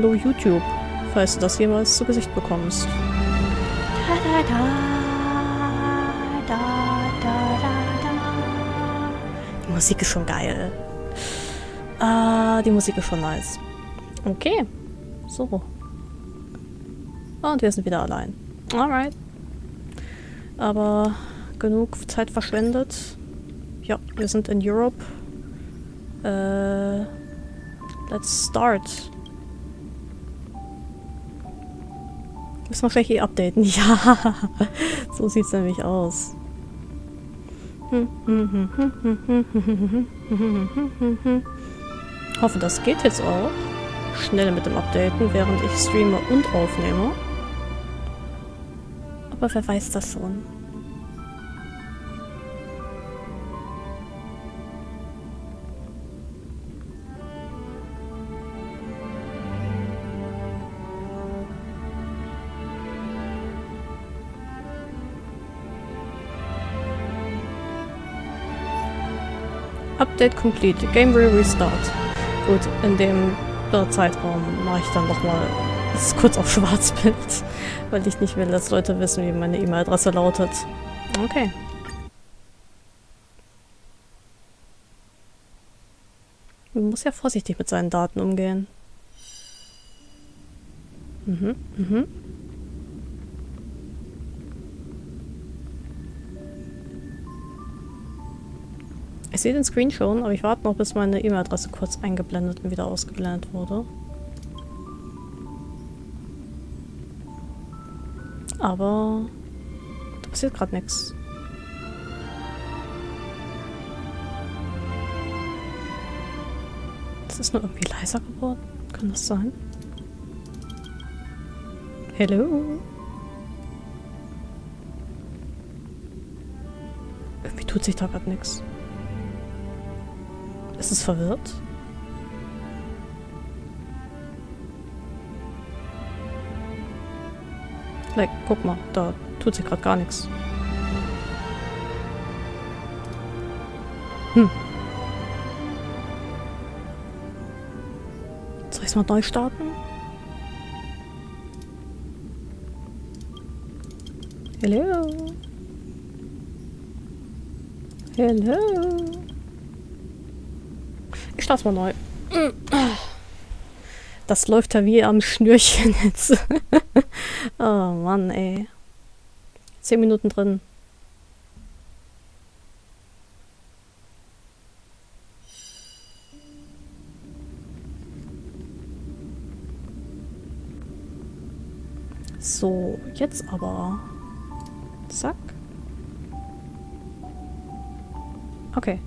Hallo YouTube, falls du das jemals zu Gesicht bekommst. Die Musik ist schon geil. Die Musik ist schon nice. Okay. So. Und wir sind wieder allein. Alright. Aber genug Zeit verschwendet. Ja, wir sind in Europe. Let's start. Müssen wir gleich updaten. Ja, so sieht's nämlich aus. Hoffe, das geht jetzt auch. Schnell mit dem Updaten, während ich streame und aufnehme. Aber wer weiß das schon? Update complete. Game will restart. Gut, in dem Zeitraum mache ich dann nochmal das kurz auf Schwarzbild, weil ich nicht will, dass Leute wissen, wie meine E-Mail-Adresse lautet. Okay. Man muss ja vorsichtig mit seinen Daten umgehen. Ich sehe den Screen schon, aber ich warte noch, bis meine E-Mail-Adresse kurz eingeblendet und wieder ausgeblendet wurde. Aber da passiert gerade nichts. Das ist nur irgendwie leiser geworden. Kann das sein? Hello? Irgendwie tut sich da gerade nichts. Ist es verwirrt? Like, guck mal, da tut sich gerade gar nichts. Soll ich es mal neu starten? Hello? Hello? Ich starte mal neu. Das läuft ja wie am Schnürchen jetzt. Oh Mann, ey. 10 Minuten drin. So, jetzt aber. Zack. Okay.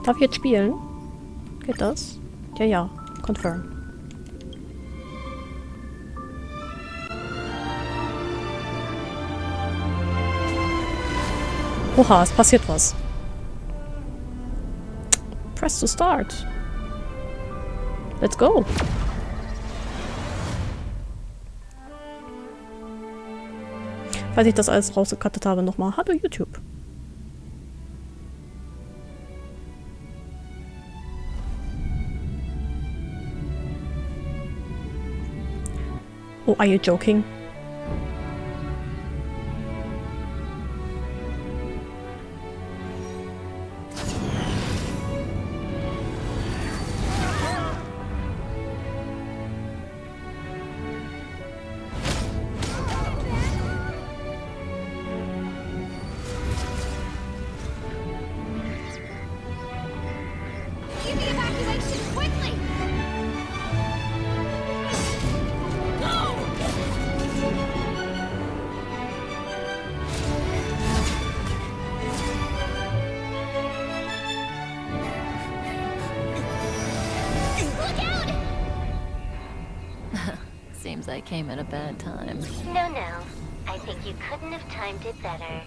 Darf ich jetzt spielen? Geht das? Ja, ja. Confirm. Oha, es passiert was. Press to start. Let's go. Falls ich das alles rausgekattet habe, nochmal. Hallo YouTube. Oh, are you joking? Seems I came at a bad time. No, no. I think you couldn't have timed it better.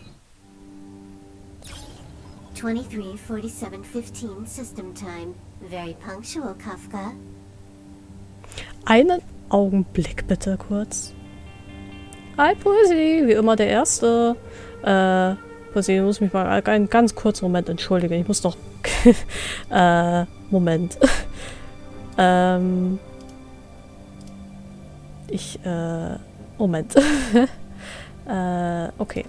23:47:15 System Time. Very punctual, Kafka. Einen Augenblick bitte kurz. Hi Poesie, wie immer der Erste. Poesie, du musst mich mal einen ganz kurzen Moment entschuldigen. Ich muss doch... Moment. Moment. Okay.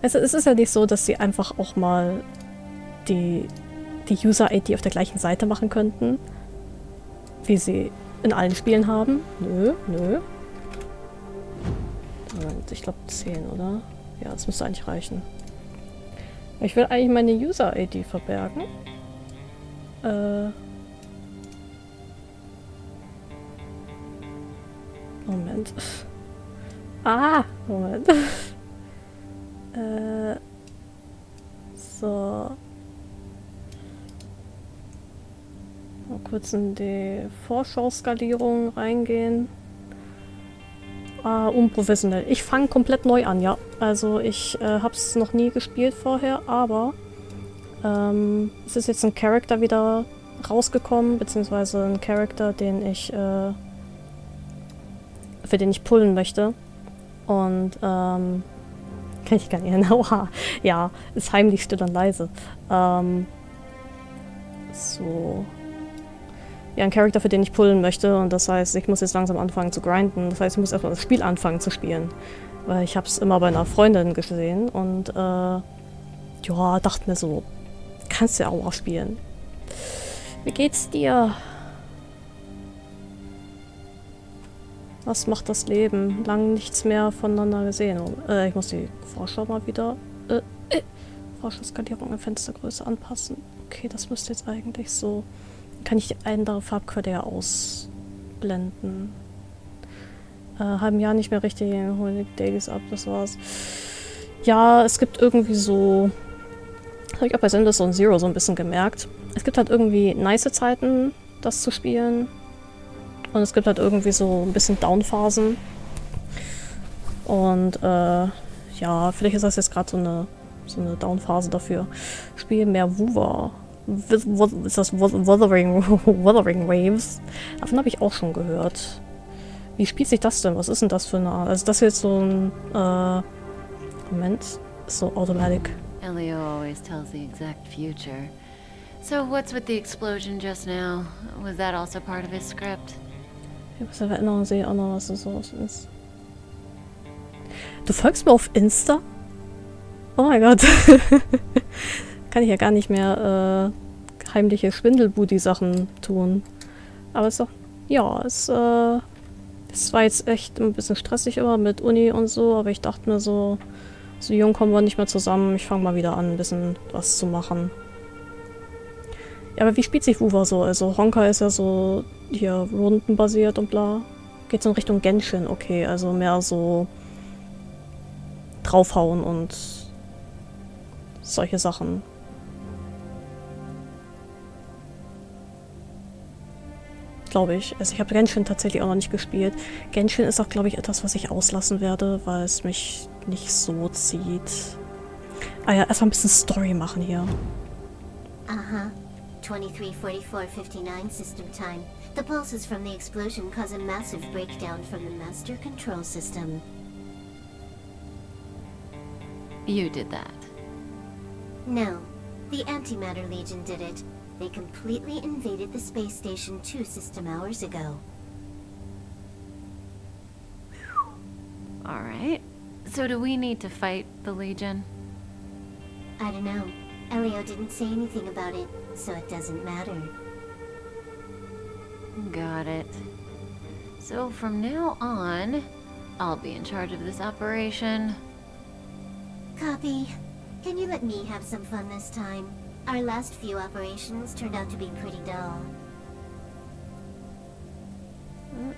Es ist ja nicht so, dass sie einfach auch mal die User-ID auf der gleichen Seite machen könnten, wie sie in allen Spielen haben. Nö. Moment, ich glaube 10, oder? Ja, das müsste eigentlich reichen. Ich will eigentlich meine User-ID verbergen. Moment. Moment. So. Mal kurz in die Vorschau-Skalierung reingehen. Unprofessionell. Ich fange komplett neu an, ja. Also ich hab's noch nie gespielt vorher, aber es ist jetzt ein Charakter wieder rausgekommen, beziehungsweise ein Charakter, den ich für den ich pullen möchte. Und kann ich gar nicht genau. Ja, ist heimlich still und leise. So. Ja, ein Charakter, für den ich pullen möchte, und das heißt, ich muss jetzt langsam anfangen zu grinden. Das heißt, ich muss erstmal das Spiel anfangen zu spielen. Weil ich hab's immer bei einer Freundin gesehen und ja, dachte mir so, kannst du ja auch mal spielen. Wie geht's dir? Was macht das Leben? Lang nichts mehr voneinander gesehen. Ich muss die Vorschau mal wieder... Vorschau-Skalierung in Fenstergröße anpassen. Okay, das müsste jetzt eigentlich so... Kann ich die andere Farbquelle ja ausblenden. Halben Jahr nicht mehr richtig, hol die Dailies ab, das war's. Ja, es gibt irgendwie so... Habe ich auch bei Senders on Zero so ein bisschen gemerkt. Es gibt halt irgendwie nice Zeiten, das zu spielen. Und es gibt halt irgendwie so ein bisschen Downphasen. Und ja, vielleicht ist das jetzt gerade so eine Downphase dafür. Spiele mehr Wuva. Ist das Wuthering Waves? Davon habe ich auch schon gehört. Wie spielt sich das denn? Was ist denn das für eine Art? Also das ist jetzt so ein Moment. So Automatic. Elio always tells the exact future. So what's with the explosion just now? Was that also part of his script? Ich muss ja Erinnerung sehen, auch noch was das so ist. Du folgst mir auf Insta? Oh mein Gott. Kann ich ja gar nicht mehr heimliche Schwindelbudi-Sachen tun. Aber es ist doch... Ja, es war jetzt echt ein bisschen stressig immer mit Uni und so, aber ich dachte mir so jung kommen wir nicht mehr zusammen. Ich fange mal wieder an, ein bisschen was zu machen. Ja, aber wie spielt sich Wuva so? Also Honkai ist ja so hier rundenbasiert und bla. Geht so in Richtung Genshin, okay. Also mehr so draufhauen und solche Sachen. Glaube ich. Also ich habe Genshin tatsächlich auch noch nicht gespielt. Genshin ist auch, glaube ich, etwas, was ich auslassen werde, weil es mich nicht so zieht. Ah ja, erstmal ein bisschen Story machen hier. Uh-huh. 23:44:59 system time. The pulses from the explosion cause a massive breakdown from the master control system. You did that. No. The Antimatter Legion did it. They completely invaded the space station 2 system hours ago. Alright. So do we need to fight the Legion? I don't know. Elio didn't say anything about it, so it doesn't matter. Got it. So from now on, I'll be in charge of this operation. Copy. Can you let me have some fun this time? Our last few operations turned out to be pretty dull.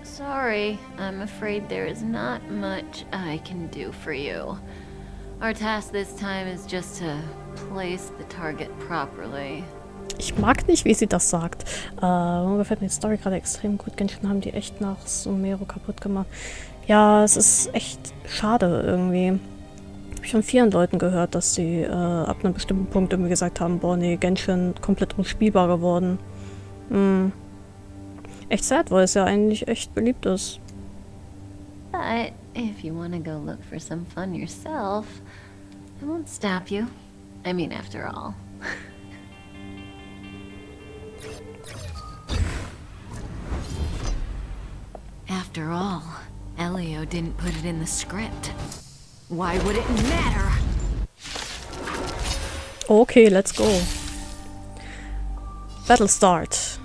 Sorry, I'm afraid there is not much I can do for you. Our task this time is just to place the target properly. Ich mag nicht, wie sie das sagt. Gefällt mir die Story gerade extrem gut. Genshin haben die echt nach Sumero kaputt gemacht. Ja, es ist echt schade irgendwie. Ich habe schon vielen Leuten gehört, dass sie ab einem bestimmten Punkt irgendwie gesagt haben, boah, nee, Genshin komplett unspielbar geworden. Echt sad, weil es ja eigentlich echt beliebt ist. But if you want to go look for some fun yourself, I won't stop you. I mean, after all. After all, Elio didn't put it in the script. Why would it matter? Okay, let's go. Battle start.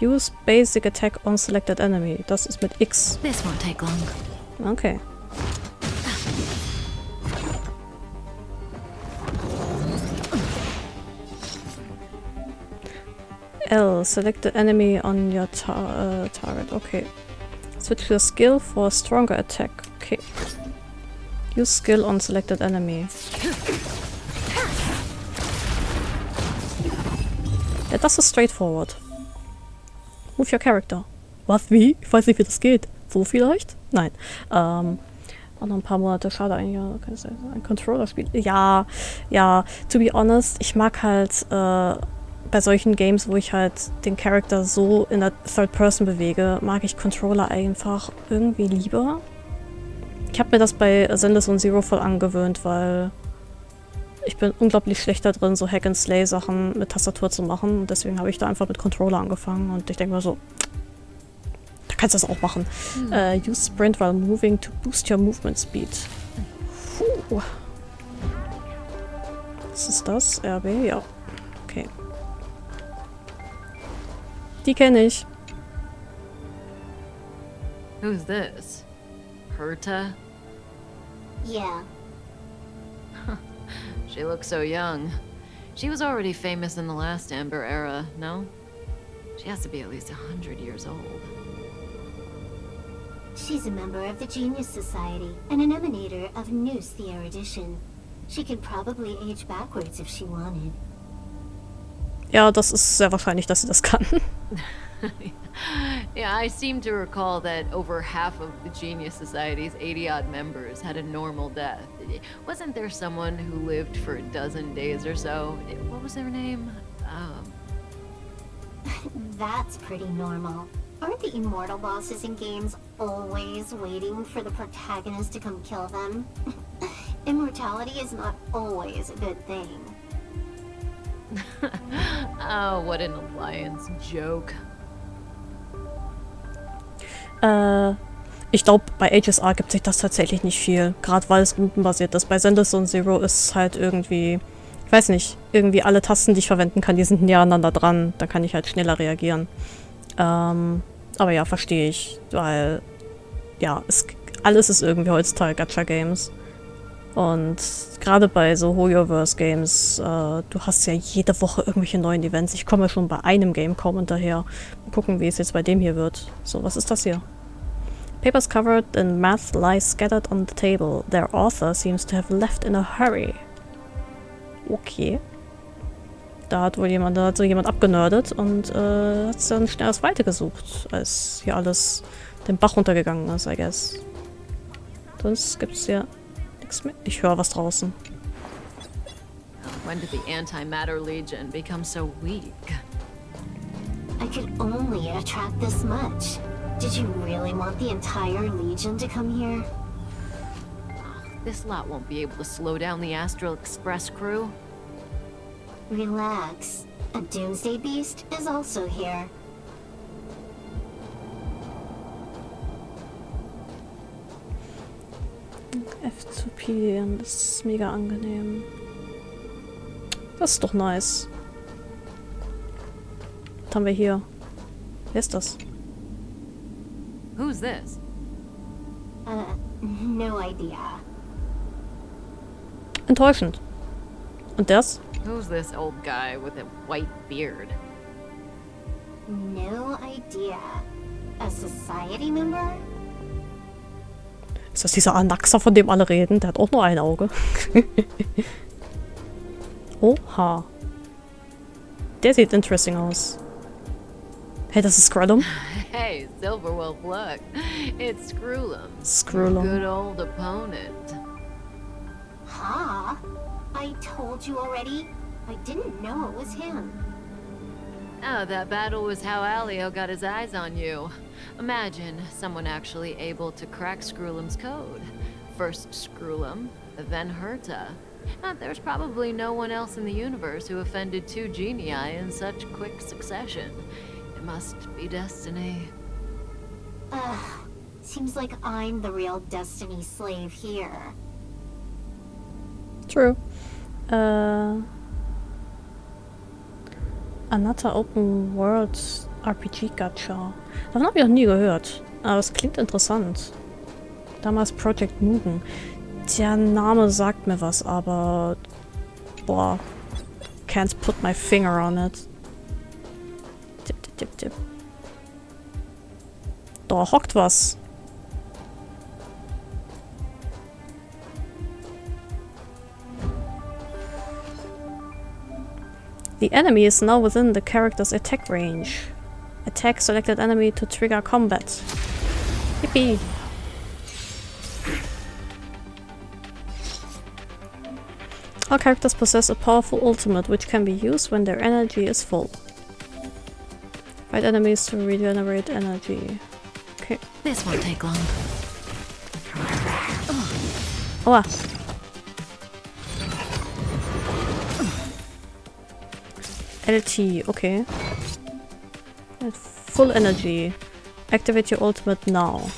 Use basic attack on selected enemy. Das ist mit X. This won't take long. Okay. L. Select the enemy on your target. Okay. Switch your skill for a stronger attack. Okay. Use skill on selected enemy. Ja, das ist straightforward. Move your character. Was, wie? Ich weiß nicht, wie das geht. So vielleicht? Nein. Auch noch ein paar Monate. Schade eigentlich. Ein Controller-Spiel. Ja, to be honest, ich mag halt bei solchen Games, wo ich halt den Charakter so in der Third Person bewege, mag ich Controller einfach irgendwie lieber. Ich habe mir das bei Zenless und Zero voll angewöhnt, weil ich bin unglaublich schlecht da drin, so Hack-and-Slay-Sachen mit Tastatur zu machen. Und deswegen habe ich da einfach mit Controller angefangen. Und ich denke mir so, da kannst du das auch machen. Use Sprint while moving to boost your movement speed. Puh. Was ist das? RB? Ja. Okay. Die kenne ich. Who's this? Herta? Yeah. She looks so young. She was already famous in the last Amber era, no? She has to be at least 100 years old. She's a member of the Genius Society and an emanator of News the Erudition. She could probably age backwards if she wanted. Ja, das ist sehr wahrscheinlich, dass sie das kann. Yeah, I seem to recall that over half of the Genius Society's 80-odd members had a normal death. Wasn't there someone who lived for a dozen days or so? What was their name? That's pretty normal. Aren't the immortal bosses in games always waiting for the protagonist to come kill them? Immortality is not always a good thing. Oh, what an alliance joke. Ich glaube, bei HSR gibt sich das tatsächlich nicht viel. Gerade weil es routenbasiert ist. Bei Zenless und Zero ist es halt irgendwie, ich weiß nicht, irgendwie alle Tasten, die ich verwenden kann, die sind näher aneinander dran. Da kann ich halt schneller reagieren. Aber ja, verstehe ich. Weil, ja, alles ist irgendwie heutzutage Gacha-Games. Und gerade bei so Hoyoverse-Games, du hast ja jede Woche irgendwelche neuen Events. Ich komme schon bei einem Game kaum hinterher. Mal gucken, wie es jetzt bei dem hier wird. So, was ist das hier? Papers covered in math lie scattered on the table. Their author seems to have left in a hurry. Okay. Da hat so jemand abgenördet und hat dann schnell das Weite gesucht, als hier alles den Bach runtergegangen ist, I guess. Sonst gibt's ja nichts mehr. Ich höre was draußen. When did the Antimatter Legion become so weak? I could only attract this much. Did you really want the entire Legion to come here? This lot won't be able to slow down the Astral Express crew. Relax. A Doomsday Beast is also here. F2P, das ist mega angenehm. Das ist doch nice. Was haben wir hier? Wer ist das? Who's this? No idea. Enttäuschend. Und das? Who's this old guy with a white beard? No idea. A society member? Ist das dieser Anaxa, von dem alle reden? Der hat auch nur ein Auge. Oha. Der sieht interesting aus. Hey, das ist Scrollum. Hey, Silverwolf, look. It's Scrollum. Scrollum. Good old opponent. Huh? I told you already. I didn't know it was him. Oh, that battle was how Alio got his eyes on you. Imagine someone actually able to crack Scrollum's code. First Scrollum, then Herta. There's probably no one else in the universe who offended two genii in such quick succession. It must be destiny. Seems like I'm the real destiny slave here. True. Another Open World RPG Gacha. Davon habe ich noch nie gehört. Aber es klingt interessant. Damals Project Mugen. Der Name sagt mir was, aber... Boah. Can't put my finger on it. Tipp, tipp, tipp, tipp. Da hockt was. The enemy is now within the character's attack range. Attack selected enemy to trigger combat. Yippee! All characters possess a powerful ultimate which can be used when their energy is full. Fight enemies to regenerate energy. Okay. This won't take long. Oha! LT, okay. At full energy. Activate your ultimate now.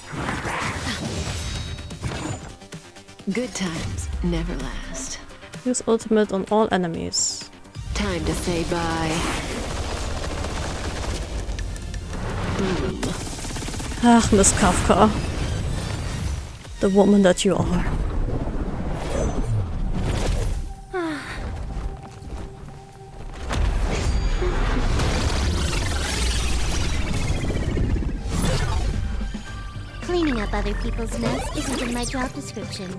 Good times never last. Use ultimate on all enemies. Time to say bye. Ach, Miss Kafka. The woman that you are. Cleaning up other people's mess isn't in my job description.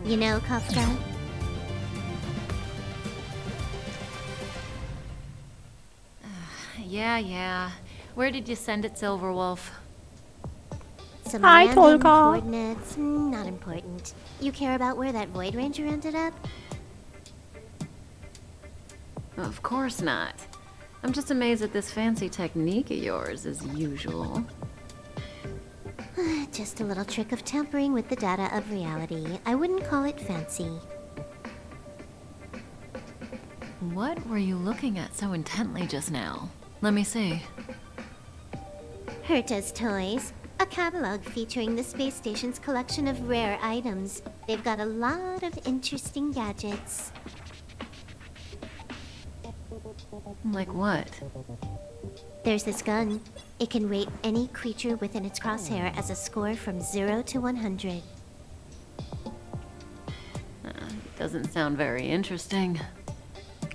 You know, Kafka? Yeah. Where did you send it, Silverwolf? Some Hi, random Tolga. coordinates, not important. You care about where that Void Ranger ended up? Of course not. I'm just amazed at this fancy technique of yours, as usual. Just a little trick of tampering with the data of reality. I wouldn't call it fancy. What were you looking at so intently just now? Let me see. Herta's Toys. A catalog featuring the space station's collection of rare items. They've got a lot of interesting gadgets. Like what? There's this gun. It can rate any creature within its crosshair as a score from 0 to 100. Doesn't sound very interesting.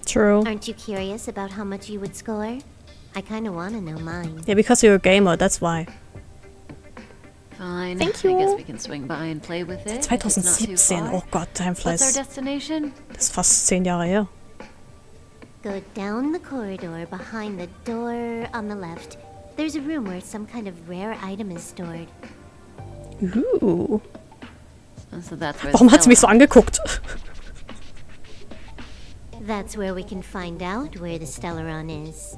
True. Aren't you curious about how much you would score? I kinda wanna know mine. Yeah, because you're a gamer, that's why. Fine. Thank you. I guess we can swing by and play with it. if it's not too 2017, far. oh Gott, time What's our flies. destination? Das ist fast 10 Jahre her. Go down the corridor behind the door on the left. There's a room where some kind of rare item is stored. Ooh. So that's where Warum hat sie mich so angeguckt? That's where we can find out where the Stellaron is.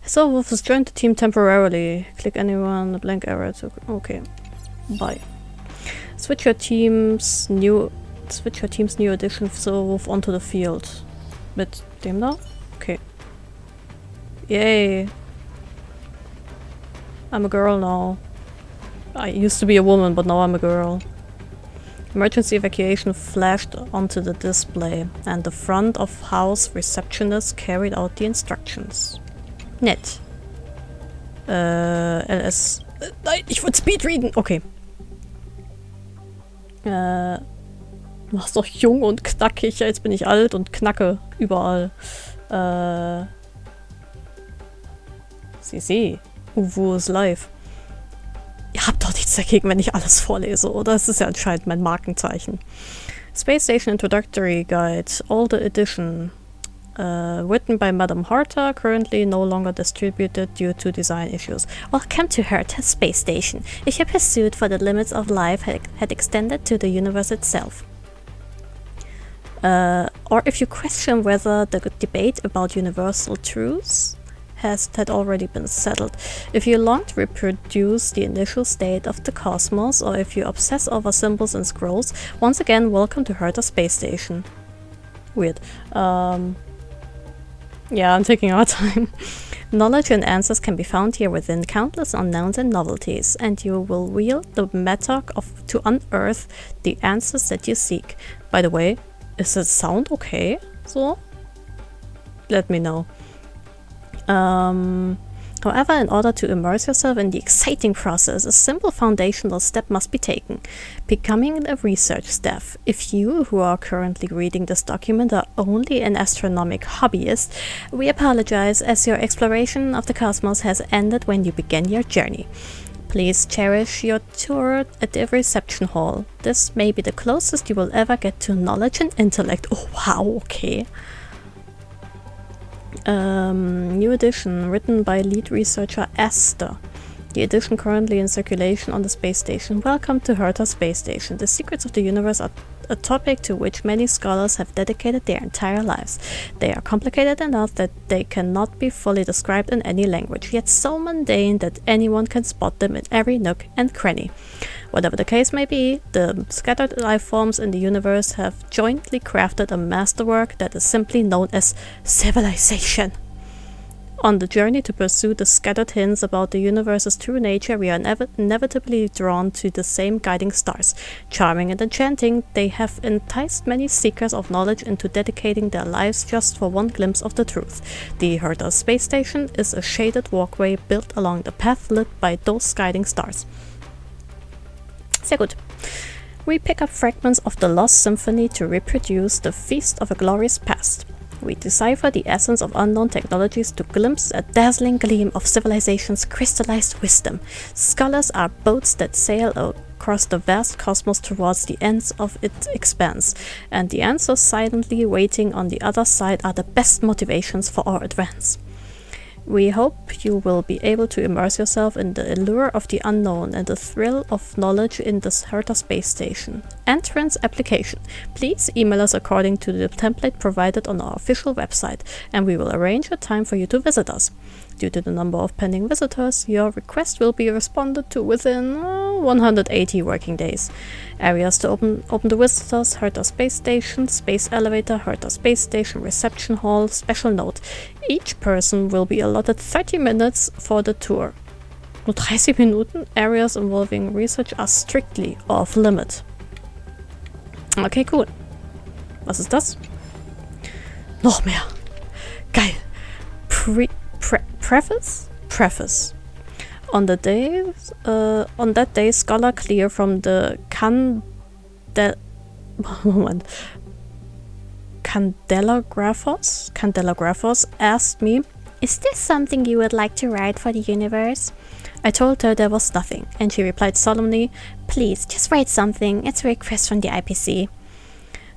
So, Wolf has joined the team temporarily. Click anyone, a blank arrow to... Okay. Bye. Switch your team's new addition Silverwolf onto the field. Mit dem da? Okay. Yay. I'm a girl now. I used to be a woman, but now I'm a girl. Emergency evacuation flashed onto the display, and the front of house receptionist carried out the instructions. Nett. LS. Nein, ich wollte Speedreaden. Okay. Du warst doch jung und knackig. Jetzt bin ich alt und knacke überall. Sie. Uwu ist live. Ihr habt doch nichts dagegen, wenn ich alles vorlese, oder? Das ist ja anscheinend mein Markenzeichen. Space Station Introductory Guide, Older Edition. Written by Madame Herta, currently no longer distributed due to design issues. Welcome to Herta Space Station. If your pursuit for the limits of life had extended to the universe itself. Or if you question whether the debate about universal truths had already been settled. If you long to reproduce the initial state of the cosmos, or if you obsess over symbols and scrolls, once again, welcome to Herta Space Station. Weird. Yeah, I'm taking our time. Knowledge and answers can be found here within countless unknowns and novelties, and you will wield the mattock to unearth the answers that you seek. By the way, is the sound okay? So? Let me know. However, in order to immerse yourself in the exciting process, a simple foundational step must be taken: becoming a research staff. If you, who are currently reading this document, are only an astronomic hobbyist, we apologize, as your exploration of the cosmos has ended when you began your journey. Please cherish your tour at the reception hall. This may be the closest you will ever get to knowledge and intellect. Oh wow, okay. New edition, written by lead researcher Esther. The edition currently in circulation on the space station. Welcome to Herta Space Station. The secrets of the universe are a topic to which many scholars have dedicated their entire lives. They are complicated enough that they cannot be fully described in any language, yet so mundane that anyone can spot them in every nook and cranny. Whatever the case may be, the scattered life forms in the universe have jointly crafted a masterwork that is simply known as civilization. On the journey to pursue the scattered hints about the universe's true nature, we are inevitably drawn to the same guiding stars. Charming and enchanting, they have enticed many seekers of knowledge into dedicating their lives just for one glimpse of the truth. The Herta Space Station is a shaded walkway built along the path lit by those guiding stars. Sehr gut. We pick up fragments of the Lost Symphony to reproduce the feast of a glorious past. We decipher the essence of unknown technologies to glimpse a dazzling gleam of civilization's crystallized wisdom. Scholars are boats that sail across the vast cosmos towards the ends of its expanse, and the answers silently waiting on the other side are the best motivations for our advance. We hope you will be able to immerse yourself in the allure of the unknown and the thrill of knowledge in the Herta Space Station. Entrance application. Please email us according to the template provided on our official website, and we will arrange a time for you to visit us. Due to the number of pending visitors, your request will be responded to within 180 working days. Areas to open the visitors: Herta Space Station, Space Elevator, Herta Space Station, Reception Hall. Special note: each person will be allotted 30 minutes for the tour. Nur 30 Minuten? Areas involving research are strictly off limit. Okay, cool. Was ist das? Noch mehr. Geil. Preface. On that day, Scholar Clear from the Candelagraphos asked me, "Is this something you would like to write for the universe?" I told her there was nothing, and she replied solemnly, "Please, just write something. It's a request from the IPC."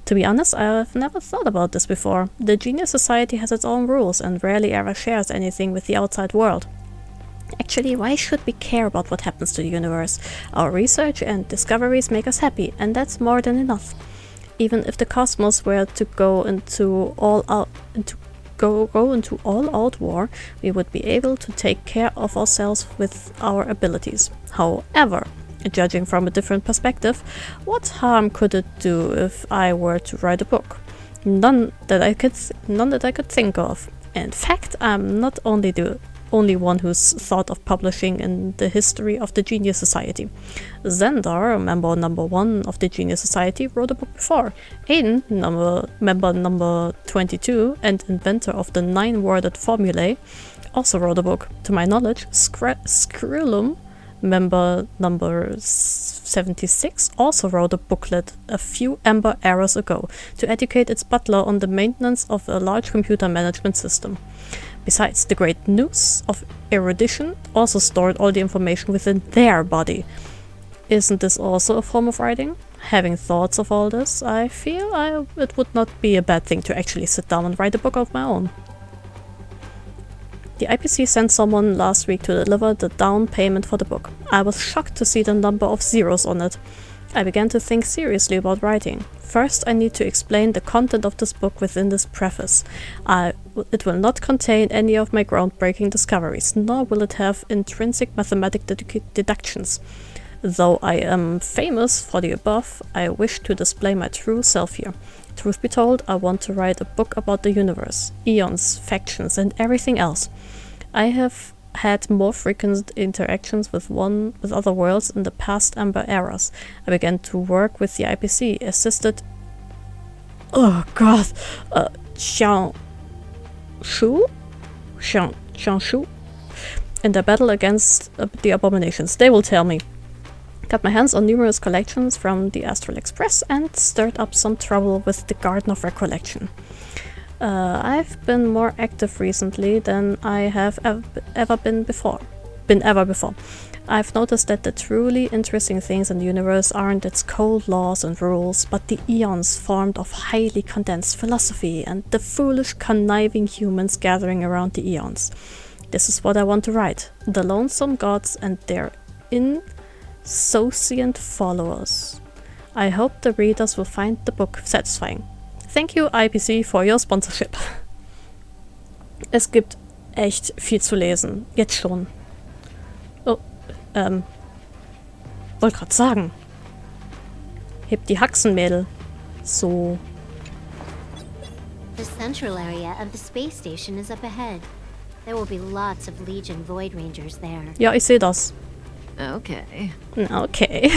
To be honest, I've never thought about this before. The Genius Society has its own rules and rarely ever shares anything with the outside world. Actually, why should we care about what happens to the universe? Our research and discoveries make us happy, and that's more than enough. Even if the cosmos were to go into all-out war, we would be able to take care of ourselves with our abilities. However, judging from a different perspective, what harm could it do if I were to write a book? None that I could think of. In fact, I'm not only the only one who's thought of publishing in the history of the Genius Society. Xandar, member number 1 of the Genius Society, wrote a book before. Aiden, member number 22 and inventor of the 9-worded formulae, also wrote a book. To my knowledge, Scrulum, member number 76, also wrote a booklet a few Amber eras ago to educate its butler on the maintenance of a large computer management system. Besides, the great nous of erudition also stored all the information within their body. Isn't this also a form of writing? Having thoughts of all this, I feel it would not be a bad thing to actually sit down and write a book of my own. The IPC sent someone last week to deliver the down payment for the book. I was shocked to see the number of zeros on it. I began to think seriously about writing. First, I need to explain the content of this book within this preface. It will not contain any of my groundbreaking discoveries, nor will it have intrinsic mathematical deductions. Though I am famous for the above, I wish to display my true self here. Truth be told, I want to write a book about the universe, eons, factions, and everything else. I have had more frequent interactions with other worlds in the past Amber eras. I began to work with the IPC, assisted Xiang Shu in their battle against the abominations. They will tell me. Got my hands on numerous collections from the Astral Express and stirred up some trouble with the Garden of Recollection. I've been more active recently than I have ever been before. I've noticed that the truly interesting things in the universe aren't its cold laws and rules, but the eons formed of highly condensed philosophy and the foolish, conniving humans gathering around the eons. This is what I want to write. The lonesome gods and their insouciant followers. I hope the readers will find the book satisfying. Thank you, IPC, for your sponsorship. Es gibt echt viel zu lesen. Jetzt schon. Oh, wollte gerade sagen. Hebt die Haxen, Mädel. So. The central area of the space station is up ahead. There will be lots of Legion Void Rangers there. Ja, ich sehe das. Okay. Okay.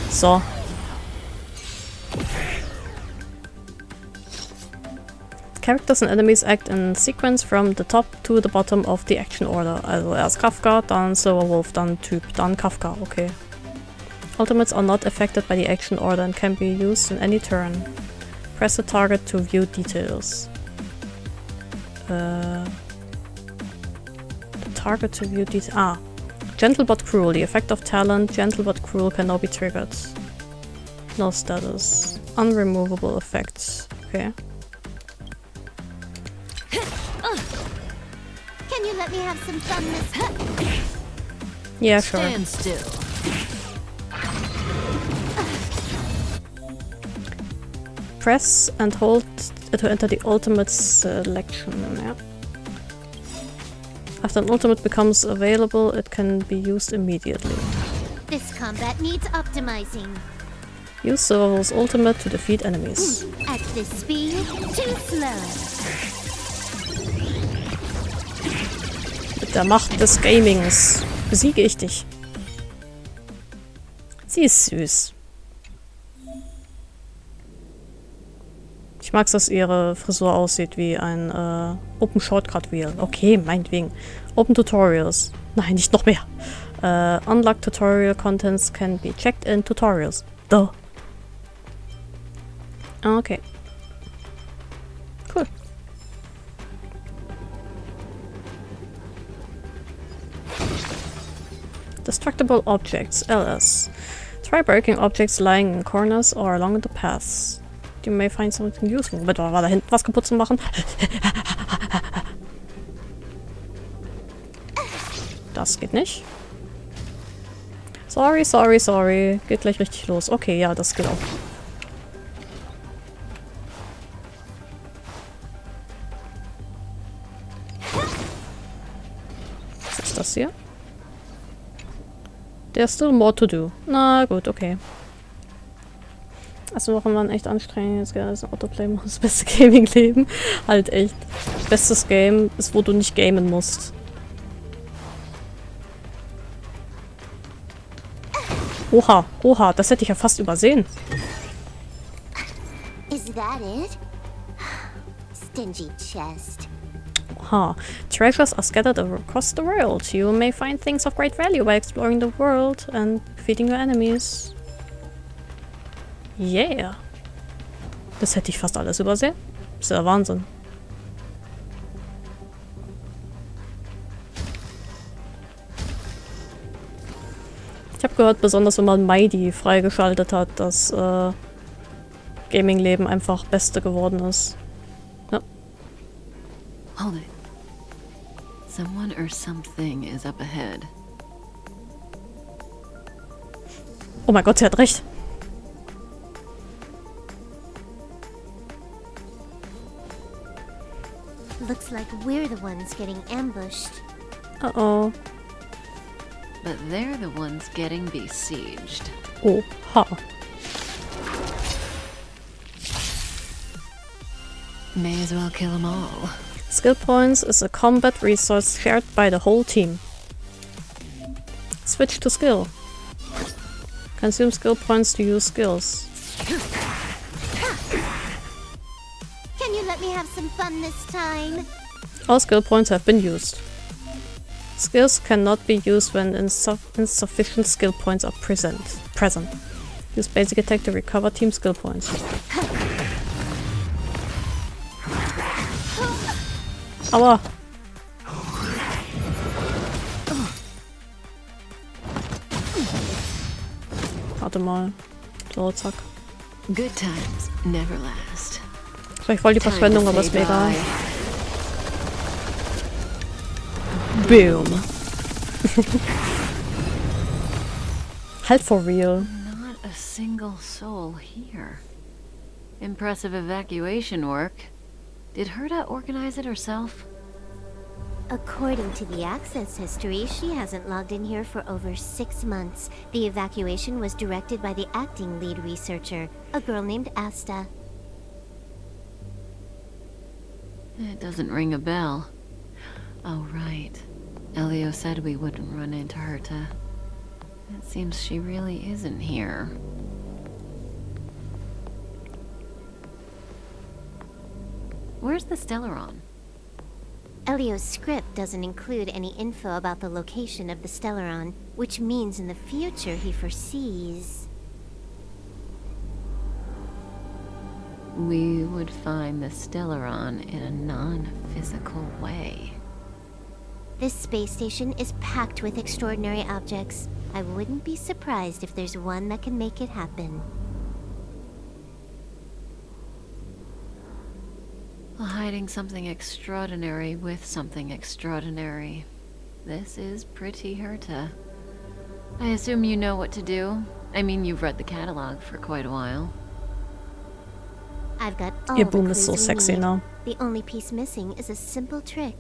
So. Characters and enemies act in sequence from the top to the bottom of the action order. Also erst Kafka, dann Silverwolf, dann Typ, dann Kafka, okay. Ultimates are not affected by the action order and can be used in any turn. Press the target to view details. The target to view details. Ah. Gentle but cruel. The effect of talent, gentle but cruel, can now be triggered. No status. Unremovable effects. Okay. Can you let me have some fun this Yeah, sure. Stand still. Press and hold to enter the ultimate selection. Yeah. After an ultimate becomes available, it can be used immediately. This combat needs optimizing. Use Silverwolf's ultimate to defeat enemies. At this speed, too slow. Mit der Macht des Gamings besiege ich dich. Sie ist süß. Ich mag es, dass ihre Frisur aussieht wie ein Open Shortcut Wheel. Okay, meinetwegen. Open Tutorials. Nein, nicht noch mehr. Unlocked Tutorial Contents can be checked in Tutorials. Duh. Okay. Cool. Destructible Objects, LS. Try breaking objects lying in corners or along the paths. You may find something useful. Bitte, war da hinten was kaputt zu machen? Das geht nicht. Sorry, sorry, sorry. Geht gleich richtig los. Okay, ja, das geht auch. Was ist das hier? There's still more to do. Na gut, okay. Also Wochen waren echt anstrengend. Jetzt geht das Autoplay muss das beste Gaming-Leben. Halt echt. Bestes Game ist, wo du nicht gamen musst. Oha, oha, das hätte ich ja fast übersehen. Is that it? Stingy chest. Oha. Treasures are scattered across the world. You may find things of great value by exploring the world and defeating your enemies. Yeah. Das hätte ich fast alles übersehen. Das ist ja Wahnsinn. Ich habe gehört, besonders wenn man Mighty freigeschaltet hat, dass Gaming-Leben einfach Beste geworden ist. Ja. Hold it. Someone or something is up ahead. Oh mein Gott, sie hat recht. Looks like we're the ones getting ambushed. Uh-oh. But they're the ones getting besieged. Oha. May as well kill them all. Skill points is a combat resource shared by the whole team. Switch to skill. Consume skill points to use skills. Can you let me have some fun this time? All skill points have been used. Skills cannot be used when insufficient skill points are present. Use basic attack to recover team skill points. Aua! Warte mal. So, zack. Good times never last. Vielleicht voll die Verschwendung, aber ist mir egal. Boom. Halt for real. Not a single soul here. Impressive evacuation work. Did Herta organize it herself? According to the access history, she hasn't logged in here for over 6 months. The evacuation was directed by the acting lead researcher, a girl named Asta. It doesn't ring a bell. Oh, right. Elio said we wouldn't run into Herta. It seems she really isn't here. Where's the Stellaron? Elio's script doesn't include any info about the location of the Stellaron, which means in the future he foresees... We would find the Stellaron in a non-physical way. This space station is packed with extraordinary objects. I wouldn't be surprised if there's one that can make it happen. Hiding something extraordinary with something extraordinary. This is pretty Herta. I assume you know what to do. I mean, you've read the catalog for quite a while. I've got all Ihr the Boom clues ist so we sexy need. now. The only piece missing is a simple trick.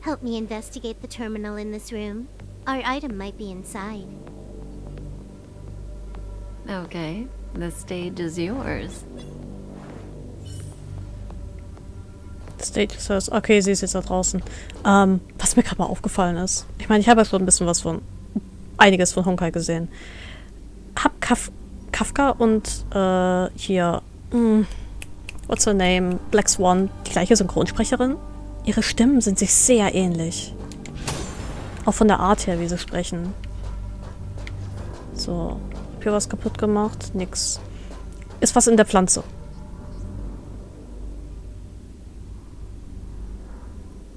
Help me investigate the terminal in this room. Our item might be inside. Okay, the stage is yours. Stage Source. Okay, sie ist jetzt da draußen. Was mir gerade mal aufgefallen ist. Ich meine, ich habe ja schon ein bisschen was von... einiges von Honkai gesehen. Hab Kafka und hier... what's her name? Black Swan, die gleiche Synchronsprecherin. Ihre Stimmen sind sich sehr ähnlich. Auch von der Art her, wie sie sprechen. So. Hab hier was kaputt gemacht? Nix. Ist was in der Pflanze.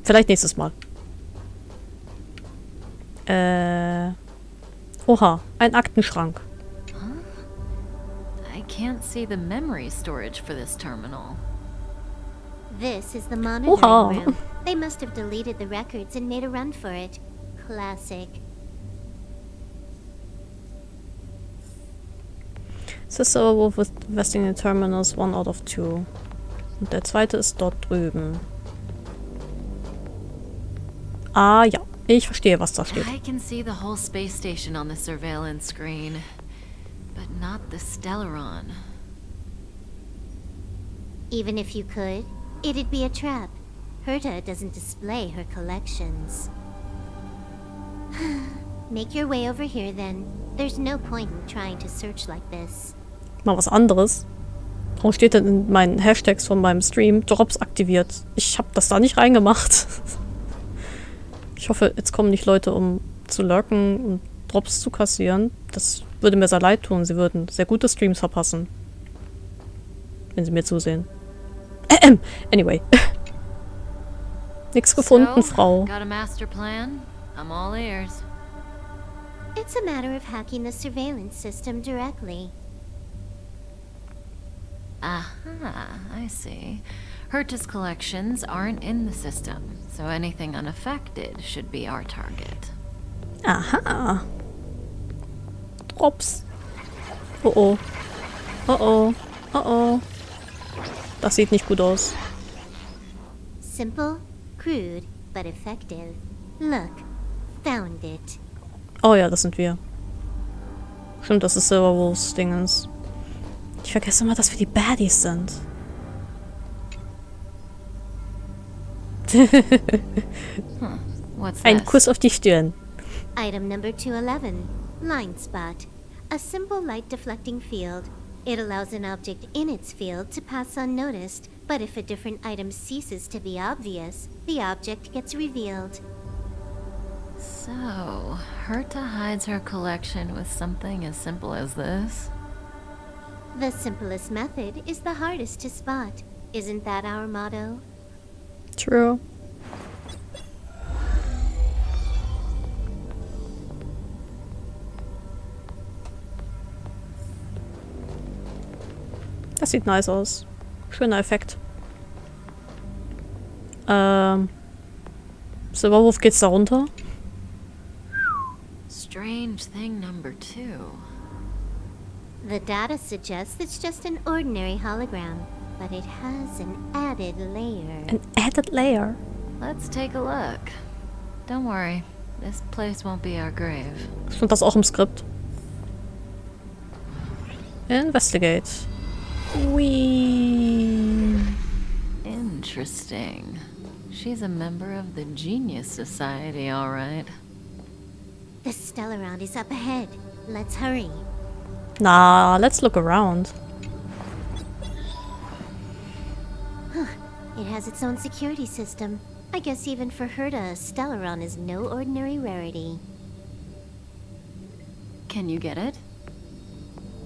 Vielleicht nächstes Mal. Oha, ein Aktenschrank. I can't see the memory storage for this terminal. This is the monitoring room. They must have deleted the records and made a run for it. Classic. Sister Wolf with investing in terminals 1 out of 2. Und der zweite ist dort drüben. Ah ja, ich verstehe, was da steht. I can see the whole space station on the surveillance screen, but not the Stellaron. Even if you could, it'd be a trap. Herta doesn't display her collections. Make your way over here then. There's no point in trying to search like this. Mal was anderes. Warum steht denn in meinen Hashtags von meinem Stream Drops aktiviert? Ich habe das da nicht reingemacht. Ich hoffe, jetzt kommen nicht Leute, um zu lurken und Drops zu kassieren. Das würde mir sehr leid tun. Sie würden sehr gute Streams verpassen. Wenn sie mir zusehen. Anyway. Nix gefunden, Frau. Got a master plan? I'm all ears. It's a matter of hacking the surveillance system directly. Aha, I see. Herta's collections aren't in the system, so anything unaffected should be our target. Aha. Drops. Oh oh. Oh oh. Oh oh. Das sieht nicht gut aus. Simple, crude, but effective. Look, found it. Oh ja, das sind wir. Stimmt, das ist Silverwolves Dingens. Ich vergesse immer, dass wir die Baddies sind. What's Ein this? Kuss auf die Stirn. Item number 211, line spot. A simple light deflecting field. It allows an object in its field to pass unnoticed, but if a different item ceases to be obvious, the object gets revealed. So, Herta hides her collection with something as simple as this? The simplest method is the hardest to spot. Isn't that our motto? True. Das sieht nice aus. Schöner Effekt. Silberwurf, geht's da runter? Strange thing number 2. The data suggests it's just an ordinary hologram, but it has an added layer. An added layer. Let's take a look. Don't worry, this place won't be our grave. Stand das auch im Skript? Investigate. Whee. Interesting. She's a member of the Genius Society, all right. The Stellaron is up ahead. Let's hurry. Nah, let's look around. It has its own security system. I guess even for Herta, Stellaron is no ordinary rarity. Can you get it?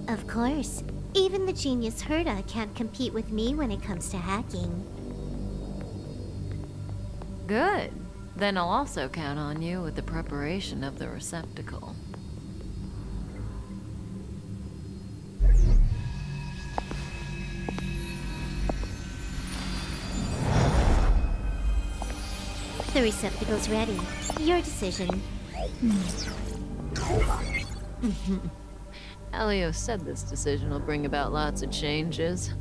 Of course. Even the genius Herta can't compete with me when it comes to hacking. Good. Then I'll also count on you with the preparation of the receptacle. The receptacle's ready. Your decision. Elio said this decision will bring about lots of changes.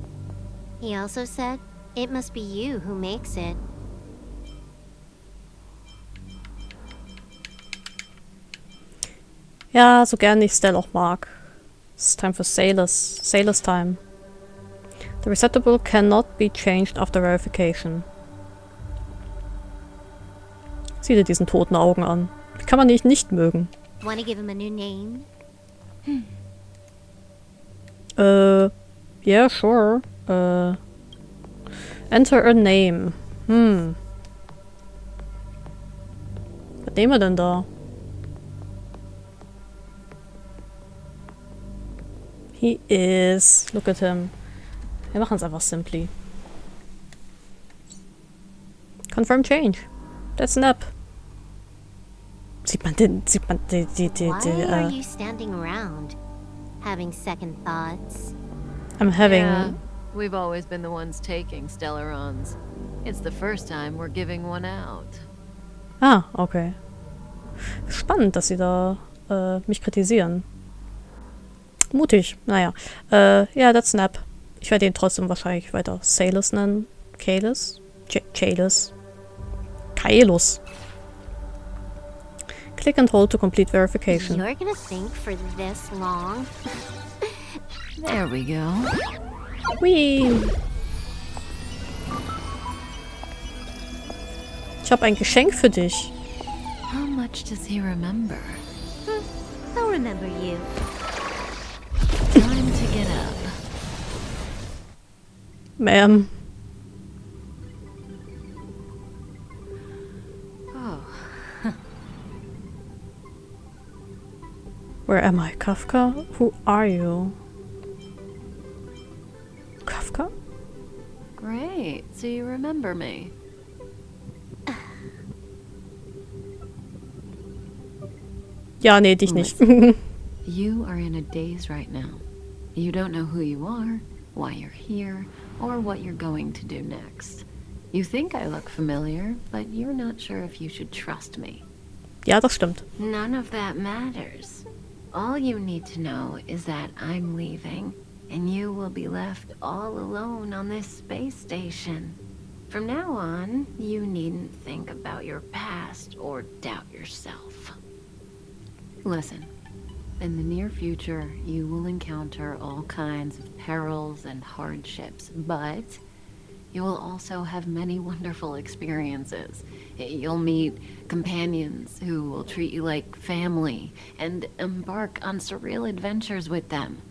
He also said, it must be you who makes it. Ja, so gern ich Stell auch mag. It's time for Sailors. Sailors time. The receptacle cannot be changed after verification. Sieh dir diesen toten Augen an. Wie kann man dich nicht mögen? Wanna give him a new name? Yeah, sure. Enter a name. Was nehmen wir denn da? He is. Look at him. Wir machen es einfach simply. Confirm change. That's an app. Sieht man die, Why are you standing around? Having second thoughts? I'm having... Yeah, we've always been the ones taking Stellarons. It's the first time we're giving one out. Ah, okay. Spannend, dass sie da mich kritisieren. Mutig, naja. Ja, that's an app. Ich werde ihn trotzdem wahrscheinlich weiter Sailors nennen. Kaelus? Kaelus. Kaelus. Click and hold to complete verification. You're gonna think for this long? There we go. Whee! Ich habe ein Geschenk für dich. How much does he remember? I'll remember you. Time to get up. Ma'am. Oh, Where am I? Kafka? Who are you? Kafka? great. So you remember me. Ja, nee, dich nicht. You are in a daze right now. You don't know who you are, why you're here, or what you're going to do next. You think I look familiar, but you're not sure if you should trust me. Ja, das stimmt. None of that matters. All you need to know is that I'm leaving, and you will be left all alone on this space station. From now on, you needn't think about your past or doubt yourself. Listen, in the near future, you will encounter all kinds of perils and hardships, but you will also have many wonderful experiences. You'll meet companions who will treat you like family and embark on surreal adventures with them.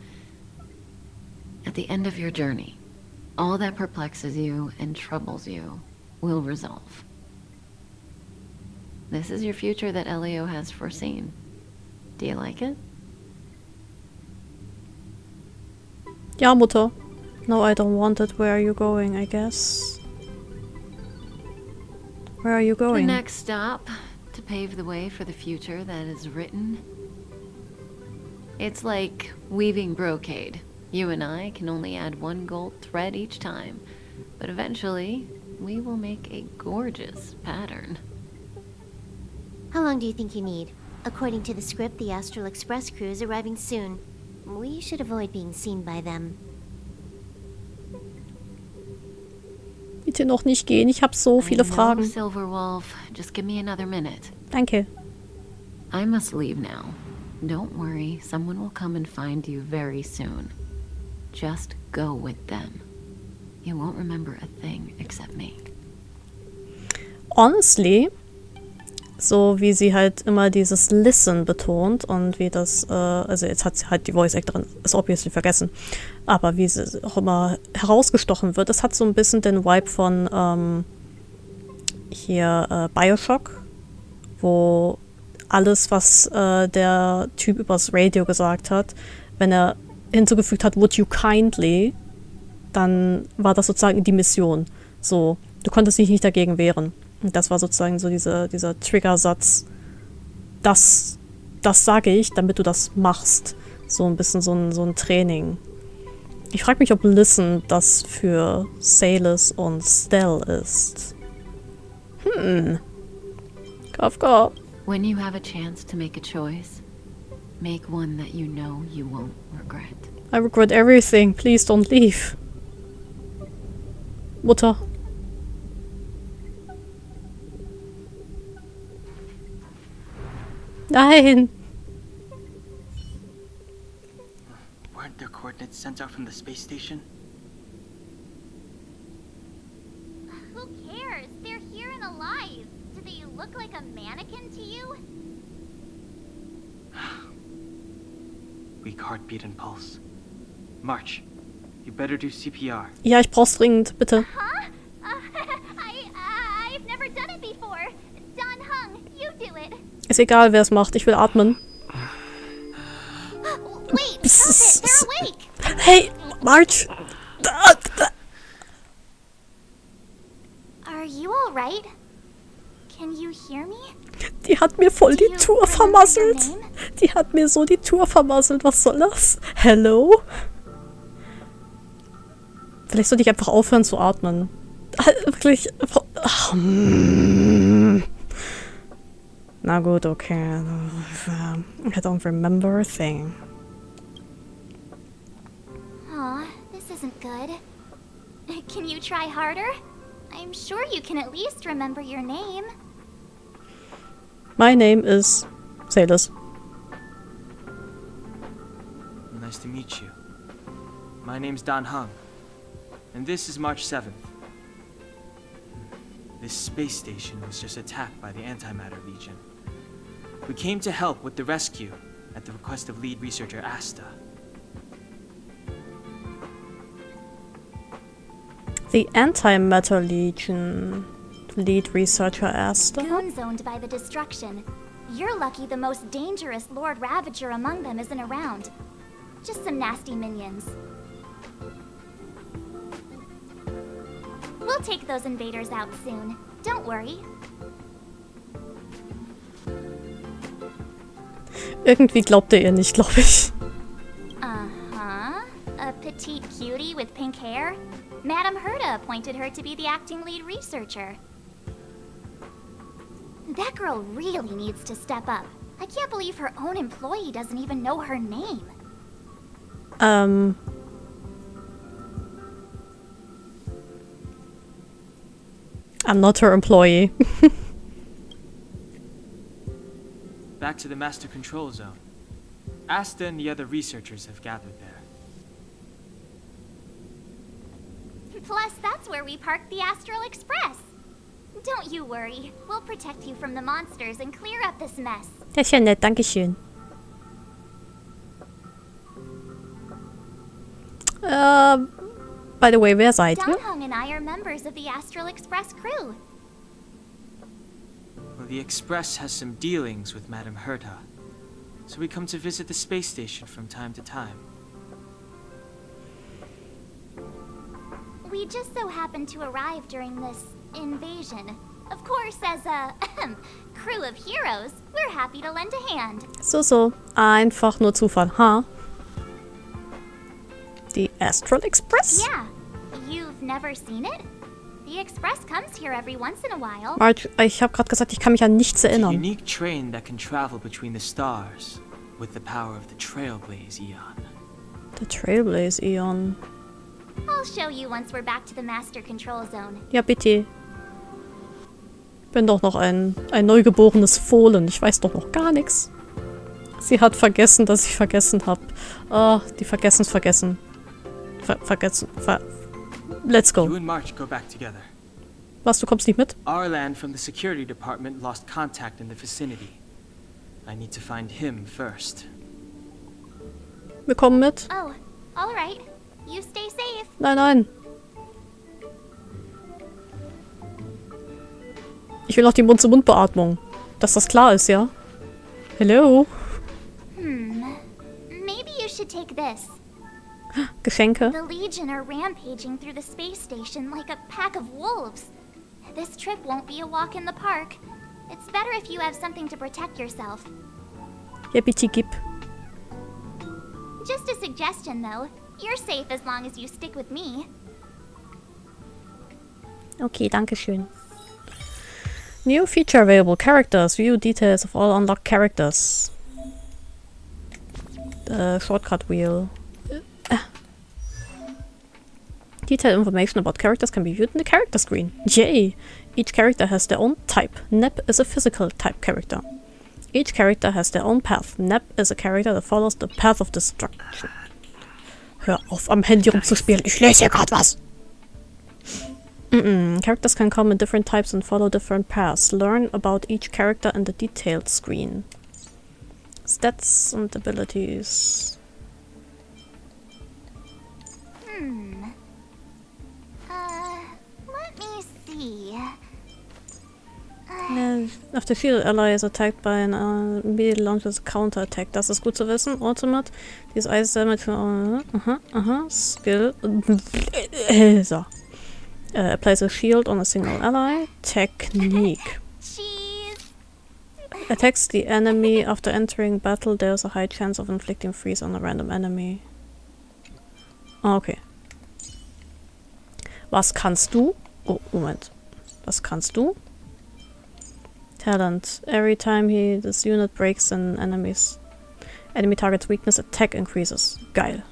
At the end of your journey, all that perplexes you and troubles you will resolve. This is your future that Elio has foreseen. Do you like it? Ja, Mutter. No, I don't want it. Where are you going, I guess? Where are you The going? next stop, to pave the way for the future that is written. It's like weaving brocade. You and I can only add one gold thread each time, but eventually, we will make a gorgeous pattern. How long do you think you need? According to the script, the Astral Express crew is arriving soon. We should avoid being seen by them. Bitte noch nicht gehen, ich habe so viele I know, Fragen. Silver Wolf, just give me another minute. Danke. I must leave now. Don't worry, someone will come and find you very soon. Just go with them. You won't remember a thing except me. Honestly, so wie sie halt immer dieses Listen betont und wie das, also jetzt hat sie halt die Voice Actorin, ist obviously vergessen, aber wie sie auch immer herausgestochen wird, das hat so ein bisschen den Vibe von hier Bioshock, wo alles, was der Typ übers Radio gesagt hat, wenn er hinzugefügt hat, would you kindly, dann war das sozusagen die Mission. So, du konntest dich nicht dagegen wehren. Und das war sozusagen so dieser Triggersatz, das sage ich, damit du das machst. So ein bisschen so ein Training. Ich frage mich, ob Listen das für Salis und Stell ist. Kafka. When you have a chance to make a choice, make one that you know you won't regret. I regret everything. Please don't leave. Mutter. Nein. Weren't their coordinates sent out from the space station? Who cares? They're here and alive. Do they look like a mannequin to you? Weak heartbeat and pulse. March. You better do CPR. Ja, ich brauch's dringend, bitte. Huh? I've never done it before. Don Hung, you do it. Ist egal, wer es macht. Ich will atmen. Wait, stop it. They're awake. Hey, March. Are you all right? Can you hear me? Die hat mir voll die Do you Tour remember vermasselt. your name? Die hat mir so die Tour vermasselt. Was soll das? Hello? Vielleicht sollte ich einfach aufhören zu atmen. Wirklich. Ach, Na gut, okay. I don't remember a thing. Aw, this isn't good. Can you try harder? I'm sure you can at least remember your name. My name is Salis. Nice to meet you. My name's Don Hung. And this is March 7th. This space station was just attacked by the Antimatter Legion. We came to help with the rescue at the request of lead researcher Asta. The Antimatter Legion. Lead researcher Asta. Goons owned by the destruction. You're lucky the most dangerous Lord Ravager among them isn't around. Just some nasty minions. We'll take those invaders out soon. Don't worry. Irgendwie glaubt er ihr nicht, glaube ich. Uh-huh. A petite cutie with pink hair? Madame Herta appointed her to be the acting lead researcher. That girl really needs to step up. I can't believe her own employee doesn't even know her name. I'm not her employee. Back to the Master Control Zone. Asta and the other researchers have gathered there. Plus, that's where we parked the Astral Express. Don't you worry. We'll protect you from the monsters and clear up this mess. Das ist ja nett, dankeschön. By the way, wer seid ihr? Donghong and I are members of the Astral Express crew. Well, the Express has some dealings with Madame Herta, so we come to visit the space station from time to time. We just so happened to arrive during this invasion. Of course, as a crew of heroes, we're happy to lend a hand. So. Einfach nur Zufall, ha? Die Astral Express? Yeah. You've never seen it? The Express comes here every once in a while. Marge, ich habe gerade gesagt, ich kann mich an nichts It's a erinnern. unique train that can travel between the stars with the power of the Trailblaze Eon. Der Trailblaze Eon. I'll show you once we're back to the Master Control Zone. Ja, bitte. Bin doch noch ein neugeborenes Fohlen. Ich weiß doch noch gar nichts. Sie hat vergessen, dass ich vergessen habe. Die vergessen. Let's You go. and March go back together. Was, du kommst nicht mit? Arlan from the security department lost contact in the vicinity. I need to find him first. Wir kommen mit. Oh, all right. You stay safe. Nein. Ich will noch die Mund-zu-Mund-Beatmung. Dass das klar ist, ja? Hello? Maybe you should take this. Geschenke. The Legion are rampaging through the space station like a pack of wolves. This trip won't be a walk in the park. It's better if you have something to protect yourself. Ja, bitte gib. Just a suggestion, though. You're safe as long as you stick with me. Okay, danke schön. New feature available. Characters. View details of all unlocked characters. The shortcut wheel. Detailed information about characters can be viewed in the character screen. Yay! Each character has their own type. Nep is a physical type character. Each character has their own path. Nep is a character that follows the path of destruction. Hör auf, am Handy rumzuspielen. Ich lese hier gerade was. Characters can come in different types and follow different paths. Learn about each character in the detailed screen. Stats and abilities. Let me see. After shield ally is attacked by an immediately launches a counter attack. Das ist gut zu wissen. Ultimate. Dieses Ice Damage. Skill. So. Applies a shield on a single ally. Technique. Cheese. Attacks the enemy after entering battle. There's a high chance of inflicting freeze on a random enemy. Okay. Was kannst du? Oh, Moment. Was kannst du? Talent. Every time this unit breaks an enemy target's weakness, attack increases. Geil.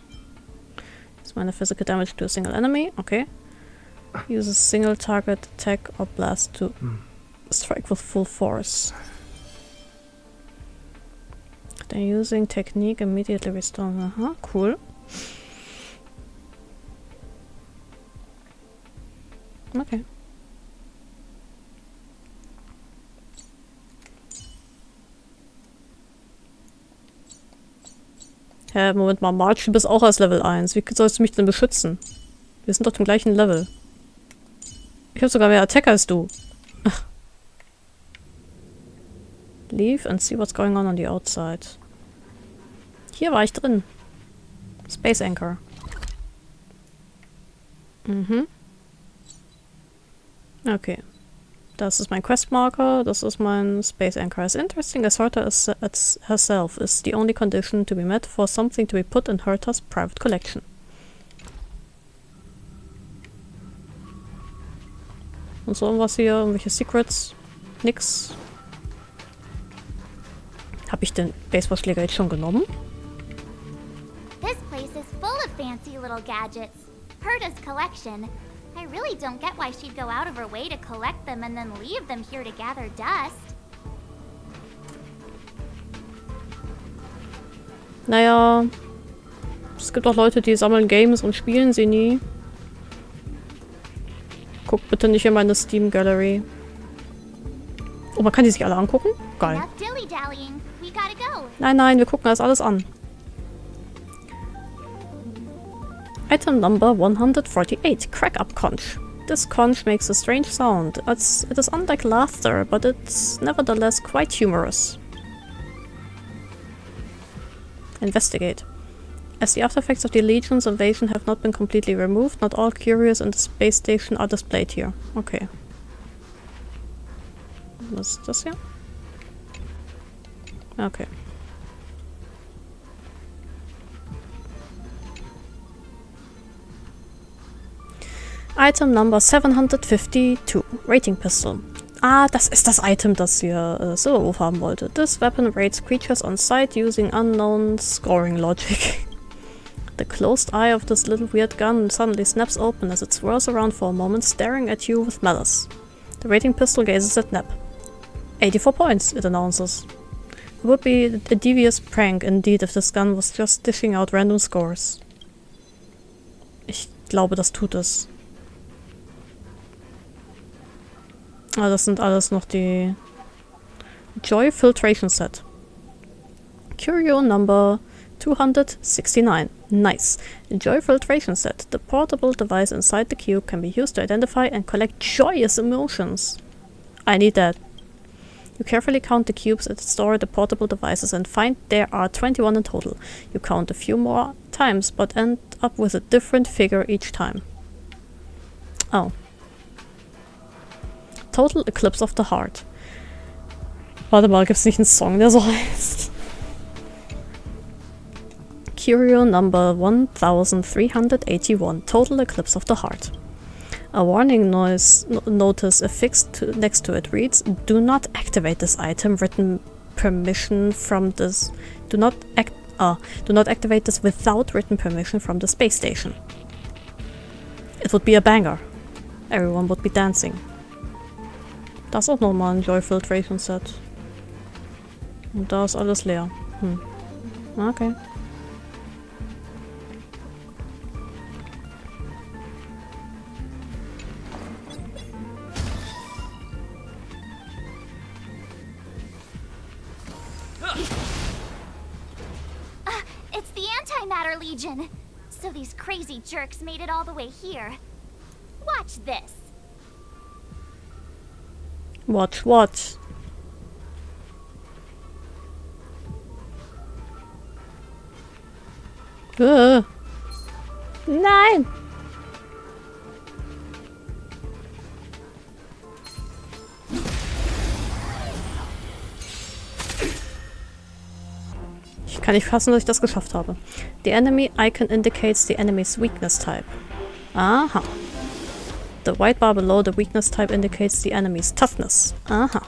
It's minor physical damage to a single enemy. Okay. Uses single target attack or blast to strike with full force. Then using technique immediately restore. Cool. Okay. Hä, Moment mal, March, du bist auch als Level 1. Wie sollst du mich denn beschützen? Wir sind doch im gleichen Level. Ich habe sogar mehr Attack als du. Ach. Leave and see what's going on the outside. Hier war ich drin. Space Anchor. Okay. Das ist mein Questmarker, das ist mein Space Anchor. As interesting as Herta herself is the only condition to be met for something to be put in Herta's private collection. Und so was hier, irgendwelche Secrets? Nix. Hab ich den Baseballschläger jetzt schon genommen? This place is full of fancy little gadgets. Herta's collection. I really don't get why she'd go out of her way to collect them and then leave them here to gather dust. Naja, es gibt auch Leute, die sammeln Games und spielen sie nie. Guck bitte nicht in meine Steam Gallery. Oh, man kann die sich alle angucken? Geil. Enough dilly-dallying. We gotta go. Nein, nein, wir gucken das alles an. Item number 148, Crack Up Conch. This conch makes a strange sound. It is unlike laughter, but it's nevertheless quite humorous. Investigate. As the aftereffects of the Legion's invasion have not been completely removed, not all curios in the space station are displayed here. Okay. Was ist das hier? Okay. Item number 752, Rating Pistol. Ah, das ist das Item, das hier Silverwolf haben wollte. This weapon rates creatures on sight using unknown scoring logic. The closed eye of this little weird gun suddenly snaps open as it swirls around for a moment, staring at you with malice. The rating pistol gazes at Neb. 84 points, it announces. It would be a devious prank indeed if this gun was just dishing out random scores. Ich glaube, das tut es. Ah, das sind alles noch die Joy Filtration Set. Curio number 269. Nice. Joy Filtration Set. The portable device inside the cube can be used to identify and collect joyous emotions. I need that. You carefully count the cubes that store the portable devices and find there are 21 in total. You count a few more times, but end up with a different figure each time. Oh. Total Eclipse of the Heart. Warte mal, gibt's nicht einen Song, der so heißt? Curio number 1381. Total Eclipse of the Heart. A warning notice affixed next to it reads, "Do not activate this item. Written permission from this. Do not activate this without written permission from the space station." It would be a banger. Everyone would be dancing. Das ist auch nochmal ein Joy Filtration Set. Und da ist alles leer. Okay. It's the Antimatter Legion. So these crazy jerks made it all the way here. Watch this. Watch. Nein! Ich kann nicht fassen, dass ich das geschafft habe. The enemy icon indicates the enemy's weakness type. Aha. The white bar below the weakness type indicates the enemy's toughness. Aha.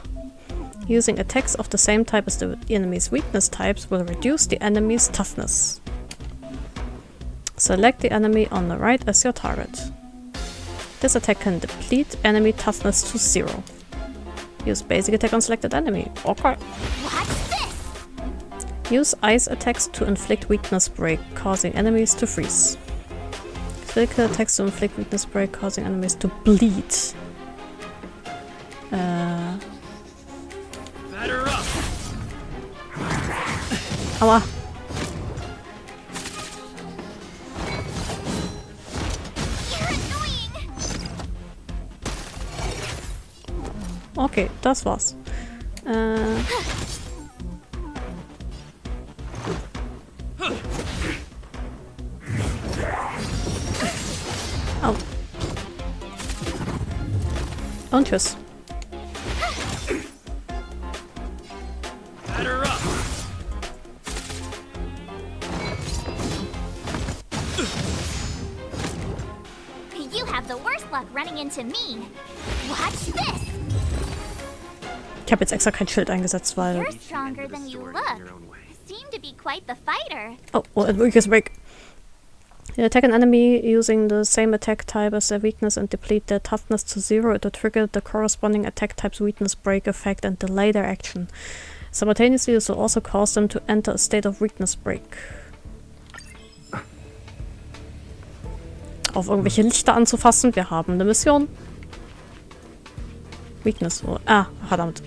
Using attacks of the same type as the enemy's weakness types will reduce the enemy's toughness. Select the enemy on the right as your target. This attack can deplete enemy toughness to 0. Use basic attack on selected enemy. Okay. What's this? Use ice attacks to inflict weakness break, causing enemies to freeze. Physical attacks to inflict weakness break, causing enemies to bleed. Batter up. Aua. You're annoying. Okay, das war's. Au. Und tschüss. Batter up. You have the worst luck running into me. Watch this. Ich habe jetzt extra kein Schild eingesetzt, weil... You're stronger than you look. Seem to be quite the fighter. Oh, weakness break. You attack an enemy using the same attack type as their weakness and deplete their toughness to 0. It will trigger the corresponding attack type's weakness break effect and delay their action. Simultaneously, this will also cause them to enter a state of weakness break. Auf irgendwelche Lichter anzufassen. Wir haben eine Mission. Weakness. Oh, ah, verdammt.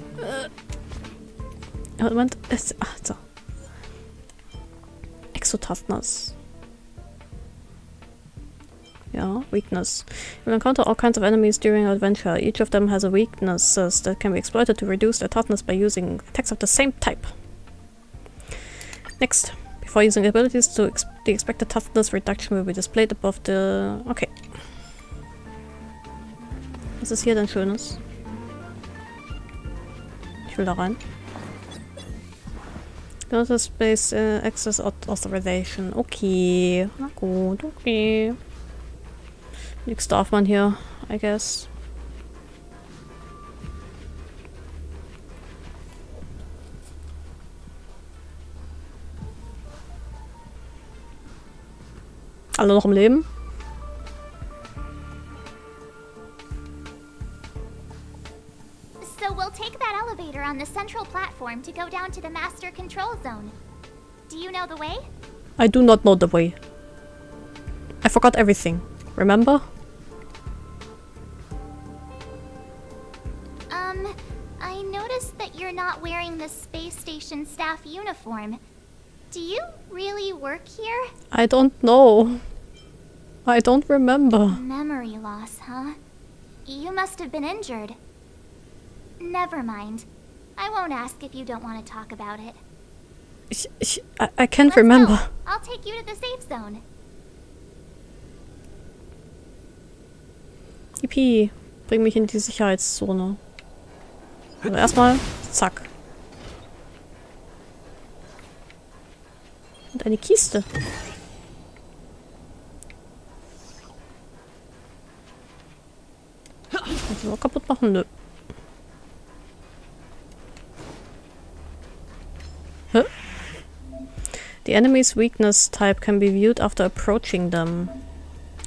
Moment. So. Exo-Toughness. Ja, weakness. You encounter all kinds of enemies during your adventure. Each of them has a weaknesses that can be exploited to reduce their toughness by using attacks of the same type. Next. Before using abilities, the expected toughness reduction will be displayed above the... Okay. Was ist hier denn Schönes? Ich will da rein. Herta Space Access Authorization. Okay. Na gut, okay. Nichts darf man hier, I guess. Alle noch im Leben? So we'll take that elevator on the central platform to go down to the master control zone. Do you know the way? I do not know the way. I forgot everything. Remember? I noticed that you're not wearing the space station staff uniform. Do you really work here? I don't know. I don't remember. Memory loss, huh? You must have been injured. Never mind. I won't ask if you don't want to talk about it. I can't Let's remember. go. I'll take you to the safe zone. Yippie. Bring mich in die Sicherheitszone. Also erstmal, zack. Und eine Kiste. Kannst du noch kaputt machen? Nö. Hä? The enemy's weakness type can be viewed after approaching them.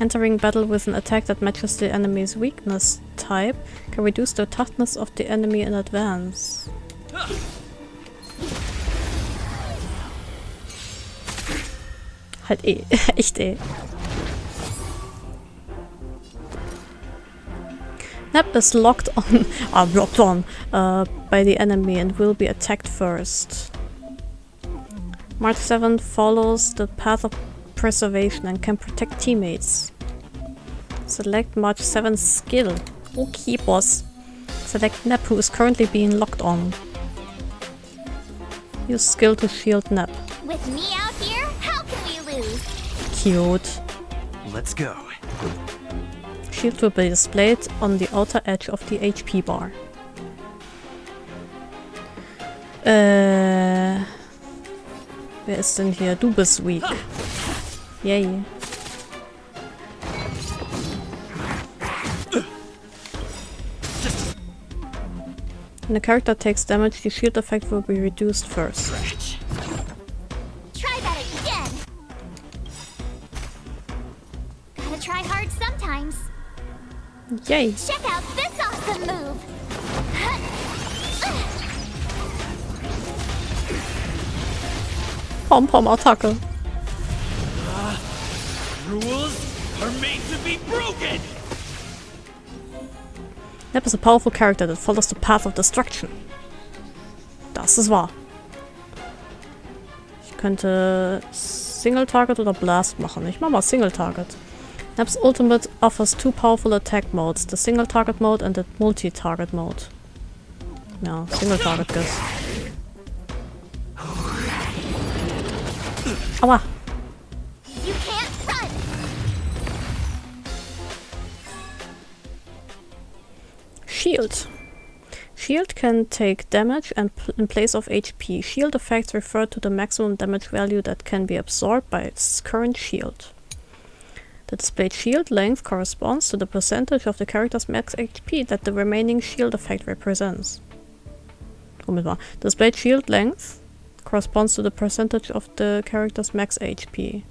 Entering battle with an attack that matches the enemy's weakness type can reduce the toughness of the enemy in advance. Halt eh. Echt eh. Nap is locked on by the enemy and will be attacked first. March 7 follows the path of preservation and can protect teammates. Select March 7's skill. Okay, boss. Select Nap, who is currently being locked on. Use skill to shield Nap. With me out here, how can we lose? Cute. Let's go. Shield will be displayed on the outer edge of the HP bar. Wer ist denn hier? Du bist weak. Yay. When a character takes damage, the shield effect will be reduced first. Try that again. Gotta try hard sometimes. Yay. Check out this awesome move. Pom-Pom-Attacke. Rules are made to be broken. Nap is a powerful character that follows the path of destruction. Das ist wahr. Ich könnte Single Target oder Blast machen. Ich mach mal Single Target. Nap's ultimate offers two powerful attack modes, the Single Target mode and the Multi-Target mode. Ja, Single Target guess. Aua! You can't run. Shield. Shield can take damage and in place of HP. Shield effects refer to the maximum damage value that can be absorbed by its current shield. The displayed shield length corresponds to the percentage of the character's max HP that the remaining shield effect represents. Moment mal. The displayed shield length corresponds to the percentage of the character's max HP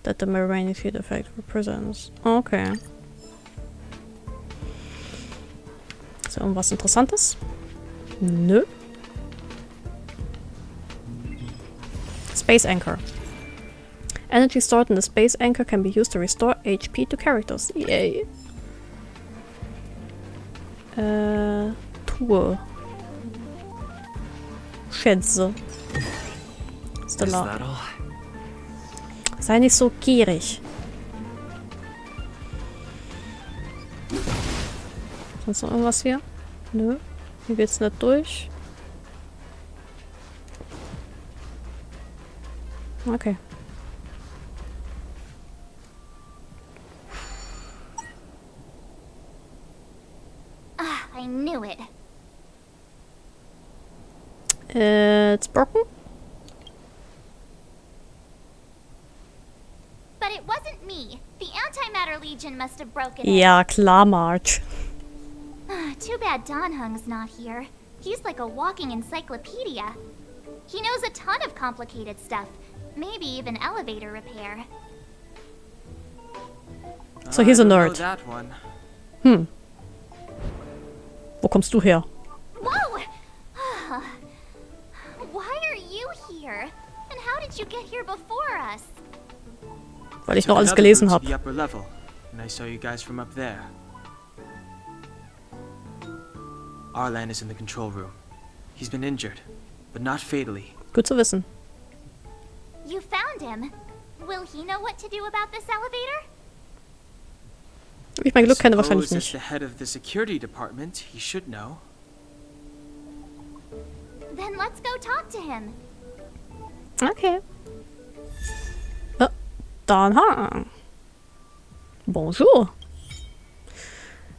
that the remaining shield effect represents. Okay. Ist da irgendwas Interessantes? Nö. Space Anchor. Energy stored in the Space Anchor can be used to restore HP to characters. Yay. Truhe. Schätze. Is Stellaron. that all? Sei nicht so gierig. Sonst noch irgendwas hier? Nö. Hier geht's nicht durch. Okay. Ah, I knew it. It's broken? But it wasn't me. The Antimatter Legion must have broken it. Ja, klar, Marge. Too bad Donhung's not here. He's like a walking encyclopedia. He knows a ton of complicated stuff. Maybe even elevator repair. So he's a I don't know nerd. that one. Wo kommst du her? Whoa! Why are you here? And how did you get here before us? Weil ich Took noch alles another gelesen route to the habe. upper level, and I saw you guys from up there. Arlan is in the control room. He's been injured, but not fatally. Gut zu wissen. You found him. Will he know what to do about this elevator? Wie ich mein Glück kenne, wahrscheinlich Suppose as nicht. the head of the security department, he should know. Then let's go talk to him. Okay. Donhung. Bonjour.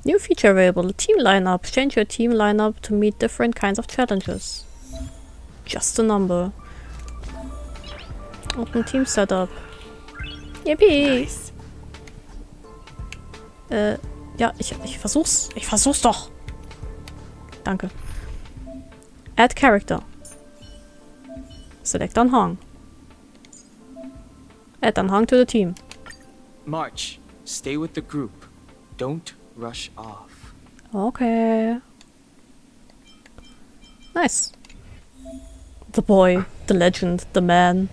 New feature available. Team lineup. Change your team lineup to meet different kinds of challenges. Just a number. Open team setup. Yippie. Nice. Ja, ich versuch's. Ich versuch's doch. Danke. Add character. Select Donhung. Add Donhung to the team. March, stay with the group. Don't rush off. Okay. Nice. The boy, the legend, the man.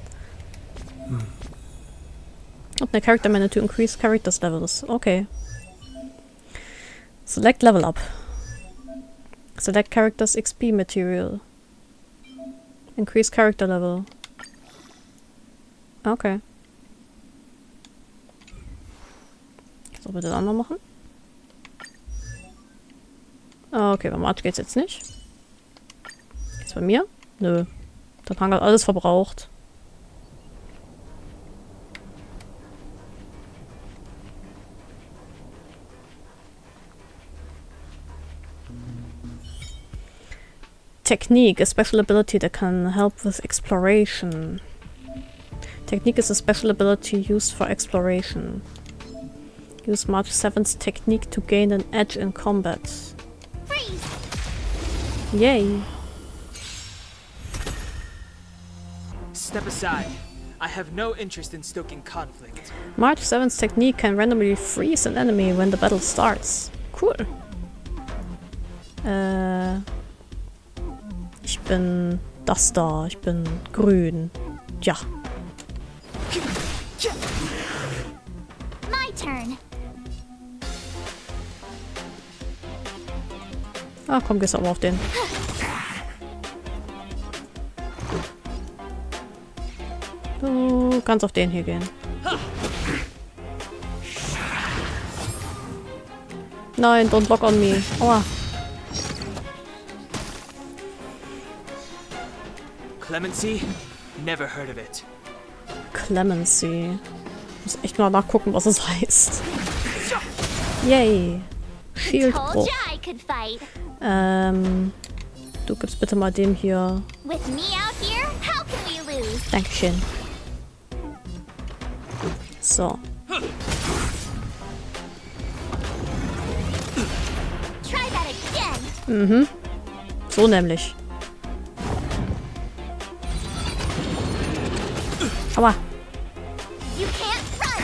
Open a character menu to increase characters levels. Okay. Select level up. Select characters XP material. Increase character level. Okay. So, bitte dann noch machen. Okay, bei March geht's jetzt nicht. Geht's bei mir? Nö. Dann haben wir alles verbraucht. Technique, a special ability that can help with exploration. Technique is a special ability used for exploration. Use March 7's technique to gain an edge in combat. Freeze! Yay! Step aside. I have no interest in stoking conflict. March 7's technique can randomly freeze an enemy when the battle starts. Cool. Ich bin das da. Ich bin grün. Ja. My turn. Ah, komm, gehst aber auf den. Du kannst auf den hier gehen. Nein, don't lock on me. Aua. Clemency? Never heard of it. Clemency. Muss echt mal nachgucken, was es heißt. Yay. Told Shieldbruch. ya I could fight. Du gibst bitte mal dem hier. With me out here, how can we lose? Dankeschön. So. Try that again. So nämlich. Aua. You can't run.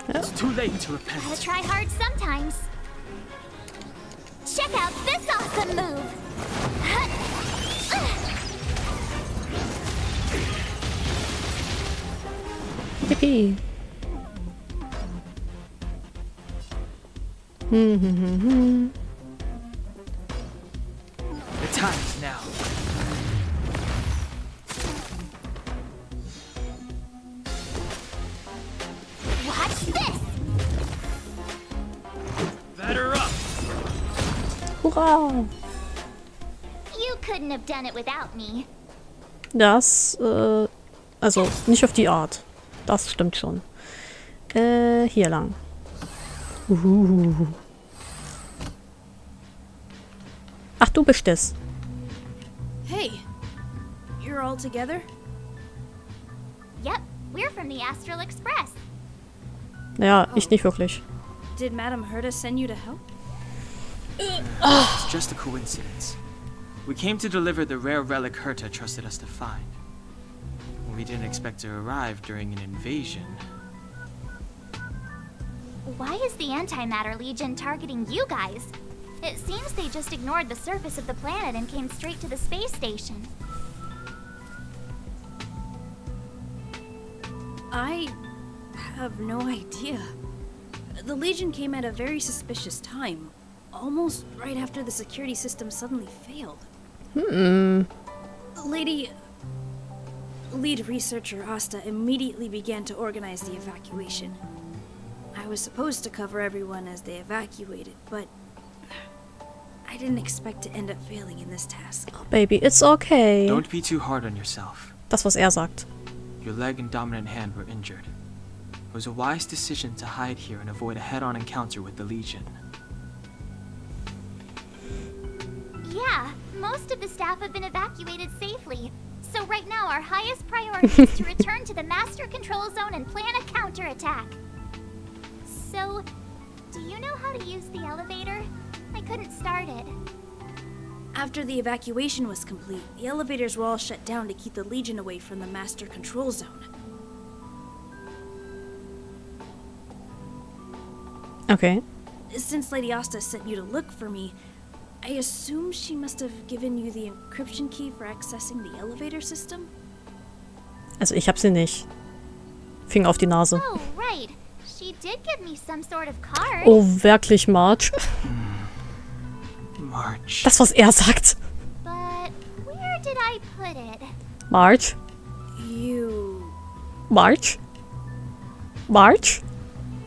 It's too late to Gotta repent. try hard sometimes. Check out this awesome move. Yippie. this? Batter up! Hurra! You couldn't have done it without me. Das, also nicht auf die Art. Das stimmt schon. Hier lang. Ach, du bist es. Hey, you're all together? Yep, we're from the Astral Express. Ja, ich nicht wirklich. Did Madame Herta send you to help? It's just a coincidence. We came to deliver the rare relic Herta trusted us to find. We didn't expect to arrive during an invasion. Why is the Antimatter Legion targeting you guys? It seems they just ignored the surface of the planet and came straight to the space station. I have no idea. The Legion came at a very suspicious time, almost right after the security system suddenly failed. Lead researcher Asta immediately began to organize the evacuation. I was supposed to cover everyone as they evacuated, but I didn't expect to end up failing in this task. Oh, Baby, it's okay. Don't be too hard on yourself. Das, was er sagt. Your leg and dominant hand were injured. It was a wise decision to hide here and avoid a head-on encounter with the Legion. Yeah, most of the staff have been evacuated safely. So right now our highest priority is to return to the Master Control Zone and plan a counterattack. So, do you know how to use the elevator? I couldn't start it. After the evacuation was complete, the elevators were all shut down to keep the Legion away from the Master Control Zone. Okay. Since Lady Asta sent you to look for me, I assume she must have given you the encryption key for accessing the elevator system? Also ich hab sie nicht. Finger auf die Nase. Oh, right. She did give me some sort of card. Oh, wirklich, Marge. March. Das, was er sagt. But where did I put it? Marge? You... Marge? Marge?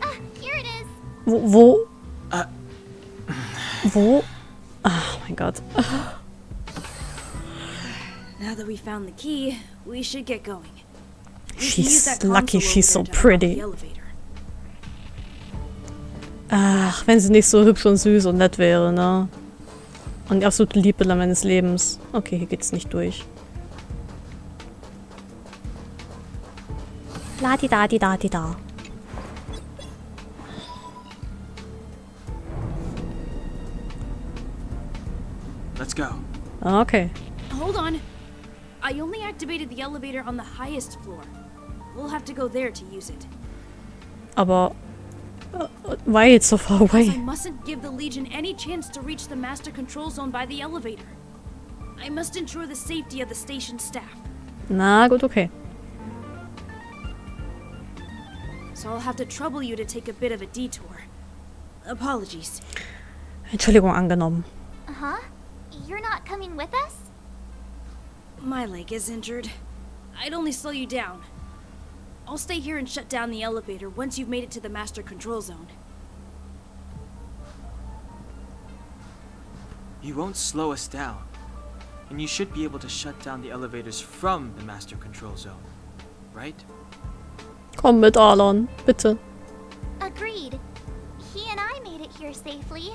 Ah, here it is. Wo? Wo? Oh mein Gott. Now that we found the key, we should get going. We can use She's that lucky console she's over so there to unlock pretty. the elevator. Ach, wenn sie nicht so hübsch und süß und nett wäre, ne? Und die absolute Liebhaber meines Lebens. Okay, hier geht's nicht durch. La-di-da-di-da-di-da. Let's go. Okay. Hold on. I only activated the elevator on the highest floor. We'll have to go there to use it. Aber... why it's so far I away? mustn't give the Legion any chance to reach the Master Control Zone by the elevator. I must ensure the safety of the station staff. Na gut, okay. So I'll have to trouble you to take a bit of a detour. Apologies. Entschuldigung angenommen. Huh? You're not coming with us? My leg is injured. I'd only slow you down. I'll stay here and shut down the elevator once you've made it to the Master Control Zone. You won't slow us down. And you should be able to shut down the elevators from the Master Control Zone. Right? Komm mit, Alon. Bitte. Agreed. He and I made it here safely.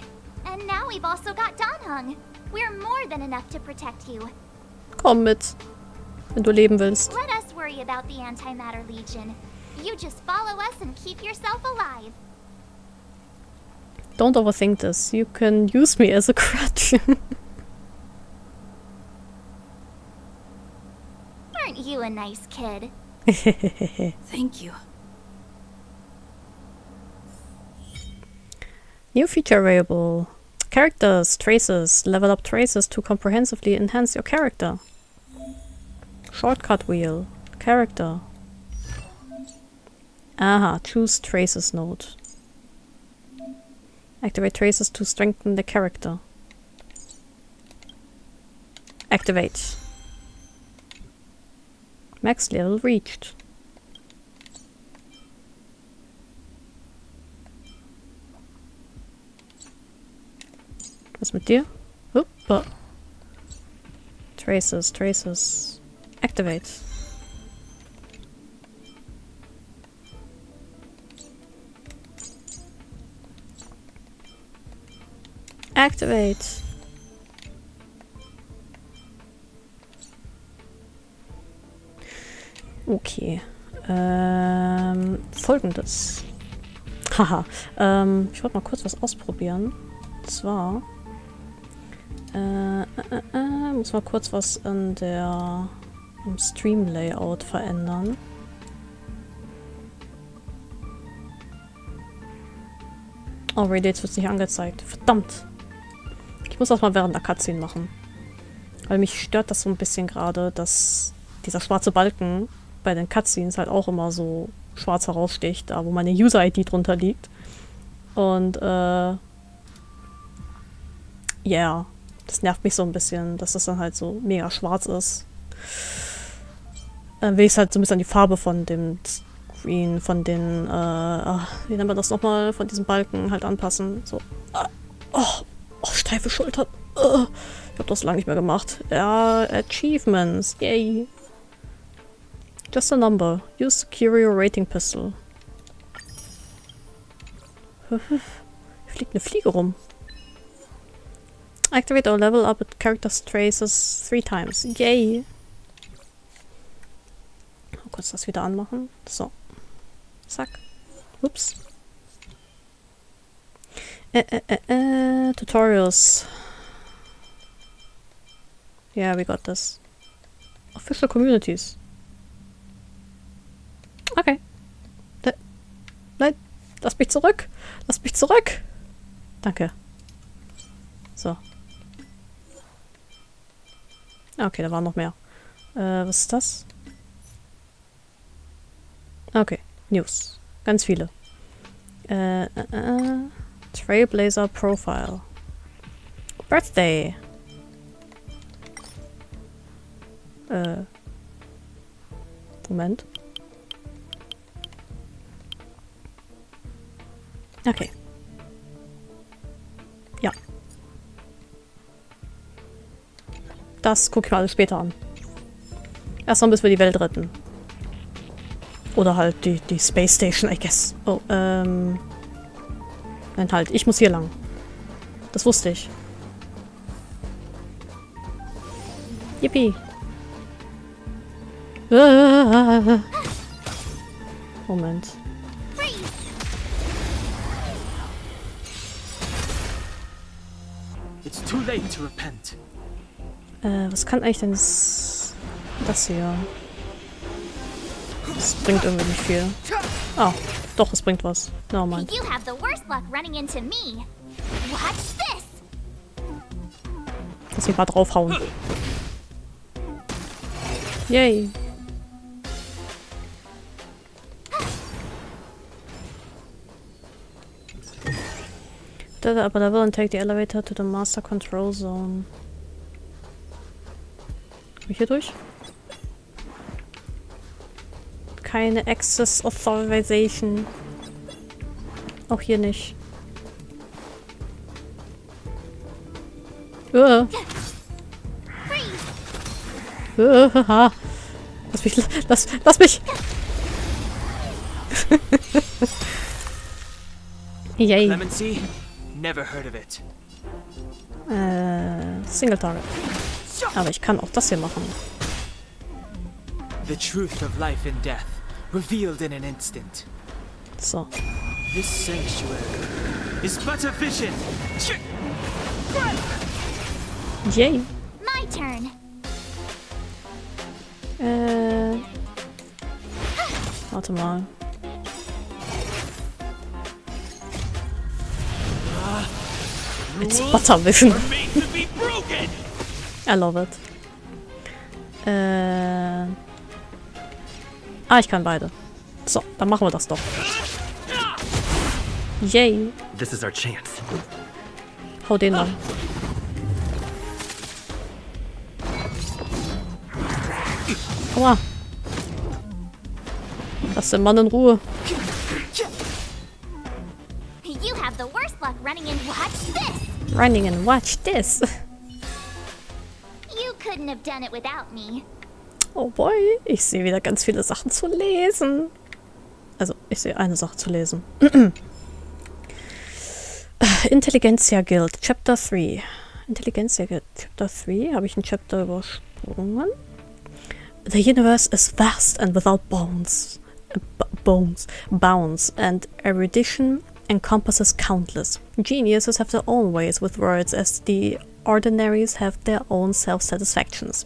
And now we've also got Danhung. We're more than enough to protect you. Komm mit. Wenn du leben willst. Let us worry about the Antimatter Legion. You just follow us and keep yourself alive. Don't overthink this. You can use me as a crutch. Aren't you a nice kid? Thank you. New feature available. Characters, traces. Level up traces to comprehensively enhance your character. Shortcut wheel. Character. Aha, choose traces node. Activate traces to strengthen the character. Activate. Max level reached. Was mit dir? Huppa. Traces. Activate. Activate. Okay. Folgendes. Haha. Ich wollte mal kurz was ausprobieren. Und zwar muss mal kurz was im Stream-Layout verändern. Oh, Radiates wird nicht angezeigt. Verdammt! Ich muss das mal während der Cutscene machen. Weil mich stört das so ein bisschen gerade, dass dieser schwarze Balken bei den Cutscenes halt auch immer so schwarz heraussticht, da wo meine User-ID drunter liegt. Und, yeah. Das nervt mich so ein bisschen, dass das dann halt so mega schwarz ist. Will ich halt so ein bisschen an die Farbe von dem Screen, von den, wie nennt man das nochmal, von diesem Balken halt anpassen. So. Steife Schultern. Ich hab das so lange nicht mehr gemacht. Ja, Achievements. Yay. Just a number. Use Superior Rating Pistol. Hier fliegt eine Fliege rum. Activate or level up at character's traces 3 times. Yay! Mal kurz das wieder anmachen. So. Zack. Ups. Tutorials. Yeah, we got this. Official communities. Okay. Nein, lass mich zurück. Lass mich zurück. Danke. So. Okay, da waren noch mehr. Was ist das? Okay, News. Ganz viele. Trailblazer Profile. Birthday. Moment. Okay. Ja. Das gucke ich mir alles später an. Erstmal müssen wir die Welt retten. Oder halt die Space Station, I guess. Oh, Nein, halt. Ich muss hier lang. Das wusste ich. Yippie. Moment. It's too late to repent. Was kann eigentlich denn das hier? Das bringt irgendwie nicht viel. Ah, doch, es bringt was. No, mind. You have the worst luck running into me. Watch this. Lass mich mal draufhauen. Yay. But I will take the elevator to the master control zone. Komm ich hier durch? Keine Access Authorization. Auch hier nicht. Lass mich. Lass mich! Yay. Clemency? Never heard of it. Single Target. Aber ich kann auch das hier machen. The truth of life and death, revealed in an instant. So. This sanctuary is but a vision. Yay. My turn. Warte mal. It's Butter Vision. I love it. Ich kann beide. So, dann machen wir das doch. Yay. This is our chance. Hau den dann. Aua. Lass den Mann in Ruhe. You have the worst luck running in. Watch this. running and watch this. You couldn't have done it without me. Oh boy, ich sehe wieder ganz viele Sachen zu lesen. Also, ich sehe eine Sache zu lesen. Intelligentsia Guild, Chapter 3. Intelligentsia Guild, Chapter 3. Habe ich ein Chapter übersprungen? The universe is vast and without bounds, and erudition encompasses countless. Geniuses have their own ways with words, as the ordinaries have their own self-satisfactions.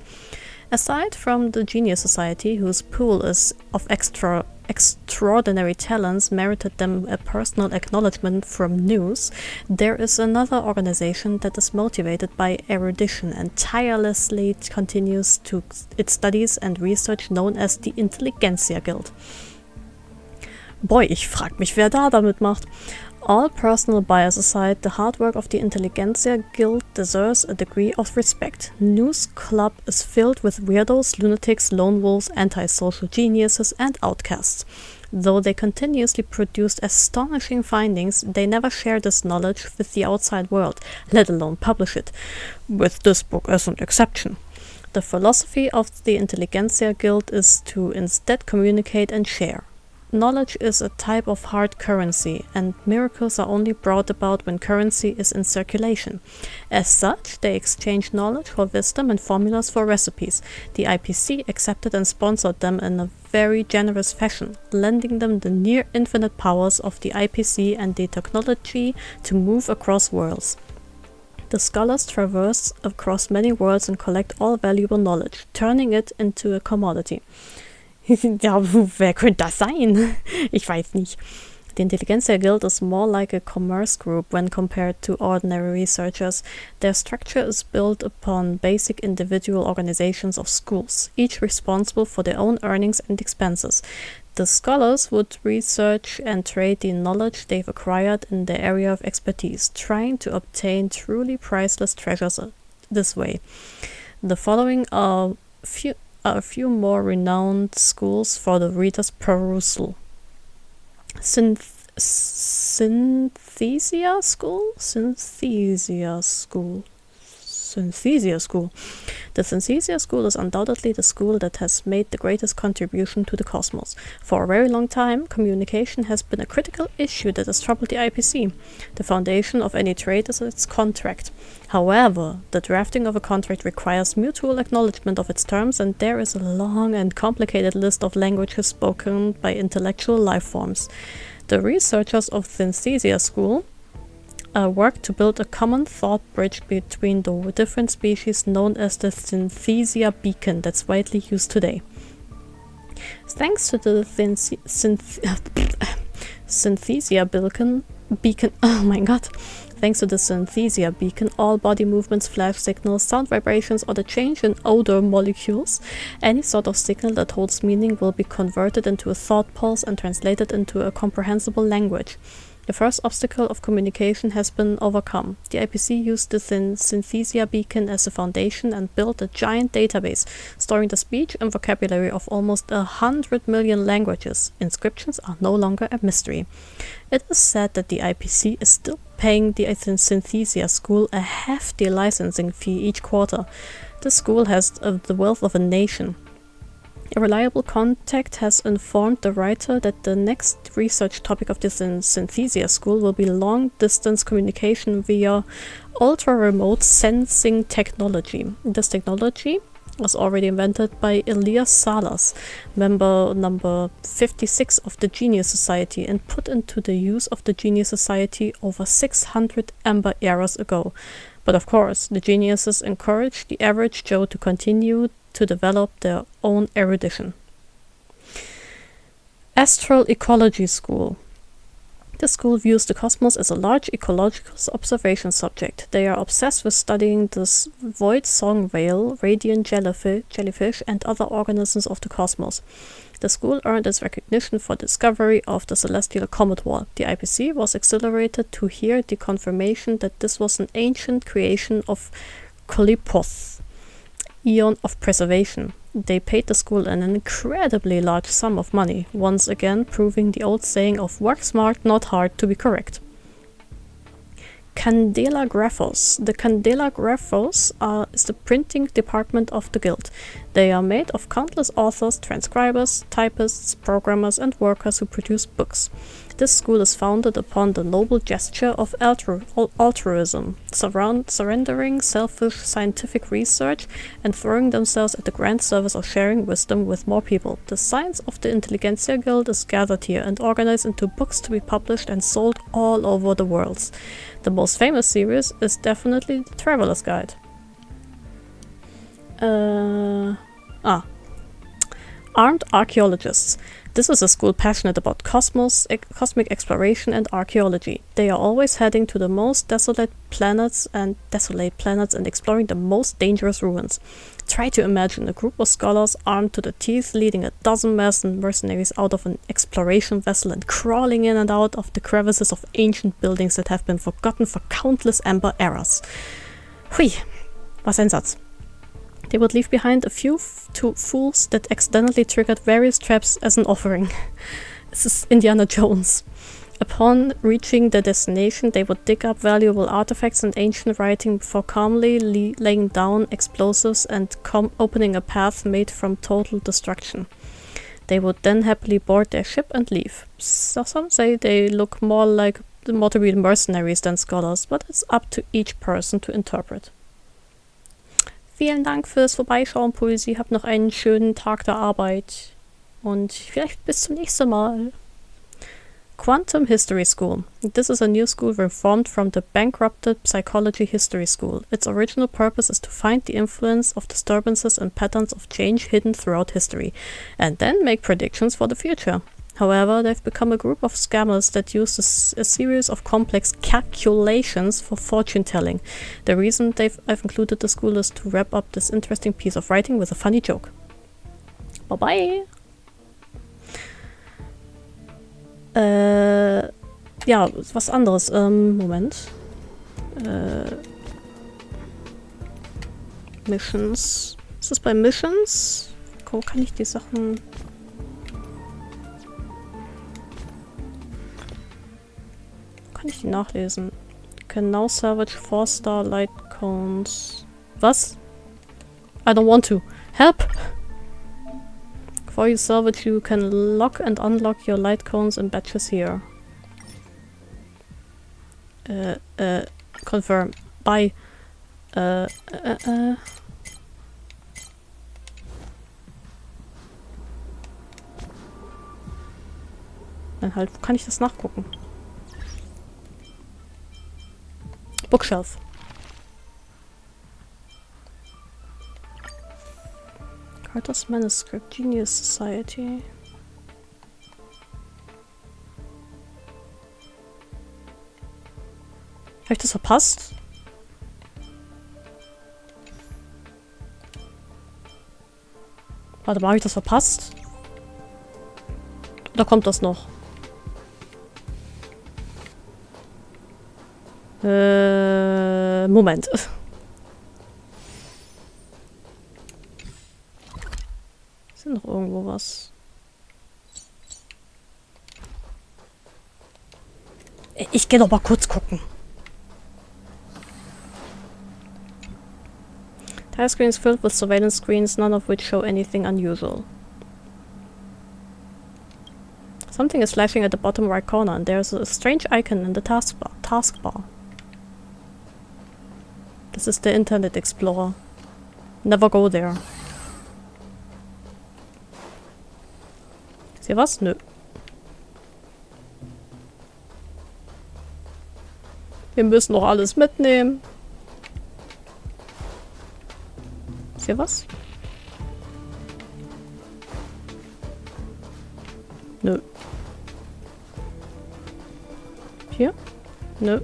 Aside from the Genius Society, whose pool is of extraordinary talents merited them a personal acknowledgement from news, there is another organization that is motivated by erudition and tirelessly continues to its studies and research, known as the Intelligentsia Guild. Boy, ich frag mich, wer da damit macht. All personal bias aside, the hard work of the Intelligentsia Guild deserves a degree of respect. News Club is filled with weirdos, lunatics, lone wolves, antisocial geniuses, and outcasts. Though they continuously produce astonishing findings, they never share this knowledge with the outside world, let alone publish it, with this book as an exception. The philosophy of the Intelligentsia Guild is to instead communicate and share. Knowledge is a type of hard currency, and miracles are only brought about when currency is in circulation. As such, they exchange knowledge for wisdom and formulas for recipes. The IPC accepted and sponsored them in a very generous fashion, lending them the near infinite powers of the IPC and the technology to move across worlds. The scholars traverse across many worlds and collect all valuable knowledge, turning it into a commodity. Ja, wer könnte das sein? Ich weiß nicht. The Intelligentsia Guild is more like a commerce group when compared to ordinary researchers. Their structure is built upon basic individual organizations of schools, each responsible for their own earnings and expenses. The scholars would research and trade the knowledge they've acquired in their area of expertise, trying to obtain truly priceless treasures this way. The following are a few more renowned schools for the reader's perusal. Synthesia School. The Synthesia School is undoubtedly the school that has made the greatest contribution to the cosmos. For a very long time, communication has been a critical issue that has troubled the IPC. The foundation of any trade is its contract. However, the drafting of a contract requires mutual acknowledgement of its terms, and there is a long and complicated list of languages spoken by intellectual life forms. The researchers of the Synthesia School work to build a common thought bridge between the different species, known as the Synthesia beacon that's widely used today. Thanks to the Synthesia beacon, oh my god. Thanks to the Synthesia beacon, all body movements, flash signals, sound vibrations, or the change in odor molecules, any sort of signal that holds meaning will be converted into a thought pulse and translated into a comprehensible language. The first obstacle of communication has been overcome. The IPC used the Synthesia beacon as a foundation and built a giant database, storing the speech and vocabulary of almost 100 million languages. Inscriptions are no longer a mystery. It is said that the IPC is still paying the Synthesia School a hefty licensing fee each quarter. The school has the wealth of a nation. A reliable contact has informed the writer that the next research topic of the Synthesia School will be long-distance communication via ultra-remote sensing technology. This technology was already invented by Elias Salas, member number 56 of the Genius Society, and put into the use of the Genius Society over 600 Amber eras ago. But of course, the geniuses encourage the average Joe to continue to develop their own erudition. Astral Ecology School. The school views the cosmos as a large ecological observation subject. They are obsessed with studying the void song whale, radiant jellyfish, and other organisms of the cosmos. The school earned its recognition for the discovery of the celestial comet wall. The IPC was exhilarated to hear the confirmation that this was an ancient creation of Kolipoth, Aeon of Preservation. They paid the school an incredibly large sum of money, once again proving the old saying of work smart, not hard, to be correct. Candelagraphos. The Candelagraphos is the printing department of the guild. They are made of countless authors, transcribers, typists, programmers, and workers who produce books. This school is founded upon the noble gesture of altruism, surrendering selfish scientific research and throwing themselves at the grand service of sharing wisdom with more people. The science of the Intelligentsia Guild is gathered here and organized into books to be published and sold all over the world. The most famous series is definitely The Traveler's Guide. Armed Archaeologists. This is a school passionate about cosmic exploration and archaeology. They are always heading to the most desolate planets and exploring the most dangerous ruins. Try to imagine a group of scholars armed to the teeth leading a dozen mercenaries out of an exploration vessel and crawling in and out of the crevices of ancient buildings that have been forgotten for countless amber eras. Hui, was ein Satz. They would leave behind a few fools that accidentally triggered various traps as an offering. This is Indiana Jones. Upon reaching the destination, they would dig up valuable artifacts and ancient writing before calmly laying down explosives and opening a path made from total destruction. They would then happily board their ship and leave. So some say they look more to be mercenaries than scholars, but it's up to each person to interpret. Vielen Dank fürs Vorbeischauen, Poesie. Habt noch einen schönen Tag der Arbeit. Und vielleicht bis zum nächsten Mal. Quantum History School. This is a new school reformed from the bankrupted Psychology History School. Its original purpose is to find the influence of disturbances and patterns of change hidden throughout history, and then make predictions for the future. However, they've become a group of scammers that use a series of complex calculations for fortune-telling. The reason I've included the school is to wrap up this interesting piece of writing with a funny joke. Bye-bye! Ja, was anderes. Moment. Missions. Ist das bei Missions? Wo kann ich die Sachen... Kann ich die nachlesen? Can now salvage 4-star light cones. Was? I don't want to. Help! Before you salvage, you can lock and unlock your light cones in batches here. Confirm. Bye. Dann halt, wo kann ich das nachgucken? Bookshelf. Herta's Manuscript, Genius Society. Habe ich das verpasst? Warte mal, habe ich das verpasst? Oder kommt das noch? Moment. Ist hier noch irgendwo was? Ich gehe noch mal kurz gucken. Tile screens filled with surveillance screens, none of which show anything unusual. Something is flashing at the bottom right corner, and there's a strange icon in the taskbar. This is the Internet Explorer. Never go there. Ist hier was? Nö. Wir müssen noch alles mitnehmen. Ist hier was? Nö. Hier? Nö.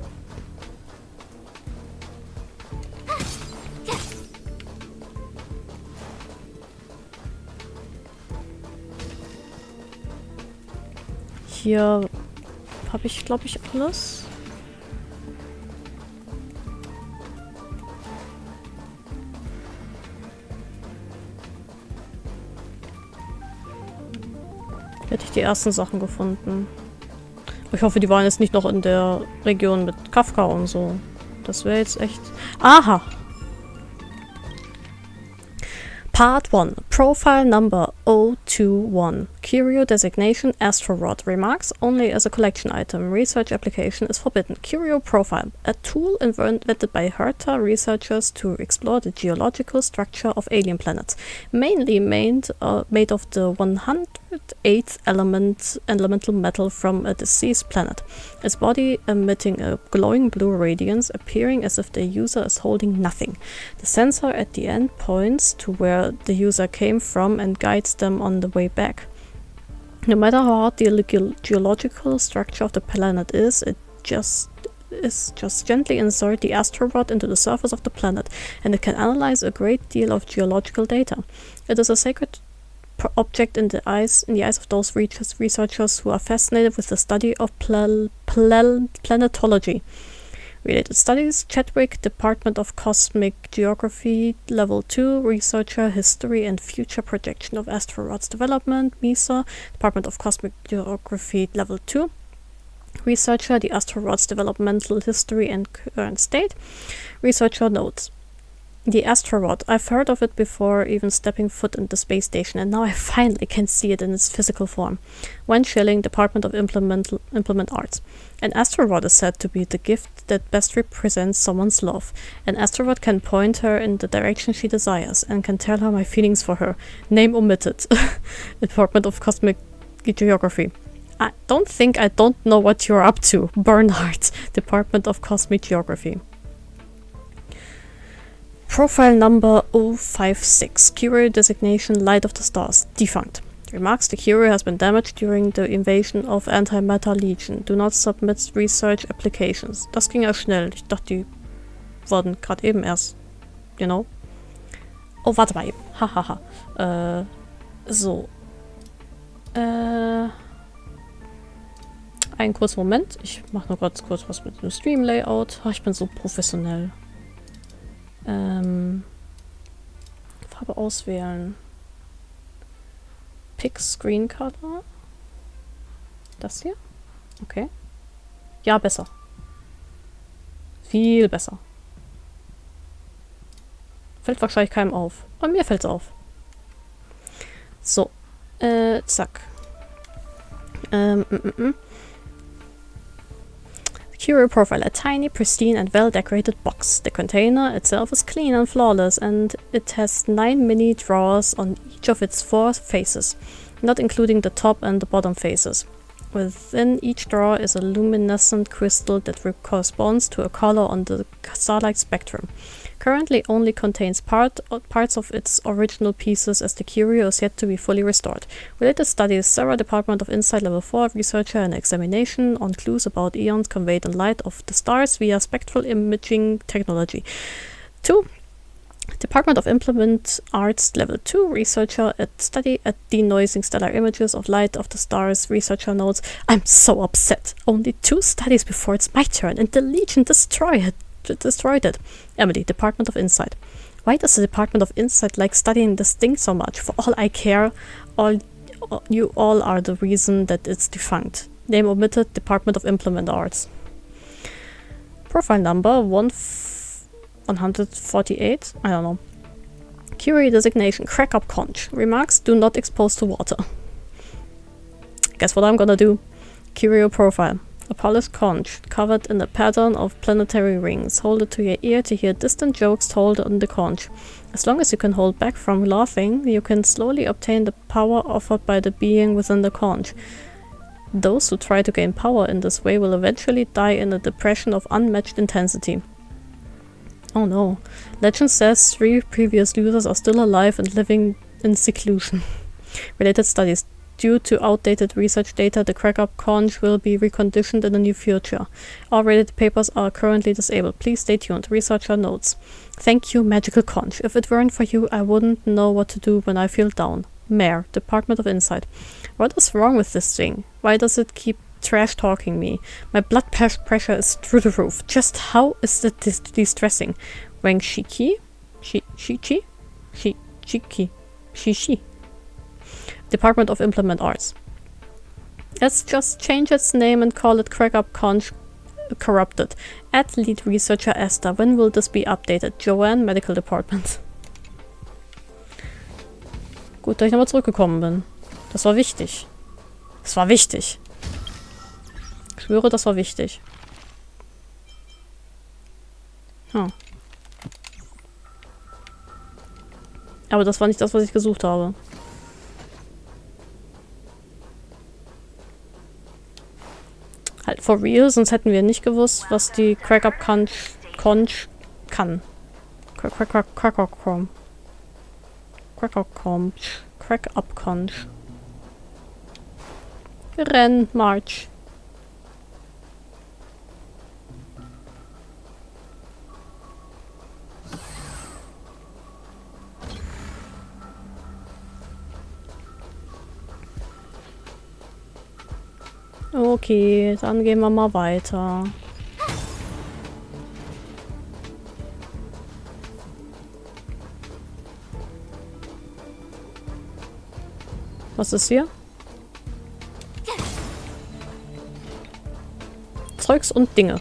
Hier habe ich, glaube ich, alles. Hätte ich die ersten Sachen gefunden. Ich hoffe, die waren jetzt nicht noch in der Region mit Kafka und so. Das wäre jetzt echt... Aha! Part 1. Profile number 021. Curio designation Astrorod. Remarks only as a collection item. Research application is forbidden. Curio profile. A tool invented by Herta researchers to explore the geological structure of alien planets. Mainly made of the 108th elemental metal from a deceased planet. Its body emitting a glowing blue radiance, appearing as if the user is holding nothing. The sensor at the end points to where the user came from and guides them on the way back. No matter how hard the geological structure of the planet is, it just gently insert the astrorod into the surface of the planet, and it can analyze a great deal of geological data. It is a sacred object in the eyes of those researchers who are fascinated with the study of planetology. Related studies: Chadwick, Department of Cosmic Geography, Level 2, Researcher, History and Future Projection of Asteroids Development, MESA, Department of Cosmic Geography, Level 2, Researcher, the Asteroids Developmental History and Current State. Researcher notes: the astrorod. I've heard of it before even stepping foot in the space station, and now I finally can see it in its physical form. When Schilling, Department of Implement Arts. An astrorod is said to be the gift that best represents someone's love. An astrorod can point her in the direction she desires, and can tell her my feelings for her. Name omitted. Department of Cosmic Geography. I don't know what you're up to. Bernard, Department of Cosmic Geography. Profile number 056. Curio designation Light of the Stars. Defunct. Remarks: the Curio has been damaged during the invasion of Antimatter Legion. Do not submit research applications. Das ging ja schnell. Ich dachte, die wurden gerade eben erst, you know. Oh, warte mal eben. Hahaha. So. Einen kurzen Moment. Ich mache nur ganz kurz was mit dem Stream-Layout. Ich bin so professionell. Farbe auswählen. Pick Screen Color. Das hier? Okay. Ja, besser. Viel besser. Fällt wahrscheinlich keinem auf. Aber mir fällt's auf. So. Zack. Curio profile: a tiny, pristine and well-decorated box. The container itself is clean and flawless, and it has 9 mini drawers on each of its 4 faces, not including the top and the bottom faces. Within each drawer is a luminescent crystal that corresponds to a color on the starlight spectrum. Currently only contains parts of its original pieces, as the Curio is yet to be fully restored. Related studies: Sarah, Department of Insight, Level 4, Researcher and Examination on clues about eons conveyed in light of the stars via spectral imaging technology. 2. Department of Implement Arts, Level 2, Researcher at Study at denoising stellar images of light of the stars. Researcher notes: I'm so upset. Only 2 studies before it's my turn, and the Legion destroyed it. Emily, Department of Insight. Why does the Department of Insight like studying this thing so much? For all I care, you all are the reason that it's defunct. Name omitted. Department of Implement Arts. Profile number 148. I don't know. Curio designation Crack Up Conch. Remarks: do not expose to water. Guess what I'm gonna do? Curio profile: a polished conch covered in a pattern of planetary rings. Hold it to your ear to hear distant jokes told on the conch. As long as you can hold back from laughing, you can slowly obtain the power offered by the being within the conch. Those who try to gain power in this way will eventually die in a depression of unmatched intensity. Oh no. Legend says 3 previous users are still alive and living in seclusion. Related studies: due to outdated research data, the crack-up conch will be reconditioned in the near future. All related papers are currently disabled. Please stay tuned. Researcher notes: thank you, magical conch. If it weren't for you, I wouldn't know what to do when I feel down. Mayor, Department of Insight. What is wrong with this thing? Why does it keep trash-talking me? My blood pressure is through the roof. Just how is it distressing? Wang Shiki? Shichi? Shiki? Shishi? Department of Implement Arts. Let's just change its name and call it Crack Up Conch Corrupted. Add lead researcher Esther. When will this be updated? Joanne, Medical Department. Gut, dass ich nochmal zurückgekommen bin. Das war wichtig. Das war wichtig. Ich schwöre, das war wichtig. Hm. Aber das war nicht das, was ich gesucht habe. Halt, for real, sonst hätten wir nicht gewusst, was die Crack-Up-Conch kann. Crack-Up-Conch. Renn, March. Okay, dann gehen wir mal weiter. Was ist hier? Zeugs und Dinge.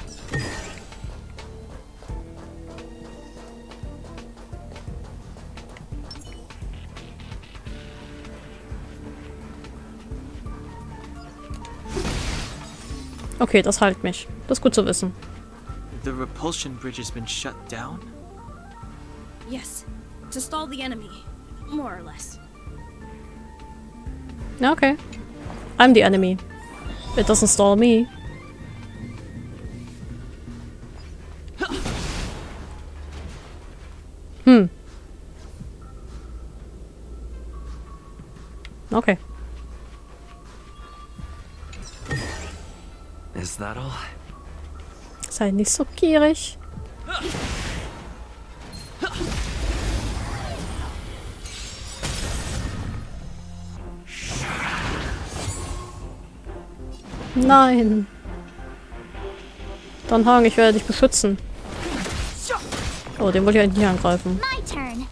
Okay, das heilt mich. Das ist gut zu wissen. The repulsion bridge has been shut down? Yes, to stall the enemy, more or less. Okay. I'm the enemy. It doesn't stall me. Okay. Is that all? Sei nicht so gierig. Nein. Dann Hang, ich werde dich beschützen. Oh, den wollte ich eigentlich nicht angreifen. My turn.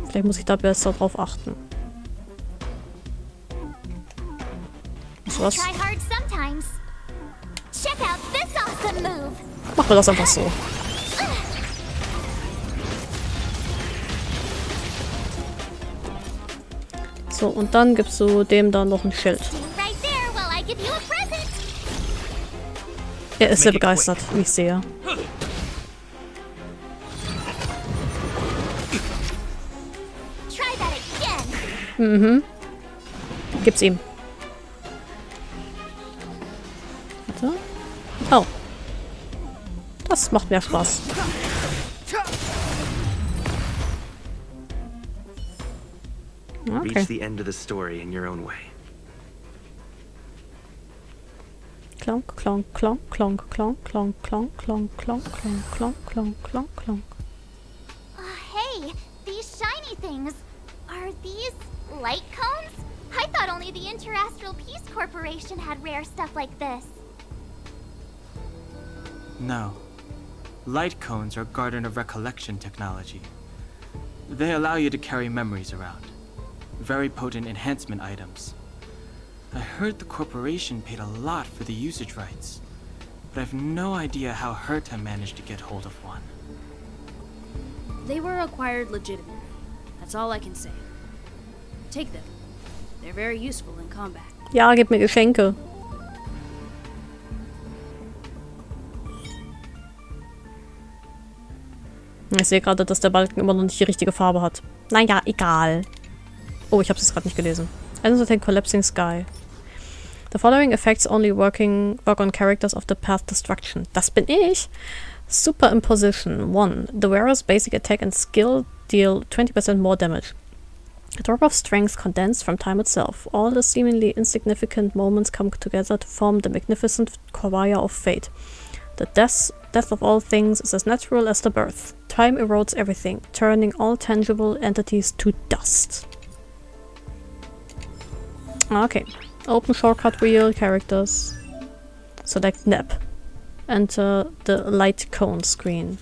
Vielleicht muss ich da besser drauf achten. Was? Try hard sometimes. Check out this awesome move. Machen wir das einfach so. So, und dann gibst du dem da noch ein Schild. Right there while I give you a present. Er ist sehr begeistert, wie ich sehe. Try that again. Gib's ihm. Warte. Oh. Das macht mehr Spaß. Okay. Reach the end of the story in your own way. Klonk, klonk, klonk, klonk, klonk, klonk, klonk, klonk, klonk, klonk, klonk, klonk, klonk, klonk. Hey, these shiny things. Are these light cones? I thought only the Interastral Peace Corporation had rare stuff like this. No. Light cones are Garden of Recollection technology. They allow you to carry memories around. Very potent enhancement items. I heard the corporation paid a lot for the usage rights, but I've no idea how Herta managed to get hold of one. They were acquired legitimately. That's all I can say. Take them. They're very useful in combat. Ja, gib mir Geschenke. Ich sehe gerade, dass der Balken immer noch nicht die richtige Farbe hat. Naja, egal. Oh, ich habe es gerade nicht gelesen. Angesehen collapsing sky. The following effects only work on characters of the path destruction. Das bin ich. Superimposition 1. The wearer's basic attack and skill deal 20% more damage. A drop of strength condensed from time itself. All the seemingly insignificant moments come together to form the magnificent choir of fate. The death of all things is as natural as the birth. Time erodes everything, turning all tangible entities to dust. Okay. Open shortcut wheel, characters. Select nap. Enter the light cone screen.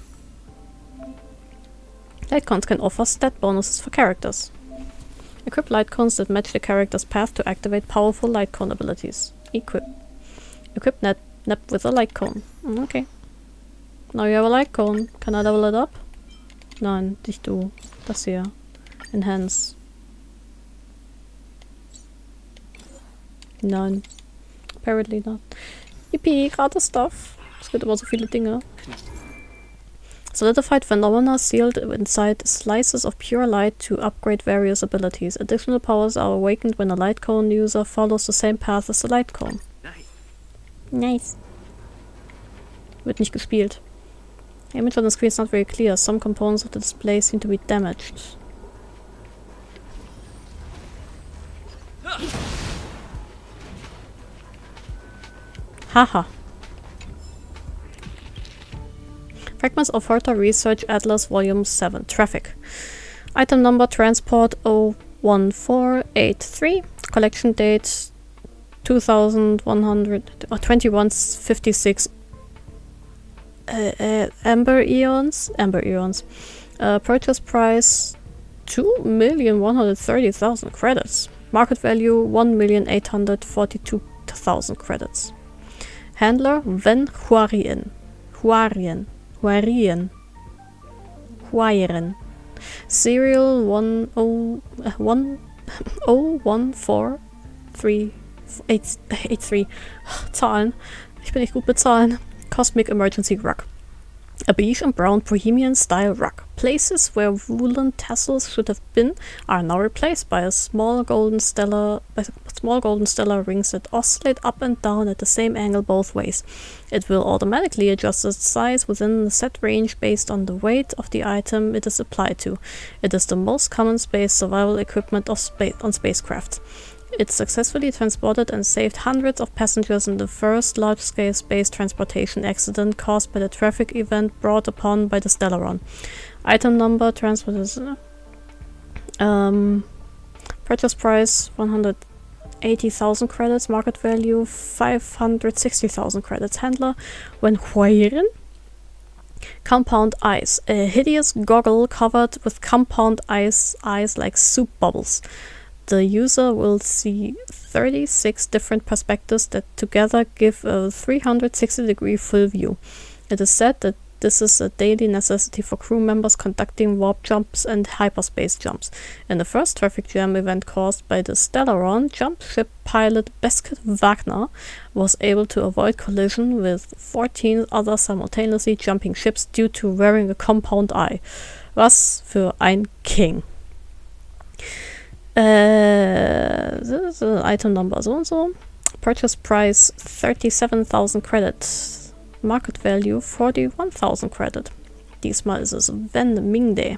Light cones can offer stat bonuses for characters. Equip light cones that match the character's path to activate powerful light cone abilities. Equip. Equip nap with a light cone. Okay. Now you have a light cone. Can I level it up? Nein, nicht du. Das hier. Enhance. Nein. Apparently not. Yippie, gratis Stuff. Es gibt immer so viele Dinge. Solidified phenomena sealed inside slices of pure light to upgrade various abilities. Additional powers are awakened when a light cone user follows the same path as the light cone. Nice. Wird nicht gespielt. The image on the screen is not very clear. Some components of the display seem to be damaged. Haha. Fragments of Herta Research Atlas Volume 7. Traffic. Item number transport 01483. Collection date 2156 Amber Eons. Purchase price 2,130,000 credits. Market value 1,842,000 credits. Handler wenn Huarien. Serial 1014383. Zahlen. Ich bin nicht gut mit Zahlen. Cosmic Emergency Rug. A beige and brown bohemian style rug. Places where woolen tassels should have been are now replaced by small golden stellar rings that oscillate up and down at the same angle both ways. It will automatically adjust its size within the set range based on the weight of the item it is applied to. It is the most common space survival equipment on spacecraft. It successfully transported and saved hundreds of passengers in the first large-scale space transportation accident caused by the traffic event brought upon by the Stellaron. Item number transported. Purchase price 180,000 credits. Market value 560,000 credits. Handler when Huiren. Compound eyes. A hideous goggle covered with compound eyes like soup bubbles. The user will see 36 different perspectives that together give a 360-degree full view. It is said that this is a daily necessity for crew members conducting warp jumps and hyperspace jumps. In the first traffic jam event caused by the Stellaron, jump ship pilot Beskid Wagner was able to avoid collision with 14 other simultaneously jumping ships due to wearing a compound eye. Was für ein King. This is item number so and so. Purchase price 37,000 credits. Market value 41,000 credit. Diesmal ist es wenn Mingde.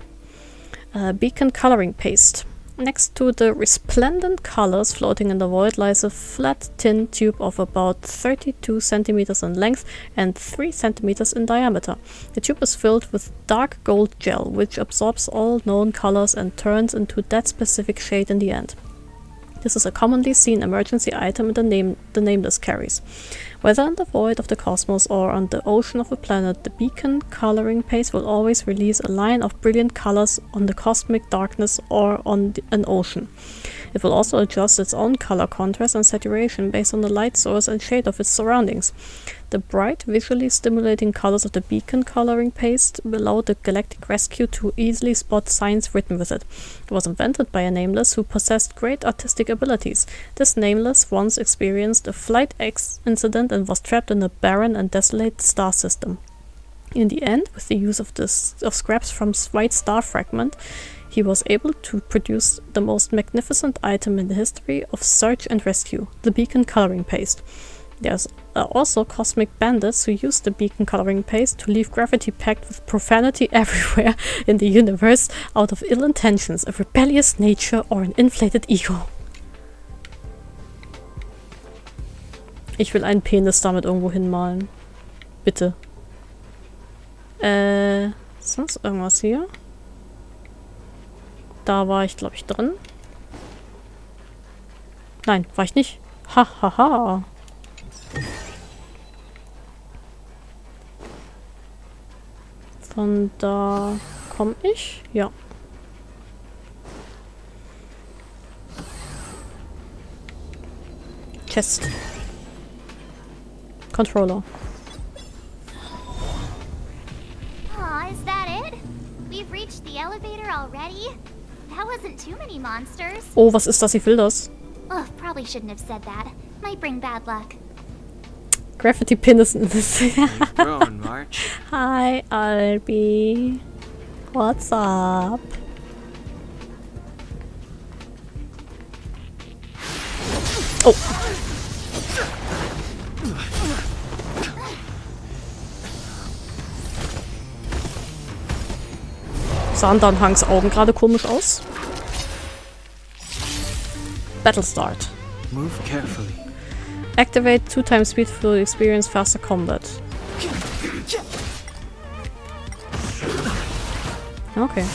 Beacon coloring paste. Next to the resplendent colors floating in the void lies a flat tin tube of about 32 centimeters in length and 3 centimeters in diameter. The tube is filled with dark gold gel, which absorbs all known colors and turns into that specific shade in the end. This is a commonly seen emergency item the Nameless carries. Whether in the void of the cosmos or on the ocean of a planet, the beacon coloring paste will always release a line of brilliant colors on the cosmic darkness or on an ocean. It will also adjust its own color contrast and saturation based on the light source and shade of its surroundings. The bright, visually stimulating colors of the beacon coloring paste allow the Galactic Rescue to easily spot signs written with it. It was invented by a Nameless who possessed great artistic abilities. This Nameless once experienced a Flight X incident and was trapped in a barren and desolate star system. In the end, with the use of scraps from White Star Fragment, he was able to produce the most magnificent item in the history of search and rescue, the beacon coloring paste. There's also cosmic bandits who use the beacon coloring paste to leave graffiti packed with profanity everywhere in the universe out of ill intentions, a rebellious nature, or an inflated ego. Ich will einen Penis damit irgendwo hinmalen. Bitte. Sonst irgendwas hier? Da war ich, glaube ich, drin. Nein, war ich nicht. Ha, ha, ha. Von da komme ich? Ja. Chest. Controller. Aw, is that it? We've reached the elevator already? That wasn't too many monsters. Oh, was ist das? Ich will das. Oh, probably shouldn't have said that. Might bring bad luck. Graffiti Pin ist... You've grown, March. Hi, Albi. What's up? Oh. Sahen dann Hanks Augen gerade komisch aus? Battle Start. Move carefully. Activate 2x speed to experience faster combat. Okay.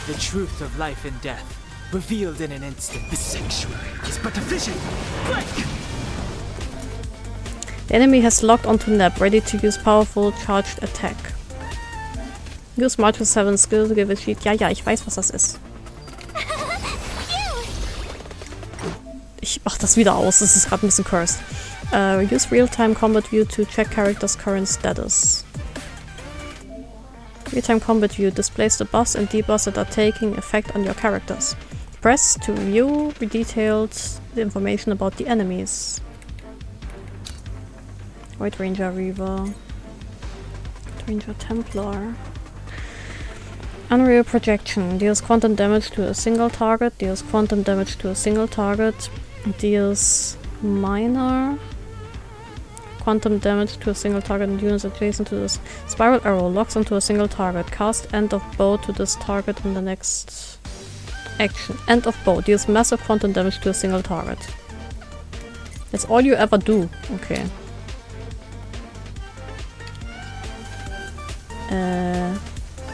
The truth of life and death, revealed in an instant. The sanctuary is but a vision. Break! The enemy has locked onto Nap, ready to use powerful charged attack. Use Multiple 7 skill to give it sheet. Ja, ich weiß, was das ist. Ich mach das wieder aus, das ist gerade ein bisschen cursed. Use Real-Time Combat View to check character's current status. Real-Time Combat View displays the buffs and debuffs that are taking effect on your characters. Press to view detailed information about the enemies. White Ranger Reaver. White Ranger Templar. Unreal Projection. Deals quantum damage to a single target. Deals quantum damage to a single target. Deals minor quantum damage to a single target and units adjacent to this. Spiral arrow locks onto a single target. Cast end of bow to this target in the next action. End of bow deals massive quantum damage to a single target. That's all you ever do. Okay.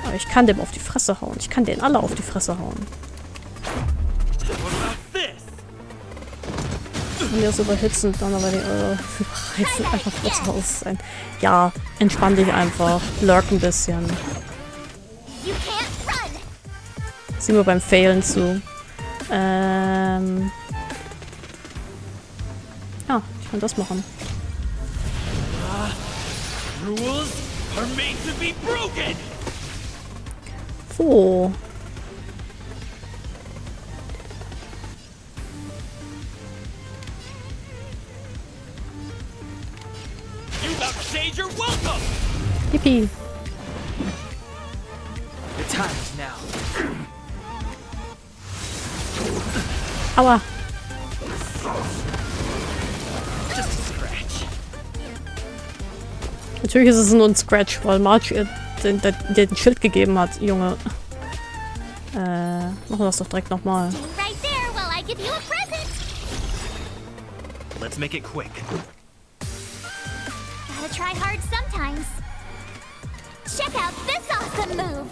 Aber ich kann dem auf die Fresse hauen. Ich kann denen alle auf die Fresse hauen. Und die das überhitzen, dann aber die überreizen, einfach kurz raus sein. Ja, entspann dich einfach. Lurk ein bisschen. Sieh mir beim Failen zu. Ja, ich kann das machen. So. Yippie. The time is now. Aua. Just a scratch. Natürlich ist es nur ein Scratch, weil March ihr den Schild gegeben hat, Junge. Machen wir das doch direkt nochmal. Right there while I give you a present. Let's make it quick. Gotta try hard sometimes. Check out this awesome move.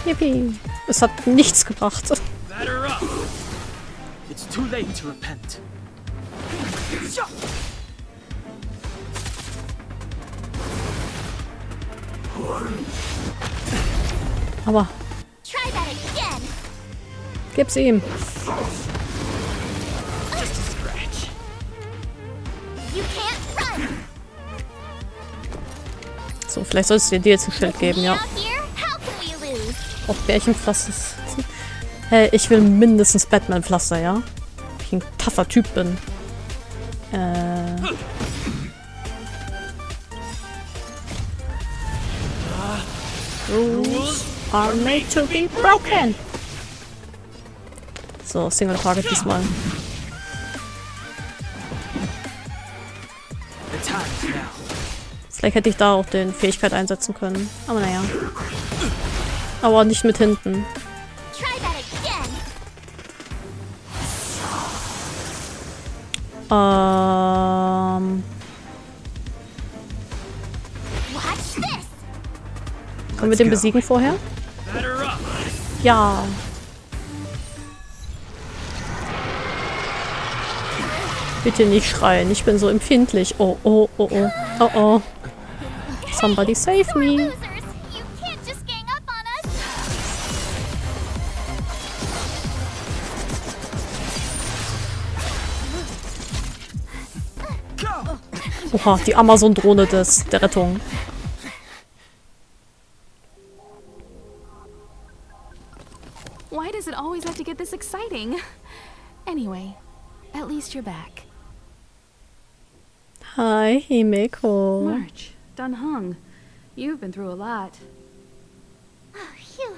Yippie. Es hat nichts gebracht. Batter up. It's too late to repent. Aber Try that again. gib's ihm. Just a scratch. You can't run. So, vielleicht sollst du dir jetzt ein Schild geben, ja. Out here, how can we lose? Auch Bärchenpflaster. Hey, ich will mindestens Batman-Pflaster, ja? Ich ein taffer Typ bin. Rules are made to be broken. So, Single Target diesmal. The time is now. Vielleicht hätte ich da auch den Fähigkeit einsetzen können. Aber naja. Aber nicht mit hinten. Try that again. Watch this. Können wir den besiegen vorher? Batter up. Ja. Bitte nicht schreien, ich bin so empfindlich. Oh, oh, oh, oh. Oh, oh. Somebody save You're me. losers. You can't just gang up on us. Oha, die Amazon-Drohne der Rettung. Why does it always have to get this exciting? Anyway, at least you're back. Hi, Himeko. March, Dunhung, you've been through a lot. Oh, phew.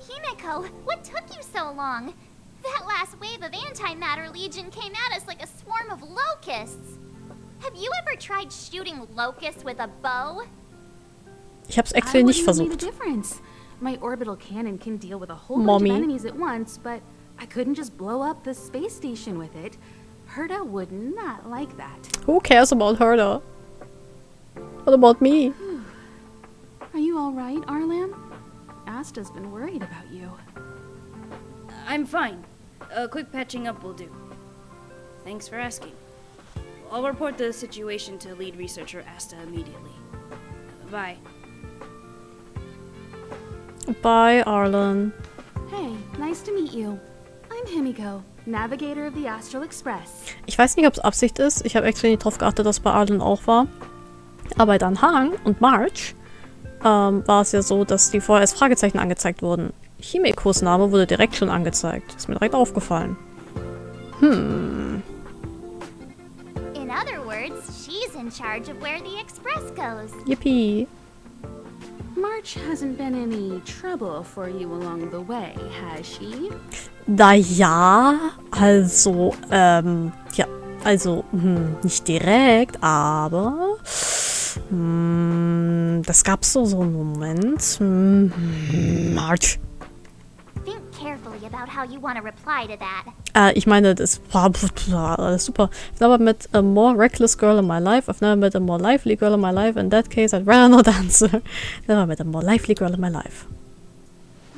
Himeko, what took you so long? That last wave of antimatter legion came at us like a swarm of locusts. Have you ever tried shooting locusts with a bow? Ich hab's actually nicht versucht. Difference. My orbital cannon can deal with a whole bunch of enemies at once, but I couldn't just blow up the space station with it. Herta would not like that. Who cares about Herta? What about me? Are you all right, Arlan? Asta's been worried about you. I'm fine. A quick patching up will do. Thanks for asking. I'll report the situation to lead researcher Asta immediately. Bye. Bye, Arlan. Hey, nice to meet you. I'm Himiko, Navigator of the Astral Express. Ich weiß nicht, ob es Absicht ist. Ich habe actually nicht drauf geachtet, dass es bei Arlan auch war. Aber bei Dunhung und March war es ja so, dass die vorher als Fragezeichen angezeigt wurden. Himekos Name wurde direkt schon angezeigt. Ist mir direkt aufgefallen. In other words, she's in charge of where the express goes. Yippie. March hasn't been any trouble for you along the way, has she? Naja, also, nicht direkt, aber das gab's so einen Moment. March. Think carefully about how you want to reply to that. Ich meine, das war super. I've never met a more reckless girl in my life. I've never met a more lively girl in my life. In that case, I'd rather not answer. Never met a more lively girl in my life.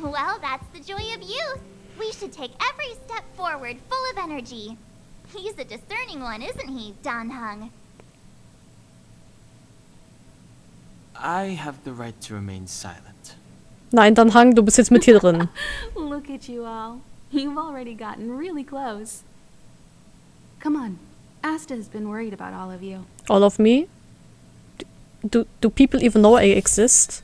Well, that's the joy of youth. We should take every step forward full of energy. He's a discerning one, isn't he, Dunhung? I have the right to remain silent. Nein, Dunhung, du bist jetzt mit hier drin. Look at you all. You've already gotten really close. Come on. Asta has been worried about all of you. All of me? Do people even know I exist?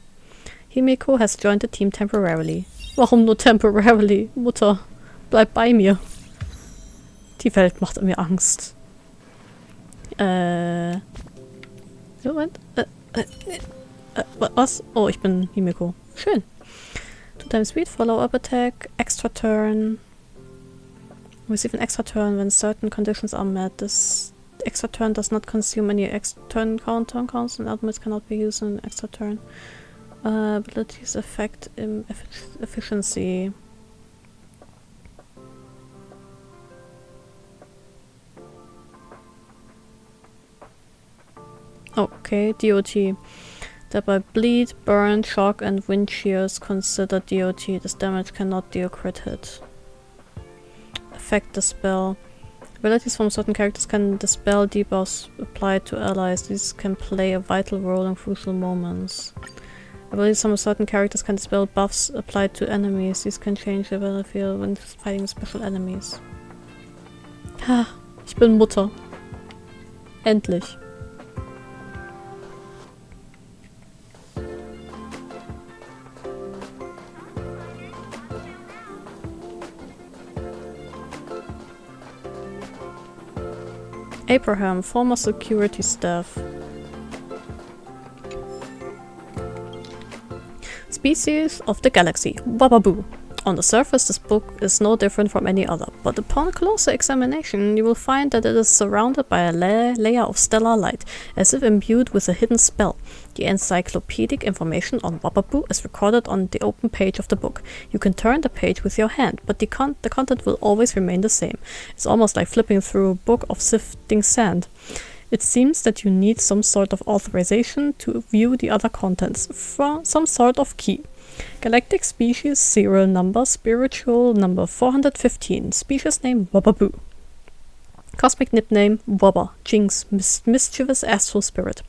Himeko has joined the team temporarily. Warum nur temporarily? Mutter, bleib bei mir. Die Welt macht mir Angst. Moment. Was? Oh, ich bin Himeko. Schön. 2 times speed, follow-up attack, extra turn. Receive an extra turn when certain conditions are met. This extra turn does not consume any turn counts and ultimates cannot be used in an extra turn. Abilities affect efficiency. Okay, DOT. Thereby bleed, burn, shock, and wind shears consider DOT. This damage cannot deal crit hit. Affect the spell. Abilities from certain characters can dispel debuffs applied to allies. These can play a vital role in crucial moments. Abilities from certain characters can dispel buffs applied to enemies. These can change the battlefield when fighting special enemies. Ha, ich bin Mutter. Endlich. Abraham, former security staff. Species of the galaxy, Wababoo. On the surface, this book is no different from any other, but upon closer examination, you will find that it is surrounded by a layer of stellar light, as if imbued with a hidden spell. The encyclopedic information on Wababoo is recorded on the open page of the book. You can turn the page with your hand, but the content will always remain the same. It's almost like flipping through a book of sifting sand. It seems that you need some sort of authorization to view the other contents, from some sort of key. Galactic species, serial number, spiritual number 415, species name Wababoo. Cosmic nickname Wobber, Jinx, mischievous astral spirit.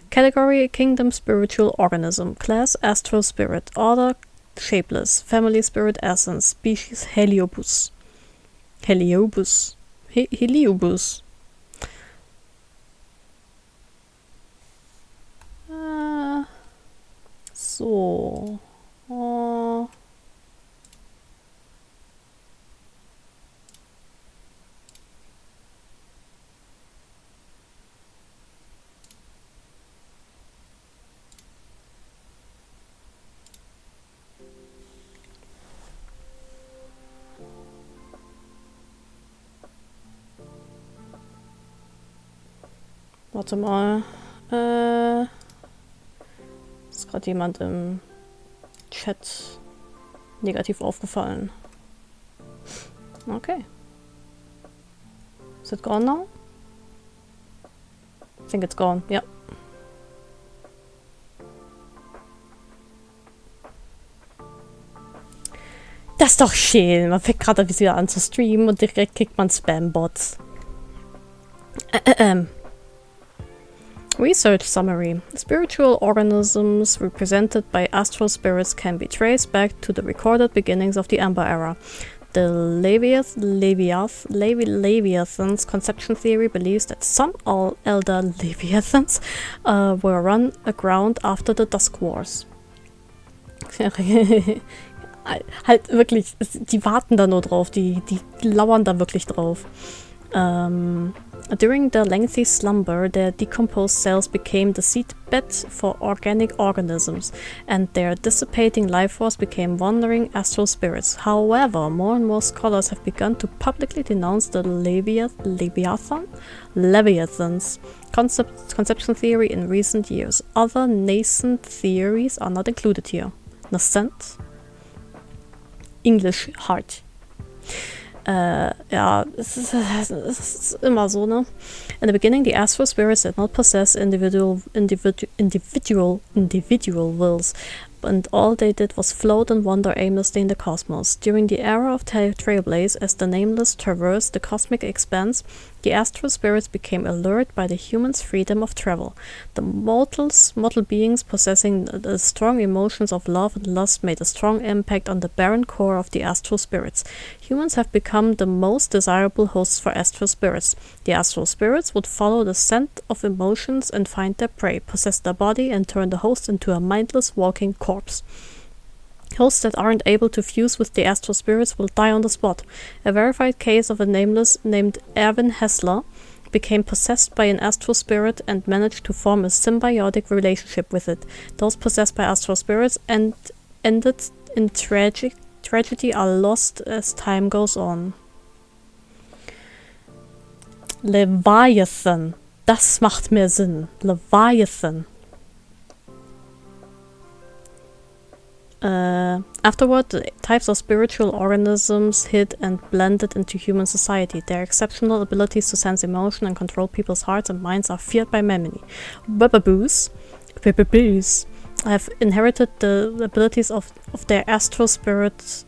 Category Kingdom spiritual organism. Class astral spirit. Order shapeless. Family spirit essence. Species Heliobus. Heliobus. So. Warte mal. Ist gerade jemand im Chat negativ aufgefallen. Okay. Is it gone now? I think it's gone, ja. Das ist doch schön. Man fängt gerade wieder an zu streamen und direkt kriegt man Spam-Bots. Research summary. Spiritual organisms represented by astral spirits can be traced back to the recorded beginnings of the Amber Era. The Leviathan's conception theory believes that some elder Leviathans were run aground after the Dusk Wars. Halt wirklich, die warten da nur drauf, die lauern da wirklich drauf. During the lengthy slumber, their decomposed cells became the seedbed for organic organisms, and their dissipating life force became wandering astral spirits. However, more and more scholars have begun to publicly denounce the Leviathan's conception theory in recent years. Other nascent theories are not included here. Nascent? English hard. Ja, es ist immer so, ne? In the beginning, the astral spirits did not possess individual wills, and all they did was float and wander aimlessly in the cosmos. During the era of Trailblaze, as the Nameless traversed the cosmic expanse, the astral spirits became allured by the humans' freedom of travel. The mortal beings possessing the strong emotions of love and lust made a strong impact on the barren core of the astral spirits. Humans have become the most desirable hosts for astral spirits. The astral spirits would follow the scent of emotions and find their prey, possess their body, and turn the host into a mindless walking corpse. Hosts that aren't able to fuse with the astral spirits will die on the spot. A verified case of a nameless named Erwin Hessler became possessed by an astral spirit and managed to form a symbiotic relationship with it. Those possessed by astral spirits ended in tragedy are lost as time goes on. Leviathan. Das macht mehr Sinn. Leviathan. Afterward, the types of spiritual organisms hid and blended into human society. Their exceptional abilities to sense emotion and control people's hearts and minds are feared by many. Webaboos have inherited the abilities of their astral spirit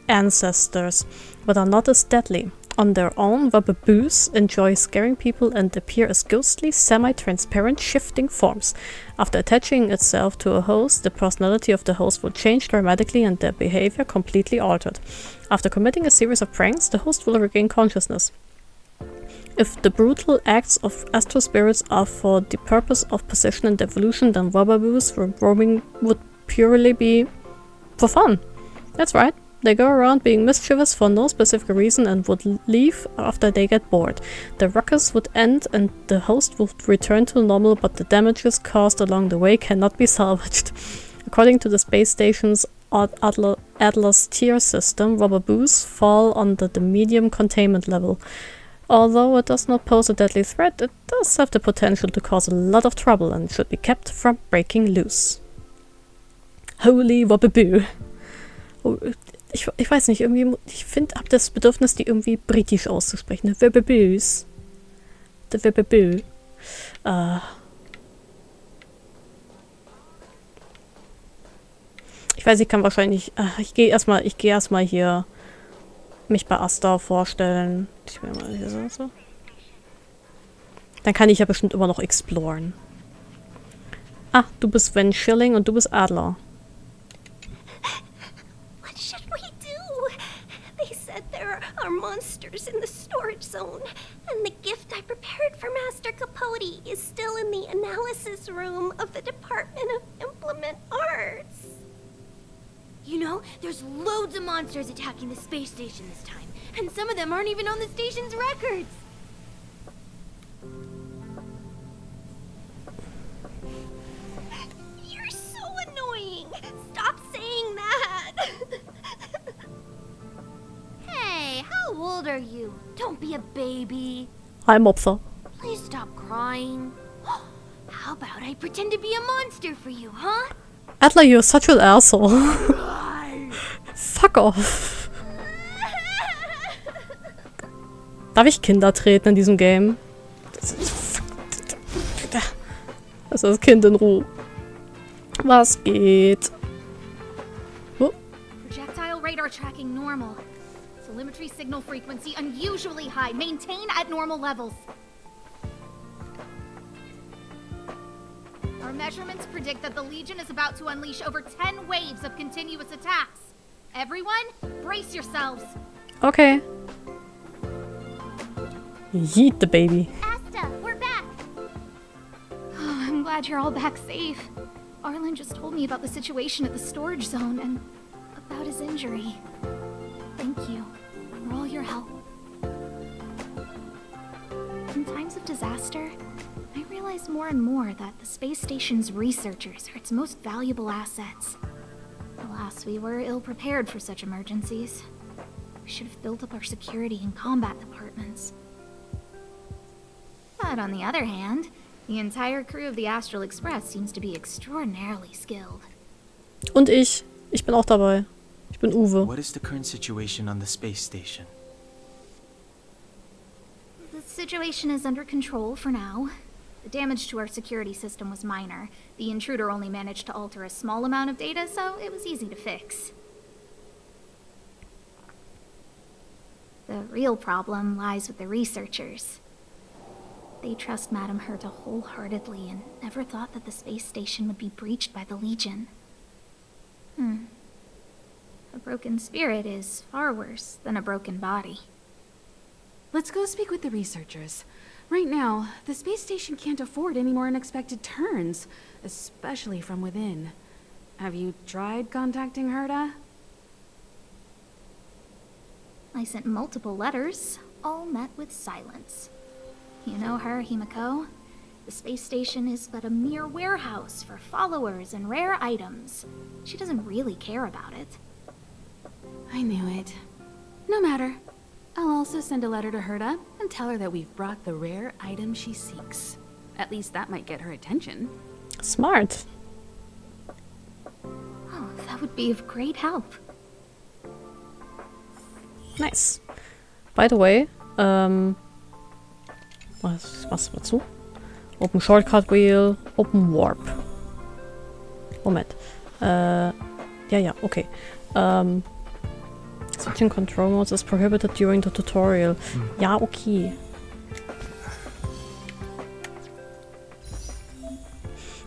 ancestors, but are not as deadly. On their own, Webaboos enjoy scaring people and appear as ghostly, semi-transparent, shifting forms. After attaching itself to a host, the personality of the host will change dramatically and their behavior completely altered. After committing a series of pranks, the host will regain consciousness. If the brutal acts of astral spirits are for the purpose of possession and evolution, then Webaboos roaming would purely be for fun. That's right. They go around being mischievous for no specific reason and would leave after they get bored. The ruckus would end and the host would return to normal, but the damages caused along the way cannot be salvaged. According to the space station's Atlas tier system, Webaboos fall under the medium containment level. Although it does not pose a deadly threat, it does have the potential to cause a lot of trouble and should be kept from breaking loose. Holy Wababoo. Oh, ich weiß nicht, irgendwie, ich hab das Bedürfnis, die irgendwie britisch auszusprechen. Webaboos. The Wababoo. Ich weiß, ich kann wahrscheinlich, ich gehe erstmal hier mich bei Asta vorstellen. Ich will mal hier so. Dann kann ich ja bestimmt immer noch exploren. Ah, du bist Van Schilling und du bist Adler. What should we do? They said there are monsters in the storage zone, and the gift I prepared for Master Capote is still in the analysis room of the Department of implement arts. You know, there's loads of monsters attacking the space station this time, and some of them aren't even on the station's records. You're so annoying. Stop saying that. Hey, how old are you? Don't be a baby. Hi, Mopfer. Please stop crying. How about I pretend to be a monster for you, huh? Adler, you're such an asshole. Fuck off. Darf ich Kinder treten in diesem Game? Das ist das Kind in Ruhe. Was geht? Projectile radar tracking normal. Telemetry signal frequency unusually high. Maintain at normal levels. Our measurements predict that the Legion is about to unleash over 10 waves of continuous attacks. Everyone, brace yourselves. Okay. Yeet the baby. Asta, we're back. Oh, I'm glad you're all back safe. Arlen just told me about the situation at the storage zone and about his injury. Thank you for all your help. In times of disaster, I realize more and more that the space station's researchers are its most valuable assets. Alas, we were ill-prepared for such emergencies. We should have built up our security and combat departments. But on the other hand, the entire crew of the Astral Express seems to be extraordinarily skilled. Und ich. Ich bin auch dabei. Ich bin Uwe. What is the current situation on the space station? The situation is under control for now. The damage to our security system was minor. The intruder only managed to alter a small amount of data, so it was easy to fix. The real problem lies with the researchers. They trust Madame Herta wholeheartedly and never thought that the space station would be breached by the Legion. A broken spirit is far worse than a broken body. Let's go speak with the researchers. Right now, the space station can't afford any more unexpected turns, especially from within. Have you tried contacting Herta? I sent multiple letters, all met with silence. You know her, Himiko? The space station is but a mere warehouse for followers and rare items. She doesn't really care about it. I knew it. No matter. I'll also send a letter to Herta and tell her that we've brought the rare item she seeks. At least that might get her attention. Smart. Oh, that would be of great help. Nice. By the way, was dazu? Open Shortcut Wheel, Open Warp. Moment. Ja, okay. Switching control modes is prohibited during the tutorial. Ja, okay.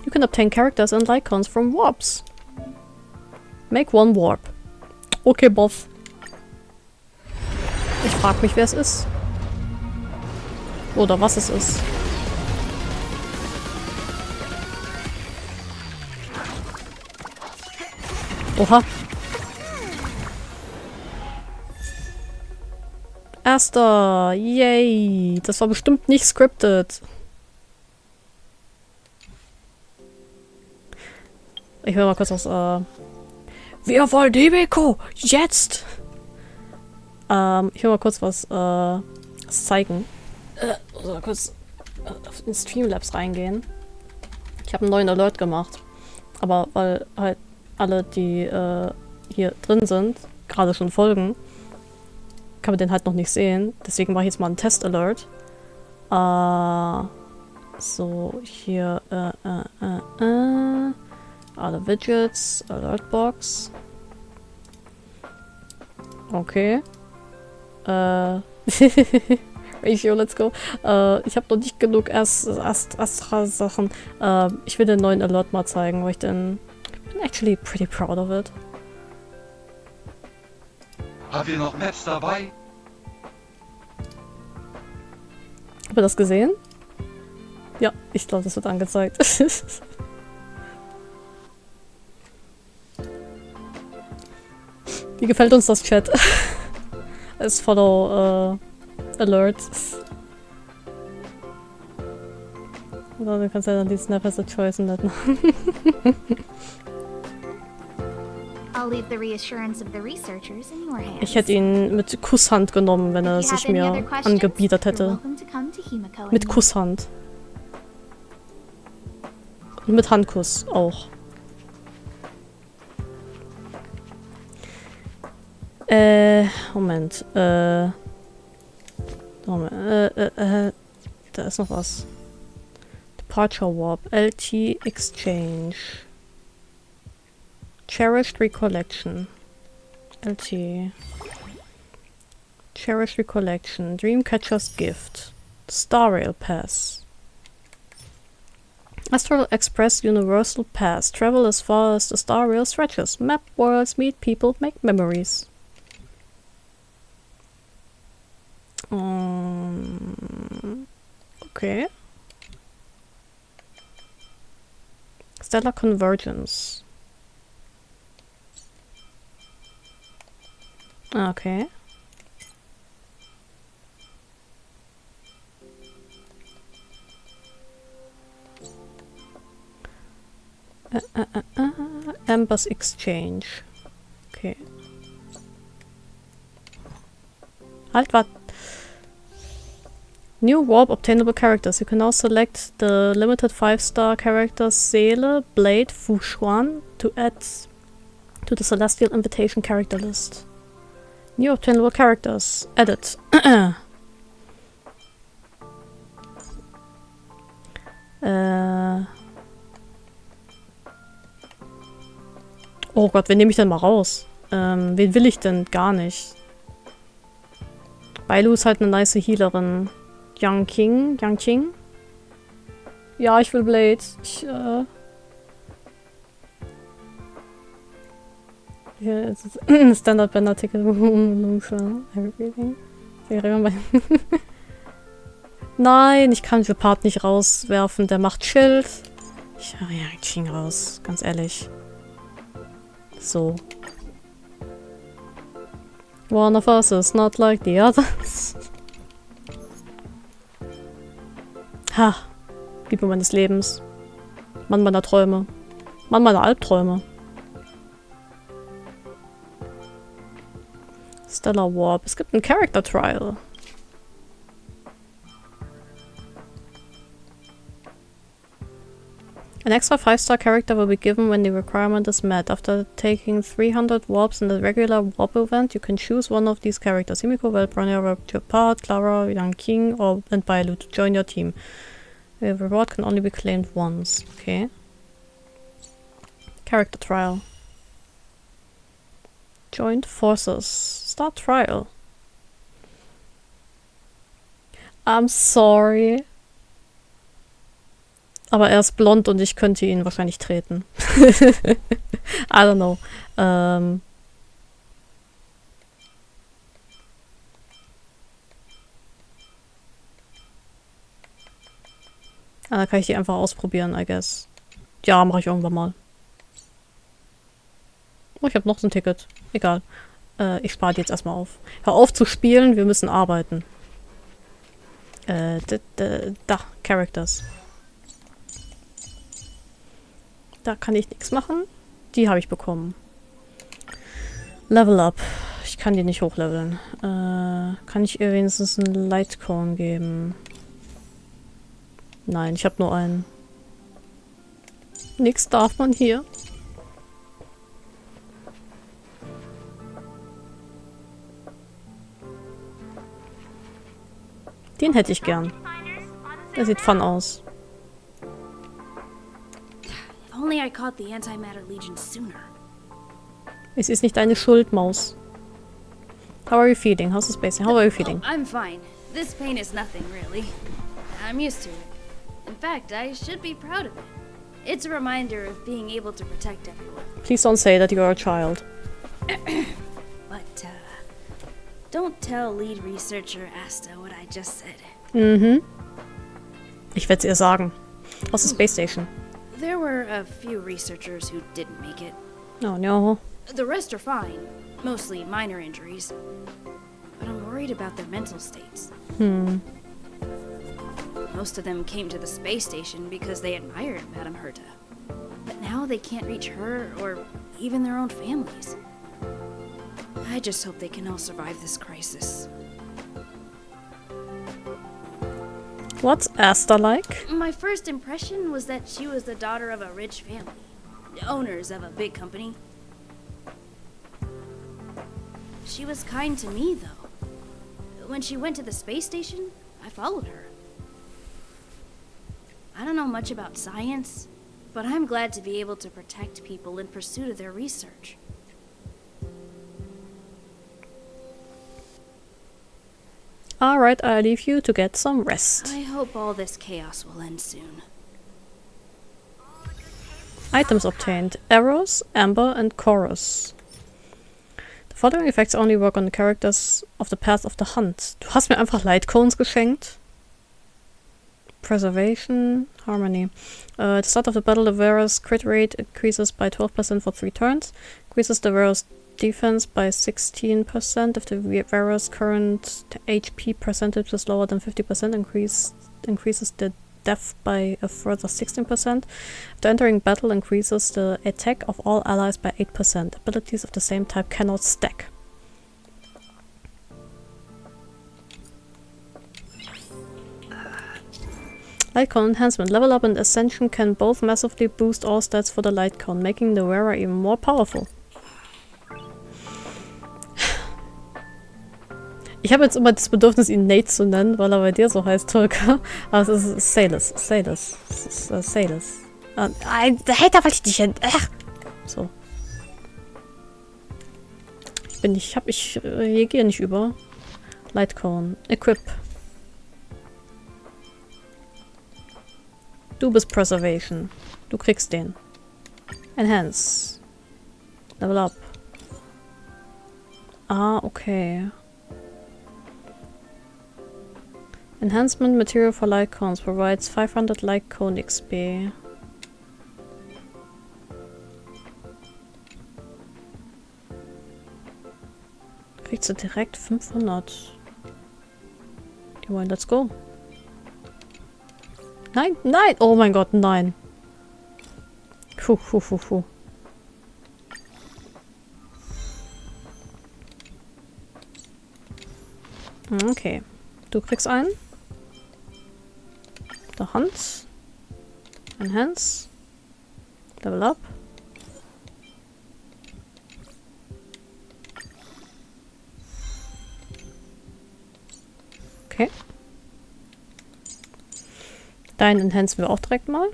You can obtain characters and icons from warps. Make one warp. Okay, Boss. Ich frag mich, wer es ist. Oder was es ist. Oha. Erster. Yay. Das war bestimmt nicht scripted. Ich höre mal kurz was. Wir wollen die Beko. Jetzt. Ich will mal kurz was zeigen. So, kurz auf den Streamlabs reingehen. Ich habe einen neuen Alert gemacht. Aber weil halt alle, die hier drin sind, gerade schon folgen, kann man den halt noch nicht sehen. Deswegen mache ich jetzt mal einen Test-Alert. So, hier alle Widgets, Alertbox. Okay. Ratio, let's go. Ich habe noch nicht genug Astra-Sachen. Ich will den neuen Alert mal zeigen, weil ich bin actually pretty proud of it. Habt ihr noch Maps dabei? Habt ihr das gesehen? Ja, ich glaube, das wird angezeigt. Wie gefällt uns das Chat? Als Follow Alert. Oder du kannst ja dann die Snap as a Choice nicht machen. I'll leave the reassurance of the researchers in your hands. Ich hätte ihn mit Kusshand genommen, wenn er sich mir angebietet hätte. Mit Kusshand. Und mit Handkuss auch. Moment. Da ist noch was. Departure Warp. LT Exchange. Cherished Recollection. LT. Cherished Recollection. Dreamcatcher's Gift. Star Rail Pass. Astral Express Universal Pass. Travel as far as the Star Rail stretches. Map worlds, meet people, make memories. Okay. Stellar Convergence. Okay. Embers Exchange. Okay. Halt, wat? New Warp obtainable characters. You can now select the limited 5-star characters Seele, Blade, Fushuan to add to the Celestial Invitation character list. New obtainable characters. Edit. Oh Gott, wen nehme ich denn mal raus? Wen will ich denn? Gar nicht. Bailu ist halt eine nice Healerin. Yang Qing? Ja, ich will Blade. Ja, es ist Standard Bender Ticket. Nein, ich kann den Part nicht rauswerfen. Der macht Schild. Ich höre Yang Qing raus, ganz ehrlich. So. One of us is not like the others. Ha. Liebe meines Lebens. Mann meiner Träume. Mann meiner Albträume. Stellar Warp. Es gibt ein Character Trial. An extra 5-star character will be given when the requirement is met. After taking 300 warps in the regular warp event, you can choose one of these characters. Himiko, Velbrania, Rapture, Clara, Yang Qing, and Bailu to join your team. The reward can only be claimed once. Okay. Character trial. Joint forces. Start trial. I'm sorry. Aber er ist blond und ich könnte ihn wahrscheinlich treten. I don't know. Da kann ich die einfach ausprobieren, I guess. Ja, mache ich irgendwann mal. Oh, ich habe noch so ein Ticket. Egal. Ich spare die jetzt erstmal auf. Hör auf zu spielen, wir müssen arbeiten. Da, Characters. Da kann ich nichts machen. Die habe ich bekommen. Level up. Ich kann die nicht hochleveln. Kann ich ihr wenigstens einen Lightcone geben? Nein, ich habe nur einen. Nix darf man hier. Den hätte ich gern. Der sieht fun aus. Only I caught the Antimatter Legion sooner. Es ist nicht deine Schuld, Maus. How are you feeling? How's the space? How are you feeling? Oh, I'm fine. This pain is nothing, really. I'm used to it. In fact, I should be proud of it. It's a reminder of being able to protect everyone. Please don't say that you're a child. But, don't tell lead researcher Asta what I just said. Mhm. Ich werde es ihr sagen. How's the space station? There were a few researchers who didn't make it. Oh no. The rest are fine. Mostly minor injuries. But I'm worried about their mental states. Most of them came to the space station because they admired Madame Herta. But now they can't reach her or even their own families. I just hope they can all survive this crisis. What's Asta like? My first impression was that she was the daughter of a rich family. Owners of a big company. She was kind to me, though. When she went to the space station, I followed her. I don't know much about science, but I'm glad to be able to protect people in pursuit of their research. Alright, I leave you to get some rest. I hope all this chaos will end soon. Items obtained. Arrows, Amber, and Chorus. The following effects only work on the characters of the Path of the Hunt. Du hast mir einfach Light Cones geschenkt. Preservation, Harmony. At the start of the battle, the wearer's crit rate increases by 12% for 3 turns. Increases the wearer's defense by 16% if the wearer's current HP percentage is lower than 50%. Increases the death by a further 16%. After entering battle, increases the attack of all allies by 8%. Abilities of the same type cannot stack. Light Cone Enhancement. Level Up and Ascension can both massively boost all stats for the Light Cone, making the wearer even more powerful. Ich habe jetzt immer das Bedürfnis, ihn Nate zu nennen, weil er bei dir so heißt, Tulka. Aber es ist Salus. Salus. Es ist Salus. Der Hater wollte ich nicht hin. So. Ich gehe nicht über. Light Cone. Equip. Du bist Preservation. Du kriegst den. Enhance. Level Up. Ah, okay. Enhancement Material for Light Cones provides 500 Light Cone XP. Kriegst du direkt 500. Die wollen, let's go. Nein, nein! Oh mein Gott, nein. Puh. Okay. Du kriegst einen. Der Hand. Enhance. Level Up. Okay. Deinen enhancen wir auch direkt mal.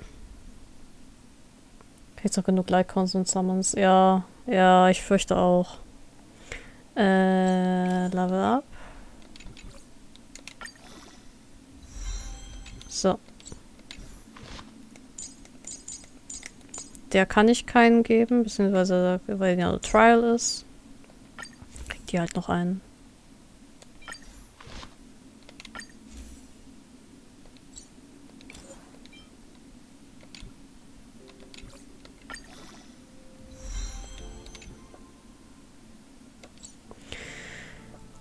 Kriegst noch genug Lightcones und Summons. Ja, ich fürchte auch. Level Up. So. Der kann ich keinen geben, beziehungsweise weil ja Trial ist. Kriegt die halt noch einen.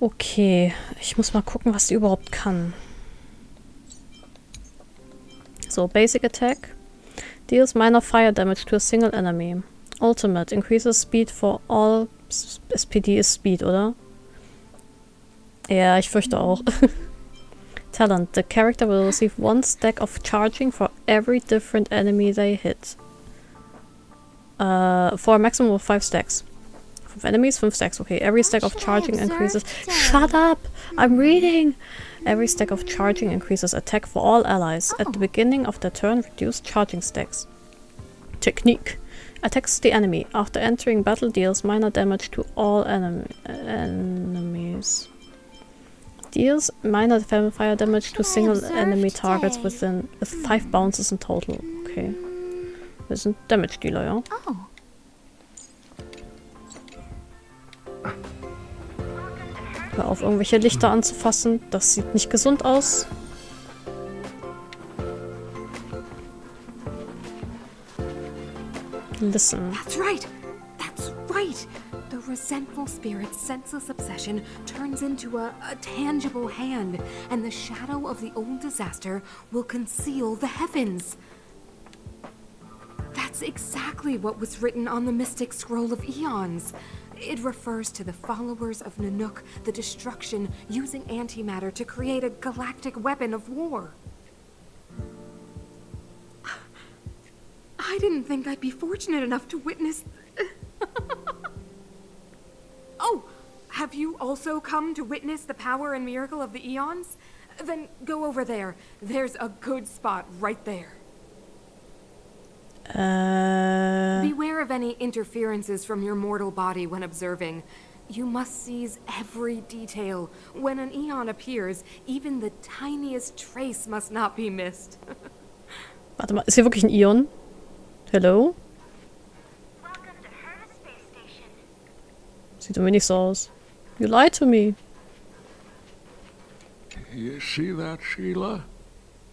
Okay, ich muss mal gucken, was die überhaupt kann. So, Basic Attack. Deals minor fire damage to a single enemy. Ultimate. Increases speed for all... SPD ist Speed, oder? Ja, ich fürchte auch. Talent. The character will receive 1 stack of charging for every different enemy they hit. For a maximum of 5 stacks. 5 enemies, 5 stacks. Okay, every stack of charging increases... Shut up! I'm reading! Every stack of charging increases attack for all allies. At the beginning of their turn, reduce charging stacks. Technique. Attacks the enemy. After entering battle, deals minor damage to all enemies. Deals minor fire damage to single enemy targets with 5 bounces in total. Okay. Wir sind Damage Dealer, ja? Oh. Hör auf, irgendwelche Lichter anzufassen. Das sieht nicht gesund aus. Listen. That's right. The resentful spirit's senseless obsession turns into a tangible hand, and the shadow of the old disaster will conceal the heavens. That's exactly what was written on the Mystic Scroll of Eons. It refers to the followers of Nanook, the destruction using antimatter to create a galactic weapon of war. I didn't think I'd be fortunate enough to witness... Oh, have you also come to witness the power and miracle of the Eons? Then go over there. There's a good spot right there. Beware of any interferences from your mortal body when observing. You must seize every detail. When an Eon appears, even the tiniest trace must not be missed. Warte mal, ist hier wirklich ein Eon? Hello? Welcome to Herta Space Station. Sieht irgendwie nicht so aus. You lied to me. You see that, Sheila?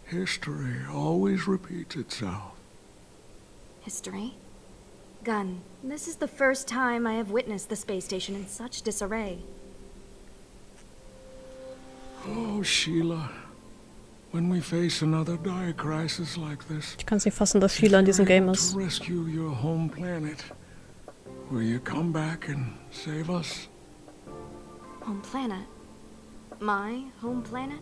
History always repeats itself. History? Gun, this is the first time I have witnessed the space station in such disarray. Oh, Sheila. When we face another dire crisis like this, Ich kann es nicht fassen, dass Sheila in diesem Game ist. to rescue your home planet, will you come back and save us? Home planet? My home planet?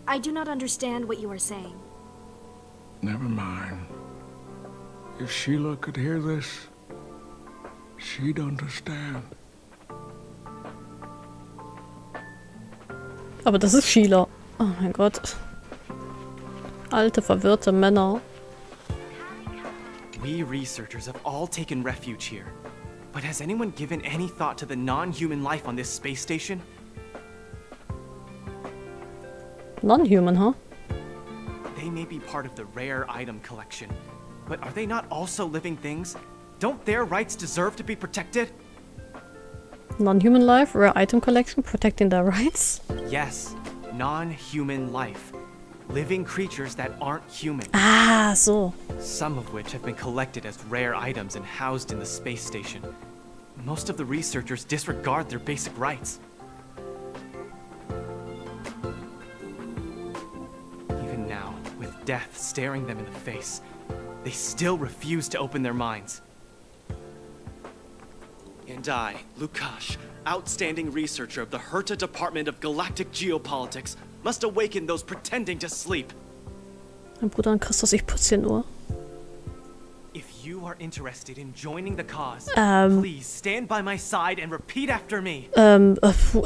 I do not understand what you are saying. Never mind. If Sheila could hear this, she'd understand. Aber das ist Sheila. Oh mein Gott. Alte, verwirrte Männer. We researchers have all taken refuge here. But has anyone given any thought to the non-human life on this space station? Non-human, huh? They may be part of the rare item collection, but are they not also living things? Don't their rights deserve to be protected? Non-human life, rare item collection, protecting their rights? Yes, non-human life. Living creatures that aren't human. Ah, so. Some of which have been collected as rare items and housed in the space station. Most of the researchers disregard their basic rights. Even now, with death staring them in the face, they still refuse to open their minds. And I, Lukash, outstanding researcher of the Herta Department of Galactic Geopolitics, must awaken those pretending to sleep. Mein Bruder und Christus, ich putze hier nur. If you are interested in joining the cause, please stand by my side and repeat after me.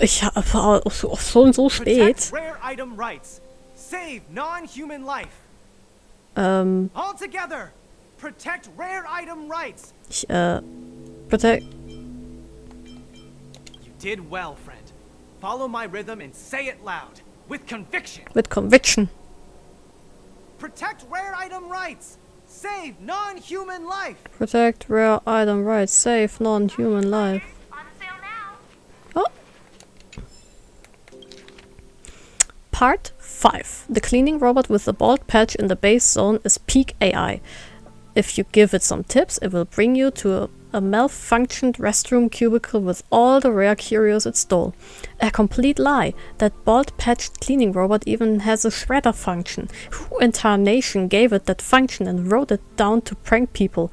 Ich habe schon so spät. Protect rare item rights. Save non-human life. All together. Protect rare item rights. Protect. You did well, friend. Follow my rhythm and say it loud. With conviction. With conviction. Protect rare item rights. Save non-human life. Protect rare item rights. Save non-human life. Oh. Part 5. The cleaning robot with the bald patch in the base zone is peak AI. If you give it some tips, it will bring you to a malfunctioned restroom cubicle with all the rare curios it stole. A complete lie. That bald-patched cleaning robot even has a shredder function. Who in tarnation gave it that function and wrote it down to prank people?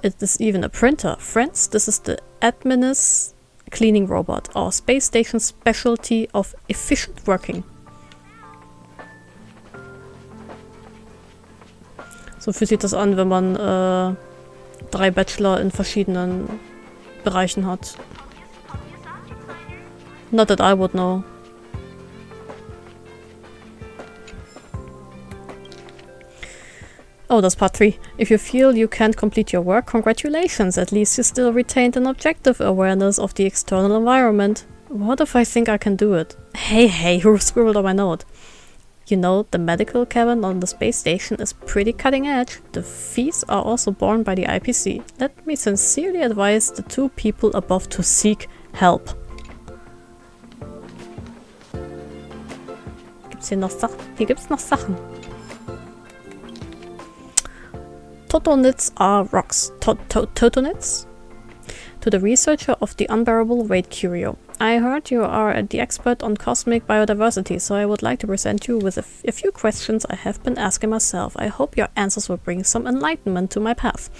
It is even a printer. Friends, this is the Adminus cleaning robot, our space station specialty of efficient working. So fühlt sich das an, wenn man 3 Bachelor in verschiedenen Bereichen hat. Not that I would know. Oh, that's part 3. If you feel you can't complete your work, congratulations, at least you still retained an objective awareness of the external environment. What if I think I can do it? Hey, who scribbled on my note? You know, the medical cabin on the space station is pretty cutting edge. The fees are also borne by the IPC. Let me sincerely advise the 2 people above to seek help. Gibt's hier noch Sachen? Hier gibt's noch Sachen. Totonits are rocks. Totonits? To the researcher of the unbearable weight curio. I heard you are the expert on cosmic biodiversity, so I would like to present you with a few questions I have been asking myself. I hope your answers will bring some enlightenment to my path.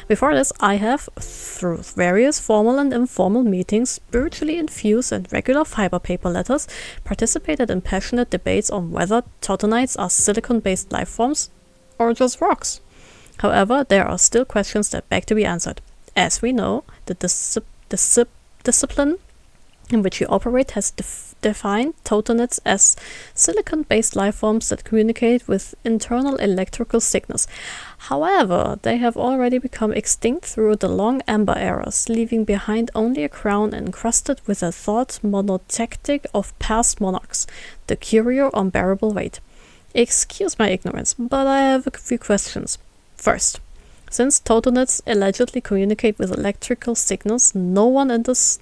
Before this, I have, through various formal and informal meetings, spiritually infused and regular fiber paper letters, participated in passionate debates on whether Totonites are silicon-based life forms or just rocks. However, there are still questions that beg to be answered. As we know, the discipline in which you operate has defined Totonites as silicon-based life forms that communicate with internal electrical signals. However, they have already become extinct through the long Amber eras, leaving behind only a crown encrusted with a thought monotactic of past monarchs, the curio unbearable weight. Excuse my ignorance, but I have a few questions. First, since Totonites allegedly communicate with electrical signals, no one in this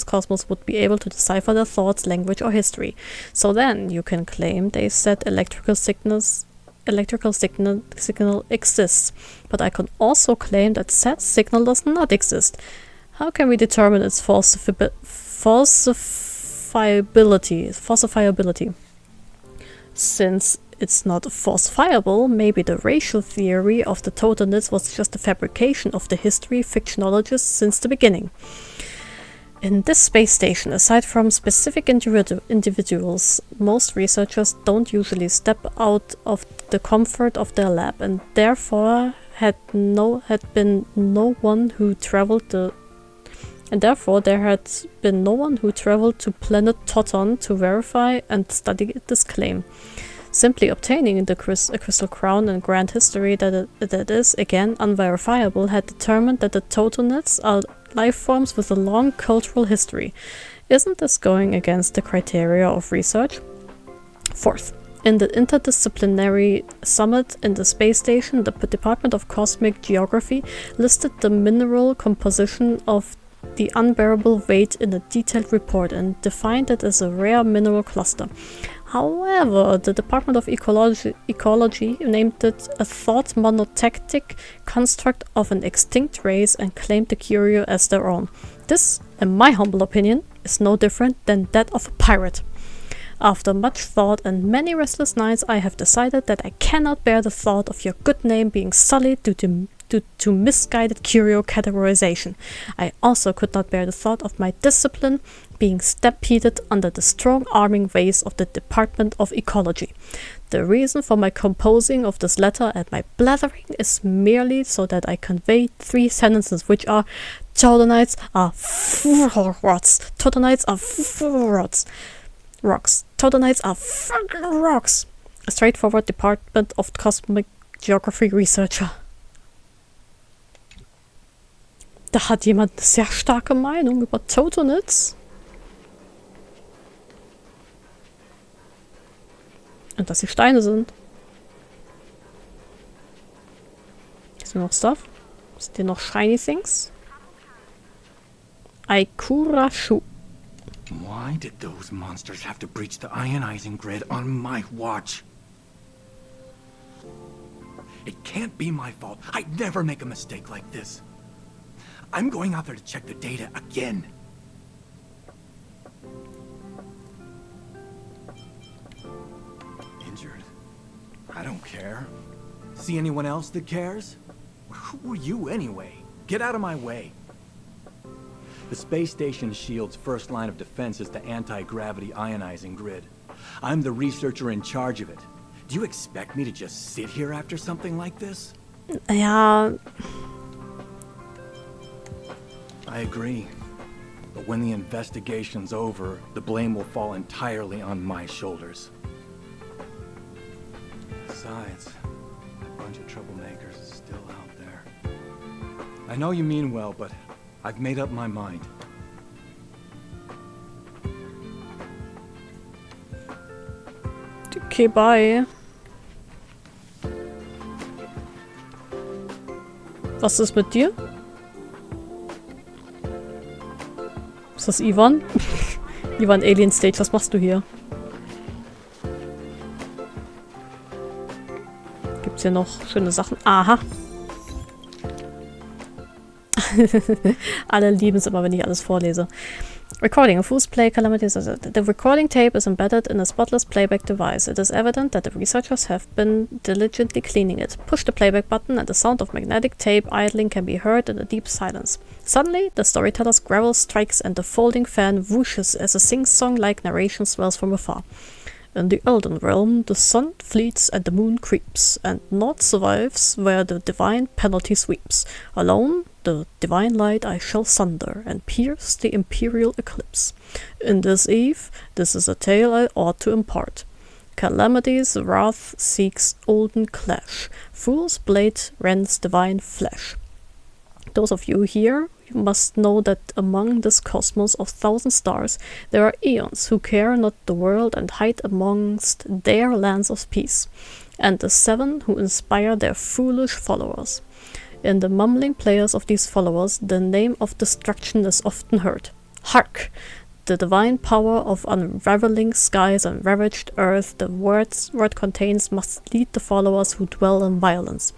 cosmos would be able to decipher their thoughts, language, or history. So then, you can claim they said electrical signal exists, but I can also claim that said signal does not exist. How can we determine its falsifiability? Since it's not falsifiable, maybe the racial theory of the Totonites was just a fabrication of the history fictionologists since the beginning. In this space station, aside from specific individuals, most researchers don't usually step out of the comfort of their lab, and therefore there had been no one who traveled to planet Toton to verify and study this claim. Simply obtaining the crystal crown and grand history that is, again, unverifiable, had determined that the Totonites are life forms with a long cultural history. Isn't this going against the criteria of research? Fourth, in the interdisciplinary summit in the space station, the Department of Cosmic Geography listed the mineral composition of the unbearable weight in a detailed report and defined it as a rare mineral cluster. However, the Department of Ecology named it a thought monotactic construct of an extinct race and claimed the curio as their own. This, in my humble opinion, is no different than that of a pirate. After much thought and many restless nights, I have decided that I cannot bear the thought of your good name being sullied due to misguided curio categorization. I also could not bear the thought of my discipline being stampeded under the strong arming ways of the Department of Ecology. The reason for my composing of this letter and my blathering is merely so that I convey 3 sentences, which are: Totonites are rocks. Totonites are rocks. Totonites are rocks. A straightforward Department of Cosmic Geography Researcher. Da hat jemand eine sehr starke Meinung über Totonites. Und dass sie Steine sind. Ist hier noch Stuff? Sind hier noch Shiny Things? Aikura Shu. Why did those monsters have to breach the ionizing grid on my watch? It can't be my fault. I'd never make a mistake like this. I'm going out there to check the data again. Injured? I don't care. See anyone else that cares? Who are you anyway? Get out of my way. The space station shield's first line of defense is the anti-gravity ionizing grid. I'm the researcher in charge of it. Do you expect me to just sit here after something like this? Ja. I agree. But when the investigation's over, the blame will fall entirely on my shoulders. Besides, a bunch of troublemakers is still out there. I know you mean well, but I've made up my mind. Okay, bye. Was ist mit dir? Ist das Ivan? Ivan Alien Stage, was machst du hier? Gibt's hier noch schöne Sachen? Aha. Alle lieben es immer, wenn ich alles vorlese. Recording of whose play calamities. The recording tape is embedded in a spotless playback device. It is evident that the researchers have been diligently cleaning it. Push the playback button and the sound of magnetic tape idling can be heard in the deep silence. Suddenly, the storyteller's gravel strikes and the folding fan whooshes as a sing-song-like narration swells from afar. In the Elden realm, the sun fleets and the moon creeps, and naught survives where the divine penalty sweeps. Alone, the divine light I shall sunder, and pierce the imperial eclipse. In this eve, this is a tale I ought to impart. Calamity's wrath seeks olden clash. Fool's blade rends divine flesh. Those of you here, you must know that among this cosmos of 1,000 stars, there are eons who care not the world and hide amongst their lands of peace, and the 7 who inspire their foolish followers. In the mumbling players of these followers, the name of destruction is often heard. Hark! The divine power of unraveling skies and ravaged earth the word contains must lead the followers who dwell in violence.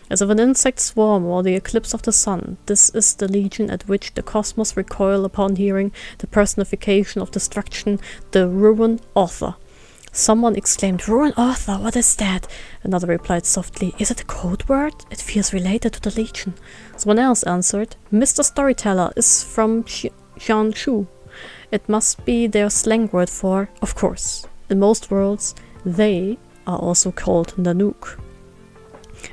As of an insect swarm or the eclipse of the sun, this is the legion at which the cosmos recoil upon hearing the personification of destruction, the Ruin Author. Someone exclaimed, "Ruin Author, what is that?" Another replied softly, "Is it a code word? It feels related to the legion." Someone else answered, "Mr. Storyteller is from Jiangsu. It must be their slang word for, of course. In most worlds, they are also called Nanook."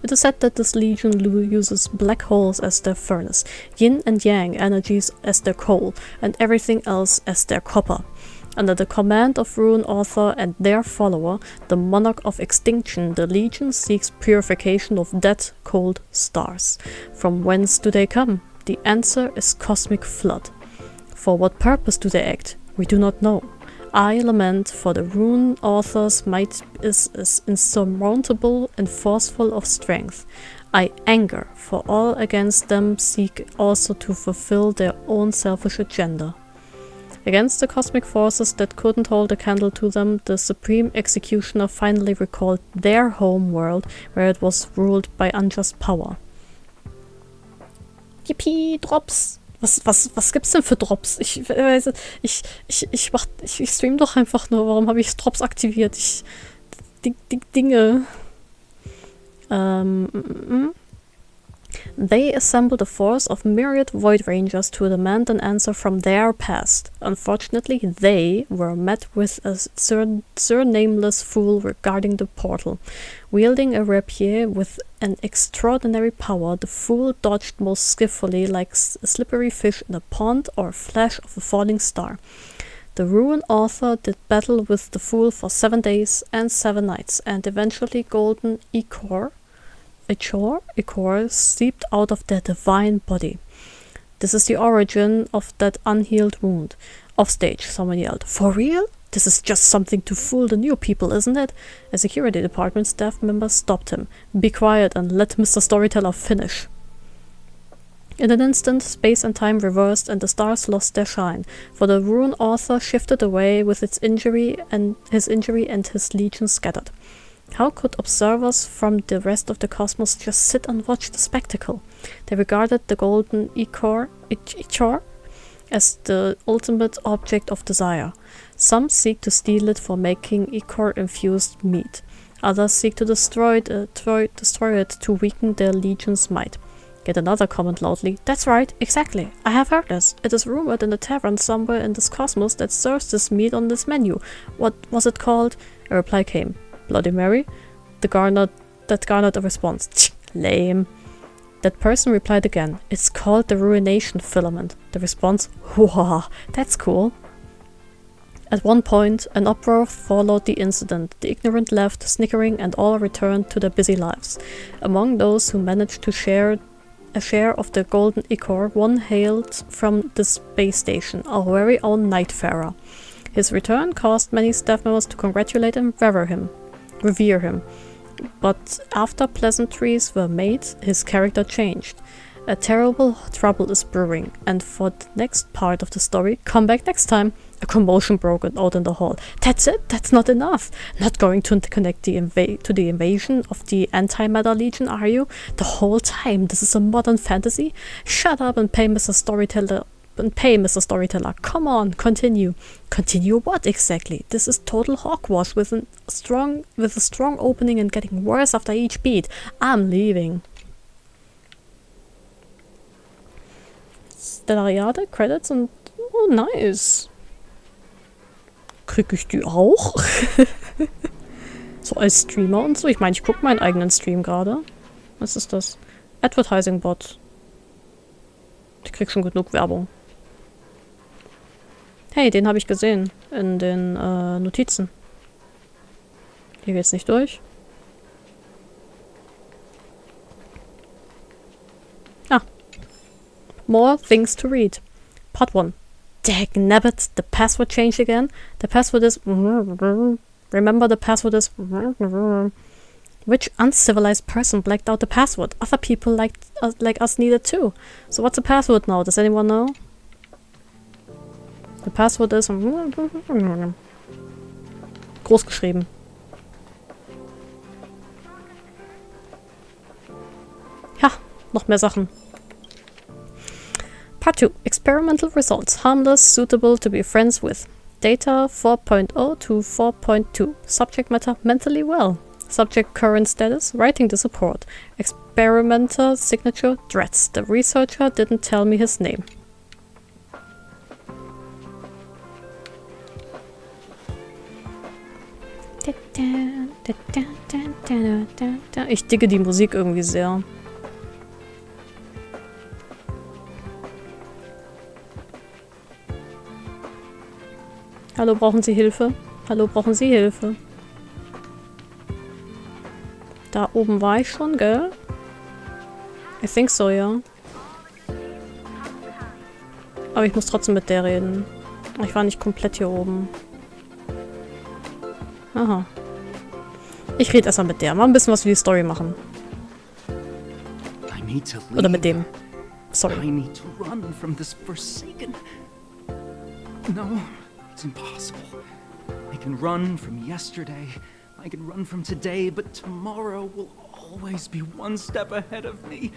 It is said that this legion uses black holes as their furnace, yin and yang energies as their coal, and everything else as their copper. Under the command of Ruin Author and their follower, the monarch of extinction, the legion seeks purification of dead, cold stars. From whence do they come? The answer is cosmic flood. For what purpose do they act? We do not know. I lament, for the Ruin Author's might is insurmountable and forceful of strength. I anger, for all against them seek also to fulfill their own selfish agenda. Against the cosmic forces that couldn't hold a candle to them, the Supreme Executioner finally recalled their home world, where it was ruled by unjust power. Yippie, Drops! Was gibt's denn für Drops? Ich stream doch einfach nur. Warum habe ich Drops aktiviert? Dinge. They assembled a force of myriad Void Rangers to demand an answer from their past. Unfortunately, they were met with a surnameless fool regarding the portal. Wielding a rapier with an extraordinary power, the fool dodged most skillfully like a slippery fish in a pond or a flash of a falling star. The Ruin Author did battle with the fool for 7 days and 7 nights, and eventually Golden Ichor seeped out of their divine body. This is the origin of that unhealed wound. Offstage, someone yelled, "For real? This is just something to fool the new people, isn't it?" A security department staff member stopped him. "Be quiet and let Mr. Storyteller finish." In an instant, space and time reversed and the stars lost their shine, for the Ruin Author shifted away with his injury and his legion scattered. How could observers from the rest of the cosmos just sit and watch the spectacle? They regarded the Golden Ichor as the ultimate object of desire. Some seek to steal it for making Ichor-infused meat. Others seek to destroy it to weaken their legion's might. Yet another comment loudly, "That's right, exactly. I have heard this. It is rumored in a tavern somewhere in this cosmos that serves this meat on this menu. What was it called?" A reply came. "Bloody Mary?" That garnered a response. Lame. That person replied again. "It's called the Ruination Filament." The response, "Wow, that's cool." At one point, an uproar followed the incident. The ignorant left, snickering, and all returned to their busy lives. Among those who managed to share a share of the Golden Ichor, one hailed from the space station, our very own Nightfarer. His return caused many staff members to congratulate and revere him. But after pleasantries were made, his character changed. A terrible trouble is brewing, and for the next part of the story, come back next time. A commotion broke out in the hall. That's it? That's not enough? Not going to connect to the invasion of the Antimatter Legion, are you? The whole time, this is a modern fantasy? Shut up and pay Mr. Storyteller. Come on, continue. Continue what exactly? This is total hogwash with a strong opening and getting worse after each beat. I'm leaving. Stellariade, Credits und oh nice. Krieg ich die auch? So als Streamer und so. Ich meine, ich gucke meinen eigenen Stream gerade. Was ist das? Advertising Bot. Ich krieg schon genug Werbung. Hey, den habe ich gesehen. In den Notizen. Hier geht's nicht durch. Ah. More things to read. Part 1. Dagnabbit, the password changed again. The password is... Remember, the password is... Which uncivilized person blacked out the password? Other people like us needed too. So what's the password now? Does anyone know? The password is... Groß geschrieben. Ja, noch mehr Sachen. Part 2. Experimental results. Harmless, suitable to be friends with. Data 4.0 to 4.2. Subject matter mentally well. Subject current status, writing the support. Experimenter signature, Dreads. The researcher didn't tell me his name. Ich digge die Musik irgendwie sehr. Hallo, brauchen Sie Hilfe? Hallo, brauchen Sie Hilfe? Da oben war ich schon, gell? I think so, ja. Aber ich muss trotzdem mit der reden. Ich war nicht komplett hier oben. Aha. Ich rede erstmal mit der. Mal ein bisschen was für die Story machen. Oder mit dem. Sorry. I need to run from this forsaken... No, it's impossible. I can run from yesterday. I can run from today, but tomorrow will always be one step ahead of me.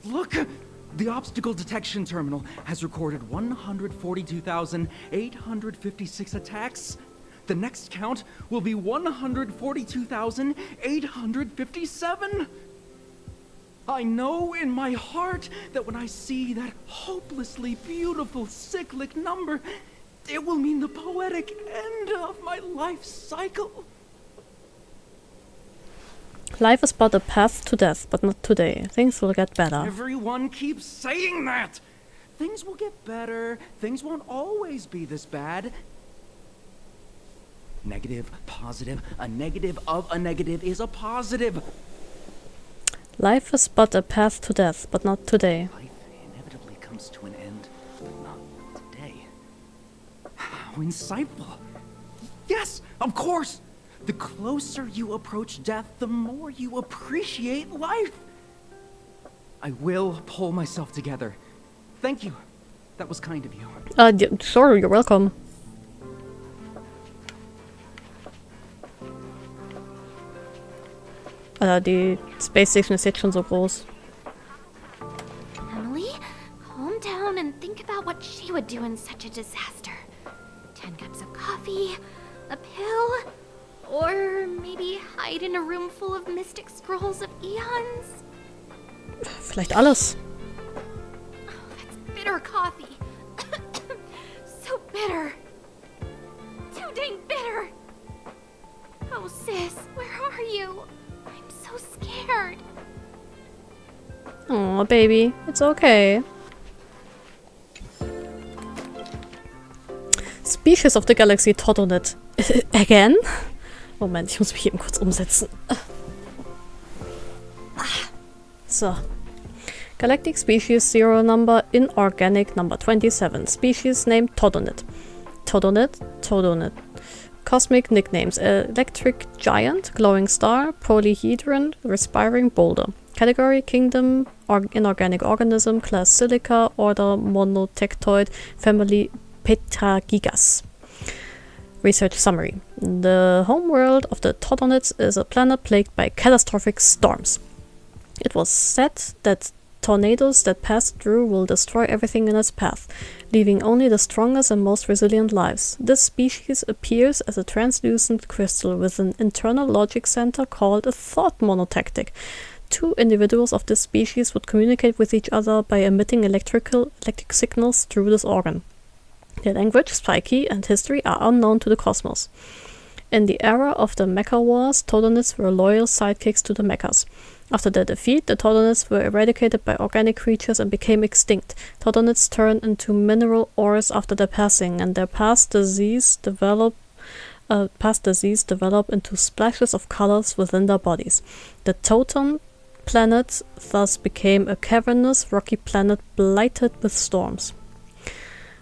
Look! The obstacle detection terminal has recorded 142,856 attacks. The next count will be 142,857. I know in my heart that when I see that hopelessly beautiful cyclic number, it will mean the poetic end of my life cycle. Life is but a path to death, but not today. Things will get better. Everyone keeps saying that. Things will get better. Things won't always be this bad. Negative, positive, a negative of a negative is a positive. Life is but a path to death, but not today. Life inevitably comes to an end, but not today. How insightful. Yes, of course. The closer you approach death, the more you appreciate life. I will pull myself together. Thank you. That was kind of you. Sure, you're welcome. Die Space Station ist jetzt schon so groß. Emily, calm down and think about what she would do in such a disaster. 10 cups of coffee, a pill, or maybe hide in a room full of mystic scrolls of eons? Vielleicht alles. Oh, that's bitter coffee. So bitter. Too dang bitter. Oh, sis, where are you? I'm so scared. Oh, baby, it's okay. Species of the Galaxy Totonet. Again? Moment, ich muss mich eben kurz umsetzen. So. Galactic Species Serial Number Inorganic Number 27. Species name Totonet. Totonet. Cosmic nicknames: Electric Giant, Glowing Star, Polyhedron, Respiring Boulder. Category: Kingdom inorganic organism, class Silica, order Monotectoid, family Petragigas. Research summary. The homeworld of the Todonids is a planet plagued by catastrophic storms. It was said that tornadoes that pass through will destroy everything in its path, leaving only the strongest and most resilient lives. This species appears as a translucent crystal with an internal logic center called a thought monotactic. Two individuals of this species would communicate with each other by emitting electric signals through this organ. Their language, psyche, and history are unknown to the cosmos. In the era of the Mecha Wars, Todonids were loyal sidekicks to the Mechas. After their defeat, the Todonids were eradicated by organic creatures and became extinct. Todonids turned into mineral ores after their passing, and their past disease developed into splashes of colors within their bodies. The Totem planet thus became a cavernous, rocky planet blighted with storms.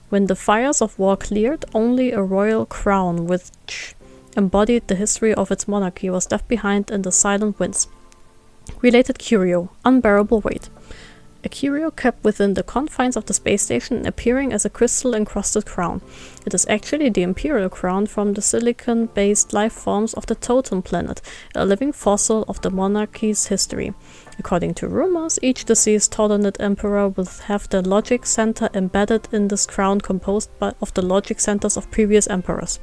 When the fires of war cleared, only a royal crown which embodied the history of its monarchy was left behind in the silent winds. Related curio, unbearable weight. A curio kept within the confines of the space station, appearing as a crystal-encrusted crown. It is actually the imperial crown from the silicon-based life forms of the Totem planet, a living fossil of the monarchy's history. According to rumors, each deceased Todonid emperor will have the logic center embedded in this crown composed of the logic centers of previous emperors.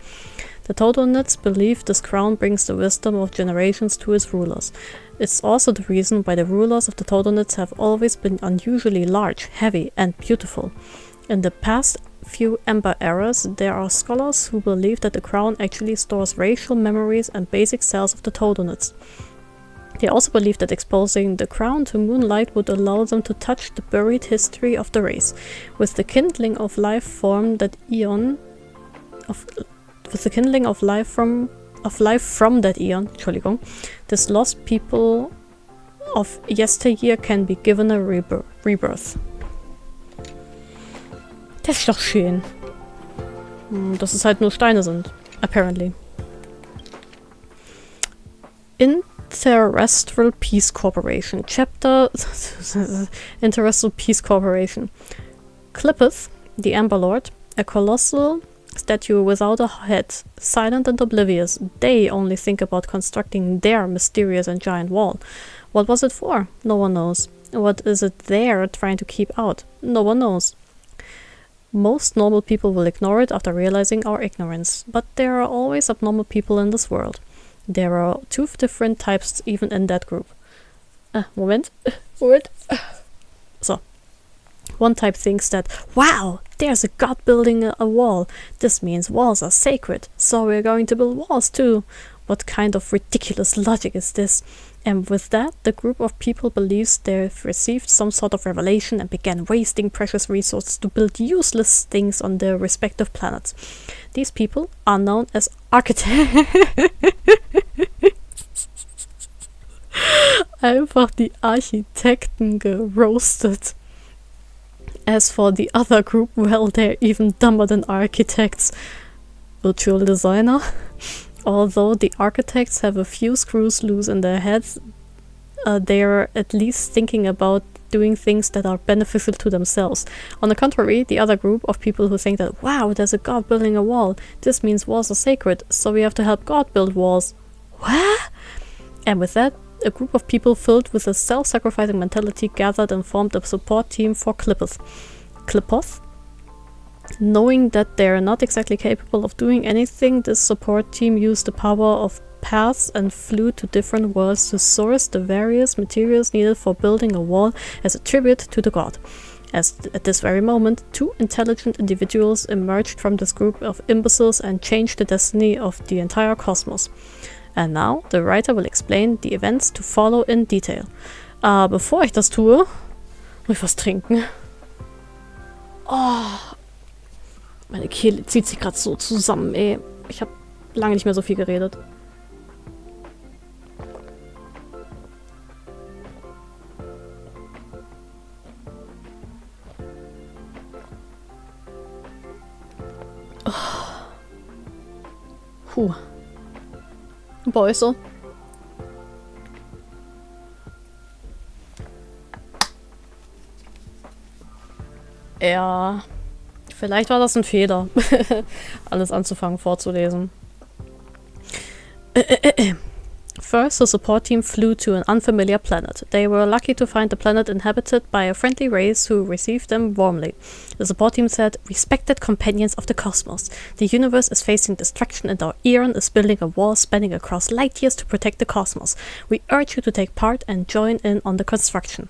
The Todonids believe this crown brings the wisdom of generations to its rulers. It's also the reason why the rulers of the Todonids have always been unusually large, heavy, and beautiful. In the past few Ember eras, there are scholars who believe that the crown actually stores racial memories and basic cells of the Todonids. They also believe that exposing the crown to moonlight would allow them to touch the buried history of the race. With the kindling of life from that eon that eon, Entschuldigung, this lost people of yesteryear can be given a rebirth. Das ist doch schön. Dass es halt nur Steine sind, apparently. Interstellar Peace Corporation. Chapter Interstellar Peace Corporation. Clippeth, the Amber Lord, a colossal statue without a head, silent and oblivious. They only think about constructing their mysterious and giant wall. What was it for? No one knows. What is it they're trying to keep out? No one knows. Most normal people will ignore it after realizing our ignorance, but there are always abnormal people in this world. There are two different types even in that group. Moment. So. One type thinks that, wow, there's a god building a wall. This means walls are sacred, so we're going to build walls too. What kind of ridiculous logic is this? And with that, the group of people believes they've received some sort of revelation and began wasting precious resources to build useless things on their respective planets. These people are known as architects. Einfach die Architekten geroastet. As for the other group, well, they're even dumber than architects. Virtual designer? Although the architects have a few screws loose in their heads, they're at least thinking about doing things that are beneficial to themselves. On the contrary, the other group of people who think that, wow, there's a god building a wall. This means walls are sacred, so we have to help God build walls. What? And with that, a group of people filled with a self-sacrificing mentality gathered and formed a support team for Clippeth. Knowing that they're not exactly capable of doing anything, this support team used the power of paths and flew to different worlds to source the various materials needed for building a wall as a tribute to the god. At this very moment, two intelligent individuals emerged from this group of imbeciles and changed the destiny of the entire cosmos. And now, the writer will explain the events to follow in detail. Bevor ich das tue, muss ich was trinken. Oh, meine Kehle zieht sich gerade so zusammen, ey. Ich habe lange nicht mehr so viel geredet. Oh. Puh. Bäuse. Ja, vielleicht war das ein Fehler, alles anzufangen vorzulesen. First, the support team flew to an unfamiliar planet. They were lucky to find the planet inhabited by a friendly race who received them warmly. The support team said, "Respected companions of the cosmos, the universe is facing destruction and our Aeon is building a wall spanning across light years to protect the cosmos. We urge you to take part and join in on the construction."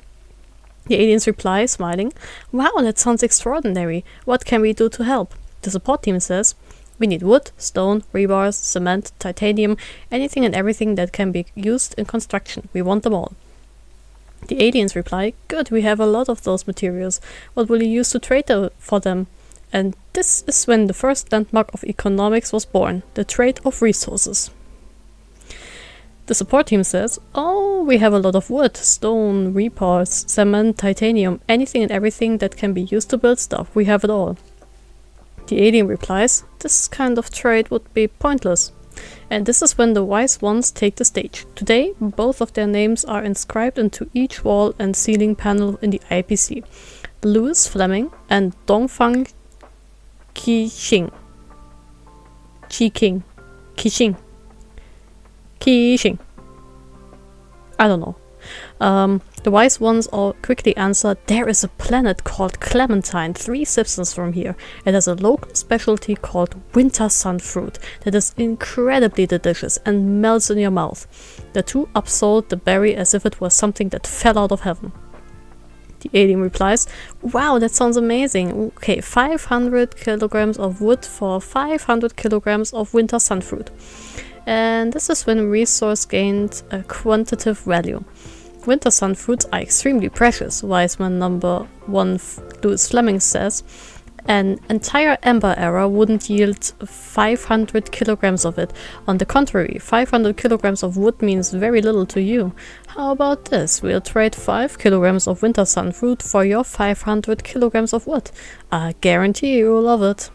The aliens reply, smiling, "Wow, that sounds extraordinary. What can we do to help?" The support team says, "We need wood, stone, rebars, cement, titanium, anything and everything that can be used in construction. We want them all." The aliens reply, "Good, we have a lot of those materials. What will you use to trade for them?" And this is when the first landmark of economics was born, the trade of resources. The support team says, "Oh, we have a lot of wood, stone, rebars, cement, titanium, anything and everything that can be used to build stuff. We have it all." The alien replies, "This kind of trade would be pointless." And this is when the wise ones take the stage. Today, both of their names are inscribed into each wall and ceiling panel in the IPC. Louis Fleming and Dongfang Qixing. I don't know. The wise ones all quickly answer, "There is a planet called Clementine, 3 systems from here. It has a local specialty called winter sun fruit that is incredibly delicious and melts in your mouth." The two upsold the berry as if it was something that fell out of heaven. The alien replies, "Wow, that sounds amazing. Okay, 500 kilograms of wood for 500 kilograms of winter sun fruit." And this is when resource gained a quantitative value. Winter sun fruits are extremely precious, wise man number 1 Louis Fleming says. An entire Ember era wouldn't yield 500 kilograms of it. On the contrary, 500 kilograms of wood means very little to you. How about this? We'll trade 5 kilograms of winter sun fruit for your 500 kilograms of wood. I guarantee you'll love it.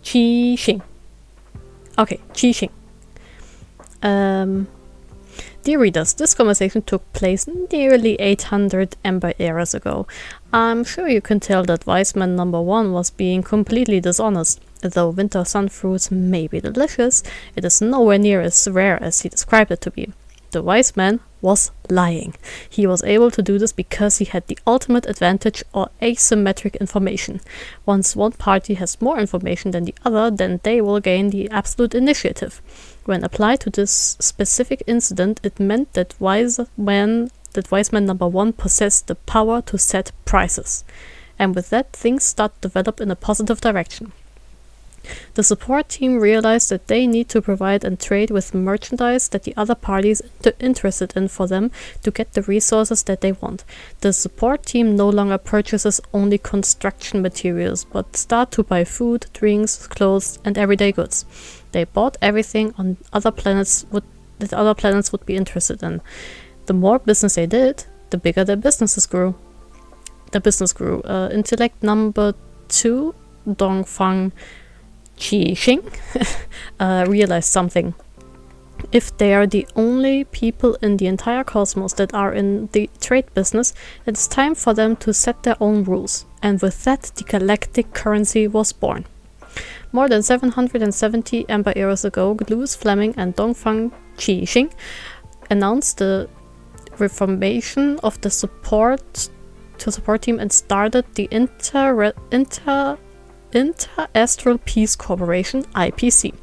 Qixing. Okay, Qixing. Dear readers, this conversation took place nearly 800 Ember eras ago. I'm sure you can tell that wise man number 1 was being completely dishonest. Though winter sun fruits may be delicious, it is nowhere near as rare as he described it to be. The wise man was lying. He was able to do this because he had the ultimate advantage or asymmetric information. Once one party has more information than the other, then they will gain the absolute initiative. When applied to this specific incident, it meant that wise man number 1 possessed the power to set prices. And with that, things start to develop in a positive direction. The support team realized that they need to provide and trade with merchandise that the other parties are interested in for them to get the resources that they want. The support team no longer purchases only construction materials, but start to buy food, drinks, clothes, and everyday goods. They bought everything on other planets that other planets would be interested in. The more business they did, the bigger their businesses grew. Intellect number 2, Dongfang Qixing, realized something. If they are the only people in the entire cosmos that are in the trade business, it's time for them to set their own rules. And with that, the galactic currency was born. More than 770 Ember eras ago, Louis Fleming and Dongfang Qixing announced the reformation of the support team and started the Inter-Astral Peace Corporation, IPC.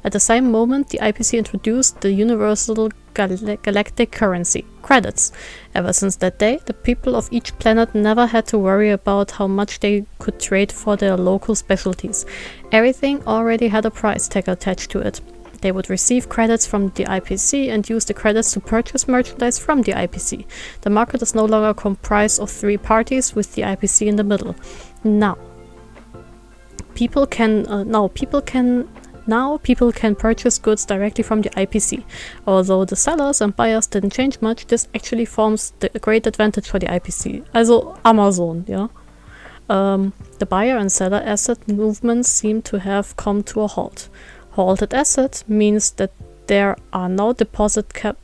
At the same moment, the IPC introduced the universal galactic currency, credits. Ever since that day, the people of each planet never had to worry about how much they could trade for their local specialties. Everything already had a price tag attached to it. They would receive credits from the IPC and use the credits to purchase merchandise from the IPC. The market is no longer comprised of 3 parties with the IPC in the middle. Now people can purchase goods directly from the IPC. Although the sellers and buyers didn't change much, this actually forms the great advantage for the IPC. Also Amazon, yeah. The buyer and seller asset movements seem to have come to a halt. Halted asset means that there are no deposit capital.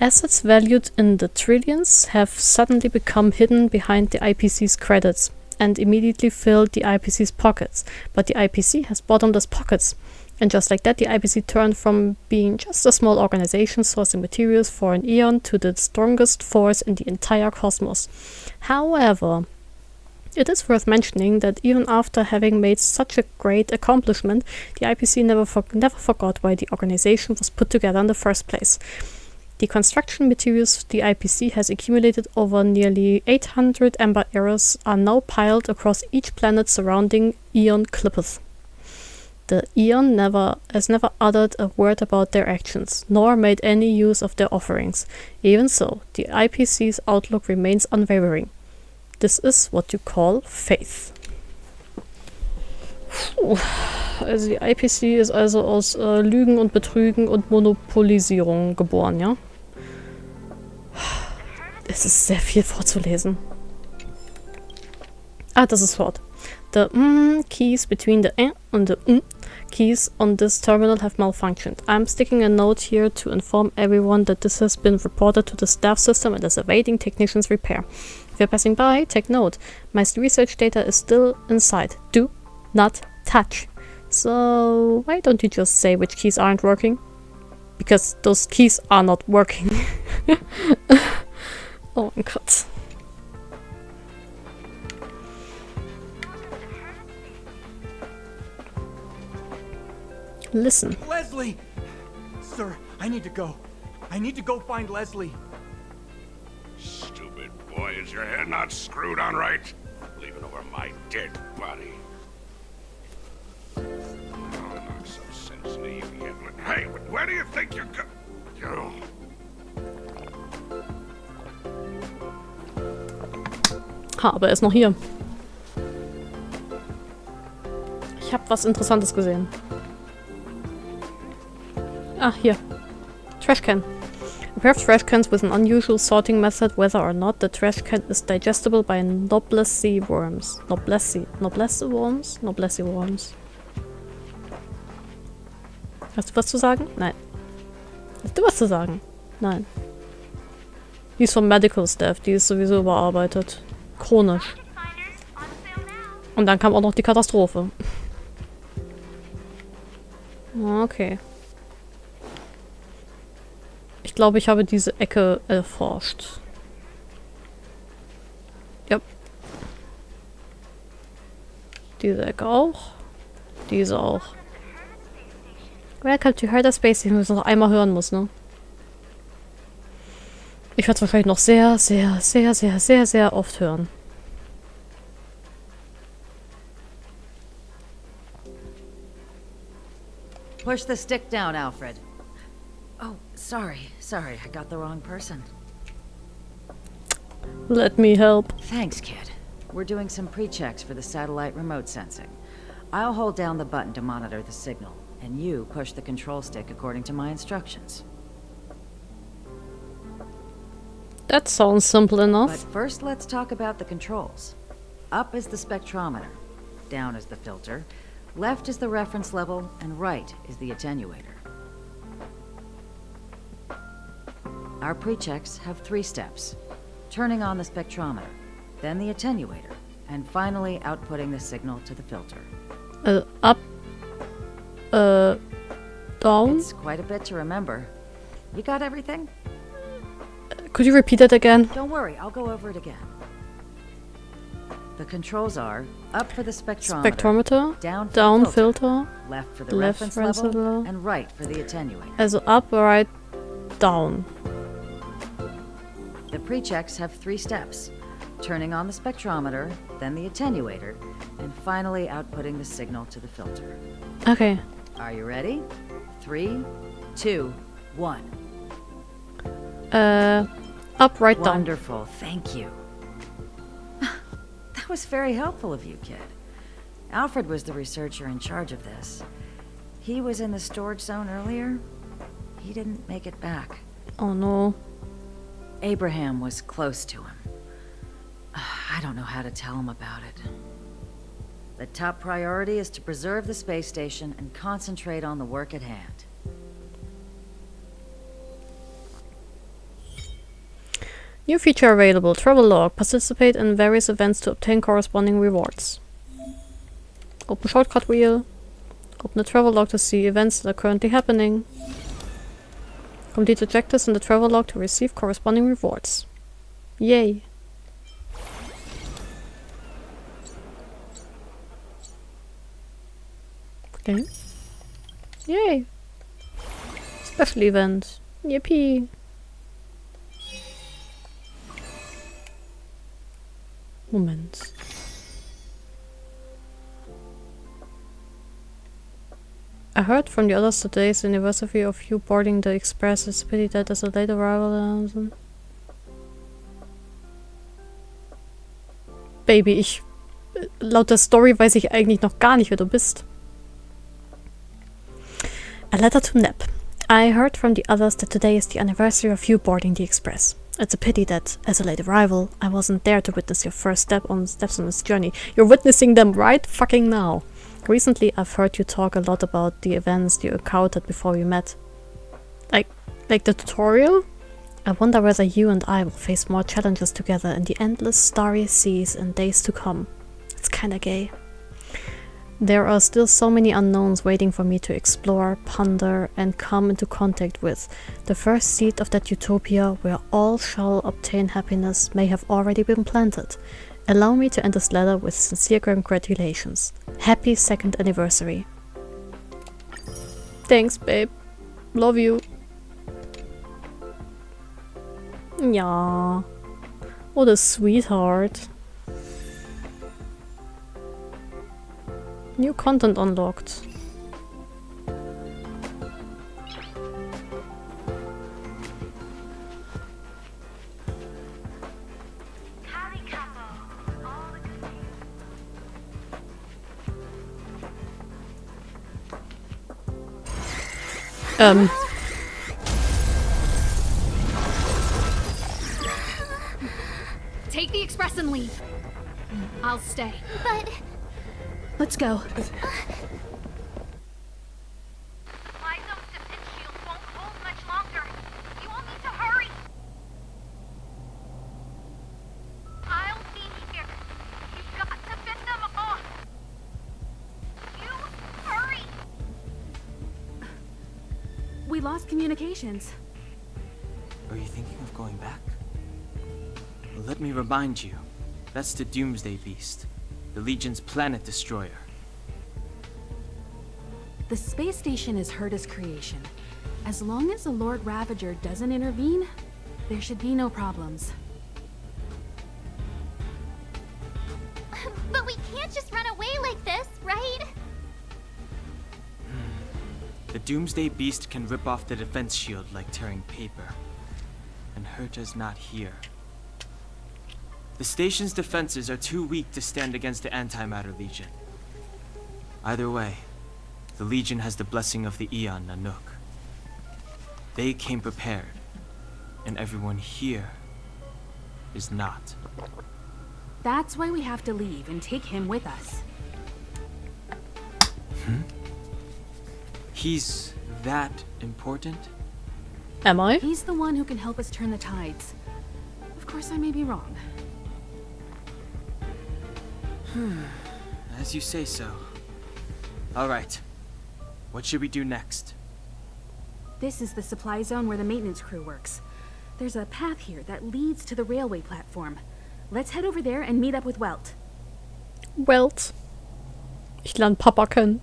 Assets valued in the trillions have suddenly become hidden behind the IPC's credits and immediately filled the IPC's pockets. But the IPC has bottomless pockets. And just like that, the IPC turned from being just a small organization sourcing materials for an eon to the strongest force in the entire cosmos. However, it is worth mentioning that even after having made such a great accomplishment, the IPC never forgot why the organization was put together in the first place. The construction materials the IPC has accumulated over nearly 800 Amber Eras are now piled across each planet surrounding Aeon Clippeth. The Aeon has never uttered a word about their actions, nor made any use of their offerings. Even so, the IPC's outlook remains unwavering. This is what you call faith. Puh. Also die IPC ist also aus Lügen und Betrügen und Monopolisierung geboren, ja? Es ist sehr viel vorzulesen. Ah, das ist Wort. The keys between the and the keys on this terminal have malfunctioned. I'm sticking a note here to inform everyone that this has been reported to the staff system and is awaiting technicians' repair. If you're passing by, take note. My research data is still inside. Do not touch. So why don't you just say which keys aren't working? Because those keys are not working. Oh mein Gott. Listen. Leslie! Sir, I need to go. I need to go find Leslie. Stupid boy, is your head not screwed on right? Leaving over my dead body. Oh, knock some sense into you, Evelyn. Hey, where do you think you're go? Ha, aber er ist noch hier. Ich habe was Interessantes gesehen. Ah, hier. Trashcan. A pair of trash cans with an unusual sorting method, whether or not the trash can is digestible by noblesse worms. Noblesse worms? Noblesse worms. Hast du was zu sagen? Nein. Hast du was zu sagen? Nein. Die ist vom Medical Staff, die ist sowieso überarbeitet. Chronisch. Und dann kam auch noch die Katastrophe. Okay. Ich glaube, ich habe diese Ecke erforscht. Ja. Diese Ecke auch. Diese auch. Welcome to Herta Space Station, wenn ich es noch einmal hören muss, ne? Ich werde es wahrscheinlich noch sehr, sehr, sehr, sehr, sehr, sehr oft hören. Push the stick down, Alfred. Oh, sorry, I got the wrong person. Let me help. Thanks, kid. We're doing some pre-checks for the satellite remote sensing. I'll hold down the button to monitor the signal, and you push the control stick according to my instructions. That sounds simple enough. But first, let's talk about the controls. Up is the spectrometer, down is the filter, left is the reference level, and right is the attenuator. Our pre-checks have 3 steps. Turning on the spectrometer, then the attenuator, and finally outputting the signal to the filter. Up, down? It's quite a bit to remember. You got everything? Could you repeat that again? Don't worry, I'll go over it again. The controls are up for the spectrometer, down filter, left for the reference level, and right for the attenuator. Also up, right, down. The pre-checks have 3 steps. Turning on the spectrometer, then the attenuator, and finally outputting the signal to the filter. Okay. Are you ready? 3, 2, 1. Up, right, down. Wonderful, thank you. That was very helpful of you, kid. Alfred was the researcher in charge of this. He was in the storage zone earlier. He didn't make it back. Oh no. Abraham was close to him. I don't know how to tell him about it. The top priority is to preserve the space station and concentrate on the work at hand. New feature available. Travel log. Participate in various events to obtain corresponding rewards. Open shortcut wheel. Open the travel log to see events that are currently happening. Complete objectives in the travel log to receive corresponding rewards. Yay. Okay. Yay. Special event. Yippee. Moment. I heard from the others today's anniversary of you boarding the express. It's a pity that as a late arrival. Baby, laut der Story weiß ich eigentlich noch gar nicht, wer du bist. A letter to Nep. I heard from the others that today is the anniversary of you boarding the express. It's a pity that, as a late arrival, I wasn't there to witness your first steps on this journey. You're witnessing them right fucking now. Recently, I've heard you talk a lot about the events you encountered before we met. Like the tutorial? I wonder whether you and I will face more challenges together in the endless starry seas in days to come. It's kinda gay. There are still so many unknowns waiting for me to explore, ponder, and come into contact with. The first seed of that utopia where all shall obtain happiness may have already been planted. Allow me to end this letter with sincere congratulations. Happy 2nd anniversary. Thanks, babe. Love you. Ja. What a sweetheart. New content unlocked. Take the express and leave. I'll stay. But... Let's go. My zone's defense shield won't hold much longer. You all need to hurry. I'll be here. You've got to fend them off. You hurry. We lost communications. Are you thinking of going back? Well, let me remind you. That's the Doomsday Beast. The Legion's planet destroyer. The space station is Herta's creation. As long as the Lord Ravager doesn't intervene, there should be no problems. But we can't just run away like this, right? The Doomsday Beast can rip off the defense shield like tearing paper. And Herta's not here. The station's defenses are too weak to stand against the Antimatter Legion. Either way, the Legion has the blessing of the Aeon Nanook. They came prepared, and everyone here is not. That's why we have to leave and take him with us. He's that important? Am I? He's the one who can help us turn the tides. Of course, I may be wrong. As you say so. Alright. What should we do next? This is the supply zone where the maintenance crew works. There's a path here that leads to the railway platform. Let's head over there and meet up with Welt. Welt. Ich lerne Papa kennen.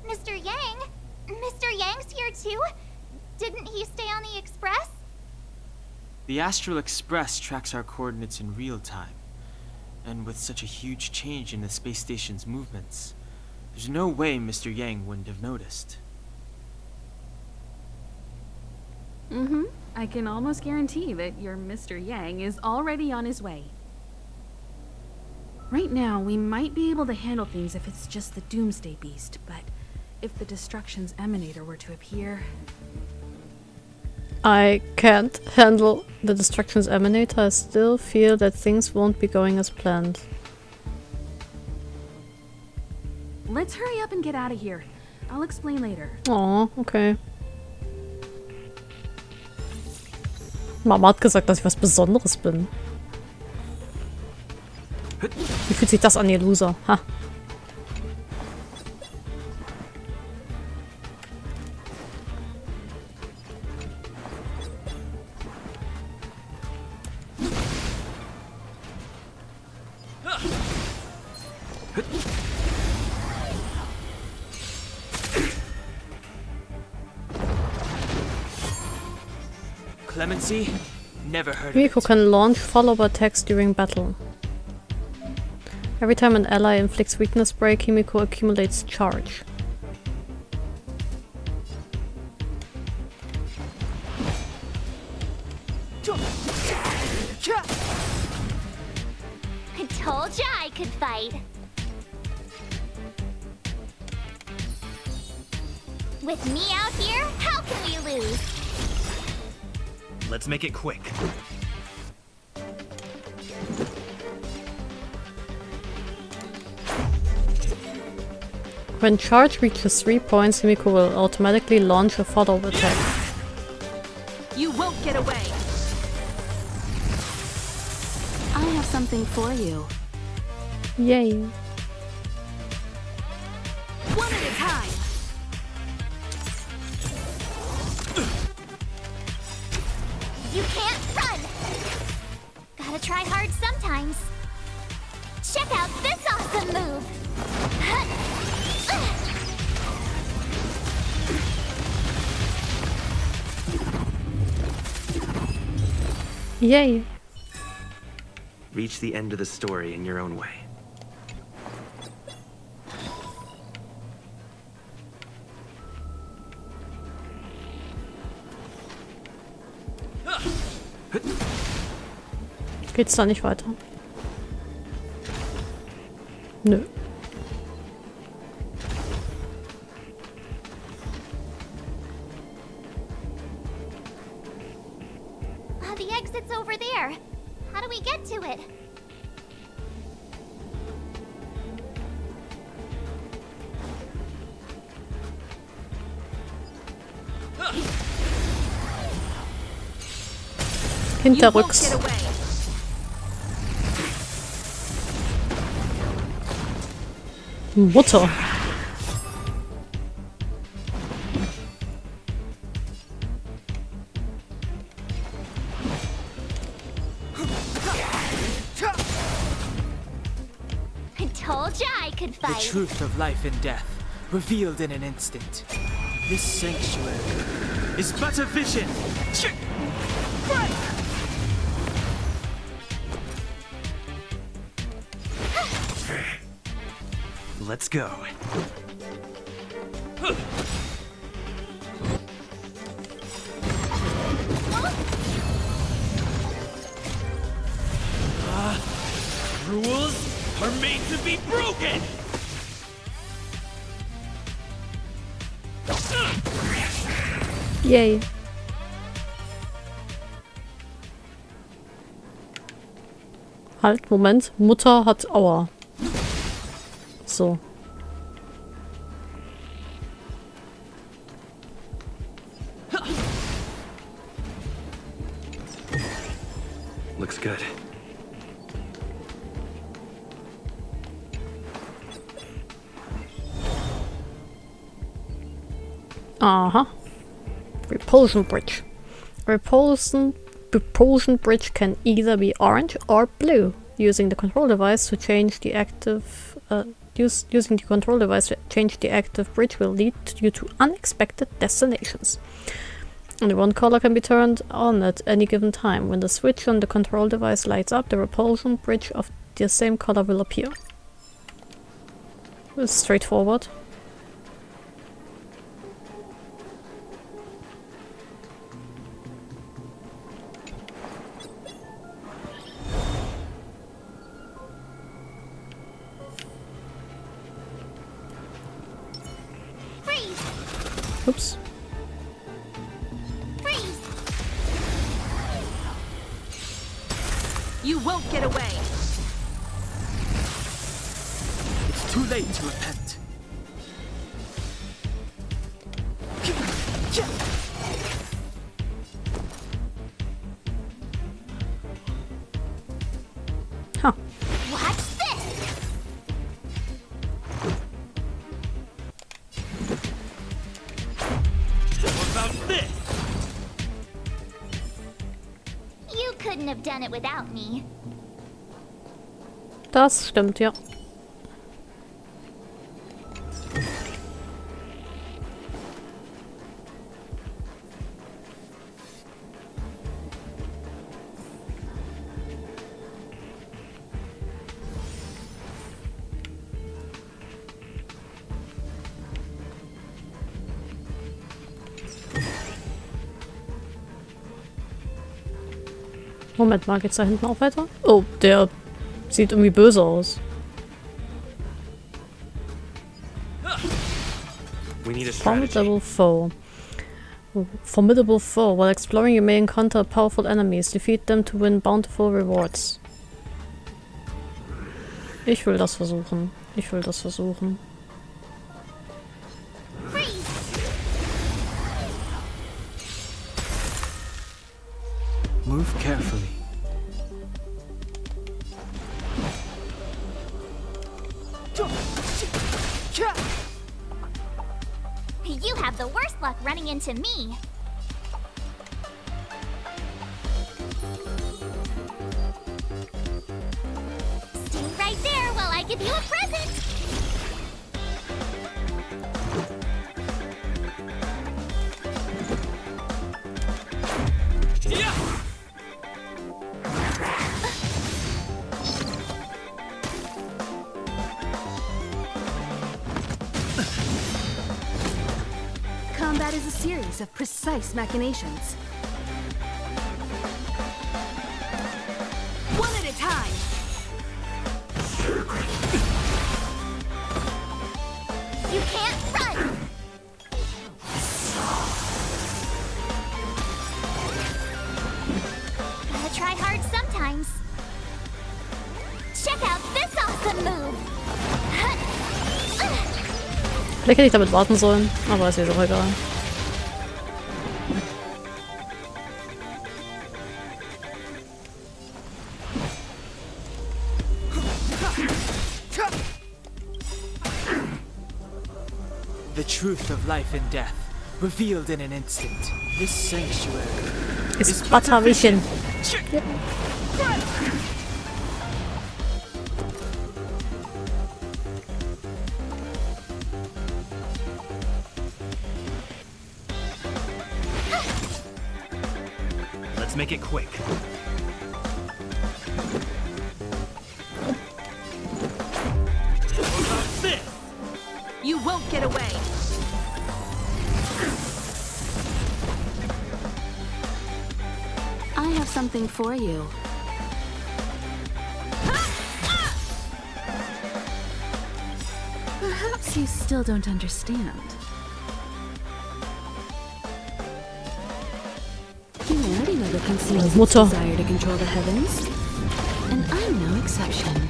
Mr. Yang? Mr. Yang's here too? Didn't he stay on the express? The Astral Express tracks our coordinates in real time. And with such a huge change in the space station's movements, there's no way Mr. Yang wouldn't have noticed. I can almost guarantee that your Mr. Yang is already on his way. Right now, we might be able to handle things if it's just the Doomsday Beast, but if the Destruction's Emanator were to appear... I can't handle the Destruction's Emanator. I still feel that things won't be going as planned. Let's hurry up and get out of here. I'll explain later. Oh, okay. Mama hat gesagt, dass ich was Besonderes bin. Wie fühlt sich das an, ihr Loser? Ha. Clemency? Never heard of Himiko it. can launch follow-up attacks during battle. Every time an ally inflicts weakness break, Himiko accumulates charge. I told ya I could fight. With me out here, how can we lose? Let's make it quick. When charge reaches 3 points, Himiko will automatically launch a follow-up attack. You won't get away. I have something for you. Yay. One at a time. You can't run! Gotta try hard sometimes. Check out this awesome move! Yay. Reach the end of the story in your own way. Geht's da nicht weiter? Nö. The exit's over there. How do we get to it? Hinterrücks. Mutter. I told ya I could The fight. truth of life and death, revealed in an instant. This sanctuary is but a vision. Let's go. Rules are made to be broken! Yay. Halt, Moment. Mutter hat Aua. So. Looks good. Aha. Repulsion bridge. Repulsion bridge can either be orange or blue. Using the control device to change the active using the control device to change the active bridge will lead you to unexpected destinations. Only one color can be turned on at any given time. When the switch on the control device lights up, the repulsion bridge of the same color will appear. It's straightforward. Oops. Freeze! You won't get away. It's too late to repent. have done it without me. Das stimmt, ja. Moment mal, geht's da hinten auch weiter? Oh, der sieht irgendwie böse aus. Formidable foe. Formidable foe. While exploring, you may encounter powerful enemies. Defeat them to win bountiful rewards. Ich will das versuchen. Ich will das versuchen. Move carefully. You have the worst luck running into me. Stay right there while I give you a present. Combat is a series of precise machinations. One at a time. You can't run. Gotta try hard sometimes. Check out this awesome move. Vielleicht hätte ich damit warten sollen, aber ist jetzt auch egal. The truth of life and death, revealed in an instant. This sanctuary ist Batterwischen. Ja. Let's make it quick. You won't get away. I have something for you. Perhaps you still don't understand. Humanity never conceals its desire to control the heavens, and I'm no exception.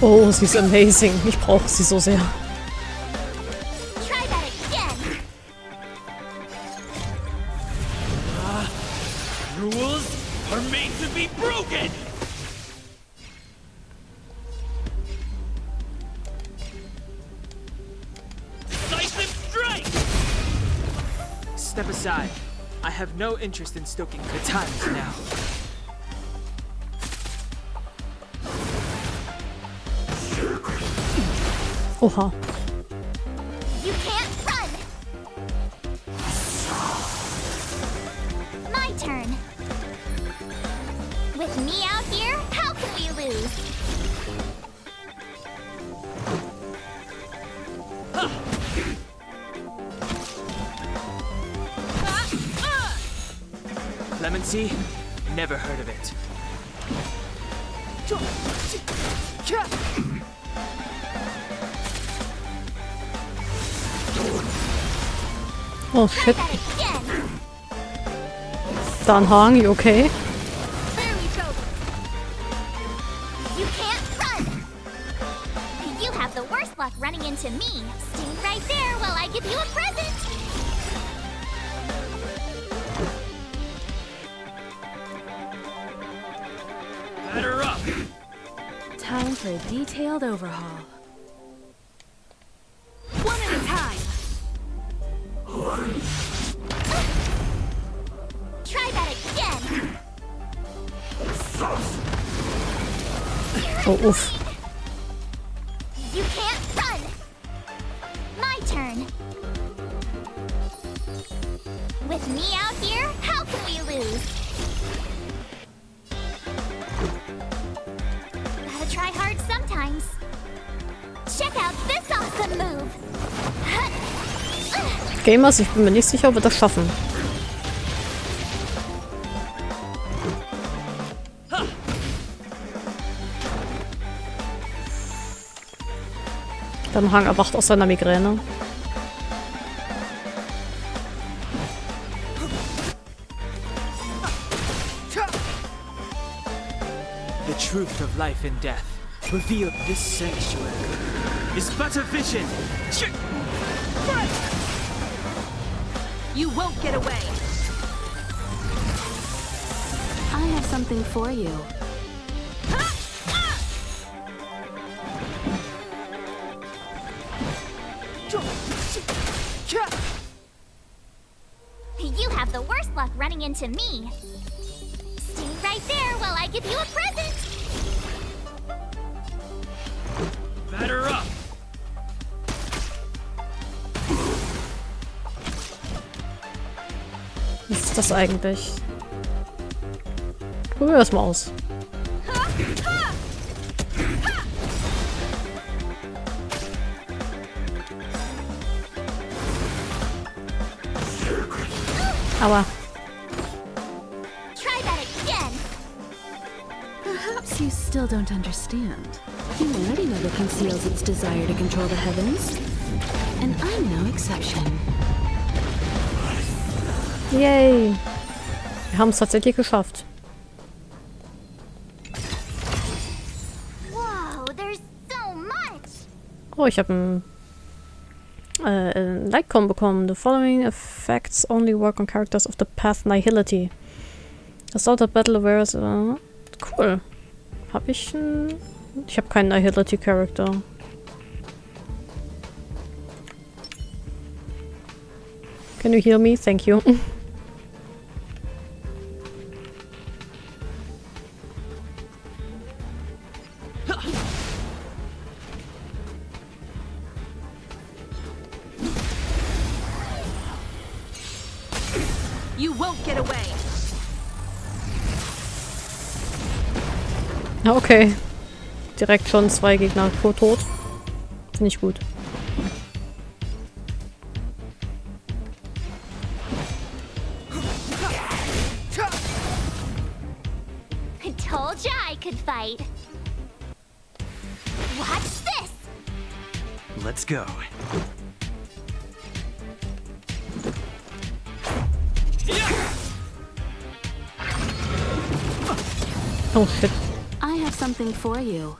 Oh, sie ist amazing. Ich brauche sie so sehr. Try that again. Rules are made to be broken! Decisive strike! Step aside. I have no interest in stoking good times now. Oha. You can't run. My turn. With me out here, how can we lose? Clemency? Never heard of it. Oh shit. Dan Hang, you okay? You can't run. You have the worst luck running into me. Stay right there while I give you a present. Batter up! Time for a detailed overhaul. One at a time. Oh, uff. You can't run! My turn. With me out here, how can we lose? Gotta try hard sometimes. Check out this awesome move! Gamers, ich bin mir nicht sicher, ob wir das schaffen. Dann Hang erwacht aus seiner Migräne. The truth of life and death revealed. This sanctuary is but a vision. You won't get away. I have something for you. You have the worst luck running into me. Stay right there while I give you a present. Batter up. Was ist das eigentlich? Probier das mal aus. Aua. Try that again. Perhaps you still don't understand. Humanity never conceals its desire to control the heavens. And I'm no exception. Yay. Wir haben es tatsächlich geschafft. Whoa, there's so much. Oh, ich habe ein Like-Con bekommen. The following effects only work on characters of the path Nihility. Assaulted Battle Aware. Cool. Habe ich einen... Ich habe keinen Nihility-Charakter. Can you hear me? Thank you. You won't get away. Okay. Direkt schon 2 Gegner tot. Finde ich gut. I told ya I could fight. Watch this. Let's go. Oh shit. I have something for you.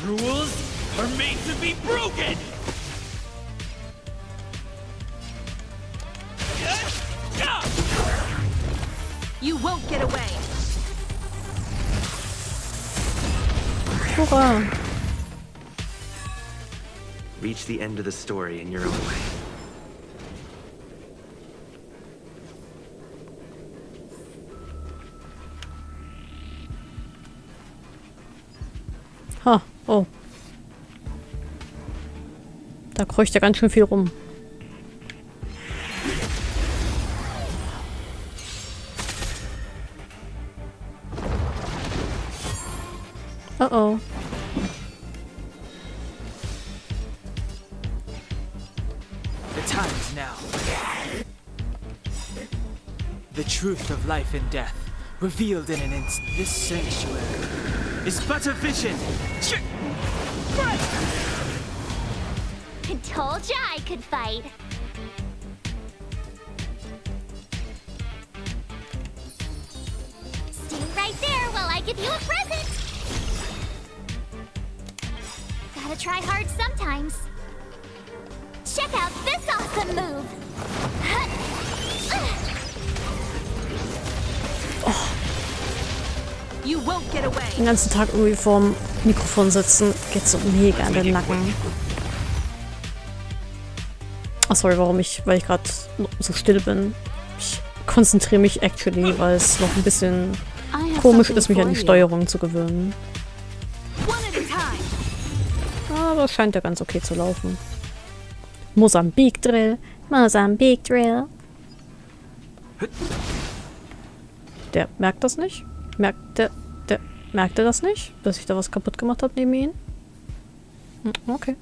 Rules are made to be broken! You won't get away. Hurra. Reach the end of the story in your own way. Ha, oh. Da kreucht ja ganz schön viel rum. Oh. The time is now. The truth of life and death, revealed in an instant. This sanctuary is but a vision. I told ya I could fight. Stay right there while I give you a present. Gotta try hard sometimes. Check out this awesome move. Den ganzen Tag irgendwie vorm Mikrofon sitzen, geht so mega in den Nacken. Ach sorry, weil ich gerade so still bin. Ich konzentriere mich actually, weil es noch ein bisschen komisch ist, mich an die Steuerung zu gewöhnen. Aber es scheint ja ganz okay zu laufen. Mosambik Drill. Mosambik Drill. Der merkt das nicht? Merkte das nicht? Dass ich da was kaputt gemacht habe neben ihm? Okay.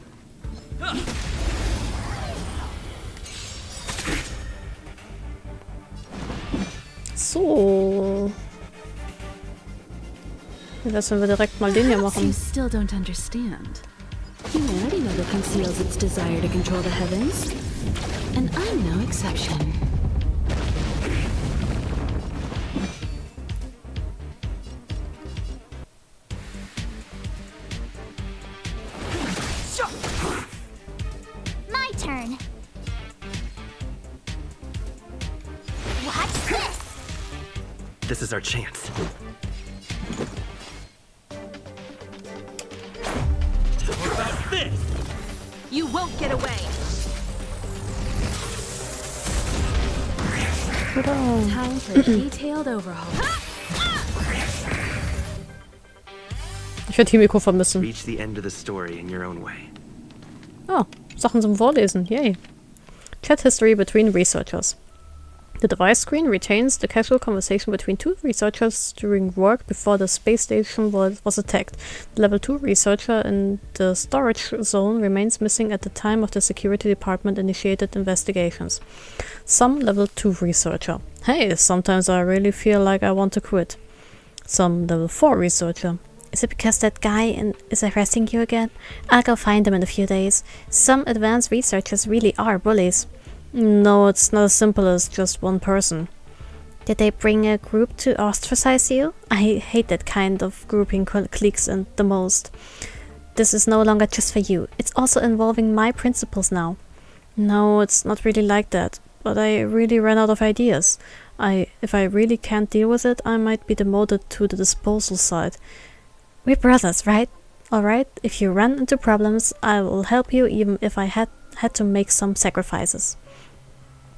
So. Wie wär's, wenn wir direkt mal den hier machen? You still don't understand. Humanity never conceals its desire to control the heavens. And I'm no exception. My turn. Watch this. This is our chance. You won't get away. Time for a detailed overhaul. Ich werde Himiko vermissen. Reach the end of the story in your own way. Oh, Sachen zum Vorlesen. Yay. Chat history between researchers. The device screen retains the casual conversation between two researchers during work before the space station was attacked. The level 2 researcher in the storage zone remains missing at the time of the security department initiated investigations. Some level 2 researcher. Hey, sometimes I really feel like I want to quit. Some level 4 researcher. Is it because that guy is harassing you again? I'll go find him in a few days. Some advanced researchers really are bullies. No, it's not as simple as just one person. Did they bring a group to ostracize you? I hate that kind of grouping cliques and the most. This is no longer just for you. It's also involving my principles now. No, it's not really like that. But I really ran out of ideas. If I really can't deal with it, I might be demoted to the disposal side. We're brothers, right? Alright, if you run into problems, I will help you even if I had to make some sacrifices.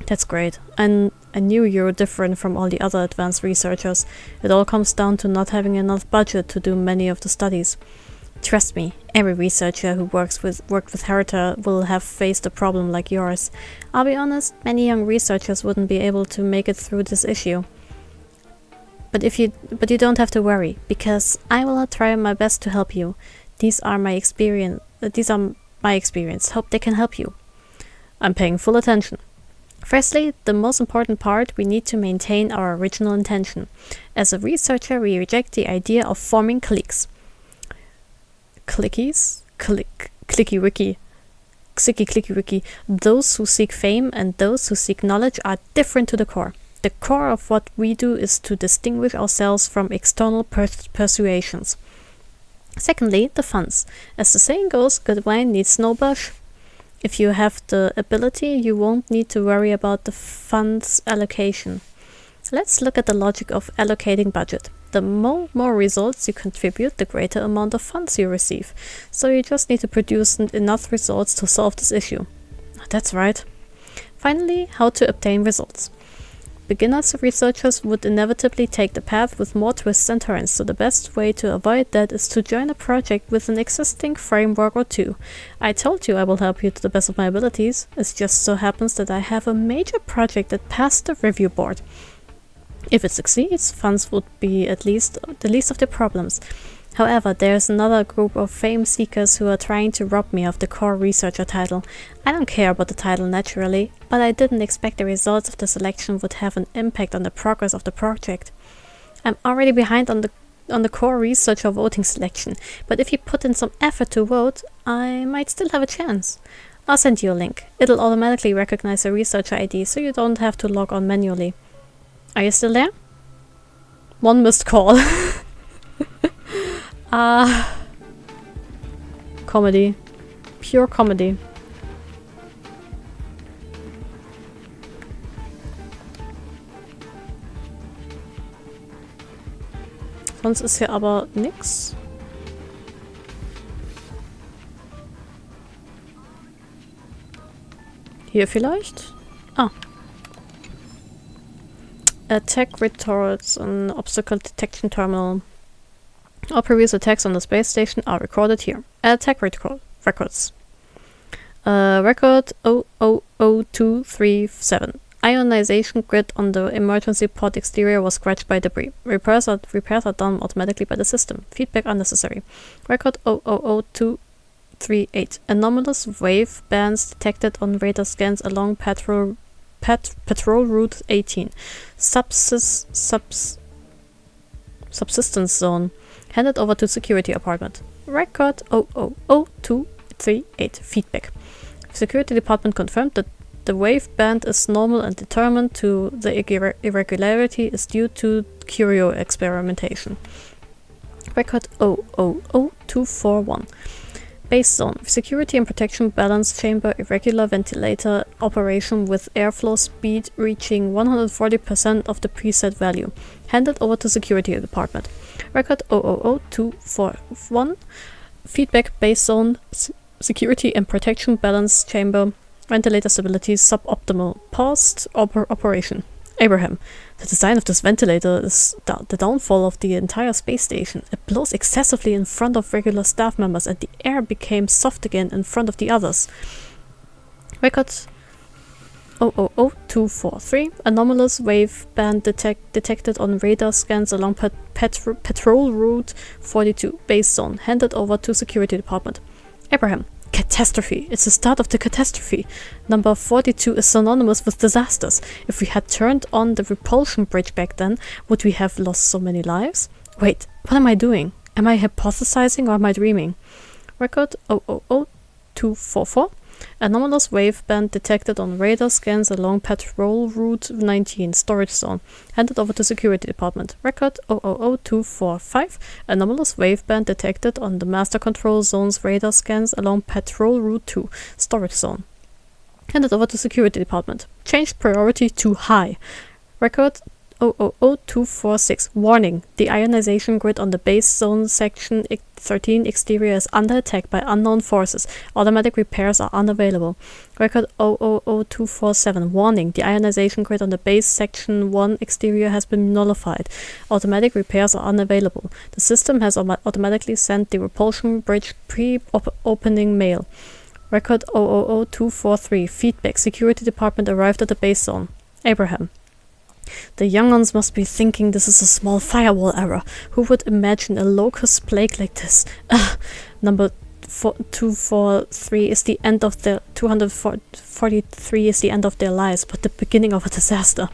That's great. And I knew you were different from all the other advanced researchers. It all comes down to not having enough budget to do many of the studies. Trust me, every researcher who worked with Herta will have faced a problem like yours. I'll be honest, many young researchers wouldn't be able to make it through this issue. But you don't have to worry, because I will try my best to help you. These are my experience. Hope they can help you. I'm paying full attention. Firstly, the most important part, we need to maintain our original intention. As a researcher, we reject the idea of forming cliques. Clickies? Clicky-wicky. Clicky-wicky. Those who seek fame and those who seek knowledge are different to the core. The core of what we do is to distinguish ourselves from external persuasions. Secondly, the funds. As the saying goes, good wine needs no bush. If you have the ability, you won't need to worry about the funds allocation. Let's look at the logic of allocating budget. The more results you contribute, the greater amount of funds you receive. So you just need to produce enough results to solve this issue. That's right. Finally, how to obtain results. Beginners researchers would inevitably take the path with more twists and turns, so the best way to avoid that is to join a project with an existing framework or two. I told you I will help you to the best of my abilities. It just so happens that I have a major project that passed the review board. If it succeeds, funds would be at least the least of the problems. However, there's another group of fame seekers who are trying to rob me of the core researcher title. I don't care about the title naturally, but I didn't expect the results of the selection would have an impact on the progress of the project. I'm already behind on the core researcher voting selection, but if you put in some effort to vote, I might still have a chance. I'll send you a link. It'll automatically recognize a researcher ID, so you don't have to log on manually. Are you still there? One missed call. Comedy. Pure comedy. Sonst ist hier aber nix. Hier vielleicht? Ah. Attack retorts an obstacle detection terminal. All previous attacks on the space station are recorded here. Attack records. Record 000237. Ionization grid on the emergency pod exterior was scratched by debris. Repairs are done automatically by the system. Feedback unnecessary. Record 000238. Anomalous wave bands detected on radar scans along patrol route 18. Subsistence zone. Handed over to security apartment. Record 000238. Feedback. Security department confirmed that the wave band is normal and determined to the irregularity is due to curio experimentation. Record 000241. Base zone. Security and protection balance chamber irregular ventilator operation with airflow speed reaching 140% of the preset value. Handed over to security department. Record 000241. Feedback base zone. Security and protection balance chamber. Ventilator stability suboptimal. Paused operation. Abraham. The design of this ventilator is the downfall of the entire space station. It blows excessively in front of regular staff members and the air became soft again in front of the others. Record 000243. Anomalous wave band detected on radar scans along patrol route 42. Base zone. Handed over to security department. Abraham. Catastrophe. It's the start of the catastrophe. Number 42 is synonymous with disasters. If we had turned on the repulsion bridge back then, would we have lost so many lives? Wait, what am I doing? Am I hypothesizing or am I dreaming? Record 000244. Anomalous wave band detected on radar scans along patrol route 19, storage zone. Handed over to security department. Record 000245. Anomalous wave band detected on the master control zone's radar scans along patrol route 2, storage zone. Handed over to security department. Changed priority to high. Record 000246. Warning. The ionization grid on the base zone section 13 exterior is under attack by unknown forces. Automatic repairs are unavailable. Record 000247. Warning. The ionization grid on the base section 1 exterior has been nullified. Automatic repairs are unavailable. The system has automatically sent the repulsion bridge pre-opening mail. Record 000243. Feedback. Security department arrived at the base zone. Abraham. The young ones must be thinking this is a small firewall error. Who would imagine a locust plague like this? Number 243 is the end of their 243 is the end of their lives, but the beginning of a disaster.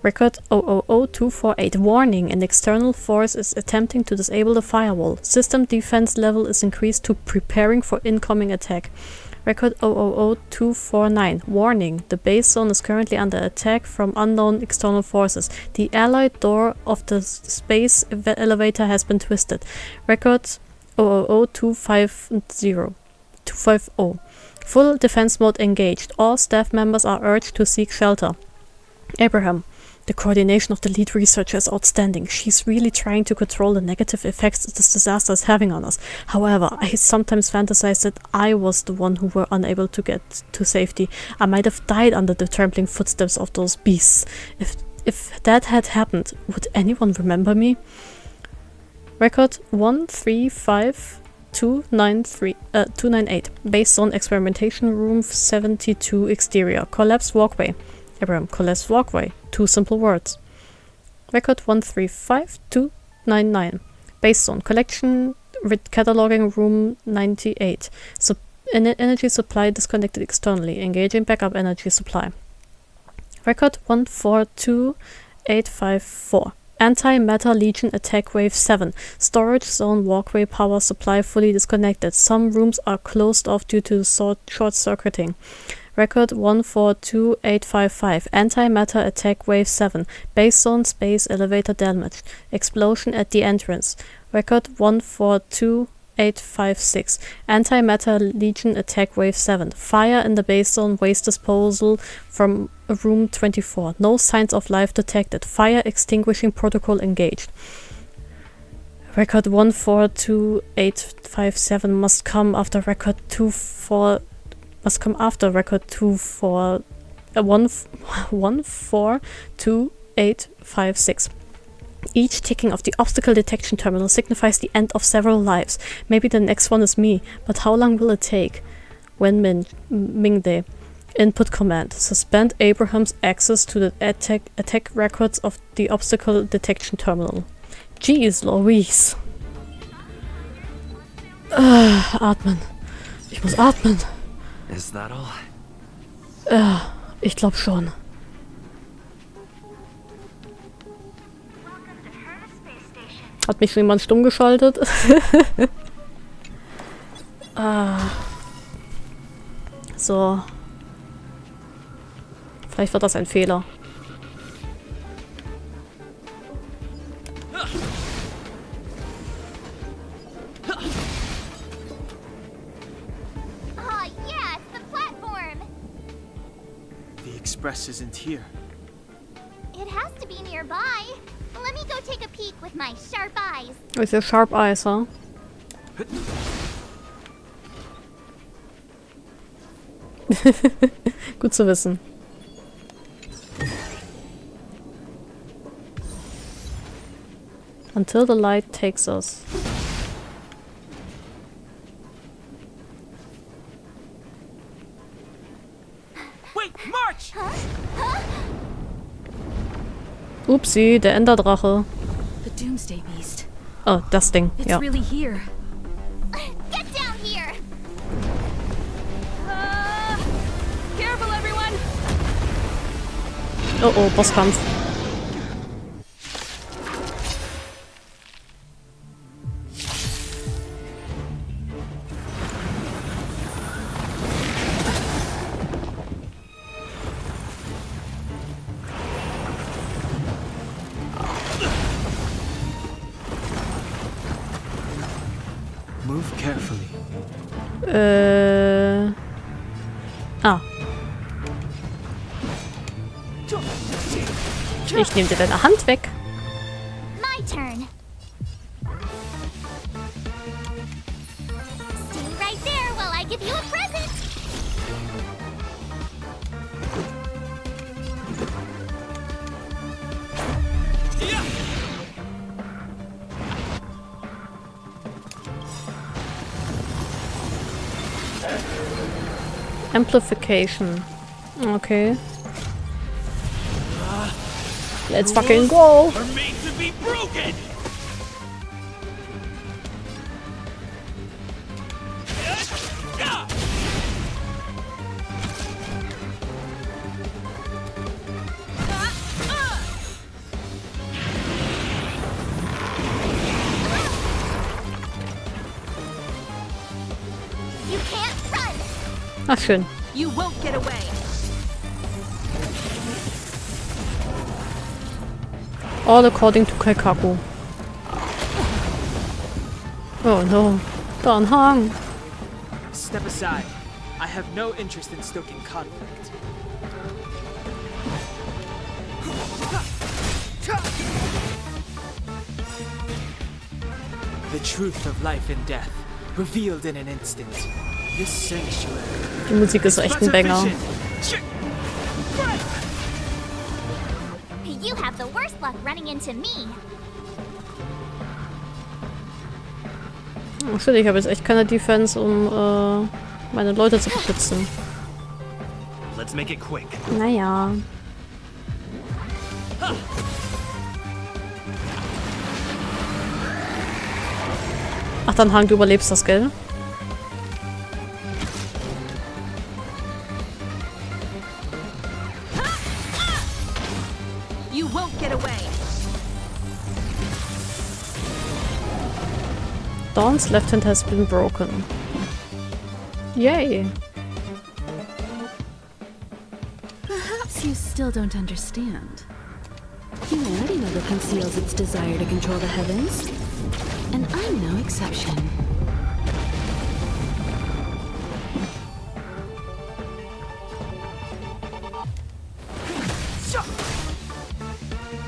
Record 000248. Warning. An external force is attempting to disable the firewall. System defense level is increased to preparing for incoming attack. Record 000249. Warning. The base zone is currently under attack from unknown external forces. The alloy door of the space elevator has been twisted. Record 000250. Full defense mode engaged. All staff members are urged to seek shelter. Abraham. The coordination of the lead researcher is outstanding. She's really trying to control the negative effects this disaster is having on us. However, I sometimes fantasize that I was the one who were unable to get to safety. I might have died under the trampling footsteps of those beasts. If that had happened, would anyone remember me? Record 135298. Base zone experimentation room 72 exterior. Collapsed walkway. Abraham. Collapsed walkway. 2 simple words. Record 135299. Base zone. Collection cataloging room 98. Energy supply disconnected externally. Engaging backup energy supply. Record 142854. Anti-Matter Legion attack wave 7. Storage zone walkway power supply fully disconnected. Some rooms are closed off due to short-circuiting. Record 142855. Anti-Matter attack wave 7. Base zone space elevator damaged. Explosion at the entrance. Record 142856. Anti-Matter Legion attack wave 7. Fire in the base zone waste disposal from room 24. No signs of life detected. Fire extinguishing protocol engaged. Record 142857 must come after record 142856. Each ticking of the obstacle detection terminal signifies the end of several lives. Maybe the next one is me, but how long will it take? When Mingde. Input command. Suspend Abraham's access to the attack records of the obstacle detection terminal. Jeez Louise. Atmen. Ich muss atmen. Is that all? Ich glaub schon. Hat mich schon jemand stumm geschaltet? So. Vielleicht wird das ein Fehler. Oh yeah, it's the platform. The express isn't here. It has to be nearby. Let me go take a peek with my sharp eyes. With your sharp eyes, huh? Gut zu wissen. Until the light takes us. Wait, March! Upsi, der Enderdrache. The Doomsday Beast. Oh, das Ding, It's ja. really here. Get down here! Careful, everyone! Oh oh, Bosskampf. Move carefully. Ah. Ich nehme dir deine Hand weg. My turn. Stay right there while I give you a present. Amplification. Okay. Let's fucking go. Are made to be broken. You can't run. Ach, schön. You won't get away. All according to Kaikaku. Oh no. Da ein Hang. Step aside. I have no interest in stoking conflict. The truth of life and death, revealed in an instant. This sanctuary. Die Musik ist echt ein Banger. You have the worst luck running into me. Oh shit, ich habe jetzt echt keine Defense, um meine Leute zu beschützen. Let's make it quick. Naja. Ach, dann Hang, du überlebst das, gell? You won't get away. Dawn's left hand has been broken. Yay! Perhaps you still don't understand. You already know that conceals its desire to control the heavens. And I'm no exception.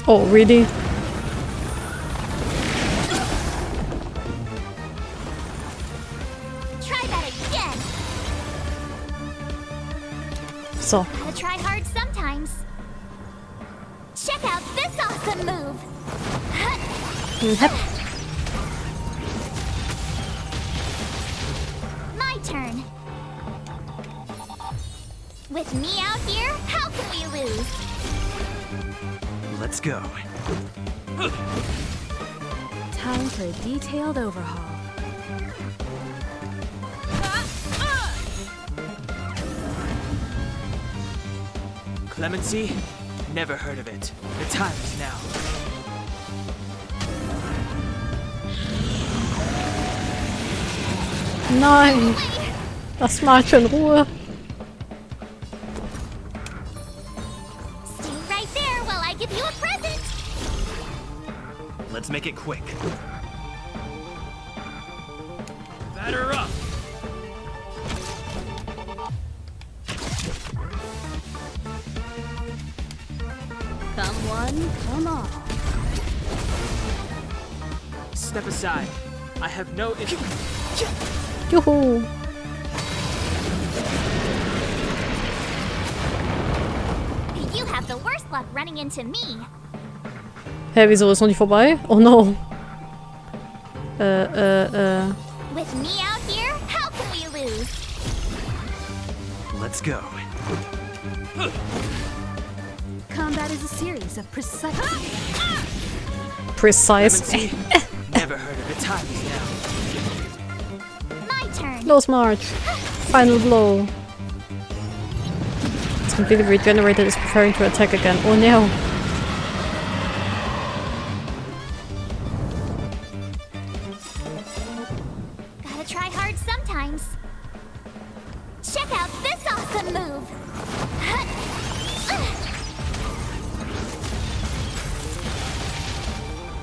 Oh, really? So. Gotta try hard sometimes. Check out this awesome move. My turn. With me out here, how can we lose? Let's go. Time for a detailed overhaul. Clemency? Never heard of it. The time is now. Nein! Lass Marge in Ruhe. Stay right there while I give you a present. Let's make it quick. Batter up! Come one, come all. Step aside. I have no Juhu! You have the worst luck running into me. Hä, wieso ist noch nicht vorbei? Oh no. With me out here, how can we lose? Let's go. Combat is a series of precise. Never heard of it. Time is now. My turn. Los, Marge. Final blow. It's completely regenerated. It's preparing to attack again. Oh no. Gotta try hard sometimes. Check out this awesome move.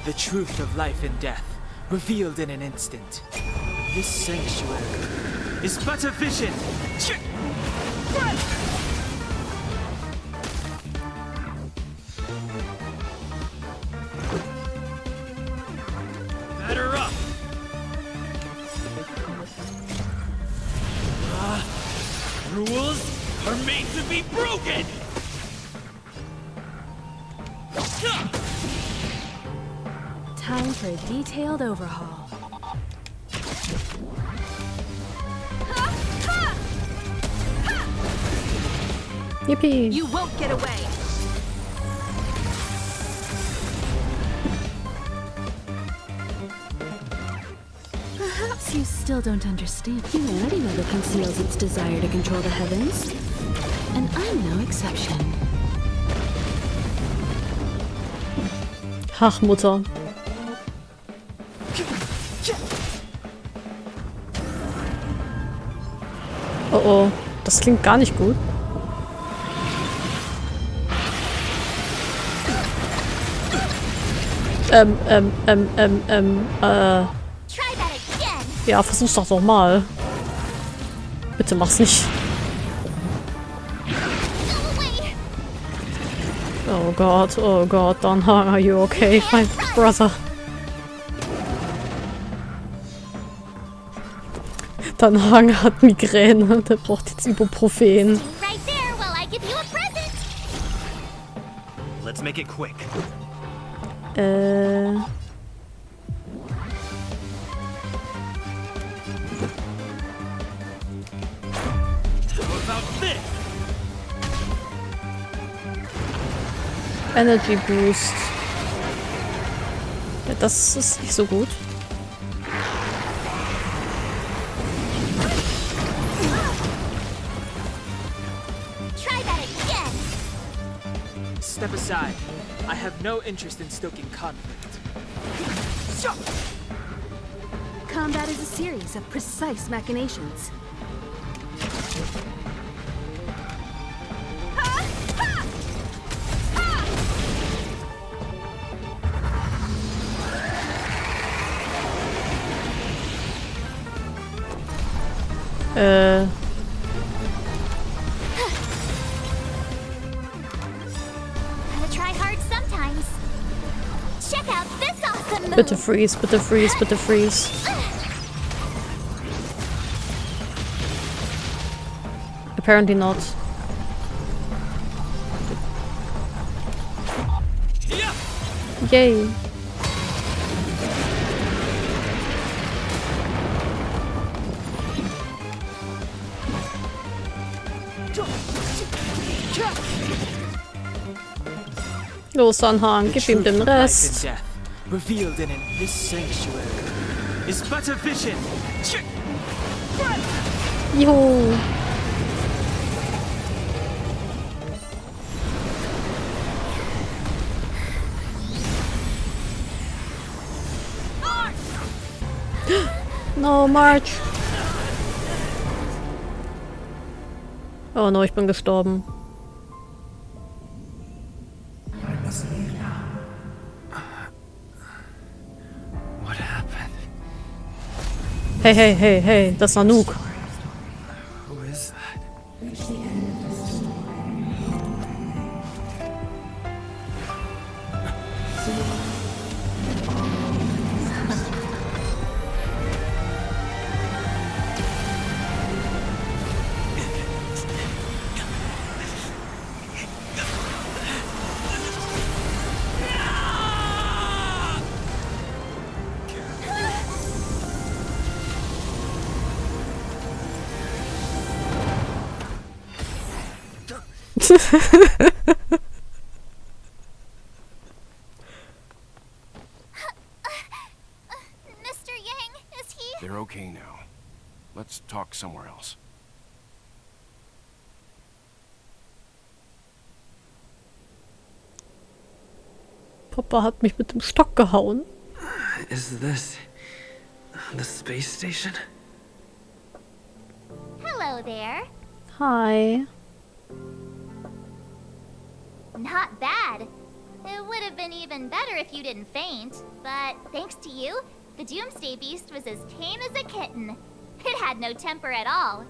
The truth of life and death, revealed in an instant. This sanctuary is but a vision. Batter up! Rules are made to be broken! Time for a detailed overhaul. Yippee! You won't get away! Perhaps you still don't understand. Humanity never conceals its desire to control the heavens. And I'm no exception. Ach, Mutter. Oh oh, das klingt gar nicht gut. Ja, versuch's doch mal. Bitte mach's nicht. Oh God, Don, are you okay, my brother? Dann hat Migräne, der braucht jetzt Ibuprofen. Let's make it quick. Energy Boost. Ja, das ist nicht so gut. Step aside. I have no interest in stoking conflict. Combat is a series of precise machinations. Bitte freeze, bitte freeze, bitte freeze. Apparently not. Yay. Los, Anhang, gib ihm den Rest. Revealed in this sanctuary is but a vision. Juhu. No, March. Oh no, ich bin gestorben. What happened? Hey, hey, hey, hey, das ist Nanook. Who is that? Mr. Yang, is he? They're okay now. Let's talk somewhere else. Papa hat mich mit dem Stock gehauen. Is this the space station? Hello there. Hi. Not bad. It would have been even better if you didn't faint, but thanks to you, the Doomsday Beast was as tame as a kitten. It had no temper at all.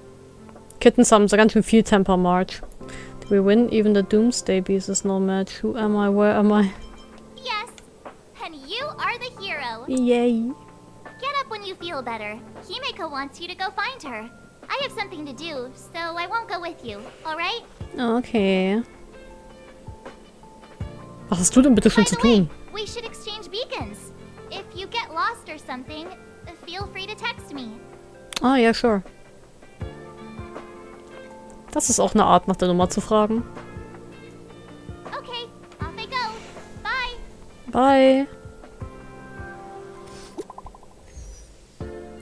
Kittens haben so ganz schön viel Temper, March. Do we win? Even the Doomsday Beast is no match. Who am I? Where am I? Yes, and you are the hero. Yay. Get up when you feel better. Himeko wants you to go find her. I have something to do, so I won't go with you, alright? Okay. Was hast du denn bitte schon zu tun? We should exchange beacons. If you get lost or something, feel free to text me. Ah, ja, sure. Das ist auch eine Art, nach der Nummer zu fragen. Okay, off I go. Bye. Bye.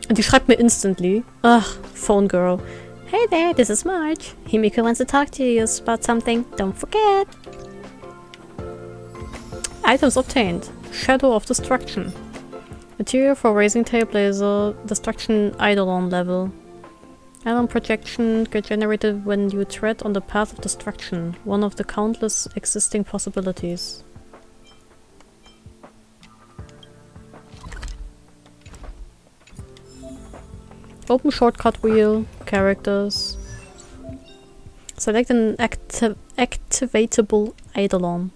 Und die schreibt mir instantly. Ach, Phone Girl. Hey there, this is March. Himeko wants to talk to you about something. Don't forget. Items obtained. Shadow of Destruction. Material for raising Tailblazer. Destruction Eidolon level. Eidolon projection get generated when you tread on the path of destruction. One of the countless existing possibilities. Open shortcut wheel. Characters. Select an activatable Eidolon.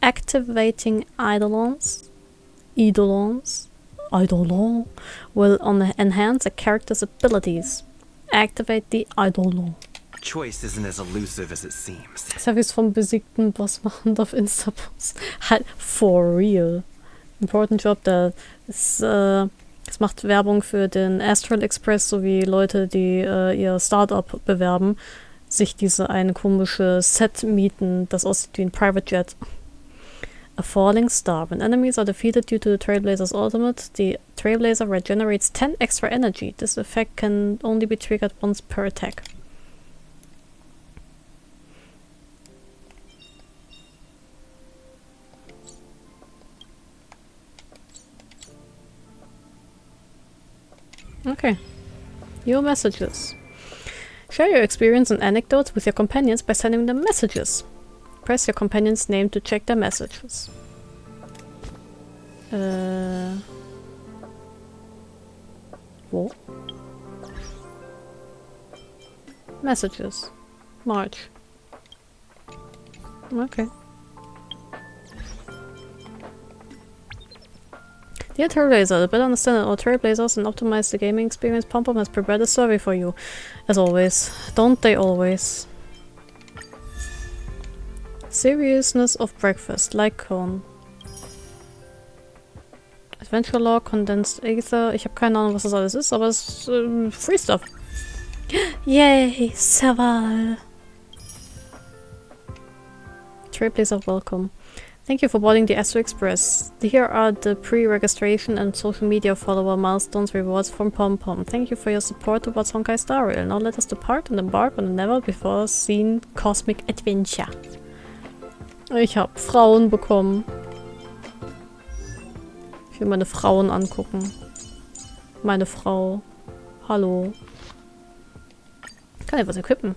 Activating Eidolon will enhance a character's abilities. Activate the Eidolon. Choice isn't as elusive as it seems. Service vom besiegten Boss machen auf Instapost. Halt, for real. Important Job, es macht Werbung für den Astral Express sowie Leute, die ihr Startup bewerben, sich diese eine komische Set mieten, das aussieht wie ein Private Jet. A falling star. When enemies are defeated due to the Trailblazer's ultimate, the Trailblazer regenerates 10 extra energy. This effect can only be triggered once per attack. Okay. Your messages. Share your experience and anecdotes with your companions by sending them messages. Press your companion's name to check their messages. Wo? Messages. March. Okay. Dear Trailblazer, to better understand all Trailblazers and optimize the gaming experience, Pom-Pom has prepared a survey for you. As always. Don't they always? Seriousness of breakfast, like cone. Adventure Log, Condensed Ether. Ich habe keine Ahnung, was das alles ist, aber es ist Free Stuff. Yay, Serval. Trailblazer, welcome. Thank you for boarding the Astro Express. Here are the pre-registration and social media follower milestones rewards from PomPom. Thank you for your support towards Honkai Star Rail. Now let us depart and embark on a never-before-seen cosmic adventure. Ich habe Frauen bekommen. Ich will meine Frauen angucken. Meine Frau. Hallo. Ich kann etwas equippen.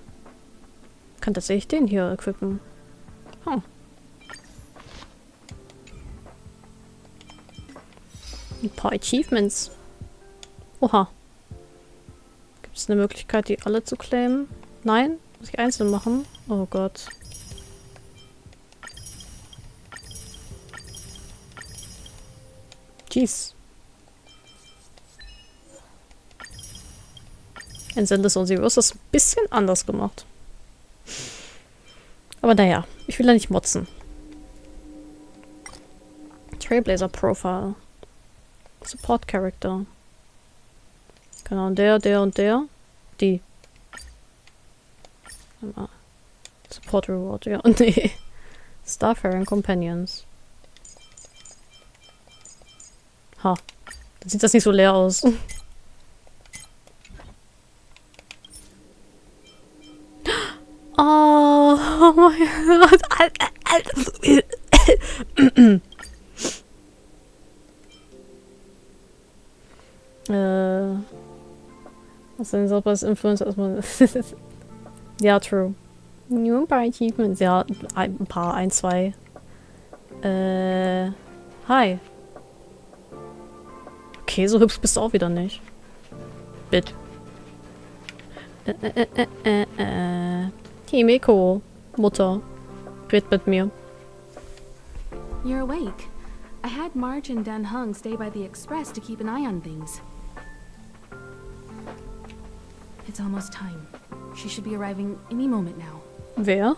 Ich kann tatsächlich den hier equippen. Hm. Ein paar Achievements. Oha. Gibt es eine Möglichkeit, die alle zu claimen? Nein? Muss ich einzeln machen? Oh Gott. Jeez. In Sendes und Zero ist das ein bisschen anders gemacht. Aber naja, ich will ja nicht motzen. Trailblazer Profile. Support Character. Genau, der und der. Die. Support Reward, ja. Nee. Starfaring Companions. Ha. Dann sieht das nicht so leer aus. Oh mein Gott. Was denn so als Influencer erstmal? Ja, true. Nur ein paar Achievements. Ja, ein paar, ein, zwei. Hi. Okay, so hübsch bist du auch wieder nicht. Bitte. Himeko, Mutter, red mit mir. You're awake. I had Marge and Dan Hung stay by the express to keep an eye on things. It's almost time. She should be arriving any moment now. Wer?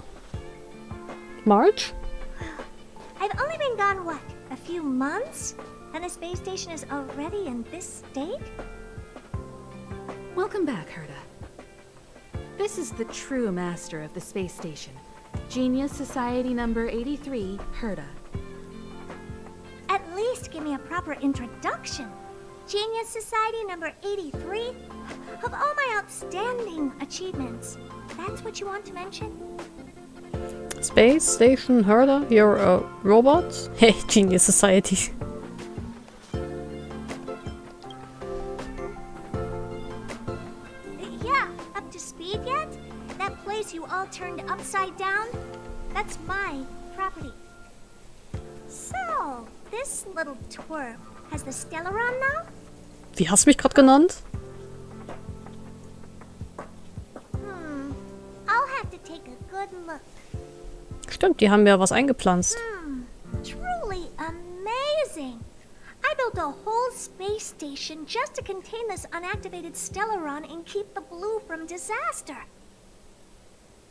Marge? I've only been gone, what, a few months? And the space station is already in this state? Welcome back, Herta. This is the true master of the space station. Genius Society number 83, Herta. At least give me a proper introduction. Genius Society number 83? Of all my outstanding achievements, that's what you want to mention? Space Station Herta, you're a robot? Hey, Genius Society. Yeah, up to speed yet? That place you all turned upside down? That's my property. So, this little twerp has the Stellaron now? Wie hast du mich gerade genannt? I'll have to take a good look. Stimmt, die haben ja was eingepflanzt. Truly amazing. I built a whole space station just to contain this unactivated Stellaron and keep the blue from disaster.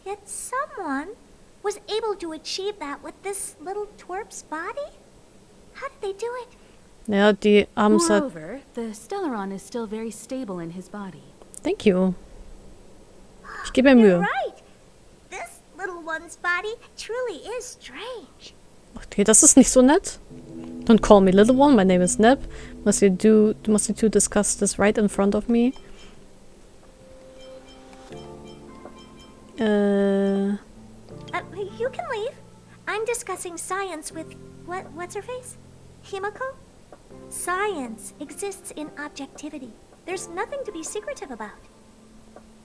Yet someone was able to achieve that with this little twerp's body? How did they do it? Ja, die haben es halt... Moreover, the Stellaron is still very stable in his body. Thank you. Ich gebe mir Mühe. Right. This little one's body truly is strange. Okay, das ist nicht so nett. Don't call me little one, my name is Neb. Must you two discuss this right in front of me? You can leave. I'm discussing science with what's her face? Himiko? Science exists in objectivity. There's nothing to be secretive about.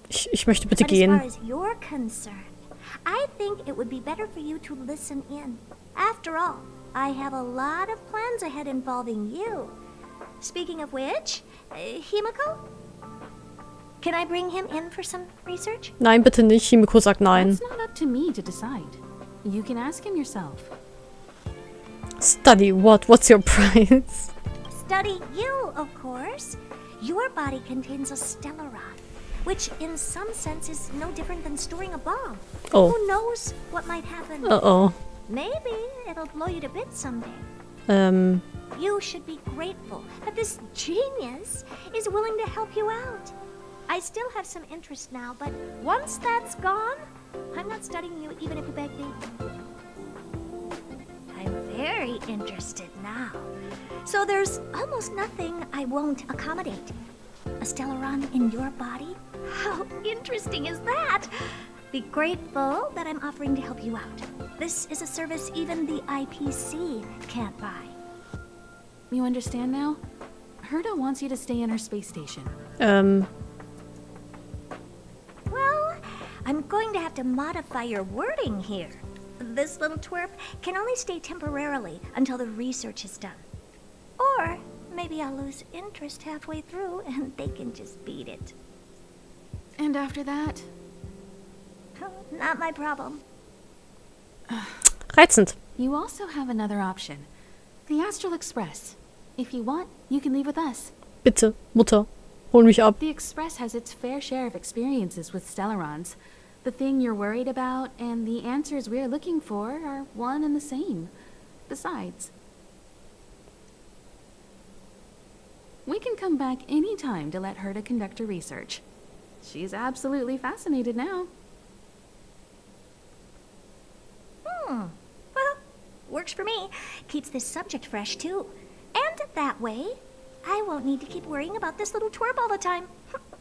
Ich möchte bitte But gehen. as far as you're concerned, I think it would be better for you to listen in. After all, I have a lot of plans ahead involving you. Speaking of which, Himiko? Can I bring him in for some research? Nein, bitte nicht. Himiko sagt nein. It's not up to me to decide. You can ask him yourself. Study what? What's your price? Study you, of course. Your body contains a Stellaron, which in some sense is no different than storing a bomb. Oh. Who knows what might happen? Uh-oh. Maybe it'll blow you to bits someday. You should be grateful that this genius is willing to help you out. I still have some interest now, but once that's gone, I'm not studying you even if you beg me. I'm very interested now. So there's almost nothing I won't accommodate. A Stellaron in your body? How interesting is that? Be grateful that I'm offering to help you out. This is a service even the IPC can't buy. You understand now? Herta wants you to stay in her space station. Well, I'm going to have to modify your wording here. This little twerp can only stay temporarily until the research is done. Or maybe I'll lose interest halfway through and they can just beat it. And after that? Not my problem. Reizend. You also have another option. The Astral Express. If you want, you can leave with us. Bitte, Mutter, hol mich ab. The Express has its fair share of experiences with Stellarons. The thing you're worried about and the answers we're looking for are one and the same. Besides, we can come back any time to let Herta conduct her research. She's absolutely fascinated now. Well, works for me. Keeps this subject fresh, too. And that way, I won't need to keep worrying about this little twerp all the time.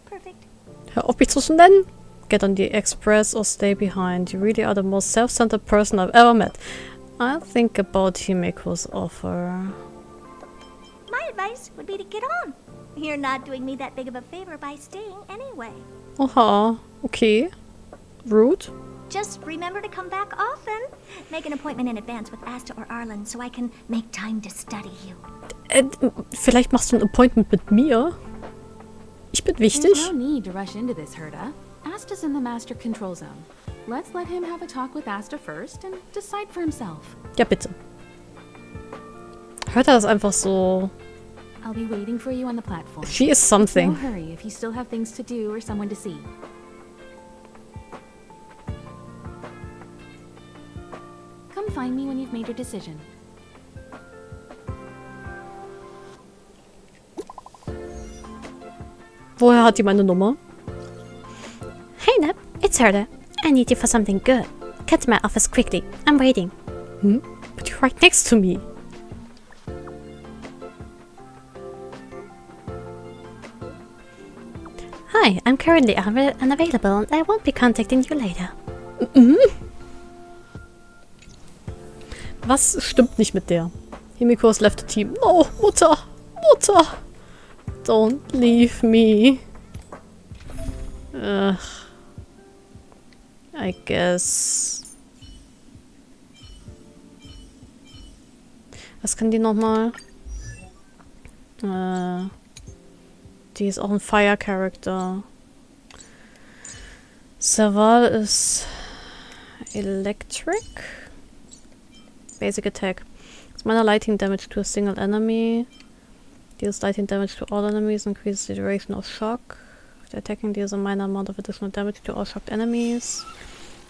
Perfect. Hör auf mich so zu nennen. Get on the Express or stay behind. You really are the most self-centered person I've ever met. I'll think about Himiko's offer. My advice would be to get on. You're not doing me that big of a favor by staying anyway. Oha, okay. Rude. Just remember to come back often. Make an appointment in advance with Asta or Arlen so I can make time to study you. Vielleicht machst du ein Appointment mit mir? Ich bin wichtig. There's no need to rush into this, Herta. Asta's in the Master Control Zone. Let's let him have a talk with Asta first and decide for himself. Ja, bitte. Herta ist einfach so... I'll be waiting for you on the platform. She is something. No hurry if you still have things to do or someone to see. Come find me when you've made your decision. Woher hat die meine Nummer? Hey Neb, it's Herta. I need you for something good. Come to my office quickly. I'm waiting. But you're right next to me. Hi, I'm currently unavailable and I won't be contacting you later. Was stimmt nicht mit der? Himiko has left the team. No, Mutter! Mutter! Don't leave me. Ugh. I guess. Was kann die nochmal? Die ist auch ein Fire-Character. Serval ist Electric. Basic Attack. It's minor lightning damage to a single enemy. Deals lightning damage to all enemies, increases the duration of shock. After attacking, deals a minor amount of additional damage to all shocked enemies.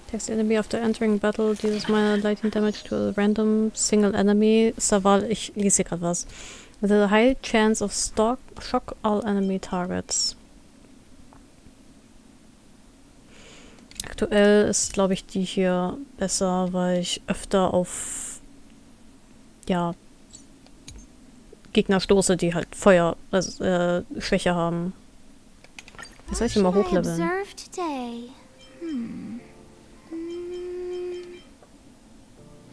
Attacks the enemy after entering battle, deals minor lightning damage to a random single enemy. Serval, ich lese hier gerade was. With a high chance of shock all enemy targets. Aktuell ist, glaube ich, die hier besser, weil ich öfter auf Gegner stoße, die halt Feuer, Schwäche haben. Wie soll ich immer hochleveln?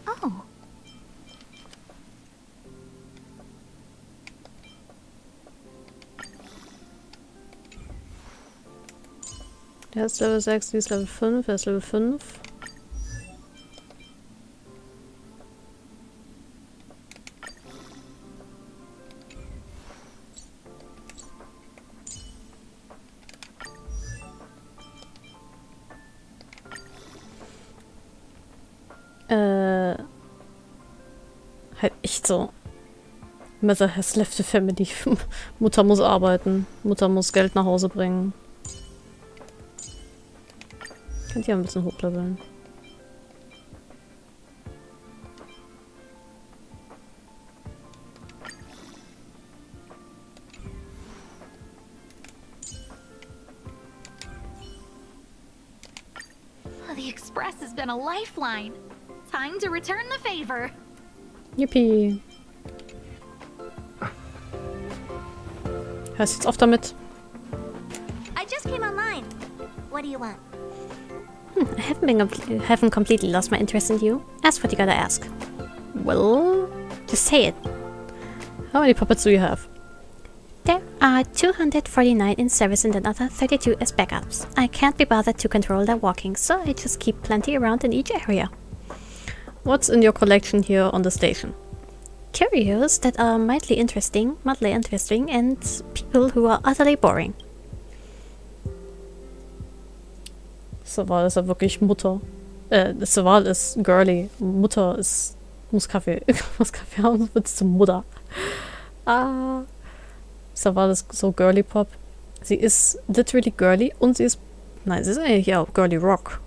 Oh. Der ist Level 6, die ist Level 5, er ist Level 5. Halt echt so. Mother has left the family. Mutter muss arbeiten. Mutter muss Geld nach Hause bringen. Könnt ihr ein bisschen hochleveln. The express has been a lifeline. Time to return the favor. Yippie. Hörst jetzt auf damit? I just came online. What do you want? I haven't completely lost my interest in you. Ask what you gotta ask. Well, Just say it. how many puppets do you have? There are 249 in service and another 32 as backups. I can't be bothered to control their walking, so I just keep plenty around in each area. What's in your collection here on the station? Curios that are mildly interesting, and people who are utterly boring. Saval ist ja wirklich Mutter. Saval ist girly. Mutter ist... muss Kaffee haben, sonst wird's zur Mutter. Saval ist so girly Pop. Sie ist literally girly und sie ist... Nein, sie ist eigentlich auch girly rock.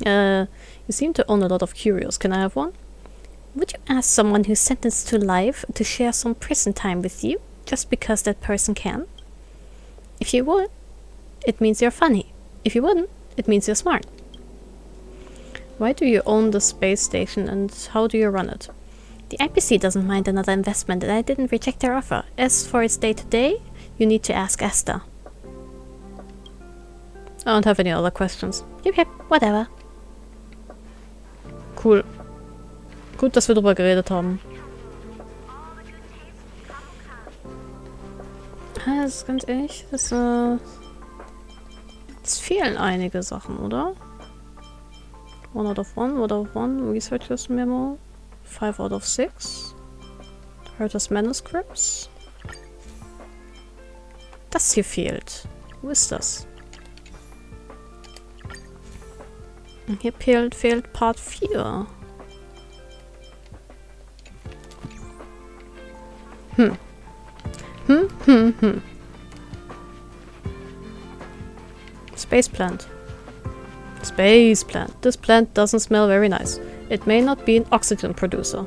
You seem to own a lot of curios. Can I have one? Would you ask someone who's sentenced to life to share some prison time with you, just because that person can? If you would, it means you're funny. If you wouldn't, it means you're smart. Why do you own the space station and how do you run it? The IPC doesn't mind another investment and I didn't reject their offer. As for its day-to-day, you need to ask Esther. I don't have any other questions. Yep, whatever. Cool. Gut, dass wir drüber geredet haben. Das ist ganz ehrlich, es fehlen einige Sachen, oder? 1 out of 1, Research List Memo, 5 out of 6. Herta's Manuscripts. Das hier fehlt. Wo ist das? Und hier fehlt Part 4. Space plant. Space plant. This plant doesn't smell very nice. It may not be an oxygen producer.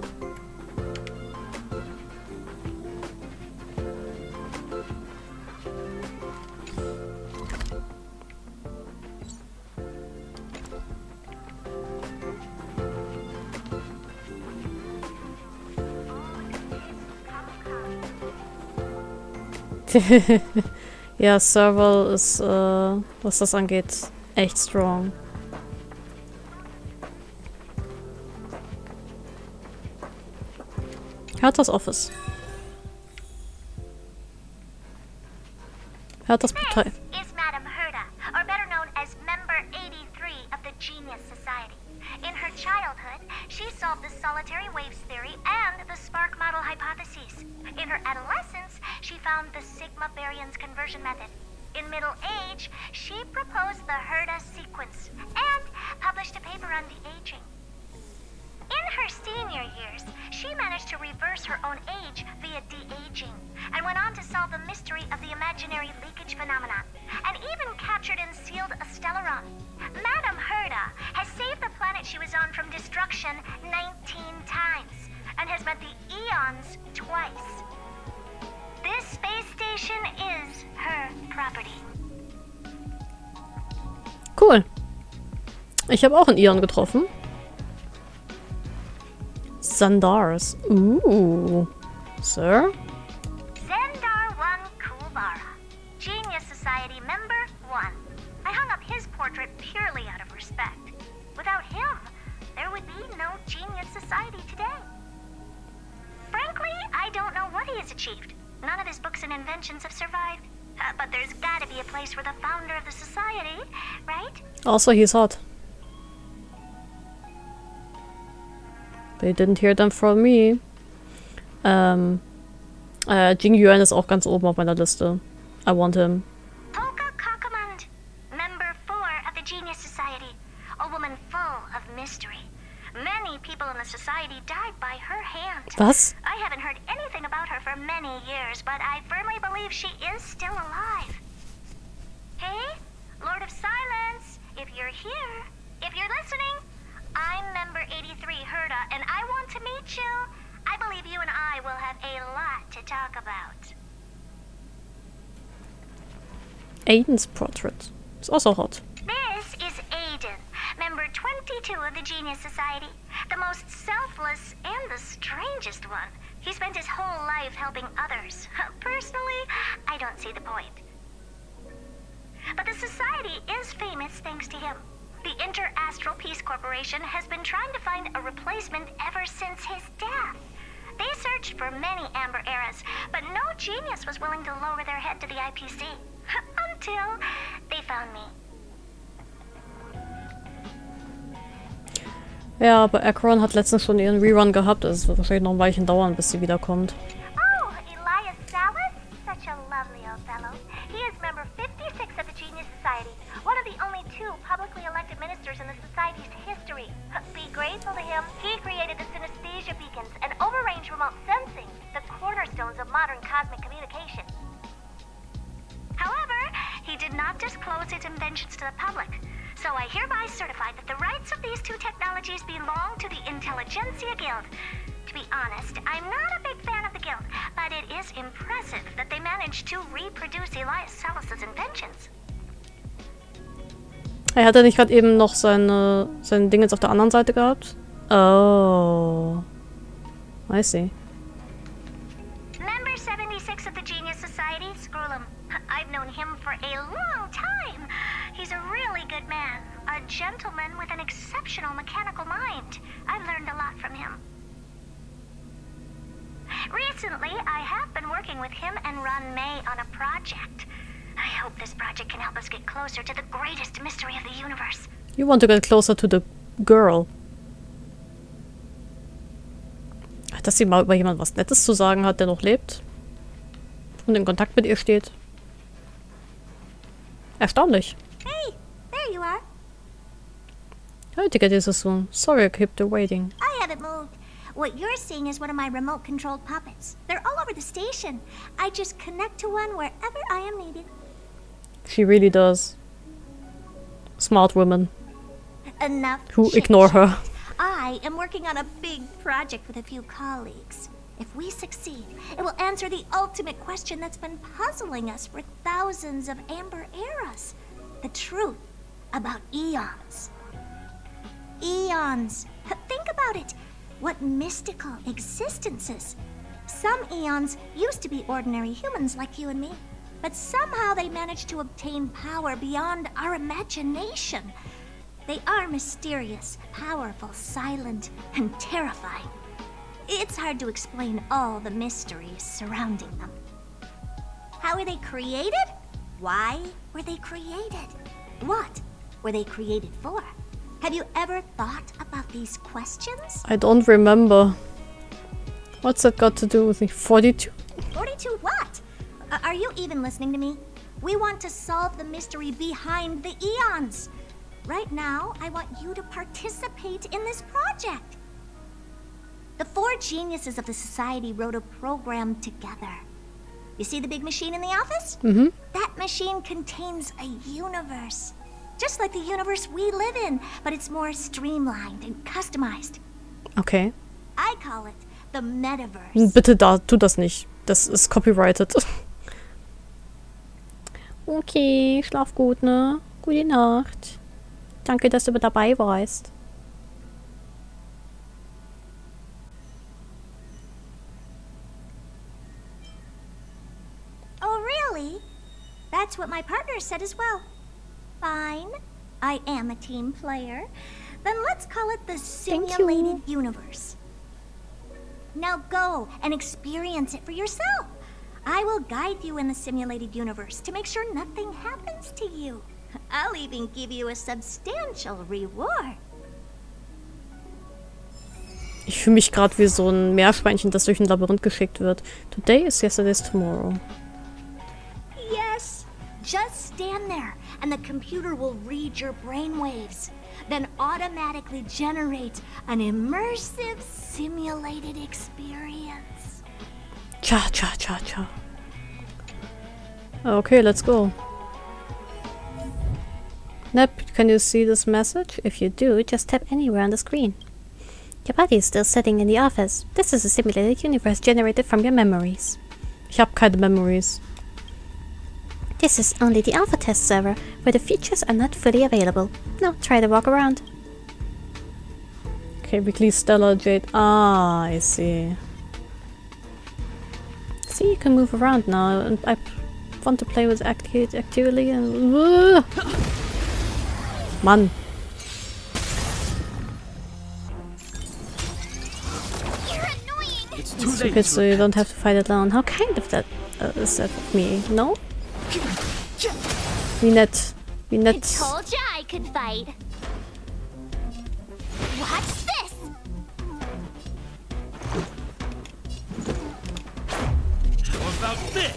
Ja, Serval ist, was das angeht, echt strong. Herta's Office. Herta's Partei. This is Madame Herta, or better known as Member 83 of the Genius Society. In her childhood, she solved the solitary waves theory and the spark model hypotheses. In her adolescence, she found the sigma baryons conversion method. In middle age, she proposed the Herta sequence and published a paper on de-aging. In her senior years, she managed to reverse her own age via de-aging and went on to solve the mystery of the imaginary leakage phenomenon and even captured and sealed a Stellaron. Madame Herta has saved the planet she was on from destruction 19 times and has met the Eons twice. This space station is her property. Cool. Ich habe auch einen Eon getroffen. Zandars. Ooh. Sir? Zandar 1 Kulvara, Genius Society member 1. I hung up his portrait purely out of respect. Without him, there would be no Genius Society today. Frankly, I don't know what he has achieved. None of his books and inventions have survived. But there's gotta be a place for the founder of the society, right? Also, he's hot. They didn't hear them from me. Jing Yuan ist auch ganz oben auf meiner Liste. I want him. Polka Kakamund, member 4 of the Genius Society. A woman full of mystery. Many people in the society died by her hand. Was? I haven't heard anything about her for many years, but I firmly believe she is still alive. Hey, Lord of Silence, if you're here, if you're listening, I'm member 83 Herta, and I want to meet you. I believe you and I will have a lot to talk about. Aiden's portrait. Ist auch so hot. This is Aiden, 52 of the Genius Society. The most selfless and the strangest one. He spent his whole life helping others. Personally, I don't see the point. But the Society is famous thanks to him. The Inter-Astral Peace Corporation has been trying to find a replacement ever since his death. They searched for many Amber Eras, but no genius was willing to lower their head to the IPC. Until they found me. Ja, aber Akron hat letztens schon ihren Rerun gehabt. Es wird wahrscheinlich noch ein Weilchen dauern, bis sie wiederkommt. Oh, Elias Salas? Such a lovely old fellow. He is member 56 of the Genius Society. One of the only 2 publicly elected ministers in the Society's history. Be grateful to him. He created the synesthesia beacons and overrange remote sensing, the cornerstones of modern cosmic communication. However, he did not disclose his inventions to the public. So I hereby certify that the rights of these 2 technologies belong to the Intelligentsia Guild. To be honest, I'm not a big fan of the Guild, but it is impressive that they managed to reproduce Elias Salas' inventions. Hat er nicht gerade eben noch sein Ding jetzt auf der anderen Seite gehabt? Oh. I see. Member 76 of the Genius Society, Screw'em. I've known him for a long time. He's a really good man. A gentleman with an exceptional mechanical mind. I've learned a lot from him. Recently, I have been working with him and Ron May on a project. I hope this project can help us get closer to the greatest mystery of the universe. You want to get closer to the girl. Dass sie mal über jemand was Nettes zu sagen hat, der noch lebt. Und in Kontakt mit ihr steht. Erstaunlich. Hey, there you are. Hi, tickende, sorry I kept you waiting. I haven't moved. What you're seeing is one of my remote-controlled puppets. They're all over the station. I just connect to one wherever I am needed. She really does. Smart women. Enough who chit-chat. ignore her. I am working on a big project with a few colleagues. If we succeed, it will answer the ultimate question that's been puzzling us for thousands of Amber Eras. The truth about eons. Eons. Think about it. What mystical existences. Some eons used to be ordinary humans like you and me, but somehow they managed to obtain power beyond our imagination. They are mysterious, powerful, silent, and terrifying. It's hard to explain all the mysteries surrounding them. How were they created? Why were they created? What were they created for? Have you ever thought about these questions? I don't remember. What's that got to do with me? 42? 42 what? Are you even listening to me? We want to solve the mystery behind the eons. Right now, I want you to participate in this project. The 4 geniuses of the Society wrote a program together. You see the big machine in the office? Mm-hmm. That machine contains a universe. Just like the universe we live in, but it's more streamlined and customized. Okay. I call it the Metaverse. Bitte tu das nicht. Das ist copyrighted. Okay, schlaf gut, ne? Gute Nacht. Danke, dass du mit dabei warst. Oh, really? That's what my partner said as well. Fine. I am a team player. Then let's call it the simulated universe. Now go and experience it for yourself. I will guide you in the simulated universe to make sure nothing happens to you. I'll even give you a substantial reward. Ich fühle mich gerade wie so ein Meerschweinchen, das durch ein Labyrinth geschickt wird. Today is yesterday's tomorrow. Yes. Just stand there and the computer will read your brainwaves, then automatically generate an immersive simulated experience. Cha, cha, cha, cha. Okay, let's go. Nep, can you see this message? If you do, just tap anywhere on the screen. Your body is still sitting in the office. This is a simulated universe generated from your memories. Ich habe keine Memories. This is only the alpha test server, where the features are not fully available. Now try to walk around. Okay, weekly stellar jade. Ah, I see. See, you can move around now, and I want to play with actively and... Mann. It's too late. Stupid, so you don't have to fight it alone. How kind of that is that of me, no? Wie nett. Wie I nett. told ya I could fight. Watch this. How about this?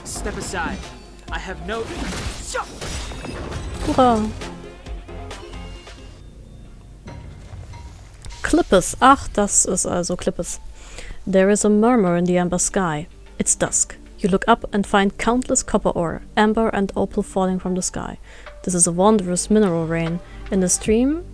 Step aside. I have no... Hurra. Clippus. Ach, das ist also Clippus. There is a murmur in the amber sky. It's dusk. You look up and find countless copper ore, amber and opal falling from the sky. This is a wondrous mineral rain. In the steam,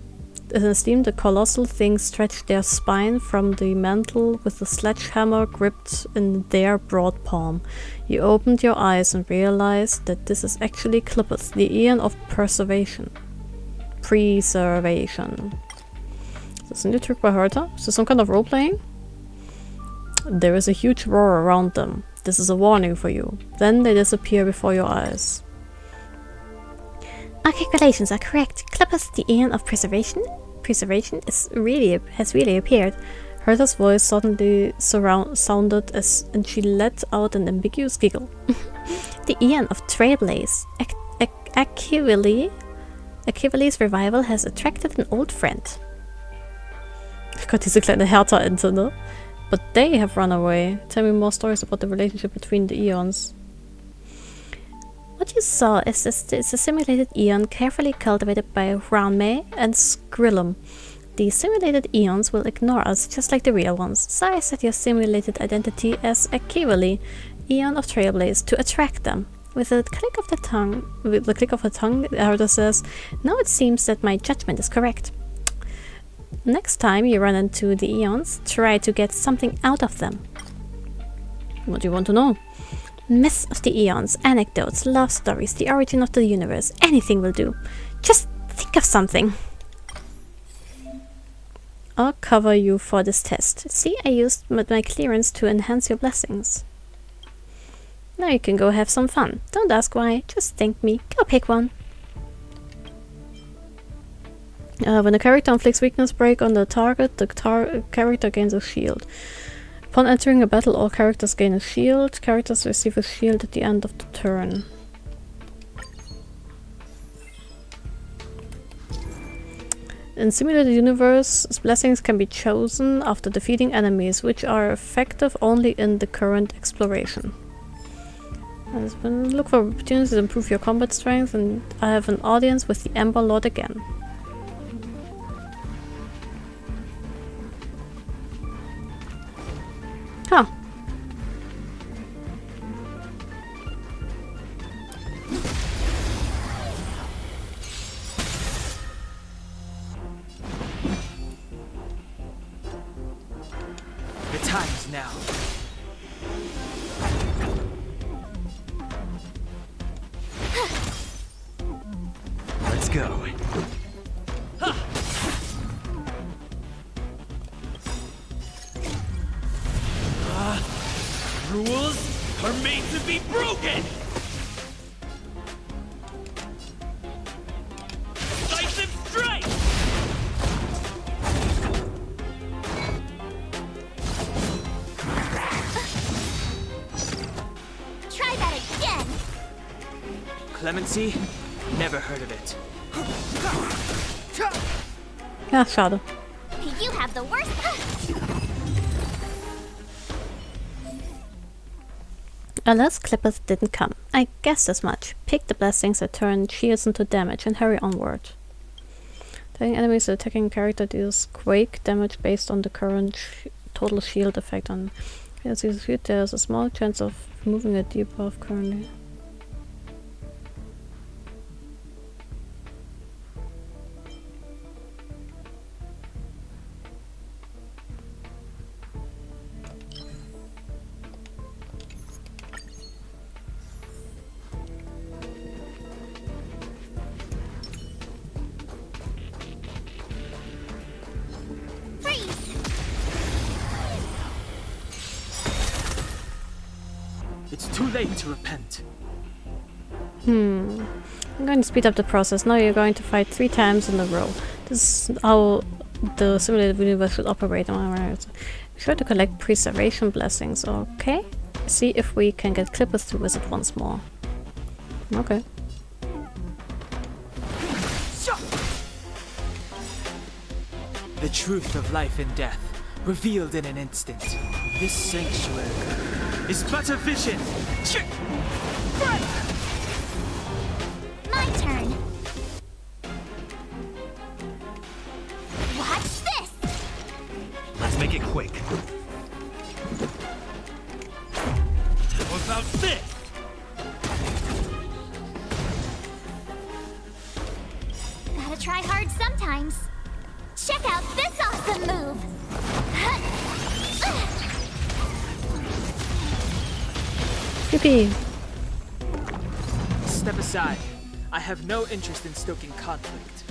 the colossal things stretch their spine from the mantle with the sledgehammer gripped in their broad palm. You opened your eyes and realized that this is actually Clippus, the Aeon of Preservation. Preservation. Is this a new trick by Herta? Is this some kind of role-playing? There is a huge roar around them. This is a warning for you. Then they disappear before your eyes. Our calculations are correct. Clippus, the Aeon of Preservation has really appeared. Herta's voice suddenly sounded and she let out an ambiguous giggle. The Aeon of Trailblaze. Achilles' revival has attracted an old friend. Gott, diese kleine Herta-Ente, ne? But they have run away. Tell me more stories about the relationship between the Aeons. What you saw is a simulated Aeon carefully cultivated by Rame and Skrillum. The simulated Aeons will ignore us just like the real ones, so I set your simulated identity as Achilles, Aeon of Trailblaze, to attract them. With a click of the tongue, Herta says, "Now it seems that my judgment is correct. Next time you run into the Aeons, try to get something out of them." What do you want to know? Myths of the Aeons, anecdotes, love stories, the origin of the universe, anything will do. Just think of something. I'll cover you for this test. See, I used my clearance to enhance your blessings. Now you can go have some fun. Don't ask why, just thank me. Go pick one. When a character inflicts weakness break on the target, the character gains a shield. Upon entering a battle, all characters gain a shield. Characters receive a shield at the end of the turn. In simulated universe, blessings can be chosen after defeating enemies, which are effective only in the current exploration. Look for opportunities to improve your combat strength, and I have an audience with the Ember Lord again. Huh. The time is now. Let's go. Rules are made to be broken! Decisive strike! Try that again. Clemency? Never heard of it. Ja, schade. You have the worst. Alas, Clippus didn't come. I guessed as much. Pick the blessings that turn shields into damage and hurry onward. Telling enemies attacking character deals quake damage based on the current total shield effect on. As you shoot, there's a small chance of moving a debuff currently. It's too late to repent. I'm going to speed up the process. Now you're going to fight 3 times in a row. This is how the simulated universe should operate. Be sure to collect preservation blessings, okay? See if we can get Clippers to visit once more. Okay. The truth of life and death, revealed in an instant. This sanctuary is but a vision. My turn. Watch this! Let's make it quick. What about this? Gotta try hard sometimes. Check out this awesome move! Yippee! Step aside. I have no interest in stoking conflict.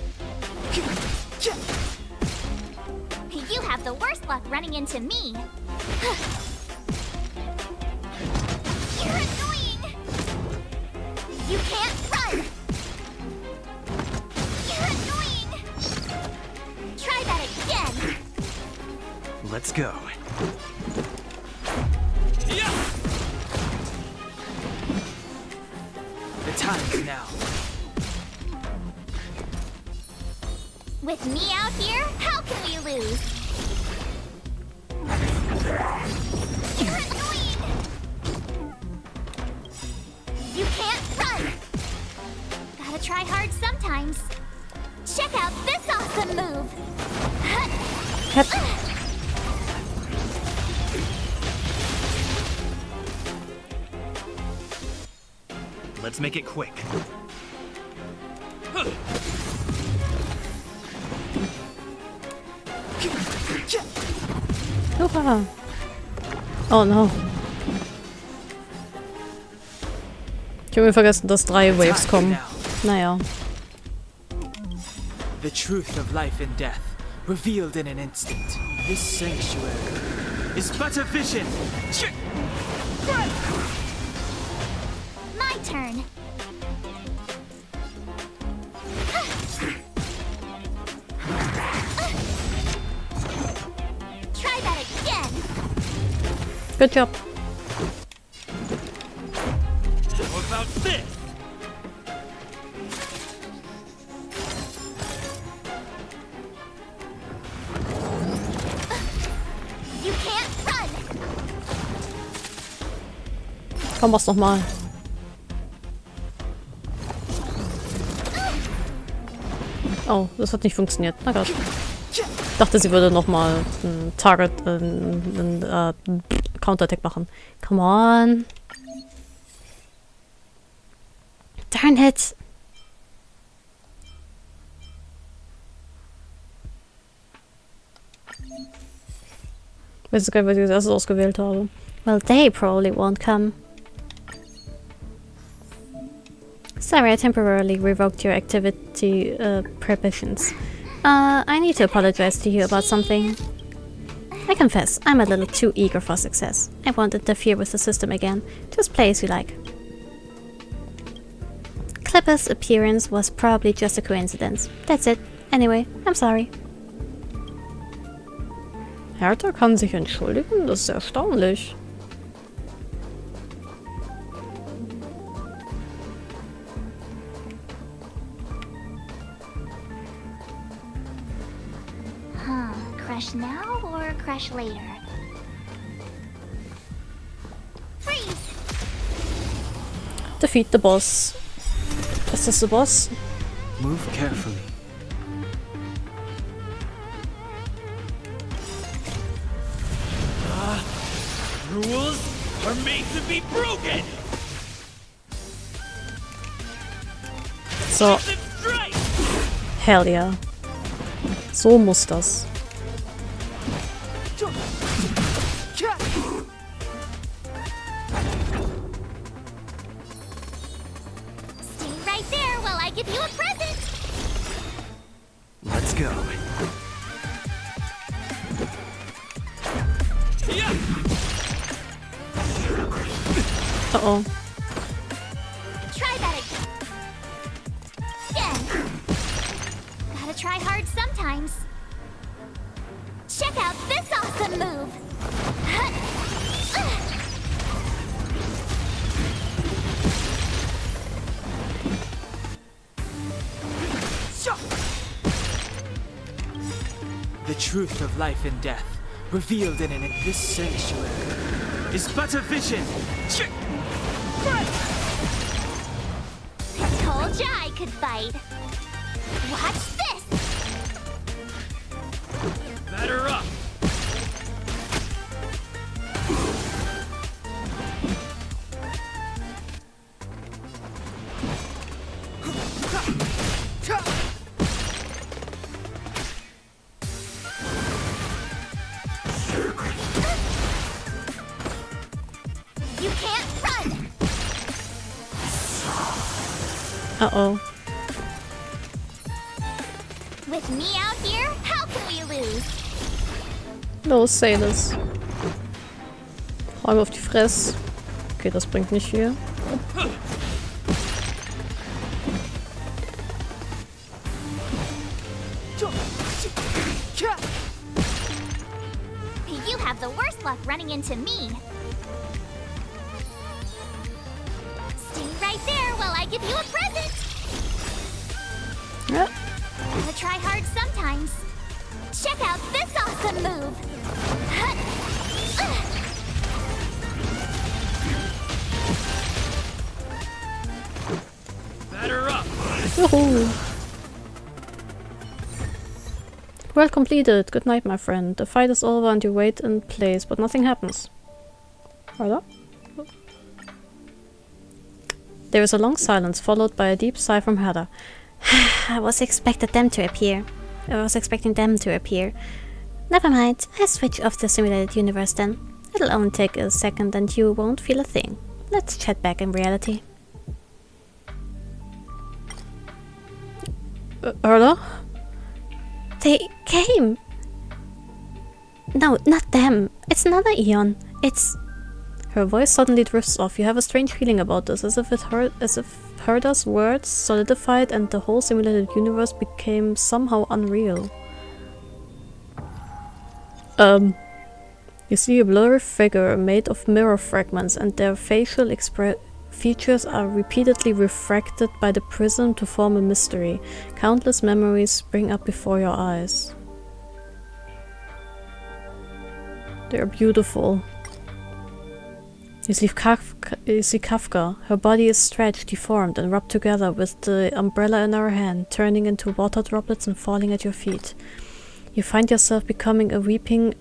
You have the worst luck running into me. You're annoying! You can't run! You're annoying! Try that again! Let's go. The time is now. With me out here, how can we lose? You're annoying! You can't run! Gotta try hard sometimes. Check out this awesome move! Let's make it quick. Hurra! Oh no. Ich habe mir vergessen, dass 3 Waves kommen. Naja. The truth of life and death, revealed in an instant. This sanctuary is but a vision. My turn. Try that again. Good job. What about this? You can't run. Komm, mach's nochmal. Oh, das hat nicht funktioniert. Na Gott. Ich dachte, sie würde nochmal ein Target, Counterattack machen. Come on. Darn it. Ich weiß gar nicht, was ich als erstes ausgewählt habe. Well, they probably won't come. Sorry, I temporarily revoked your activity prohibitions. I need to apologize to you about something. I confess, I'm a little too eager for success. I won't interfere with the system again. Just play as you like. Clipper's appearance was probably just a coincidence. That's it. Anyway, I'm sorry. Herta kann sich entschuldigen? Das ist erstaunlich. Crush now or crush later? Freeze! Defeat the boss. Ist das der Boss? Move carefully. Rules are made to be broken. So. Hell yeah. So muss das. Stay right there while I give you a present. Let's go. Uh-oh. Try that again. Gotta try hard sometimes. Check out this awesome move. The truth of life and death, revealed in this sanctuary, is but a vision. I told ya I could fight. Watch this. Batter up. You can't run. Uh-oh. With me out here, how can we lose? Los, Sailors. Hau ihm auf die Fresse. Okay, das bringt nicht viel. You have the worst luck running into me. Stay right there while I give you a present. Yep. Gotta try hard sometimes. Check out this awesome move. Batter up. Yoo-hoo. Well completed. Good night, my friend. The fight is over and you wait in place, but nothing happens. Hello? There is a long silence, followed by a deep sigh from Herta. I was expecting them to appear. Never mind, I switch off the simulated universe then. It'll only take a second and you won't feel a thing. Let's chat back in reality. Herta? They came! No, not them. It's another Aeon. It's... Her voice suddenly drifts off. You have a strange feeling about this, as if Herta's words solidified and the whole simulated universe became somehow unreal. You see a blurry figure made of mirror fragments, and their facial features are repeatedly refracted by the prism to form a mystery. Countless memories spring up before your eyes. They are beautiful. You see Kafka. Her body is stretched, deformed, and rubbed together with the umbrella in her hand, turning into water droplets and falling at your feet. You find yourself becoming a weeping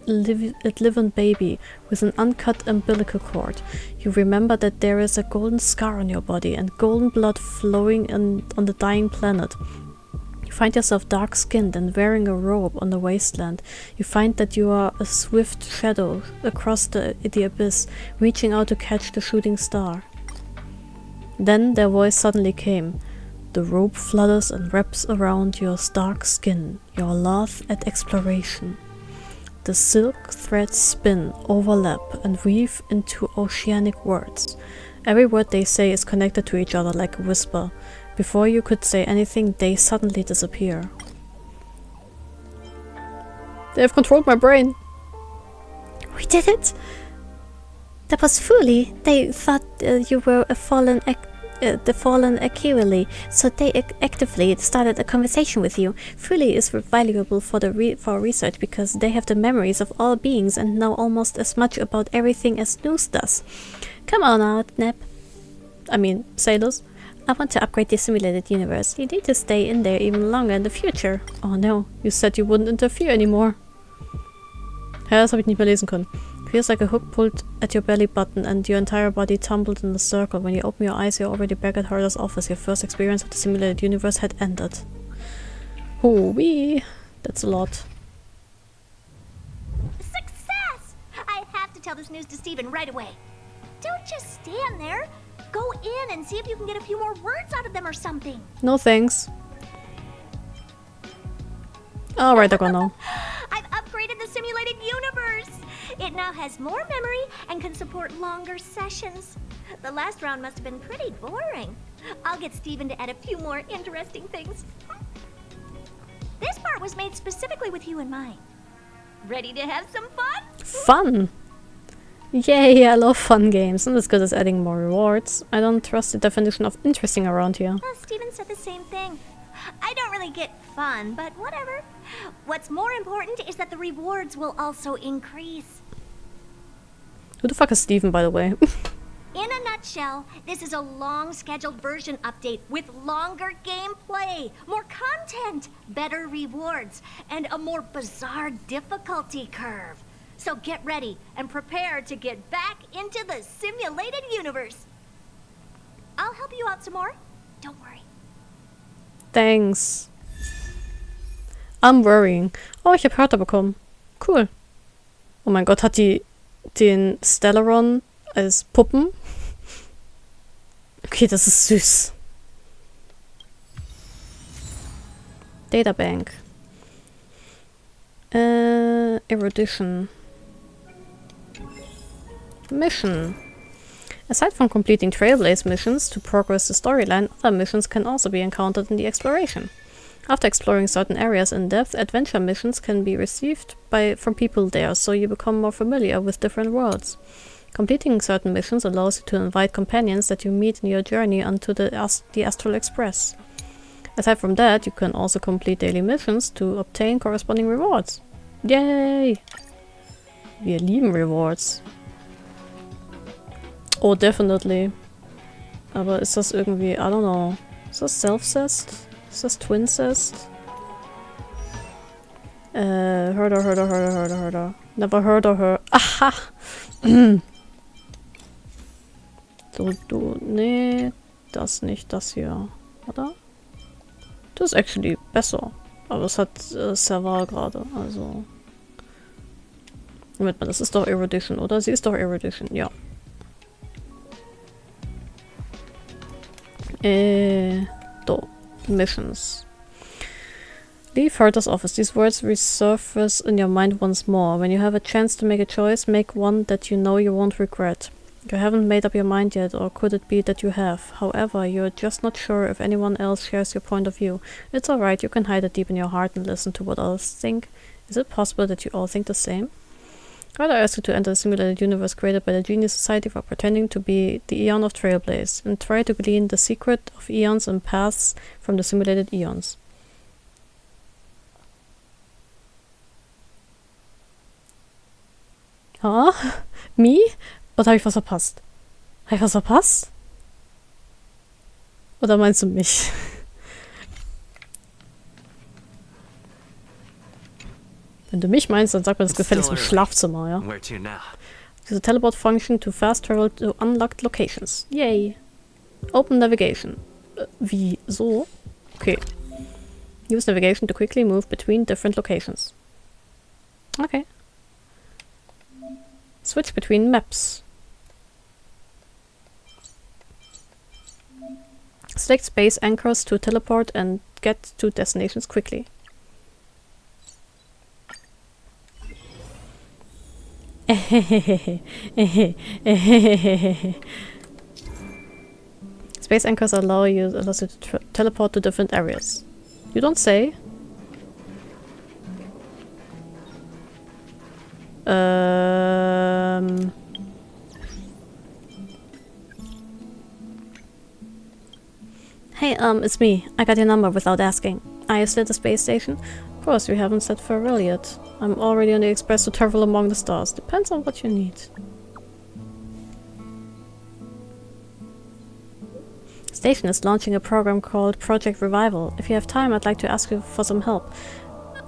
living baby with an uncut umbilical cord. You remember that there is a golden scar on your body and golden blood flowing on the dying planet. You find yourself dark-skinned and wearing a robe on the wasteland. You find that you are a swift shadow across the abyss, reaching out to catch the shooting star. Then their voice suddenly came. The robe flutters and wraps around your dark skin, your love at exploration. The silk threads spin, overlap, and weave into oceanic words. Every word they say is connected to each other like a whisper. Before you could say anything, they suddenly disappear. They have controlled my brain. We did it! That was Fuli. They thought you were the fallen Akirili, so they actively started a conversation with you. Fuli is valuable for research because they have the memories of all beings and know almost as much about everything as Noose does. Come on out, Nep. Sailors. I want to upgrade the simulated universe. You need to stay in there even longer in the future. Oh no, you said you wouldn't interfere anymore. Ja, das habe ich nicht mehr lesen können. Feels like a hook pulled at your belly button and your entire body tumbled in a circle. When you open your eyes, you're already back at Herta's office. Your first experience of the simulated universe had ended. Hoo-wee! That's a lot. Success! I have to tell this news to Steven right away. Don't just stand there. Go in and see if you can get a few more words out of them or something. No thanks. Alright, I go now. I've upgraded the simulated universe. It now has more memory and can support longer sessions. The last round must have been pretty boring. I'll get Steven to add a few more interesting things. This part was made specifically with you in mind. Ready to have some fun? Fun! Yay, I love fun games. Not as good as adding more rewards. I don't trust the definition of interesting around here. Well, Steven said the same thing. I don't really get fun, but whatever. What's more important is that the rewards will also increase. Who the fuck is Steven, by the way? In a nutshell, this is a long-scheduled version update with longer gameplay, more content, better rewards, and a more bizarre difficulty curve. So get ready and prepare to get back into the simulated universe. I'll help you out some more. Don't worry. Thanks. I'm worrying. Oh, ich habe Herta bekommen. Cool. Oh mein Gott, hat die den Stellaron als Puppen? Okay, das ist süß. Databank. Erudition. Mission. Aside from completing Trailblaze missions to progress the storyline, other missions can also be encountered in the exploration. After exploring certain areas in depth, adventure missions can be received from people there, so you become more familiar with different worlds. Completing certain missions allows you to invite companions that you meet in your journey onto the Astral Express. Aside from that, you can also complete daily missions to obtain corresponding rewards. Yay! Wir lieben Rewards. Oh, definitely. Aber ist das irgendwie, I don't know. Ist das Self-Cest? Ist das Twin-Cest? Herta. Never heard of her. Aha! So, du, nee, das nicht, das hier, oder? Das ist actually besser. Aber es hat Serval gerade, also. Moment mal, das ist doch Erudition, oder? Sie ist doch Erudition, ja. Missions. Leave Herta's office. These words resurface in your mind once more. When you have a chance to make a choice, make one that you know you won't regret. You haven't made up your mind yet, or could it be that you have? However, you're just not sure if anyone else shares your point of view. It's alright, you can hide it deep in your heart and listen to what others think. Is it possible that you all think the same? Herta asks you to enter the simulated universe created by the Genius Society for pretending to be the Aeon of Trailblaze, and try to glean the secret of eons and paths from the simulated eons. Ah? Me? Oder habe ich was verpasst? Habe ich was verpasst? Oder meinst du mich? Wenn du mich meinst, dann sag mir das gefälligst im Schlafzimmer, ja? Use a teleport function to fast travel to unlocked locations. Yay! Open navigation. Wie? So? Okay. Use navigation to quickly move between different locations. Okay. Switch between maps. Select space anchors to teleport and get to destinations quickly. Space anchors allows you to teleport to different areas. You don't say. Hey, it's me. I got your number without asking. Are you still at the space station? Of course, we haven't said farewell yet. I'm already on the express to travel among the stars. Depends on what you need. The station is launching a program called Project Revival. If you have time, I'd like to ask you for some help.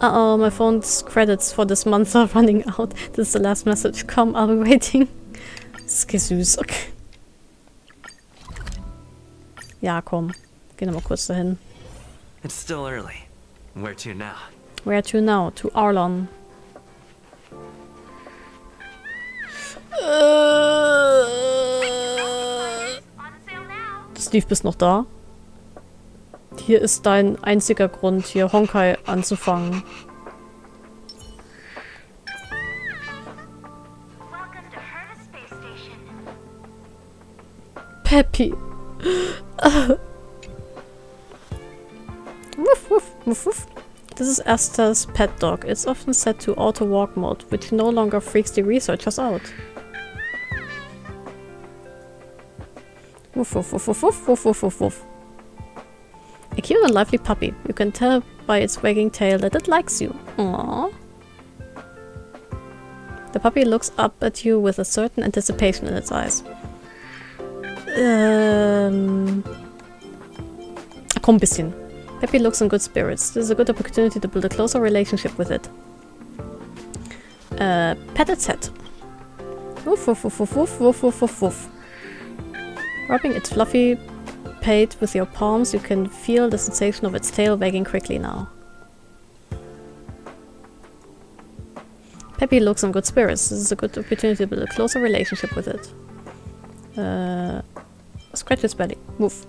Uh-oh, my phone's credits for this month are running out. This is the last message. Come, I'll be waiting. Das ist süß, okay. Ja, komm. Gehen wir mal kurz dahin. It's still early. Where to now? Where to now? To Arlon. Steve, bist noch da? Hier ist dein einziger Grund, hier Honkai anzufangen. Peppy. Woof, woof, woof, woof. This is Esther's pet dog. It's often set to auto-walk mode, which no longer freaks the researchers out. Woof, woof, woof, woof, woof, woof, woof, woof, woof. A cute and lively puppy. You can tell by its wagging tail that it likes you. Aww. The puppy looks up at you with a certain anticipation in its eyes. Komm ein bisschen. Peppy looks in good spirits. This is a good opportunity to build a closer relationship with it. Pet its head. Woof woof woof woof woof woof woof woof woof. Rubbing its fluffy pate with your palms, you can feel the sensation of its tail wagging quickly now. Peppy looks in good spirits. This is a good opportunity to build a closer relationship with it. Scratch its belly. Woof.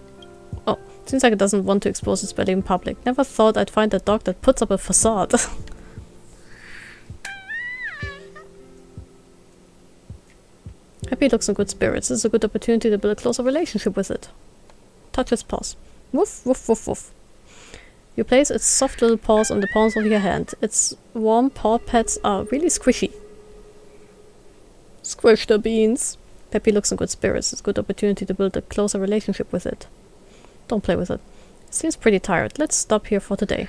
Oh, seems like it doesn't want to expose its belly in public. Never thought I'd find a dog that puts up a facade. Peppy looks in good spirits. This is a good opportunity to build a closer relationship with it. Touch its paws. Woof, woof, woof, woof. You place its soft little paws on the palms of your hand. Its warm paw pads are really squishy. Squish the beans. Peppy looks in good spirits. It's a good opportunity to build a closer relationship with it. Don't play with it. It seems pretty tired. Let's stop here for today.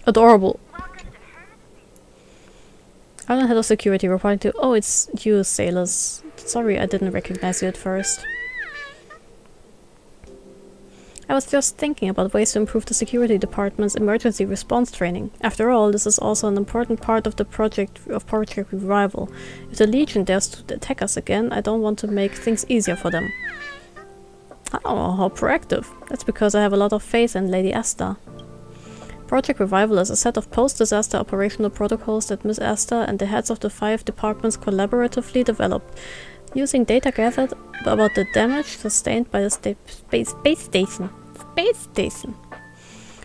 Adorable. Island head of security reporting to... Oh, it's you, sailors. Sorry, I didn't recognize you at first. I was just thinking about ways to improve the security department's emergency response training. After all, this is also an important part of the Project Revival. If the Legion dares to attack us again, I don't want to make things easier for them. Oh, how proactive. That's because I have a lot of faith in Lady Asta. Project Revival is a set of post-disaster operational protocols that Miss Asta and the heads of the 5 departments collaboratively developed, using data gathered about the damage sustained by the space station.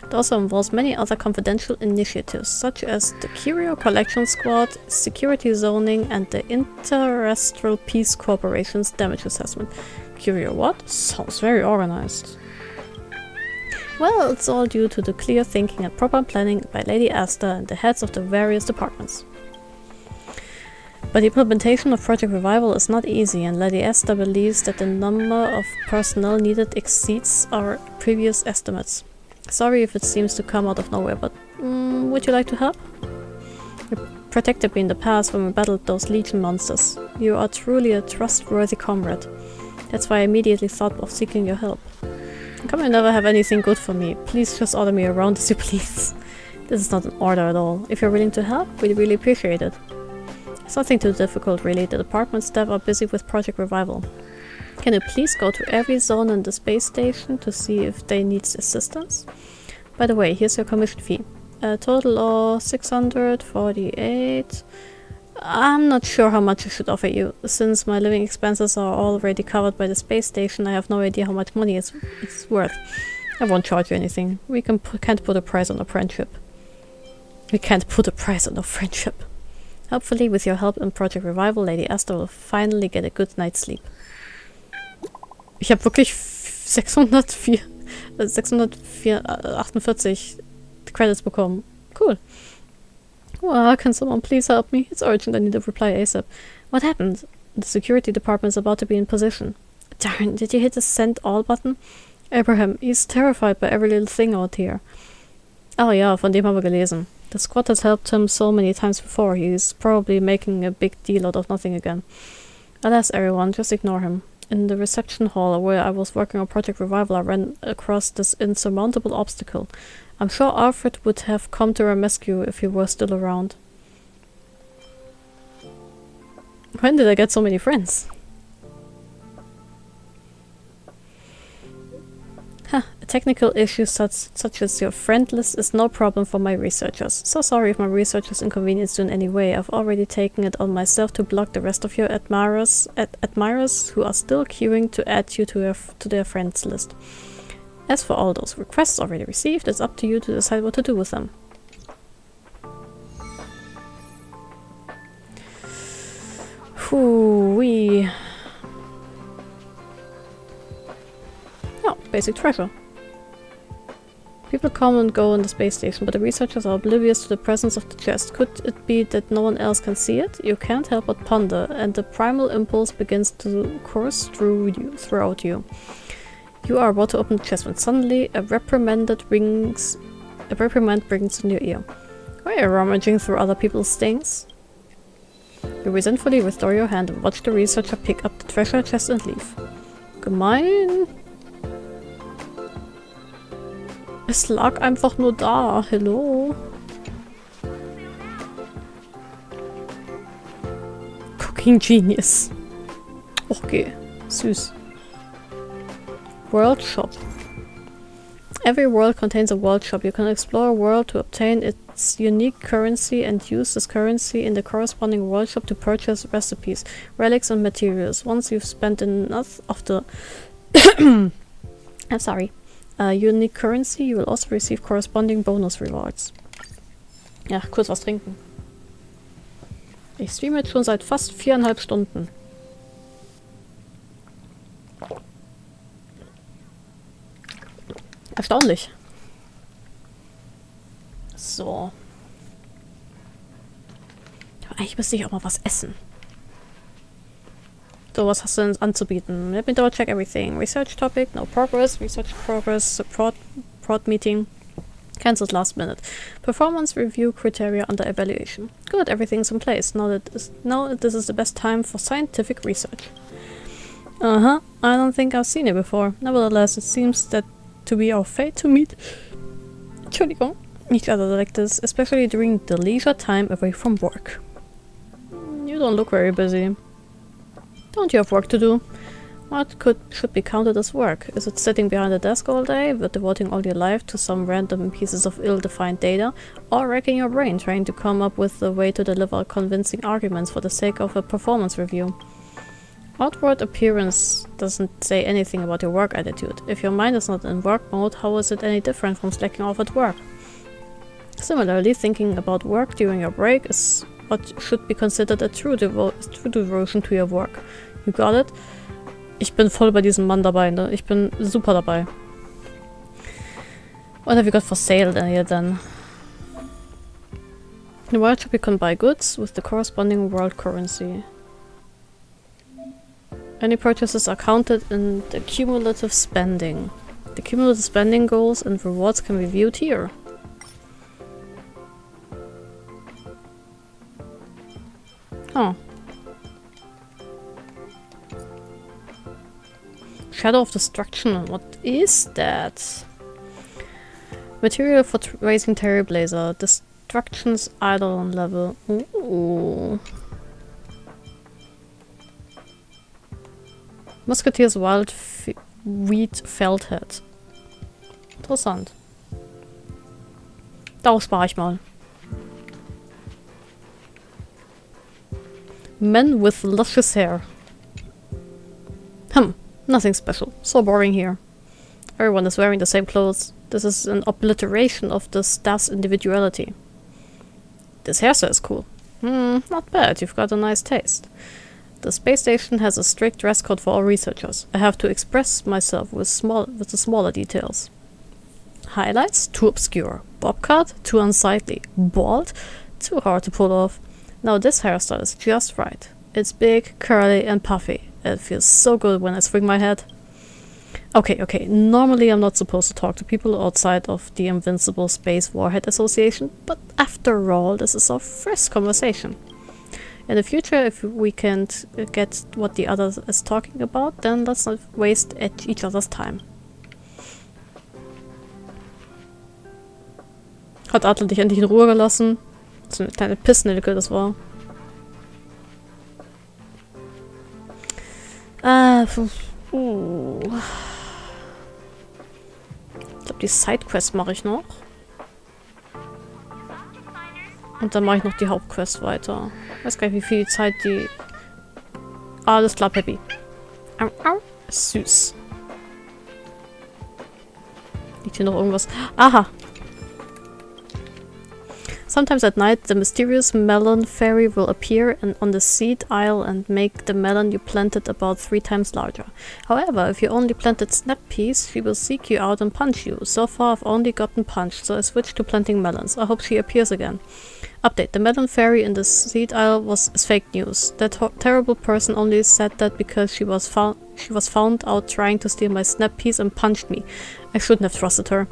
It also involves many other confidential initiatives, such as the Curio Collection Squad, Security Zoning, and the Interterrestrial Peace Corporation's damage assessment. Curio what? Sounds very organized. Well, it's all due to the clear thinking and proper planning by Lady Asta and the heads of the various departments. But the implementation of Project Revival is not easy, and Lady Asta believes that the number of personnel needed exceeds our previous estimates. Sorry if it seems to come out of nowhere, but would you like to help? You protected me in the past when we battled those Legion monsters. You are truly a trustworthy comrade. That's why I immediately thought of seeking your help. Come, you never have anything good for me. Please just order me around as you please. This is not an order at all. If you're willing to help, we'd really appreciate it. It's nothing too difficult, really. The department staff are busy with Project Revival. Can you please go to every zone in the space station to see if they need assistance? By the way, here's your commission fee. A total of 648. I'm not sure how much I should offer you. Since my living expenses are already covered by the space station, I have no idea how much money it's worth. I won't charge you anything. We can't put a price on our friendship. We can't put a price on our friendship. Hopefully, with your help in Project Revival, Lady Asta will finally get a good night's sleep. Ich habe wirklich 648 Credits bekommen. Cool. Oh, can someone please help me? It's urgent, I need a reply ASAP. What happened? The security department is about to be in position. Darn, did you hit the send all button? Abraham, he's terrified by every little thing out here. Oh ja, von dem haben wir gelesen. The squad has helped him so many times before, he's probably making a big deal out of nothing again. Alas, everyone, just ignore him. In the reception hall where I was working on Project Revival, I ran across this insurmountable obstacle. I'm sure Alfred would have come to our rescue if he were still around. When did I get so many friends? Huh, a technical issue such as your friend list is no problem for my researchers. So sorry if my researchers inconvenienced you in any way. I've already taken it on myself to block the rest of your admirers who are still queuing to add you to their friends list. As for all those requests already received, it's up to you to decide what to do with them. Hui. Oh, basic treasure. People come and go in the space station, but the researchers are oblivious to the presence of the chest. Could it be that no one else can see it? You can't help but ponder, and the primal impulse begins to course throughout you. You are about to open the chest when suddenly a reprimand rings in your ear. Why are you rummaging through other people's things? You resentfully withdraw your hand and watch the researcher pick up the treasure chest and leave. Gemein. Es lag einfach nur da. Hello. Cooking Genius. Okay, süß. World Shop. Every world contains a world shop. You can explore a world to obtain its unique currency and use this currency in the corresponding world shop to purchase recipes, relics and materials. Once you've spent enough of the unique currency, you will also receive corresponding bonus rewards. Ja, kurz was trinken. Ich streame jetzt schon seit fast 4,5 Stunden. Erstaunlich. So. Aber eigentlich müsste ich auch mal was essen. So, was hast du denn anzubieten? Let me double check everything. Research topic, no progress. Research progress, support meeting. Cancelled last minute. Performance review criteria under evaluation. Good, everything's in place. Now this is the best time for scientific research. I don't think I've seen it before. Nevertheless, it seems that to be our fate to meet each other like this, especially during the leisure time away from work. You don't look very busy. Don't you have work to do? What should be counted as work? Is it sitting behind a desk all day, devoting all your life to some random pieces of ill-defined data, or racking your brain trying to come up with a way to deliver convincing arguments for the sake of a performance review? Outward appearance doesn't say anything about your work attitude. If your mind is not in work mode, how is it any different from slacking off at work? Similarly, thinking about work during your break is what should be considered a true devotion to your work. You got it? Ich bin voll bei diesem Mann dabei, ne? Ich bin super dabei. What have you got for sale here then? In the world shop you can buy goods with the corresponding world currency. Any purchases are counted in the cumulative spending. The cumulative spending goals and rewards can be viewed here. Oh. Shadow of Destruction. What is that? Material for raising Terry Blazer. Destruction's Eidolon level. Ooh. Musketeers Wild Wheat Feldhead. Interessant. Darauf spare ich mal. Men with luscious hair. Nothing special. So boring here. Everyone is wearing the same clothes. This is an obliteration of the staff's individuality. This hairstyle is cool. Not bad. You've got a nice taste. The space station has a strict dress code for all researchers. I have to express myself with the smaller details. Highlights? Too obscure. Bob cut? Too unsightly. Bald? Too hard to pull off. Now this hairstyle is just right. It's big, curly and puffy. It feels so good when I swing my head. Okay. Normally I'm not supposed to talk to people outside of the Invincible Space Warhead Association, but after all, this is our first conversation. In the future, if we can't get what the other is talking about, then let's not waste each other's time. Hat Adel dich endlich in Ruhe gelassen? So eine kleine Pissnelke, das war. Ich glaube, die Sidequest mache ich noch. Und dann mache ich noch die Hauptquest weiter. Ich weiß gar nicht, wie viel Zeit die... Alles klar, Peppi. Au, au. Süß. Liegt hier noch irgendwas? Aha! Sometimes at night, the mysterious melon fairy will appear on the seed aisle and make the melon you planted about 3 times larger. However, if you only planted snap peas, she will seek you out and punch you. So far, I've only gotten punched, so I switched to planting melons. I hope she appears again. Update: the melon fairy in the seed aisle is fake news. That terrible person only said that because she was found out trying to steal my snap peas and punched me. I shouldn't have trusted her.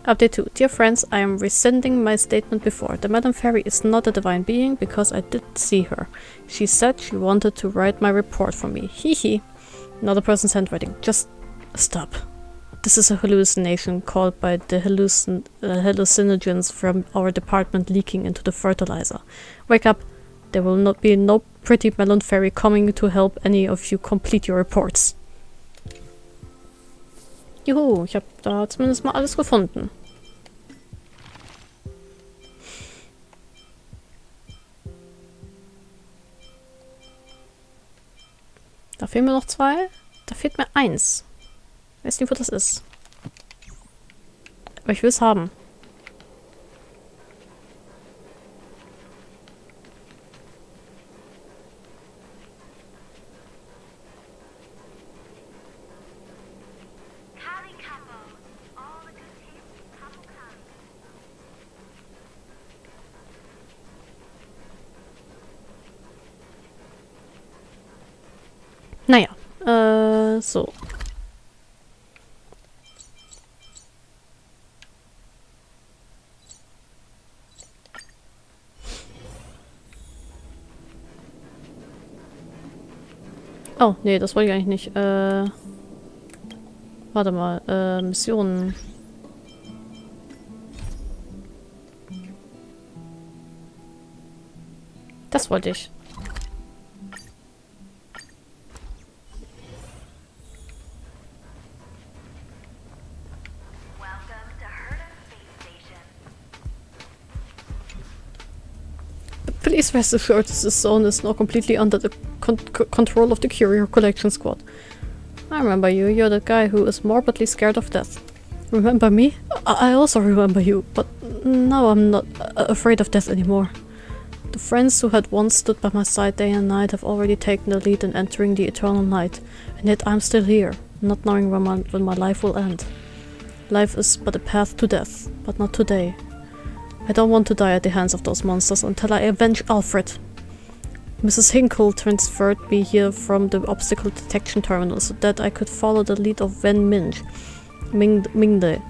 Update 2. Dear friends, I am rescinding my statement before. The Madam Fairy is not a divine being because I did see her. She said she wanted to write my report for me. Hee hee. Not a person's handwriting. Just stop. This is a hallucination caused by the hallucinogens from our department leaking into the fertilizer. Wake up. There will not be no pretty melon fairy coming to help any of you complete your reports. Juhu, ich habe da zumindest mal alles gefunden. Da fehlen mir noch 2. Da fehlt mir 1. Ich weiß nicht, wo das ist. Aber ich will es haben. Naja, so. Oh, nee, das wollte ich eigentlich nicht. Warte mal, Missionen. Das wollte ich. Please rest assured this zone is now completely under the control of the Curio Collection Squad. I remember you. You're that guy who is morbidly scared of death. Remember me? I also remember you, but now I'm not afraid of death anymore. The friends who had once stood by my side day and night have already taken the lead in entering the eternal night, and yet I'm still here, not knowing when my life will end. Life is but a path to death, but not today. I don't want to die at the hands of those monsters until I avenge Alfred. Mrs. Hinkle transferred me here from the obstacle detection terminal so that I could follow the lead of Wen Mingde,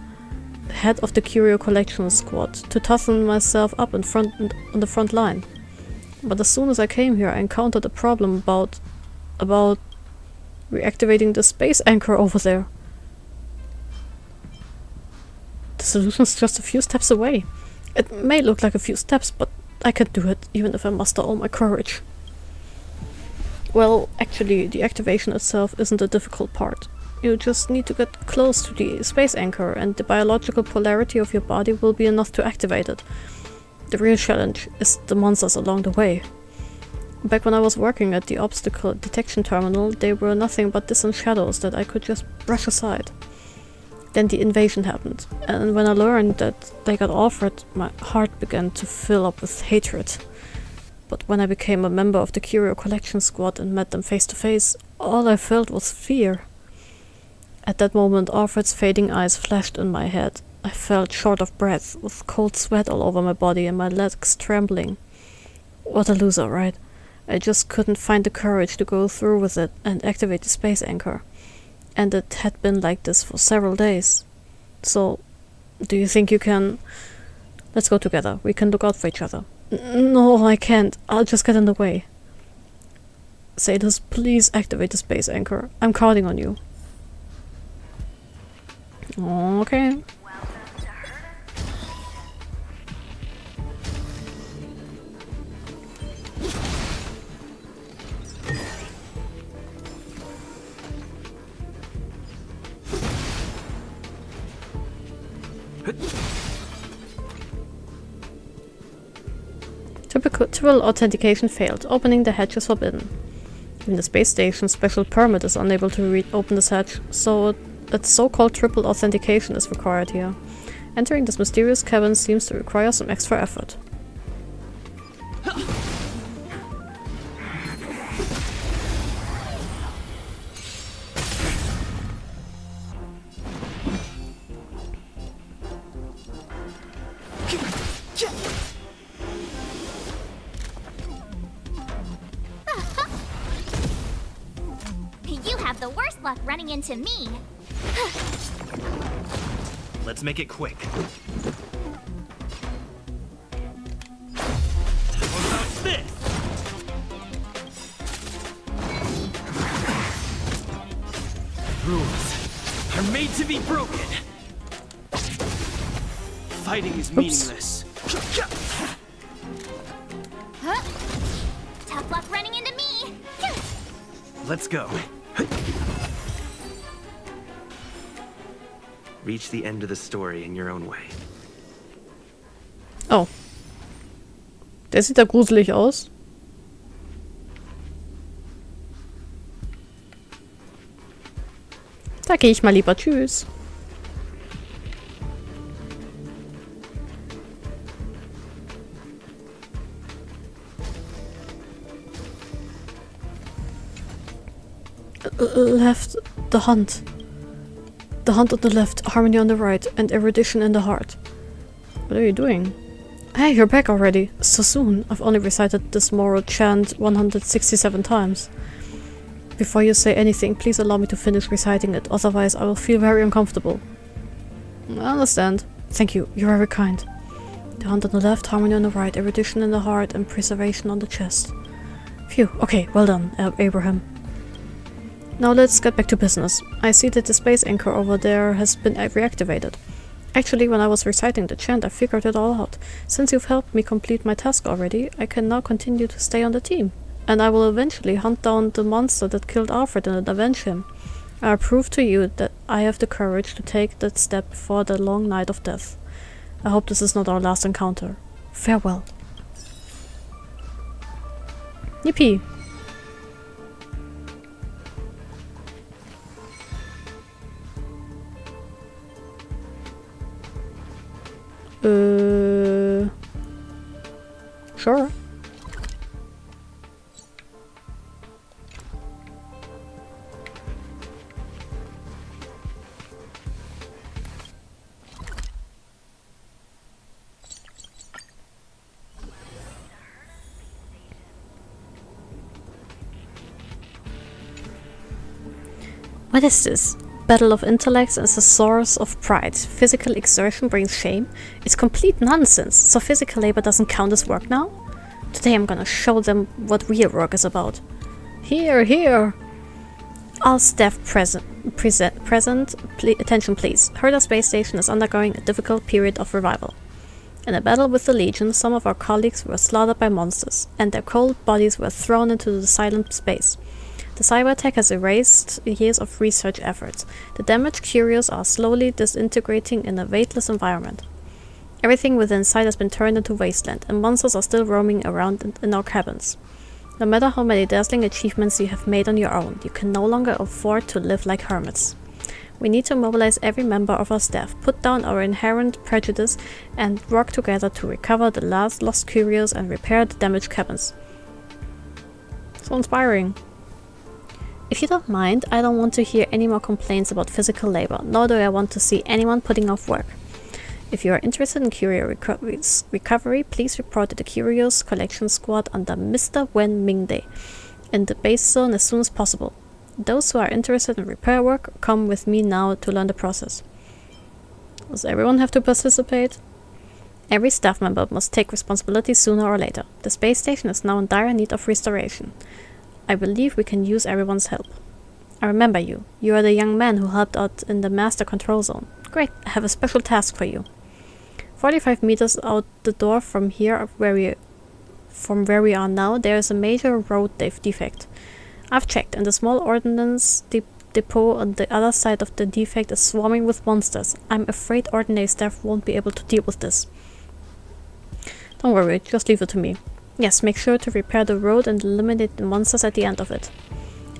head of the Curio Collection Squad, to toughen myself up on the front line. But as soon as I came here, I encountered a problem about reactivating the space anchor over there. The solution's just a few steps away. It may look like a few steps, but I can do it, even if I muster all my courage. Well, actually, the activation itself isn't the difficult part. You just need to get close to the space anchor, and the biological polarity of your body will be enough to activate it. The real challenge is the monsters along the way. Back when I was working at the obstacle detection terminal, they were nothing but distant shadows that I could just brush aside. Then the invasion happened, and when I learned that they got Alfred, my heart began to fill up with hatred. But when I became a member of the Curio Collection Squad and met them face to face, all I felt was fear. At that moment, Alfred's fading eyes flashed in my head. I felt short of breath, with cold sweat all over my body and my legs trembling. What a loser, right? I just couldn't find the courage to go through with it and activate the space anchor. And it had been like this for several days. So, do you think you can... Let's go together. We can look out for each other. No, I can't. I'll just get in the way. Sailors, please activate the space anchor. I'm counting on you. Okay. Triple authentication failed. Opening the hatch is forbidden. In the space station, special permit is unable to open this hatch, so its so-called triple authentication is required here. Entering this mysterious cabin seems to require some extra effort. You have the worst luck running into me. Let's make it quick. How about this? Rules are made to be broken. Fighting is meaningless. Huh? Tough luck running into me. Let's go. Reach the end of the story in your own way. Oh. Der sieht ja gruselig aus. Da gehe ich mal lieber. Tschüss. Left, the hunt. The hunt on the left, harmony on the right, and erudition in the heart. What are you doing? Hey, you're back already. So soon. I've only recited this moral chant 167 times. Before you say anything, please allow me to finish reciting it, otherwise I will feel very uncomfortable. I understand. Thank you, you're very kind. The hunt on the left, harmony on the right, erudition in the heart, and preservation on the chest. Phew, okay, well done, Abraham. Now let's get back to business. I see that the space anchor over there has been reactivated. Actually, when I was reciting the chant, I figured it all out. Since you've helped me complete my task already, I can now continue to stay on the team. And I will eventually hunt down the monster that killed Alfred and avenge him. I prove to you that I have the courage to take that step before the long night of death. I hope this is not our last encounter. Farewell. Yippee! Sure. What is this? Battle of intellects is a source of pride. Physical exertion brings shame. It's complete nonsense. So physical labor doesn't count as work now? Today I'm gonna show them what real work is about. Here, here! All staff present, attention please. Herta Space Station is undergoing a difficult period of revival. In a battle with the Legion, some of our colleagues were slaughtered by monsters, and their cold bodies were thrown into the silent space. The cyber attack has erased years of research efforts. The damaged curios are slowly disintegrating in a weightless environment. Everything within sight has been turned into wasteland, and monsters are still roaming around in our cabins. No matter how many dazzling achievements you have made on your own, you can no longer afford to live like hermits. We need to mobilize every member of our staff, put down our inherent prejudice, and work together to recover the last lost curios and repair the damaged cabins. So inspiring. If you don't mind, I don't want to hear any more complaints about physical labor, nor do I want to see anyone putting off work. If you are interested in curio recovery, please report to the Curios Collection Squad under Mr. Wen Mingde in the base zone as soon as possible. Those who are interested in repair work, come with me now to learn the process. Does everyone have to participate? Every staff member must take responsibility sooner or later. The space station is now in dire need of restoration. I believe we can use everyone's help. I remember you. You are the young man who helped out in the master control zone. Great, I have a special task for you. 45 meters out the door from here, where we are now, there is a major road defect. I've checked, and the small ordnance depot on the other side of the defect is swarming with monsters. I'm afraid ordinary staff won't be able to deal with this. Don't worry, just leave it to me. Yes, make sure to repair the road and eliminate the monsters at the end of it.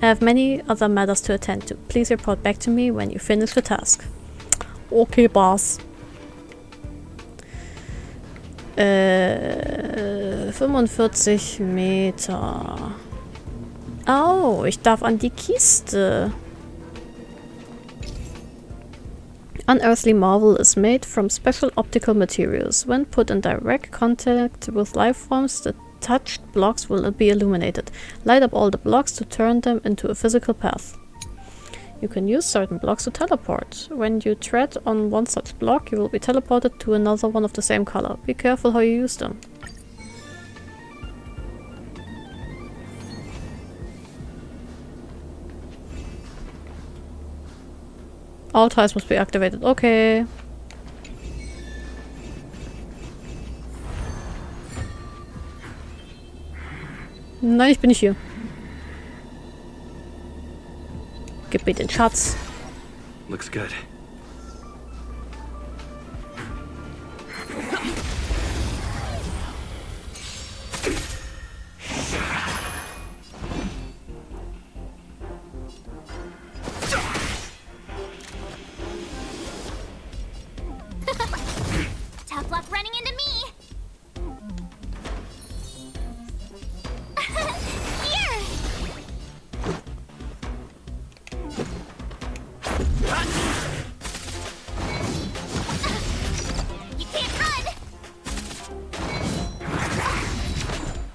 I have many other matters to attend to. Please report back to me when you finish the task. Okay, boss. 45 Meter. Oh, ich darf an die Kiste. Unearthly marble is made from special optical materials. When put in direct contact with life forms, the touched blocks will be illuminated. Light up all the blocks to turn them into a physical path. You can use certain blocks to teleport. When you tread on one such block, you will be teleported to another one of the same color. Be careful how you use them. All ties must be activated. Okay. Nein, ich bin nicht hier. Gib mir den Schatz. Looks good. Tough luck running into me. Here. You can't run.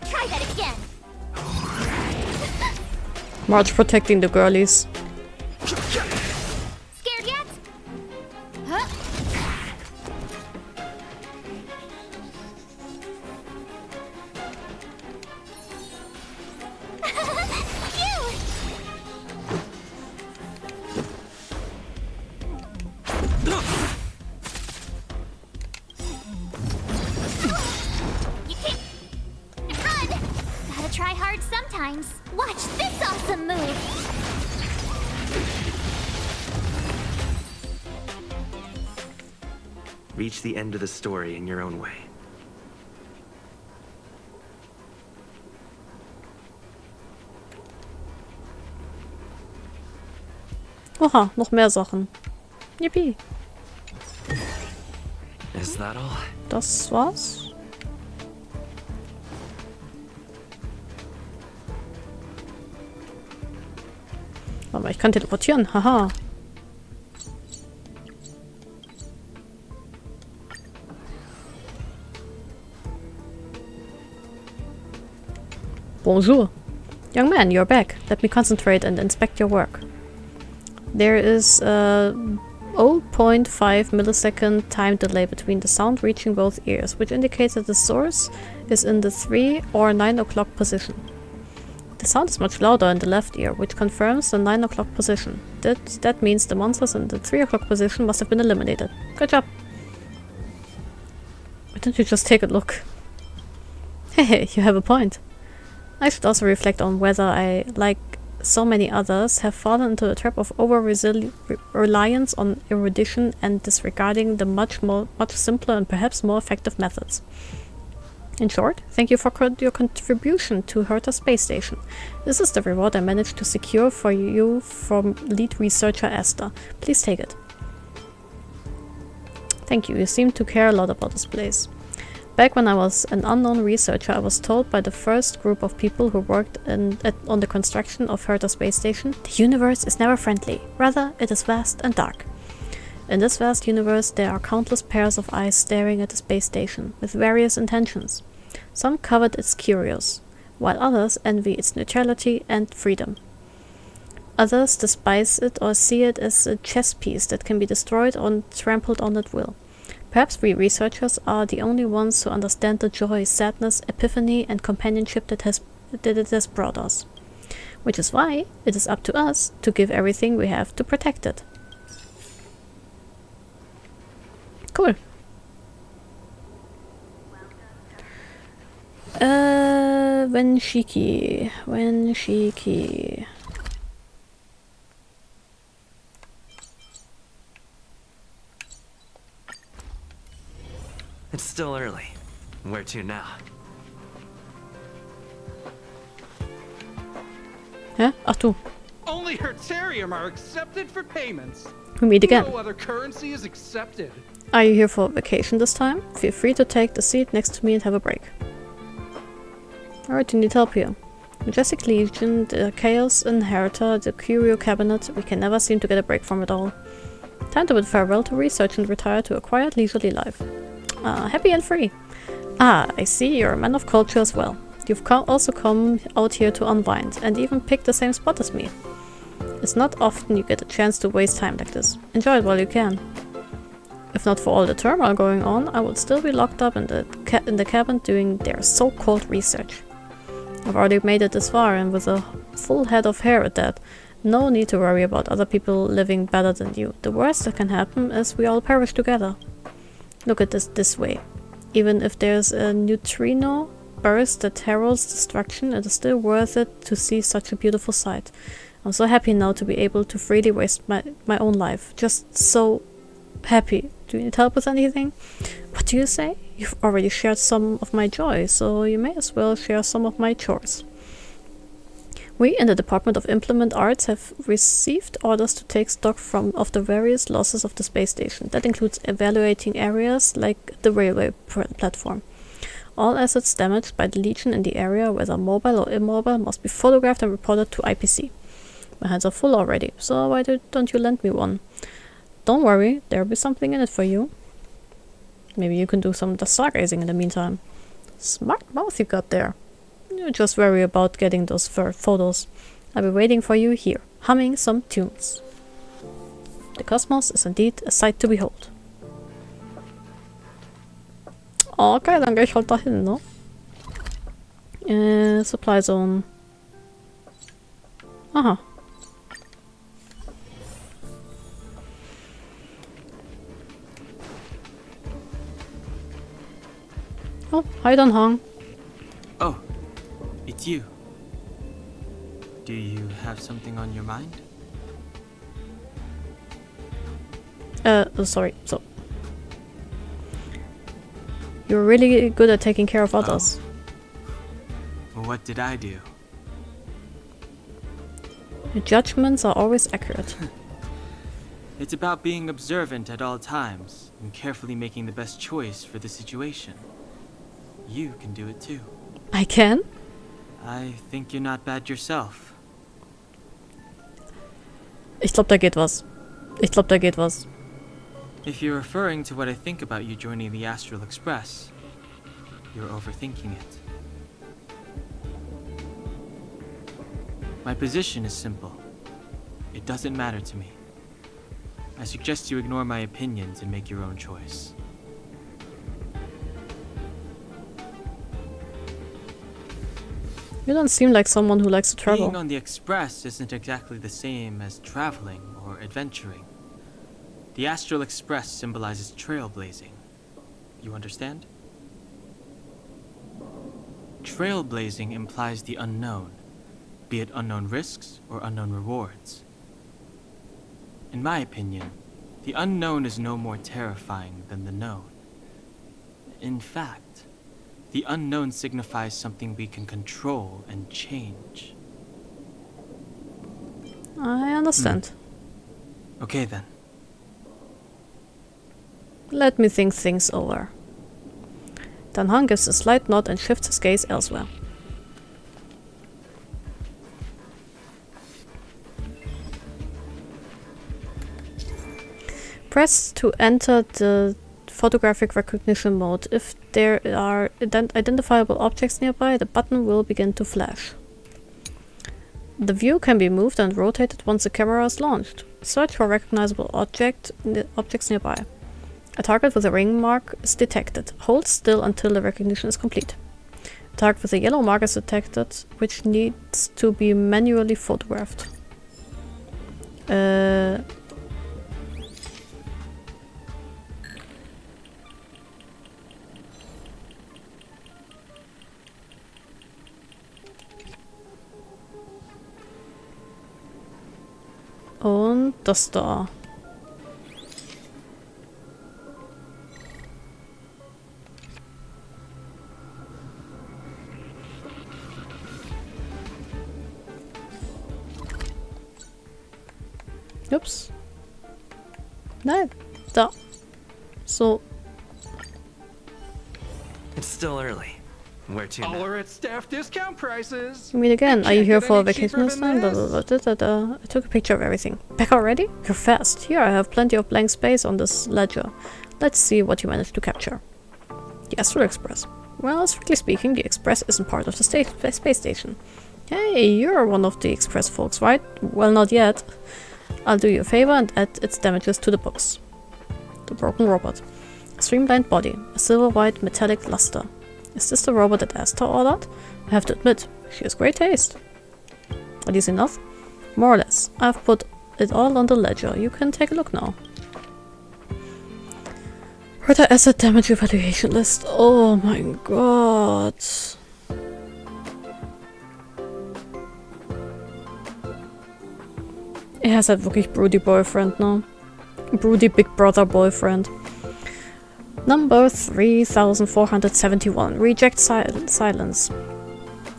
Try that again. March protecting the girlies. Scared yet? Huh? You can't run. Gotta try hard sometimes. Watch this awesome move. Reach the end of the story in your own way. Oha, noch mehr Sachen. Yippie. Is that all? Das war's. Aber ich kann teleportieren. Haha. Bonjour. Young man, you're back. Let me concentrate and inspect your work. There is a 0.5 millisecond time delay between the sound reaching both ears, which indicates that the source is in the 3 or 9 o'clock position. The sound is much louder in the left ear, which confirms the 9 o'clock position. That means the monsters in the 3 o'clock position must have been eliminated. Good job! Why don't you just take a look? Hey, you have a point. I should also reflect on whether I, like so many others, have fallen into the trap of over-reliance on erudition and disregarding the much simpler and perhaps more effective methods. In short, thank you for your contribution to Herta Space Station. This is the reward I managed to secure for you from lead researcher Esther. Please take it. Thank you, you seem to care a lot about this place. Back when I was an unknown researcher, I was told by the first group of people who worked on the construction of Herta Space Station, the universe is never friendly. Rather, it is vast and dark. In this vast universe, there are countless pairs of eyes staring at the space station, with various intentions. Some covet its curios, while others envy its neutrality and freedom. Others despise it or see it as a chess piece that can be destroyed or trampled on at will. Perhaps we researchers are the only ones who understand the joy, sadness, epiphany, and companionship that it has brought us. Which is why it is up to us to give everything we have to protect it. Cool. When Shiki. It's still early. Where to now? Hä? Ach du. Only Hertarium are accepted for payments. We meet again. No other currency is accepted. Are you here for a vacation this time? Feel free to take the seat next to me and have a break. Alright, you need help here. Majestic Legion, the Chaos in Herta, the Curio Cabinet, we can never seem to get a break from it all. Time to bid farewell to research and retire to a quiet, leisurely life. Happy and free. Ah, I see you're a man of culture as well. You've also come out here to unwind, and even picked the same spot as me. It's not often you get a chance to waste time like this. Enjoy it while you can. If not for all the turmoil going on, I would still be locked up in the cabin doing their so-called research. I've already made it this far, and with a full head of hair at that. No need to worry about other people living better than you. The worst that can happen is we all perish together. Look at this way. Even if there's a neutrino burst that heralds destruction, it is still worth it to see such a beautiful sight. I'm so happy now to be able to freely waste my own life. Just so happy. Do you need help with anything? What do you say? You've already shared some of my joy, so you may as well share some of my chores. We in the Department of Implement Arts have received orders to take stock of the various losses of the space station. That includes evaluating areas like the railway platform. All assets damaged by the Legion in the area, whether mobile or immobile, must be photographed and reported to IPC. My hands are full already, so why don't you lend me one? Don't worry, there'll be something in it for you. Maybe you can do some stargazing in the meantime. Smart mouth you got there. You just worry about getting those photos. I'll be waiting for you here, humming some tunes. The cosmos is indeed a sight to behold. Okay, dann gehe ich halt dahin, ne? Supply Zone. Aha. Oh, hi Danhang. Oh, it's you. Do you have something on your mind? Sorry, so. You're really good at taking care of others. Well, what did I do? Your judgments are always accurate. It's about being observant at all times and carefully making the best choice for the situation. You can do it too. I can? I think you're not bad yourself. Ich glaube, da geht was. Ich glaube, da geht was. If you're referring to what I think about you joining the Astral Express, you're overthinking it. My position is simple. It doesn't matter to me. I suggest you ignore my opinions and make your own choice. You don't seem like someone who likes to travel. Being on the Express isn't exactly the same as traveling or adventuring. The Astral Express symbolizes trailblazing. You understand? Trailblazing implies the unknown, be it unknown risks or unknown rewards. In my opinion, the unknown is no more terrifying than the known. In fact, the unknown signifies something we can control and change. I understand. Okay then. Let me think things over. Danhang gives a slight nod and shifts his gaze elsewhere. Press to enter the photographic recognition mode. If there are identifiable objects nearby, the button will begin to flash. The view can be moved and rotated once the camera is launched. Search for recognizable objects nearby. A target with a ring mark is detected. Hold still until the recognition is complete. A target with a yellow mark is detected, which needs to be manually photographed. Und das da. Ups. Nein, da. So. It's still early. Where to now? All are at staff discount prices. You meet again. Are you Can't here get for a any vacation cheaper this than time? Blah, blah, blah, da, da, da. I took a picture of everything. Back already? You're fast. Here, I have plenty of blank space on this ledger. Let's see what you managed to capture. The Astral Express. Well, strictly speaking, the Express isn't part of the space station. Hey, you're one of the Express folks, right? Well, not yet. I'll do you a favor and add its damages to the books. The Broken Robot. A streamlined body. A silver-white metallic luster. Is this the robot that Asta ordered? I have to admit, she has great taste. Are these enough? More or less. I've put it all on the ledger. You can take a look now. Herta asset damage evaluation list. Oh my god. Er ist halt wirklich Broody Boyfriend, ne? Broody Big Brother Boyfriend. Number 3471. Reject silence.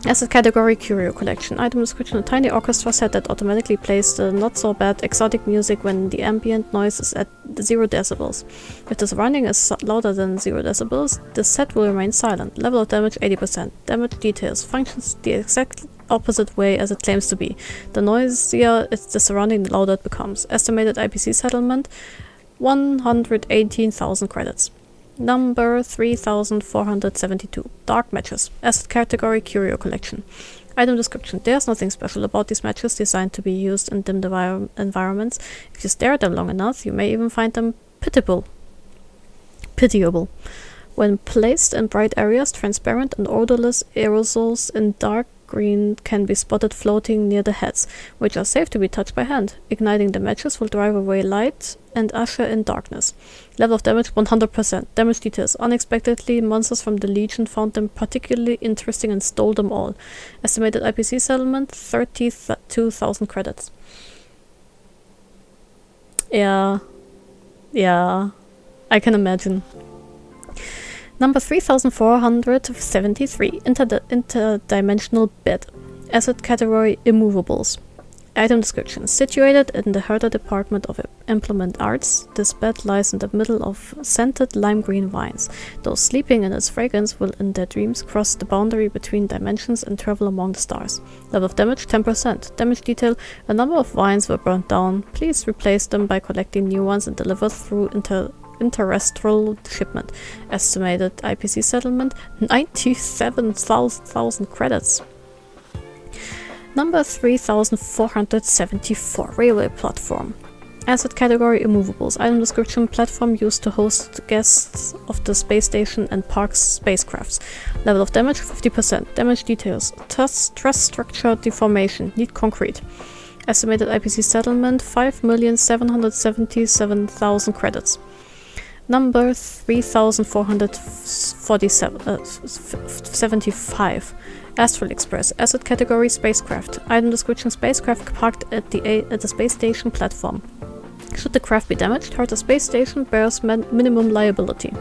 Asset category Curio Collection. Item description: a tiny orchestra set that automatically plays the not so bad exotic music when the ambient noise is at 0 decibels. If the surrounding is louder than 0 decibels, the set will remain silent. Level of damage 80%. Damage details. Functions the exact opposite way as it claims to be. The noisier the surrounding, the louder it becomes. Estimated IPC settlement 118,000 credits. Number 3472. Dark Matches. Asset category Curio Collection. Item description: there's nothing special about these matches designed to be used in dimmed environments. If you stare at them long enough, you may even find them pitiable. When placed in bright areas, transparent and odorless aerosols in dark green can be spotted floating near the heads, which are safe to be touched by hand. Igniting the matches will drive away light and usher in darkness. Level of damage 100%. Damage details: unexpectedly, monsters from the Legion found them particularly interesting and stole them all. Estimated IPC settlement 32,000 credits. Yeah, I can imagine. Number 3473. Interdimensional bed. Asset category Immovables. Item description: situated in the Herta Department of Implement Arts, this bed lies in the middle of scented lime green vines. Those sleeping in its fragrance will in their dreams cross the boundary between dimensions and travel among the stars. Level of damage 10%. Damage detail: a number of vines were burnt down. Please replace them by collecting new ones and deliver through interterrestrial shipment. Estimated IPC settlement 97,000 credits. Number 3474. Railway platform. Asset category Immovables. Item description: platform used to host guests of the space station and park's spacecrafts. Level of damage 50%. Damage details: truss structure deformation. Need concrete. Estimated IPC settlement 5,777,000 credits. Number 3475. Astral Express. Asset category Spacecraft. Item description: spacecraft parked at the space station platform. Should the craft be damaged, Herta Space Station bears minimum liability.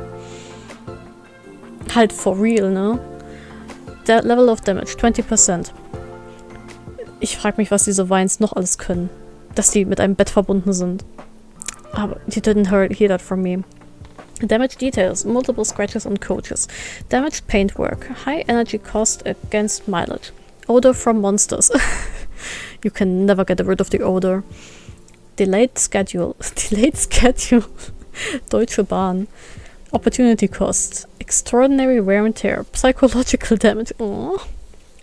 Halt for real, ne? Der Level of Damage 20%. Ich frage mich, was diese Vines noch alles können. Dass die mit einem Bett verbunden sind. Aber you didn't hear that from me. Damage details: multiple scratches on coaches. Damaged paintwork. High energy cost against mileage. Odor from monsters. You can never get rid of the odor. Delayed schedule. Deutsche Bahn. Opportunity cost. Extraordinary wear and tear. Psychological damage. Aww.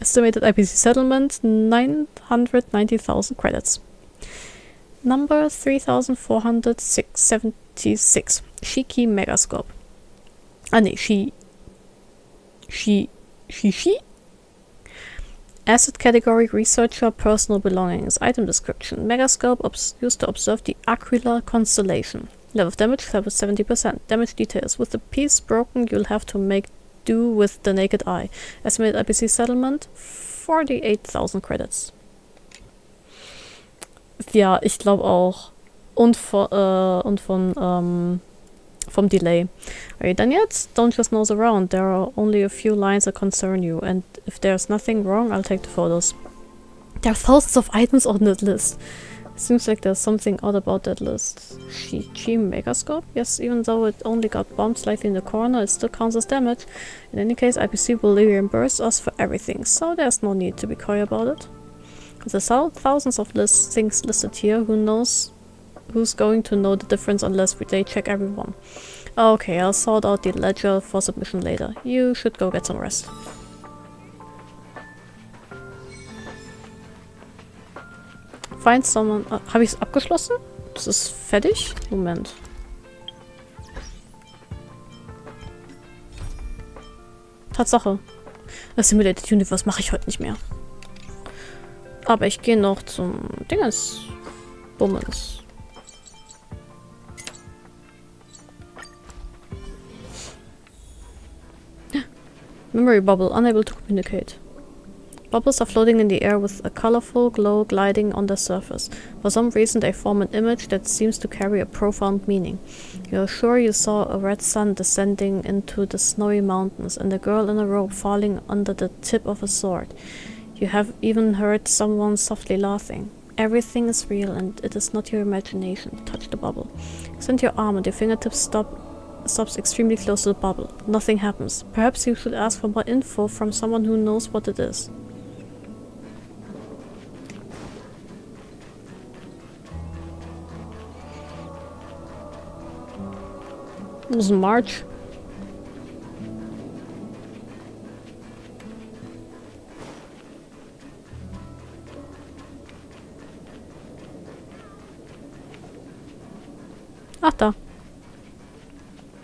Estimated IPC settlement 990,000 credits. Number 3476. Shiki Megascope. She. Asset category Researcher Personal Belongings. Item description: Megascope used to observe the Aquila constellation. Level of damage 70%. Damage details: with the piece broken, you'll have to make do with the naked eye. Estimated IPC settlement 48,000 credits. Ja, ich glaube auch. Und vom Delay. Are you done yet? Don't just nose around. There are only a few lines that concern you, and if there's nothing wrong, I'll take the photos. There are thousands of items on that list. Seems like there's something odd about that list. G Megascope? Yes, even though it only got bumped slightly in the corner, it still counts as damage. In any case, IPC will reimburse us for everything, so there's no need to be coy about it. There's thousands of things listed here. Who knows who's going to know the difference unless they check everyone. Okay, I'll sort out the ledger for submission later. You should go get some rest. Find someone... habe ich es abgeschlossen? Ist es fertig? Moment. Tatsache. Das Simulated Universe mache ich heute nicht mehr. Aber ich gehe noch zum Dinges. Bummens. Memory bubble, unable to communicate. Bubbles are floating in the air with a colorful glow gliding on their surface. For some reason they form an image that seems to carry a profound meaning. You're sure you saw a red sun descending into the snowy mountains and a girl in a robe falling under the tip of a sword. You have even heard someone softly laughing. Everything is real and it is not your imagination. Touch the bubble. Extend your arm and your fingertips stops extremely close to the bubble. Nothing happens. Perhaps you should ask for more info from someone who knows what it is. It was March. Ach da.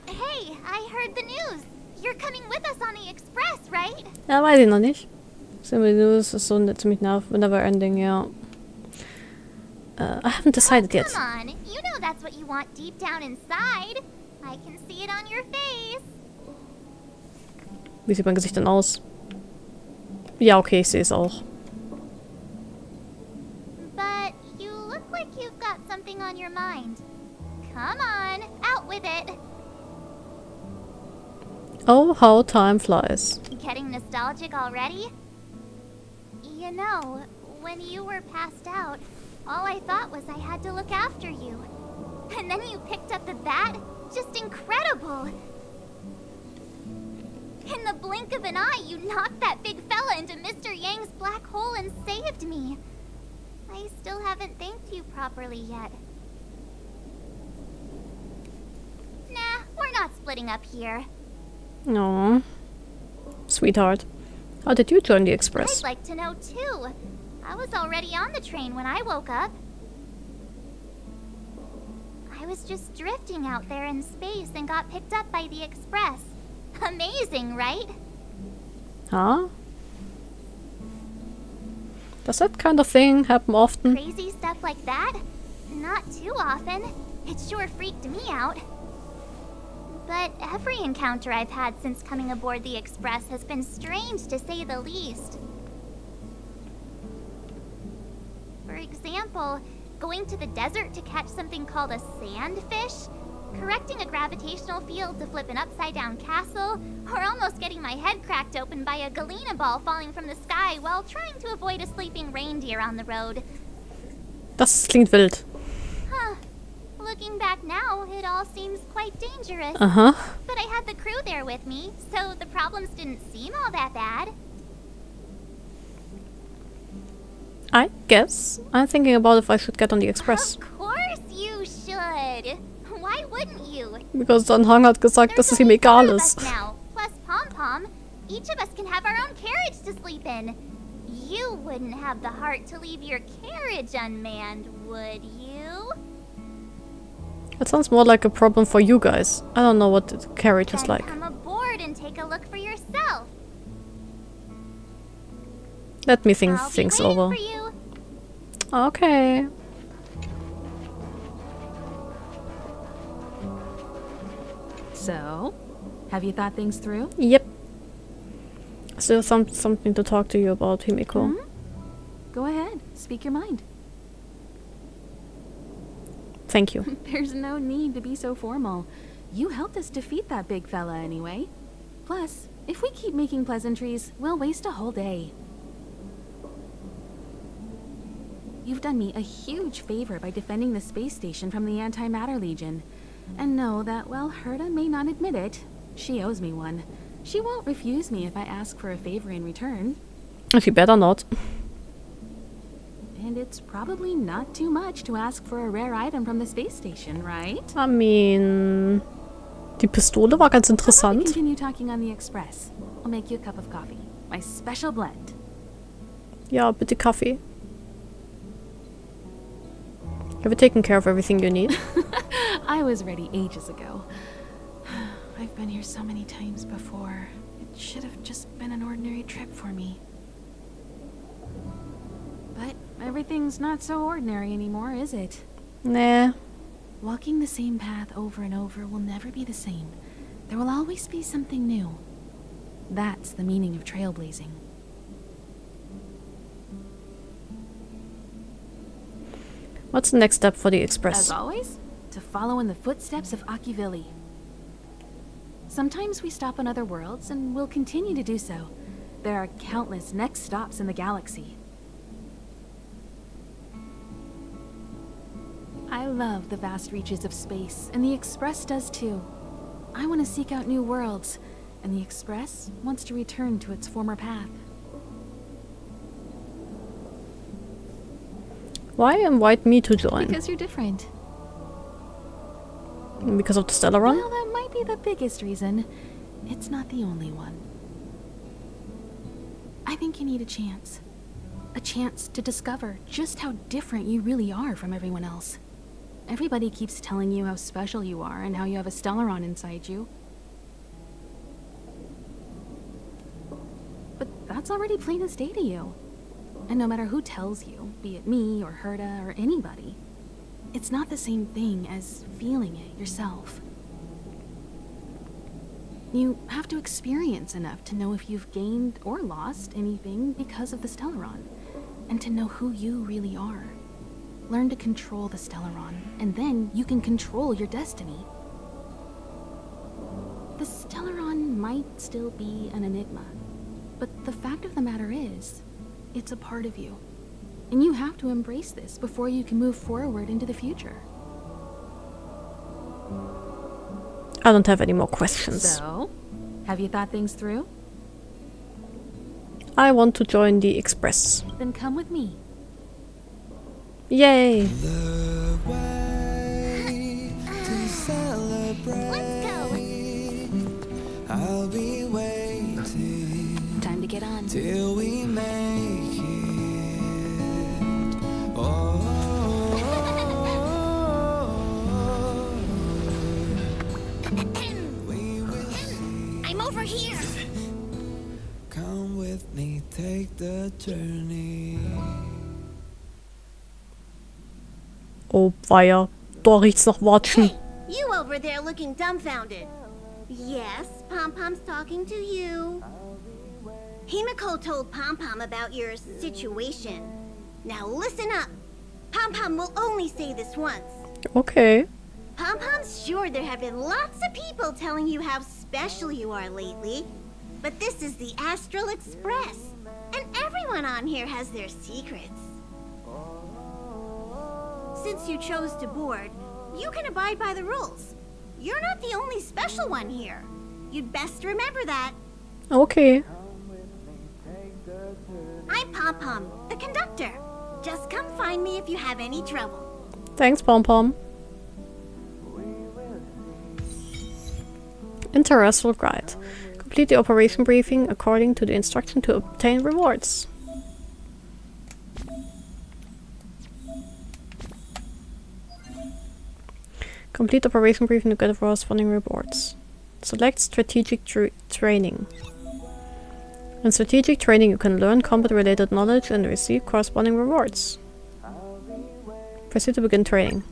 Hey, I heard the news. You're coming with us on the express, right? Ja, weiß ich noch nicht. Simple News ist so ziemlich never ending, ja. I haven't decided yet. Come on, you know that's what you want deep down inside. I can see it on your face. Wie sieht mein Gesicht denn aus? Ja, okay, ich sehe es auch. But you look like you've got something on your mind. Come on, out with it. Oh, how time flies. Getting nostalgic already? You know, when you were passed out, all I thought was I had to look after you. And then you picked up the bat? Just incredible! In the blink of an eye, you knocked that big fella into Mr. Yang's black hole and saved me. I still haven't thanked you properly yet. Nah, we're not splitting up here. Aww. Sweetheart. How did you join the express? I'd like to know too. I was already on the train when I woke up. I was just drifting out there in space and got picked up by the express. Amazing, right? Huh? Does that kind of thing happen often? Crazy stuff like that? Not too often. It sure freaked me out. But every encounter I've had since coming aboard the express has been strange to say the least. For example, going to the desert to catch something called a sandfish, correcting a gravitational field to flip an upside-down castle, or almost getting my head cracked open by a galena ball falling from the sky while trying to avoid a sleeping reindeer on the road. Das klingt wild. Huh. Looking back now, it all seems quite dangerous. Uh-huh. But I had the crew there with me, so the problems didn't seem all that bad. I guess. I'm thinking about if I should get on the express. Of course you should. Why wouldn't you? Because Don Hong hat gesagt, dass es ihm egal ist. Now, plus Pom-Pom, each of us can have our own carriage to sleep in. You wouldn't have the heart to leave your carriage unmanned, would you? That sounds more like a problem for you guys. I don't know what the carriage is like. Come aboard and take a look for yourself. Let me think things over. Okay. So, have you thought things through? Yep. Still something to talk to you about, Himiko. Mm-hmm. Go ahead, speak your mind. Thank you. There's no need to be so formal. You helped us defeat that big fella anyway. Plus, if we keep making pleasantries, we'll waste a whole day. you've done me a huge favor by defending the space station from the Antimatter Legion. And know that while Herta may not admit it, she owes me one. She won't refuse me if I ask for a favor in return. She better not. And it's probably not too much to ask for a rare item from the space station, right? I mean, die Pistole war ganz interessant. Continue talking on the express. I'll make you a cup of coffee. My special blend. Ja, bitte Kaffee. Have you taken care of everything you need? I was ready ages ago. I've been here so many times before. It should have just been an ordinary trip for me. But everything's not so ordinary anymore, is it? Nah. Walking the same path over and over will never be the same. There will always be something new. That's the meaning of trailblazing. What's the next step for the Express? As always, to follow in the footsteps of Akivili. Sometimes we stop on other worlds, and we'll continue to do so. There are countless next stops in the galaxy. I love the vast reaches of space, and the Express does too. I want to seek out new worlds, and the Express wants to return to its former path. Why invite me to join? Because you're different. Because of the Stellaron? Well, that might be the biggest reason. It's not the only one. I think you need a chance. A chance to discover just how different you really are from everyone else. Everybody keeps telling you how special you are and how you have a Stellaron inside you. But that's already plain as day to you. And no matter who tells you, be it me or Herta or anybody, it's not the same thing as feeling it yourself. You have to experience enough to know if you've gained or lost anything because of the Stellaron, and to know who you really are. Learn to control the Stellaron, and then you can control your destiny. The Stellaron might still be an enigma, but the fact of the matter is, it's a part of you. And you have to embrace this before you can move forward into the future. I don't have any more questions. So, have you thought things through? I want to join the Express. Then come with me. Yay! Let's go! I'll be waiting. Time to get on. Till we make it. Oh. I'm over here. Come with me, take the journey. Oh, weia. Da riecht's nach Watschen. You over there looking dumbfounded. Yes, Pom-Pom's talking to you. Himiko told Pom-Pom about your situation. Now listen up. Pom-Pom will only say this once. Okay. Pom-Pom's sure there have been lots of people telling you how special you are lately. But this is the Astral Express, and everyone on here has their secrets. Since you chose to board, you can abide by the rules. You're not the only special one here. You'd best remember that. Okay. I'm Pom-Pom, the conductor. Just come find me if you have any trouble. Thanks, Pom-Pom. Interstellar Guide. Complete the operation briefing according to the instruction to obtain rewards. Complete operation briefing to get corresponding rewards. Select strategic training. In strategic training you can learn combat-related knowledge and receive corresponding rewards. Proceed to begin training.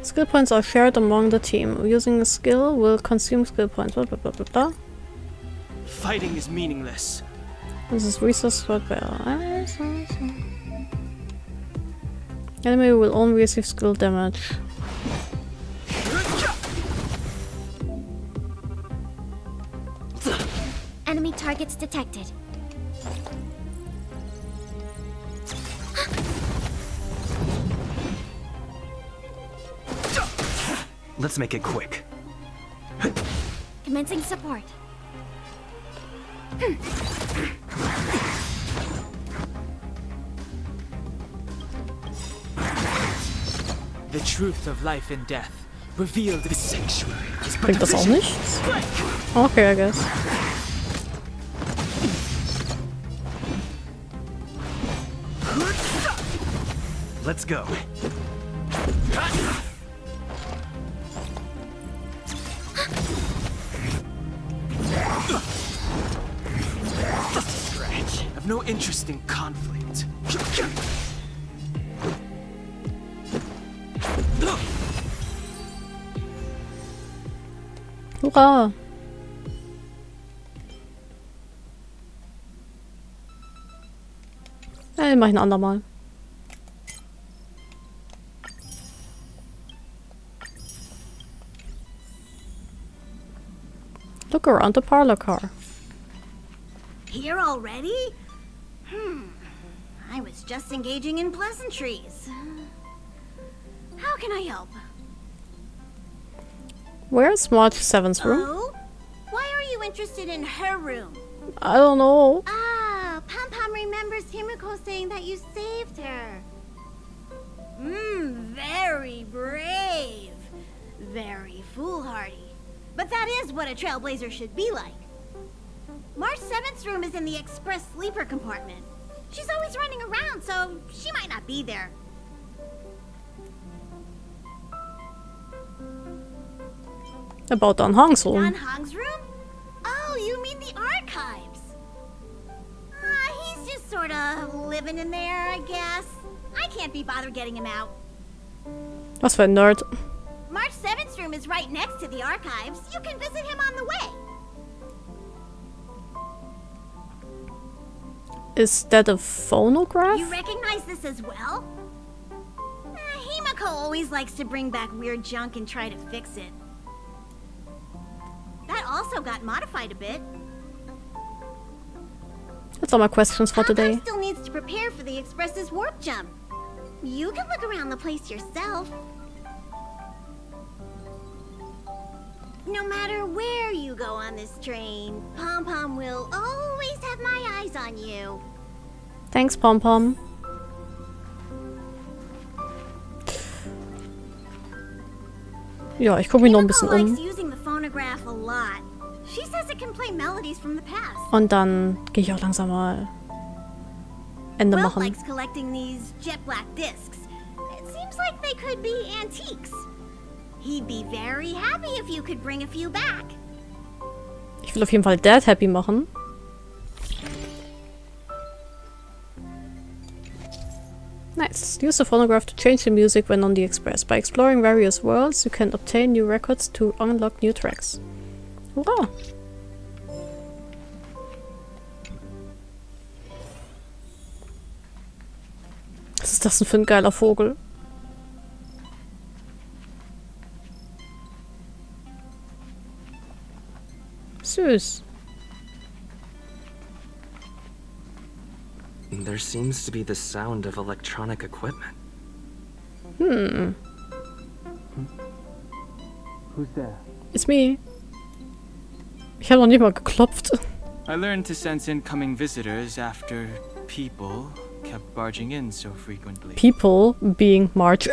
Skill points are shared among the team. Using a skill will consume skill points. Blah, blah, blah, blah, blah. Fighting is meaningless. This is resource slot bearer. Enemy will only receive skill damage. targets detected. Let's make it quick. Commencing support. The truth of life and death, revealed in the sanctuary. Bringt das auch nichts? Okay, I guess. Let's go. I've no interest in conflict. Hurra! Ja, den mach ich ein andermal. Look around the parlor car. Here already? I was just engaging in pleasantries. How can I help? Where's March 7's room? Oh? Why are you interested in her room? I don't know. Ah, Pom Pom remembers Himiko saying that you saved her. Very brave. Very foolhardy. But that is what a trailblazer should be like. March 7th's room is in the express sleeper compartment. She's always running around, so she might not be there. About Dan Hong's room. Dan Hong's room? Oh, you mean the archives. He's just sort of living in there, I guess. I can't be bothered getting him out. Was für ein Nerd. March 7th's room is right next to the archives. You can visit him on the way. Is that a phonograph? You recognize this as well? Himiko always likes to bring back weird junk and try to fix it. That also got modified a bit. That's all my questions for today. Still needs to prepare for the Express's warp jump. You can look around the place yourself. No matter where you go on this train, Pom Pom will always have my eyes on you. Thanks, Pom Pom. Ja, ich gucke mich noch ein bisschen um. Using the phonograph a lot. She says it can play melodies from the past. Und dann gehe ich auch langsam mal Ende machen. Will likes collecting these jet black discs. It seems like they could be antiques. He'd be very happy if you could bring a few back. Ich will auf jeden Fall Dad happy machen. Nice. Use the phonograph to change the music when on the Express. By exploring various worlds, you can obtain new records to unlock new tracks. Hurra! Was ist das denn für ein geiler Vogel? Süß. There seems to be the sound of electronic equipment. Who's there? It's me. Ich habe noch nicht mal geklopft. I learned to sense incoming visitors after people kept barging in so frequently. People being March.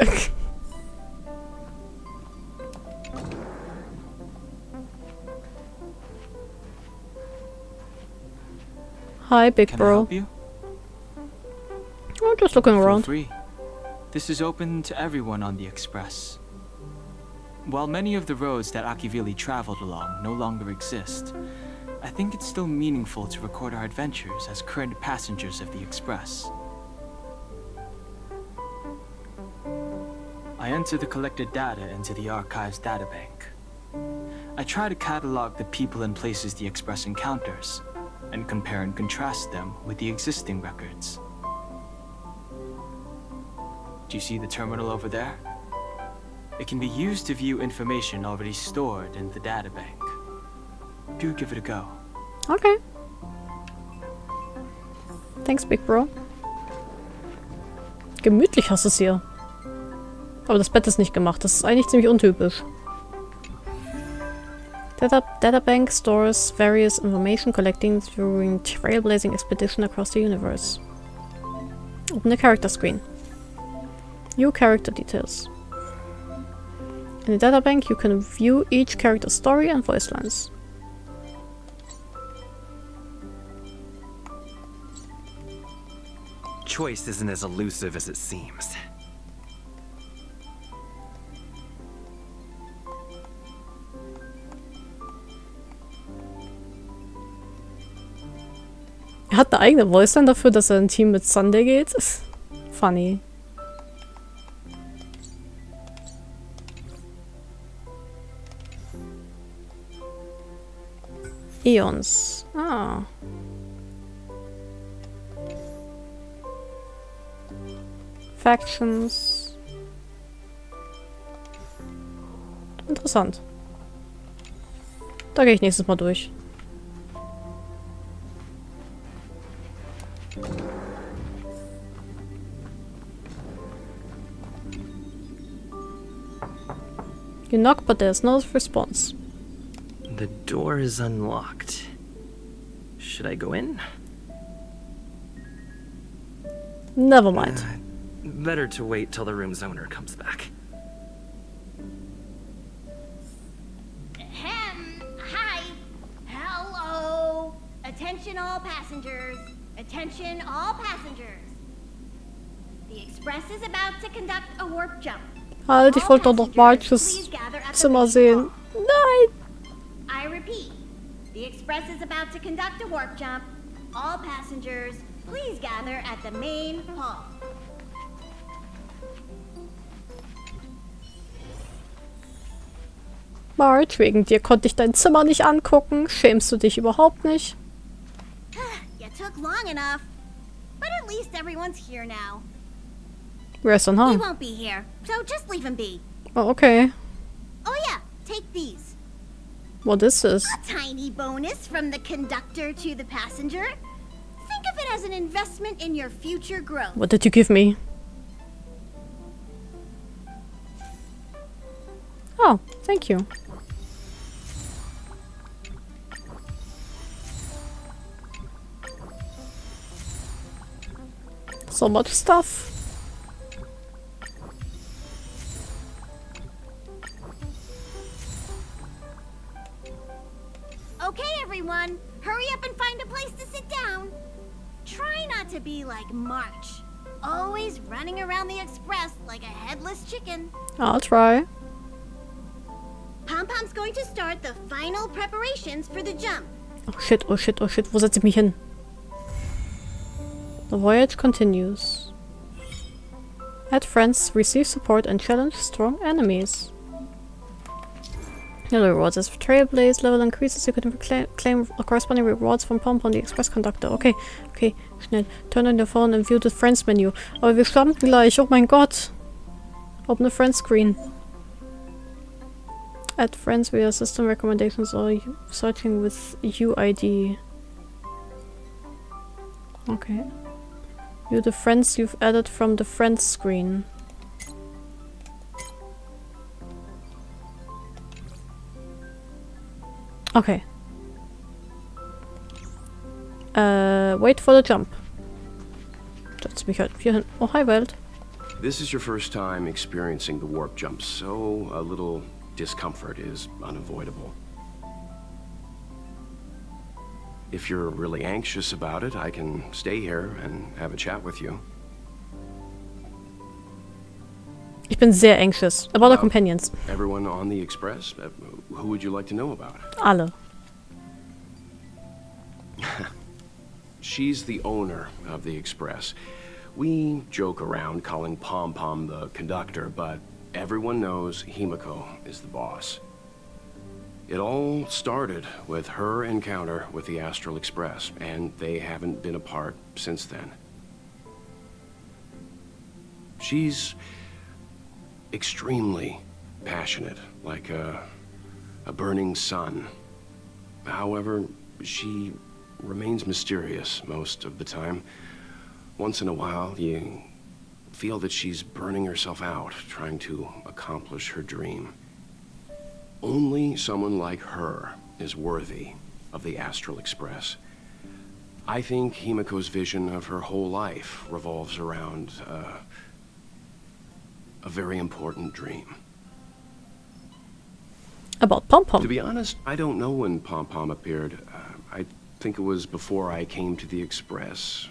Hi, big Can bro. I help you? I'm just looking around. Feel free. This is open to everyone on the Express. While many of the roads that Akivili traveled along no longer exist, I think it's still meaningful to record our adventures as current passengers of the Express. I enter the collected data into the Archives databank. I try to catalog the people and places the Express encounters, and compare and contrast them with the existing records. Do you see the terminal over there? It can be used to view information already stored in the databank. Do give it a go. Okay. Thanks, Big Bro. Gemütlich hast du es hier. Aber das Bett ist nicht gemacht. Das ist eigentlich ziemlich untypisch. Databank stores various information collecting during trailblazing expedition across the universe. Open the character screen. View character details. In the databank, you can view each character's story and voice lines. Choice isn't as elusive as it seems. Er hat eine eigene Voice-Line dafür, dass er ein Team mit Sunday geht. Funny. Eons. Ah. Factions. Interessant. Da gehe ich nächstes Mal durch. You knock, but there's no response. The door is unlocked. Should I go in? Never mind. Better to wait till the room's owner comes back. Hi. Hello. Attention all passengers. Attention all passengers. The Express is about to conduct a warp jump. Halt, ich wollte doch noch mal das Zimmer sehen. Nein! I repeat, the Express is about to conduct a warp jump. All passengers, please gather at the main hall. Marge, wegen dir konnte ich dein Zimmer nicht angucken. Schämst du dich überhaupt nicht? You took long enough, but at least everyone's here now. Where's on He home? won't be here, so just leave him be. Oh, okay. Oh yeah, take these. What is this? A tiny bonus from the conductor to the passenger. Think of it as an investment in your future growth. What did you give me? Oh, thank you. So much stuff. Okay, everyone, hurry up and find a place to sit down. Try not to be like March, always running around the Express like a headless chicken. I'll try. Pom-Pom's going to start the final preparations for the jump. Oh shit, oh shit, oh shit. Wo setze ich mich hin? The voyage continues. Add friends, receive support, and challenge strong enemies. Hello rewards. As Trailblaze level increases, you can claim corresponding rewards from Pom-Pom, the Express Conductor. Okay, okay, schnell. Turn on your phone and view the Friends Menu. Aber wir standen gleich, oh mein Gott. Open the Friends Screen. Add friends via system recommendations or searching with UID. Okay. View the friends you've added from the Friends screen. Okay. Wait for the jump. Setz mich halt hier hin. Oh, hi Welt. This is your first time experiencing the warp jump, so a little discomfort is unavoidable. If you're really anxious about it, I can stay here and have a chat with you. Ich bin sehr anxious. About the companions. Everyone on the Express? Who would you like to know about? Alle. She's the owner of the Express. We joke around calling Pom-Pom the conductor, but everyone knows Himiko is the boss. It all started with her encounter with the Astral Express, and they haven't been apart since then. She's extremely passionate, like a burning sun. However, she remains mysterious most of the time. Once in a while, you feel that she's burning herself out, trying to accomplish her dream. Only someone like her is worthy of the Astral Express. I think Himiko's vision of her whole life revolves around a very important dream. About Pom Pom. To be honest, I don't know when Pom Pom appeared. I think it was before I came to the Express.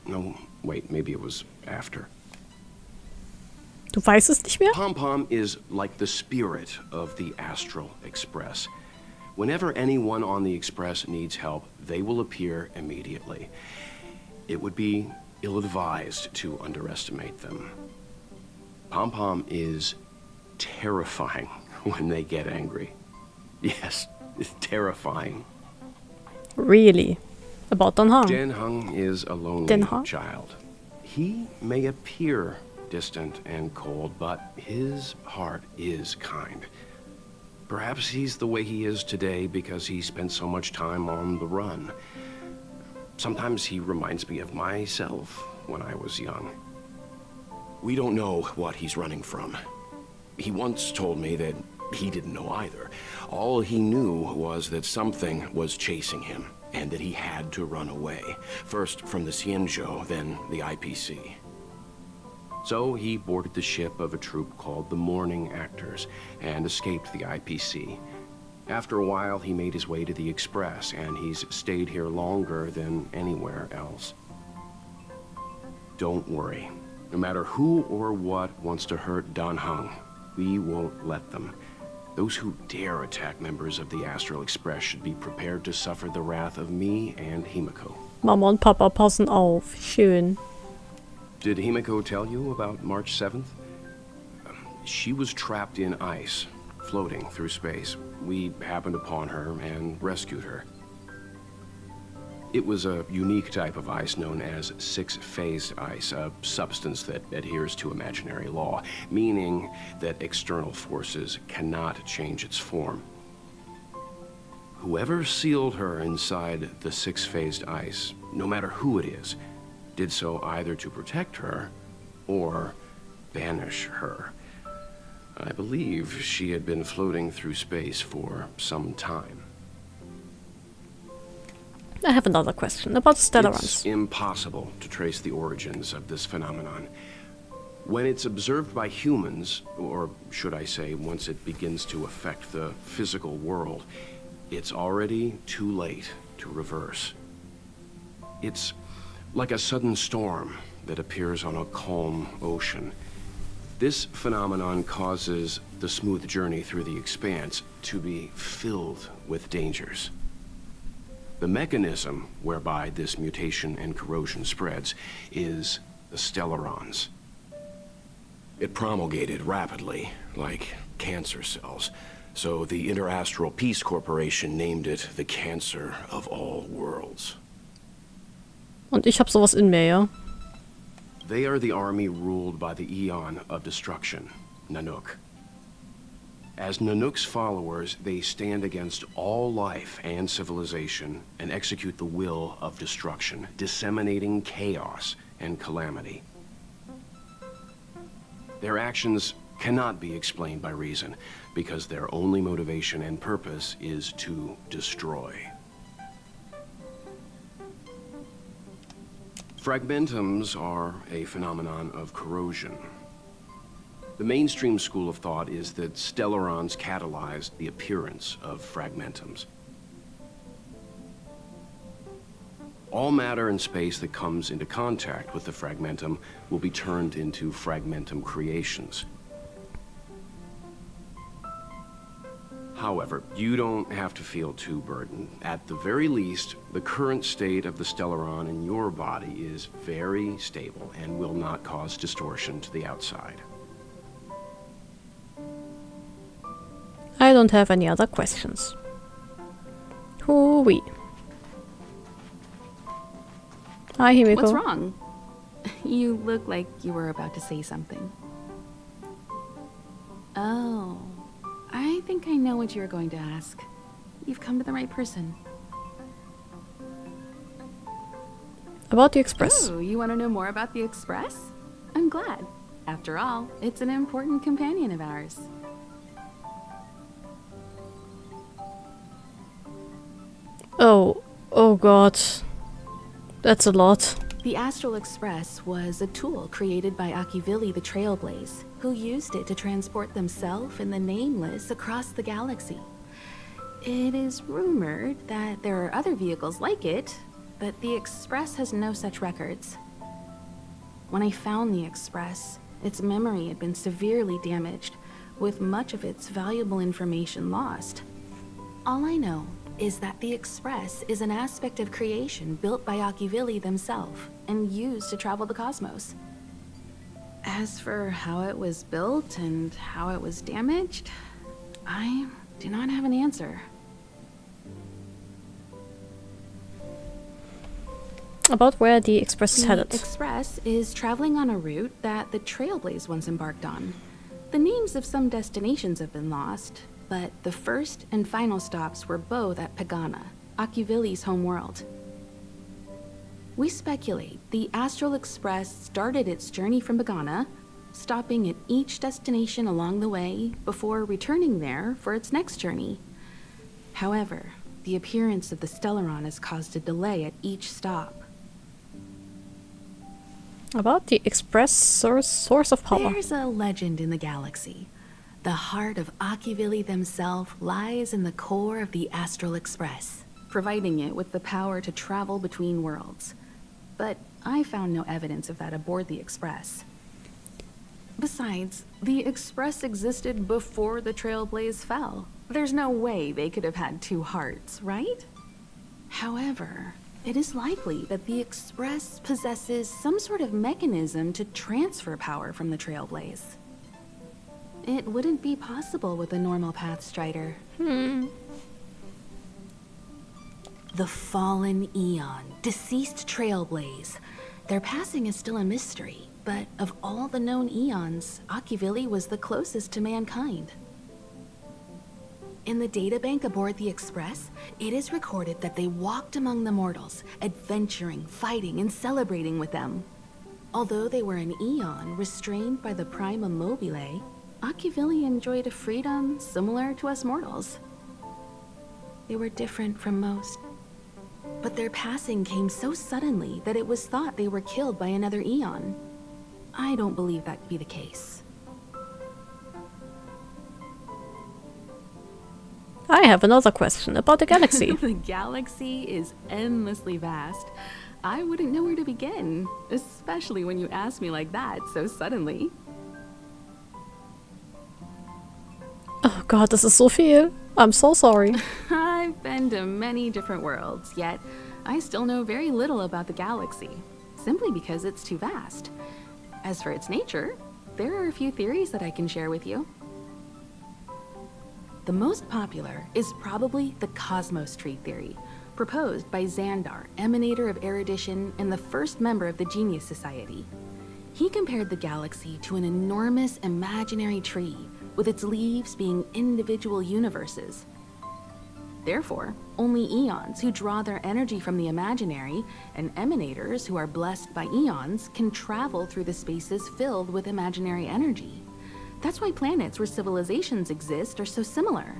No, wait, maybe it was after. Du weißt es nicht mehr? Pom Pom is like the spirit of the Astral Express. Whenever anyone on the Express needs help, they will appear immediately. It would be ill-advised to underestimate them. Pom Pom is terrifying when they get angry. Yes, it's terrifying. Really? About Den Hang. Den Hang is a lonely child. He may appear distant and cold, but his heart is kind. Perhaps he's the way he is today because he spent so much time on the run. Sometimes he reminds me of myself when I was young. We don't know what he's running from. He once told me that he didn't know either. All he knew was that something was chasing him, and that he had to run away. First from the Xianzhou, then the IPC. So he boarded the ship of a troop called the Morning Actors and escaped the IPC. After a while, he made his way to the Express, and he's stayed here longer than anywhere else. Don't worry. No matter who or what wants to hurt Dan Heng, we won't let them. Those who dare attack members of the Astral Express should be prepared to suffer the wrath of me and Himiko. Mama und Papa passen auf. Schön. Did Himiko tell you about March 7th? She was trapped in ice, floating through space. We happened upon her and rescued her. It was a unique type of ice known as six-phased ice, a substance that adheres to imaginary law, meaning that external forces cannot change its form. Whoever sealed her inside the six-phased ice, no matter who it is, did so either to protect her or banish her. I believe she had been floating through space for some time. I have another question about Stellarons. It's impossible to trace the origins of this phenomenon. When it's observed by humans, or should I say, once it begins to affect the physical world, it's already too late to reverse. It's like a sudden storm that appears on a calm ocean. This phenomenon causes the smooth journey through the expanse to be filled with dangers. The mechanism whereby this mutation and corrosion spreads is the Stellarons. It promulgated rapidly, like cancer cells, so the Interastral Peace Corporation named it the Cancer of All Worlds. Und ich hab sowas in mir, ja? They are the army ruled by the Aeon of Destruction, Nanook. As Nanook's followers, they stand against all life and civilization and execute the will of destruction, disseminating chaos and calamity. Their actions cannot be explained by reason, because their only motivation and purpose is to destroy. Fragmentums are a phenomenon of corrosion. The mainstream school of thought is that Stellarons catalyzed the appearance of fragmentums. All matter and space that comes into contact with the fragmentum will be turned into fragmentum creations. However, you don't have to feel too burdened. At the very least, the current state of the Stellaron in your body is very stable and will not cause distortion to the outside. I don't have any other questions. Hoo-wee. Hi, Himiko. What's wrong? You look like you were about to say something. Oh, I think I know what you're going to ask. You've come to the right person. About the Express. Oh, you want to know more about the Express? I'm glad. After all, it's an important companion of ours. Oh god. That's a lot. The Astral Express was a tool created by Akivili the Trailblaze, who used it to transport themselves and the Nameless across the galaxy. It is rumored that there are other vehicles like it, but the Express has no such records. When I found the Express, its memory had been severely damaged, with much of its valuable information lost. All I know is that the Express is an aspect of creation built by Akivili themselves and used to travel the cosmos. As for how it was built and how it was damaged, I do not have an answer. About where the Express is headed. The Express is traveling on a route that the Trailblaze once embarked on. The names of some destinations have been lost, but the first and final stops were both at Pagana, Akivili's home world. We speculate the Astral Express started its journey from Pagana, stopping at each destination along the way before returning there for its next journey. However, the appearance of the Stellaron has caused a delay at each stop. About the Express source of power. There's a legend in the galaxy. The heart of Akivili themselves lies in the core of the Astral Express, providing it with the power to travel between worlds. But I found no evidence of that aboard the Express. Besides, the Express existed before the Trailblaze fell. There's no way they could have had two hearts, right? However, it is likely that the Express possesses some sort of mechanism to transfer power from the Trailblaze. It wouldn't be possible with a normal Path Strider. The fallen Eon, deceased Trailblaze. Their passing is still a mystery, but of all the known Eons, Akivili was the closest to mankind. In the databank aboard the Express, it is recorded that they walked among the mortals, adventuring, fighting, and celebrating with them. Although they were an Eon restrained by the Prima Mobile, Akivili enjoyed a freedom similar to us mortals. They were different from most, but their passing came so suddenly that it was thought they were killed by another Eon. I don't believe that to be the case. I have another question about the galaxy. The galaxy is endlessly vast. I wouldn't know where to begin, especially when you ask me like that so suddenly. Oh god, das ist so viel. I'm so sorry. I've been to many different worlds, yet I still know very little about the galaxy, simply because it's too vast. As for its nature, there are a few theories that I can share with you. The most popular is probably the Cosmos Tree theory, proposed by Xandar, emanator of erudition and the first member of the Genius Society. He compared the galaxy to an enormous imaginary tree, with its leaves being individual universes. Therefore, only Eons who draw their energy from the imaginary, and emanators who are blessed by Eons, can travel through the spaces filled with imaginary energy. That's why planets where civilizations exist are so similar.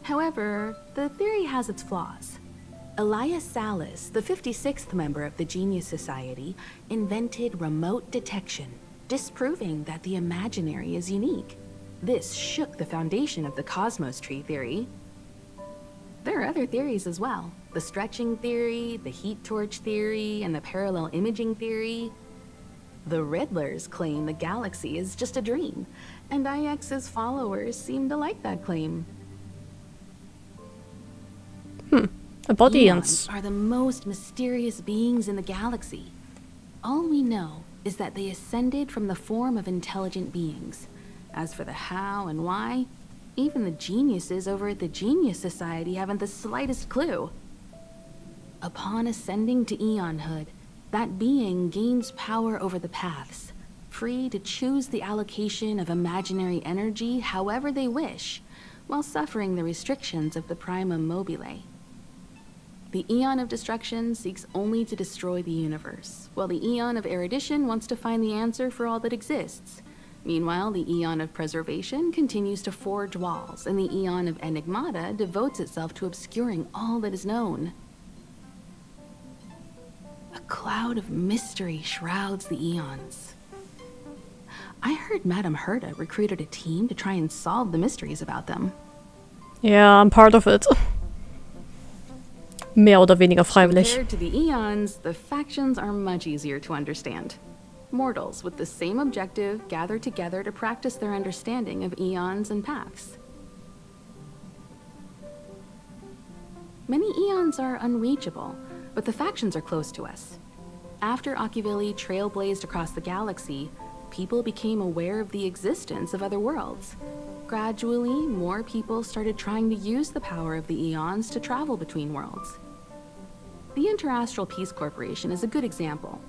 However, the theory has its flaws. Elias Salas, the 56th member of the Genius Society, invented remote detection, disproving that the imaginary is unique. This shook the foundation of the Cosmos Tree theory. There are other theories as well. The stretching theory, the heat torch theory, and the parallel imaging theory. The Riddlers claim the galaxy is just a dream, and IX's followers seem to like that claim. About Eons are the most mysterious beings in the galaxy. All we know is that they ascended from the form of intelligent beings. As for the how and why, even the geniuses over at the Genius Society haven't the slightest clue. Upon ascending to Eonhood, that being gains power over the paths, free to choose the allocation of imaginary energy however they wish, while suffering the restrictions of the Prima Mobile. The Aeon of Destruction seeks only to destroy the universe, while the Aeon of Erudition wants to find the answer for all that exists. Meanwhile, the Aeon of Preservation continues to forge walls, and the Aeon of Enigmata devotes itself to obscuring all that is known. A cloud of mystery shrouds the Aeons. I heard Madame Herta recruited a team to try and solve the mysteries about them. Yeah, I'm part of it. Mehr oder weniger freiwillig. Compared to the Aeons, the factions are much easier to understand. Mortals with the same objective gather together to practice their understanding of Aeons and paths. Many Aeons are unreachable, but the factions are close to us. After Akivili trailblazed across the galaxy, people became aware of the existence of other worlds. Gradually, more people started trying to use the power of the Aeons to travel between worlds. The Interastral Peace Corporation is a good example.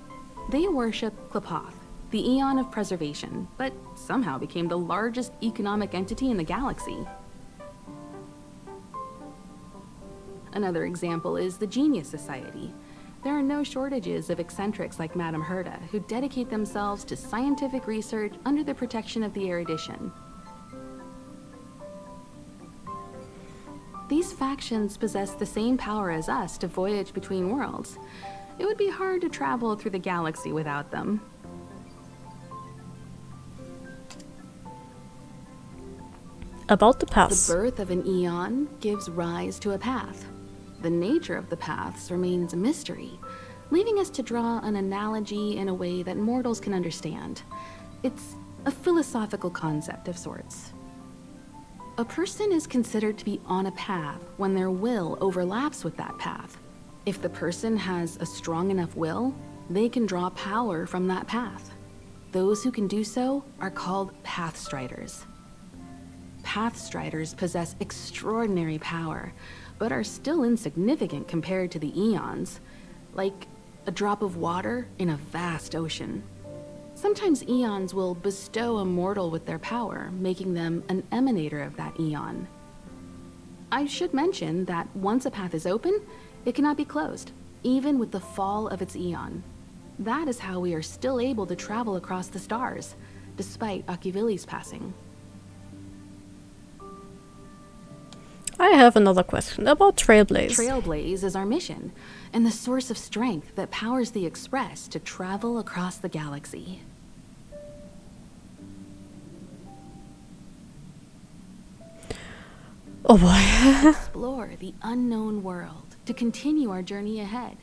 They worship Klapoth, the Aeon of Preservation, but somehow became the largest economic entity in the galaxy. Another example is the Genius Society. There are no shortages of eccentrics like Madame Herta who dedicate themselves to scientific research under the protection of the Erudition. These factions possess the same power as us to voyage between worlds. It would be hard to travel through the galaxy without them. About the paths. The birth of an Aeon gives rise to a path. The nature of the paths remains a mystery, leaving us to draw an analogy in a way that mortals can understand. It's a philosophical concept of sorts. A person is considered to be on a path when their will overlaps with that path. If the person has a strong enough will, they can draw power from that path. Those who can do so are called Pathstriders. Pathstriders possess extraordinary power, but are still insignificant compared to the Aeons, like a drop of water in a vast ocean. Sometimes Aeons will bestow a mortal with their power, making them an emanator of that Aeon. I should mention that once a path is open, it cannot be closed, even with the fall of its Aeon. That is how we are still able to travel across the stars, despite Akivili's passing. I have another question about Trailblaze. Trailblaze is our mission, and the source of strength that powers the Express to travel across the galaxy. Oh boy. Explore the unknown world to continue our journey ahead.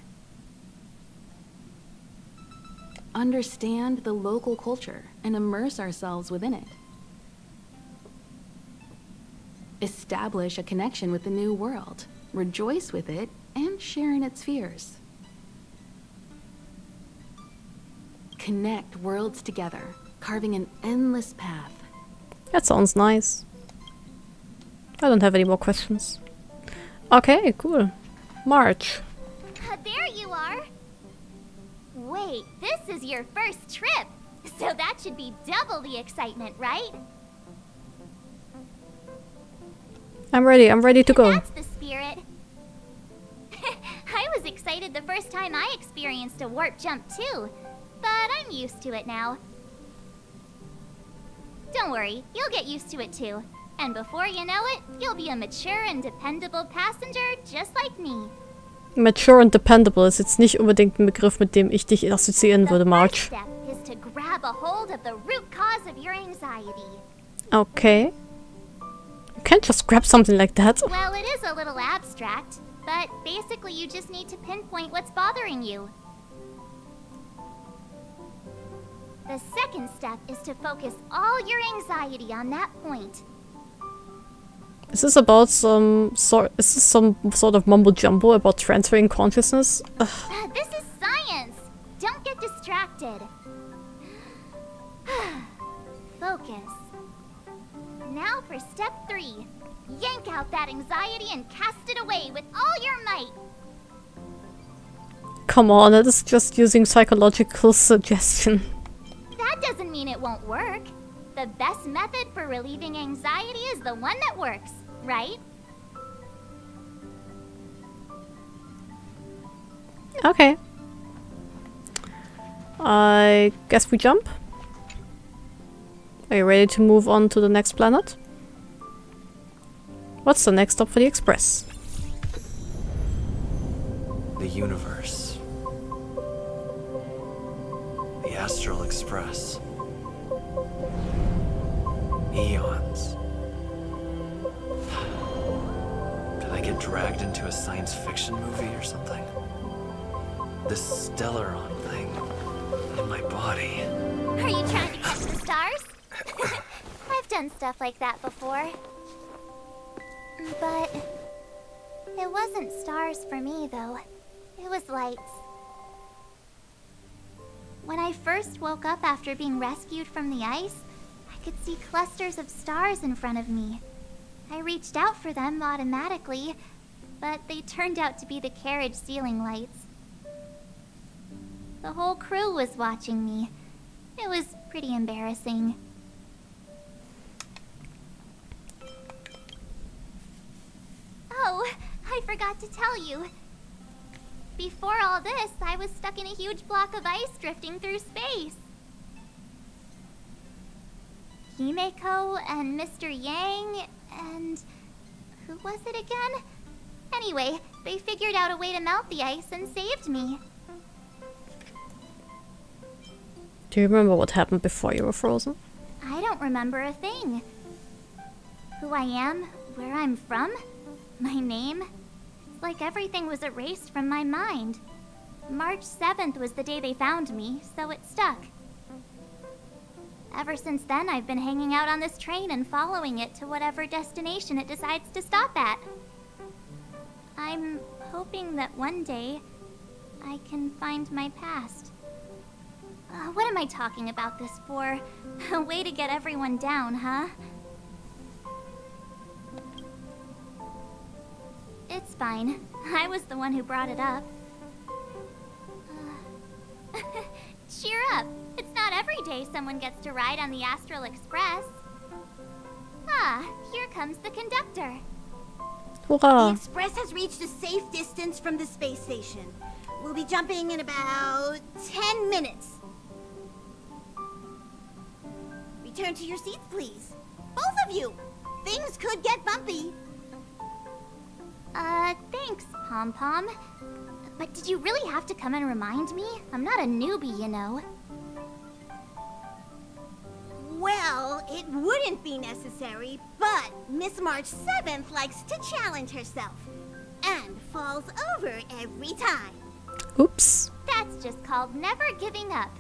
Understand the local culture and immerse ourselves within it. Establish a connection with the new world, rejoice with it, and share in its fears. Connect worlds together, carving an endless path. That sounds nice. I don't have any more questions. Okay, cool. March. There you are. Wait, this is your first trip, so that should be double the excitement, right? I'm ready to go. That's the spirit. I was excited the first time I experienced a warp jump too, but I'm used to it now. Don't worry, you'll get used to it too. And before you know it, you'll be a mature and dependable passenger just like me. Mature und dependable ist jetzt nicht unbedingt ein Begriff, mit dem ich dich assoziieren würde, March. The first step is to grab a hold of the root cause of your anxiety. Okay. You can't just grab something like that. Well, it is a little abstract, but basically you just need to pinpoint what's bothering you. The second step is to focus all your anxiety on that point. Is this about some sort of mumbo jumbo about transferring consciousness? This is science. Don't get distracted. Focus. Now for step 3. Yank out that anxiety and cast it away with all your might. Come on, that is just using psychological suggestion. That doesn't mean it won't work. The best method for relieving anxiety is the one that works, right? Okay. I guess we jump. Are you ready to move on to the next planet? What's the next stop for the Express? The universe. The Astral Express. Eons. Did I get dragged into a science fiction movie or something? This Stellaron thing in my body. Are you trying to catch the stars? I've done stuff like that before. But it wasn't stars for me, though. It was lights. When I first woke up after being rescued from the ice, I could see clusters of stars in front of me. I reached out for them automatically, but they turned out to be the carriage ceiling lights. The whole crew was watching me. It was pretty embarrassing. Oh, I forgot to tell you. Before all this, I was stuck in a huge block of ice drifting through space. Himeko and Mr. Yang and... who was it again? Anyway, they figured out a way to melt the ice and saved me. Do you remember what happened before you were frozen? I don't remember a thing. Who I am, where I'm from, my name. It's like everything was erased from my mind. March 7th was the day they found me, so it stuck. Ever since then, I've been hanging out on this train and following it to whatever destination it decides to stop at. I'm hoping that one day I can find my past. What am I talking about this for? A way to get everyone down, huh? It's fine. I was the one who brought it up. Cheer up! It's not every day someone gets to ride on the Astral Express. Ah, here comes the conductor. The Express has reached a safe distance from the space station. We'll be jumping in about 10 minutes. Return to your seats, please. Both of you! Things could get bumpy. Thanks, Pom Pom. But did you really have to come and remind me? I'm not a newbie, you know. Well, it wouldn't be necessary, but Miss March 7th likes to challenge herself. And falls over every time. Oops. That's just called never giving up.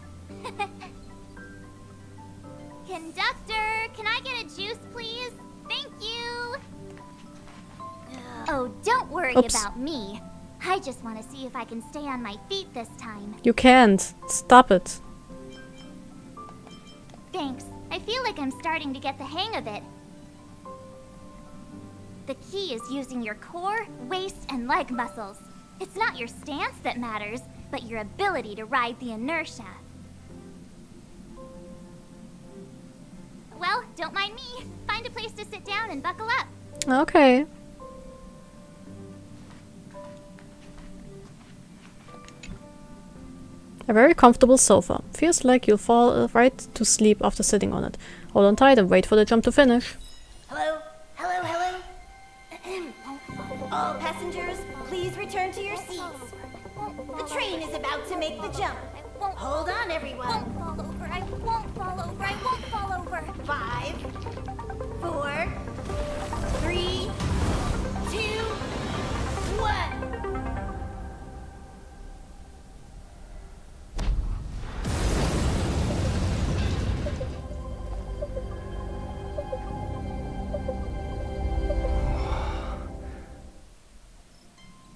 Conductor, can I get a juice, please? Thank you! Oh, don't worry about me. I just want to see if I can stay on my feet this time. You can't. Stop it. Thanks. I feel like I'm starting to get the hang of it. The key is using your core, waist, and leg muscles. It's not your stance that matters, but your ability to ride the inertia. Well, don't mind me. Find a place to sit down and buckle up. Okay. A very comfortable sofa. Feels like you'll fall right to sleep after sitting on it. Hold on tight and wait for the jump to finish. Hello? Hello, hello? All passengers, please return to your seats. The train is about to make the jump. Hold on, everyone. I won't fall over. I won't fall over. 5, 4, 3, 2, 1.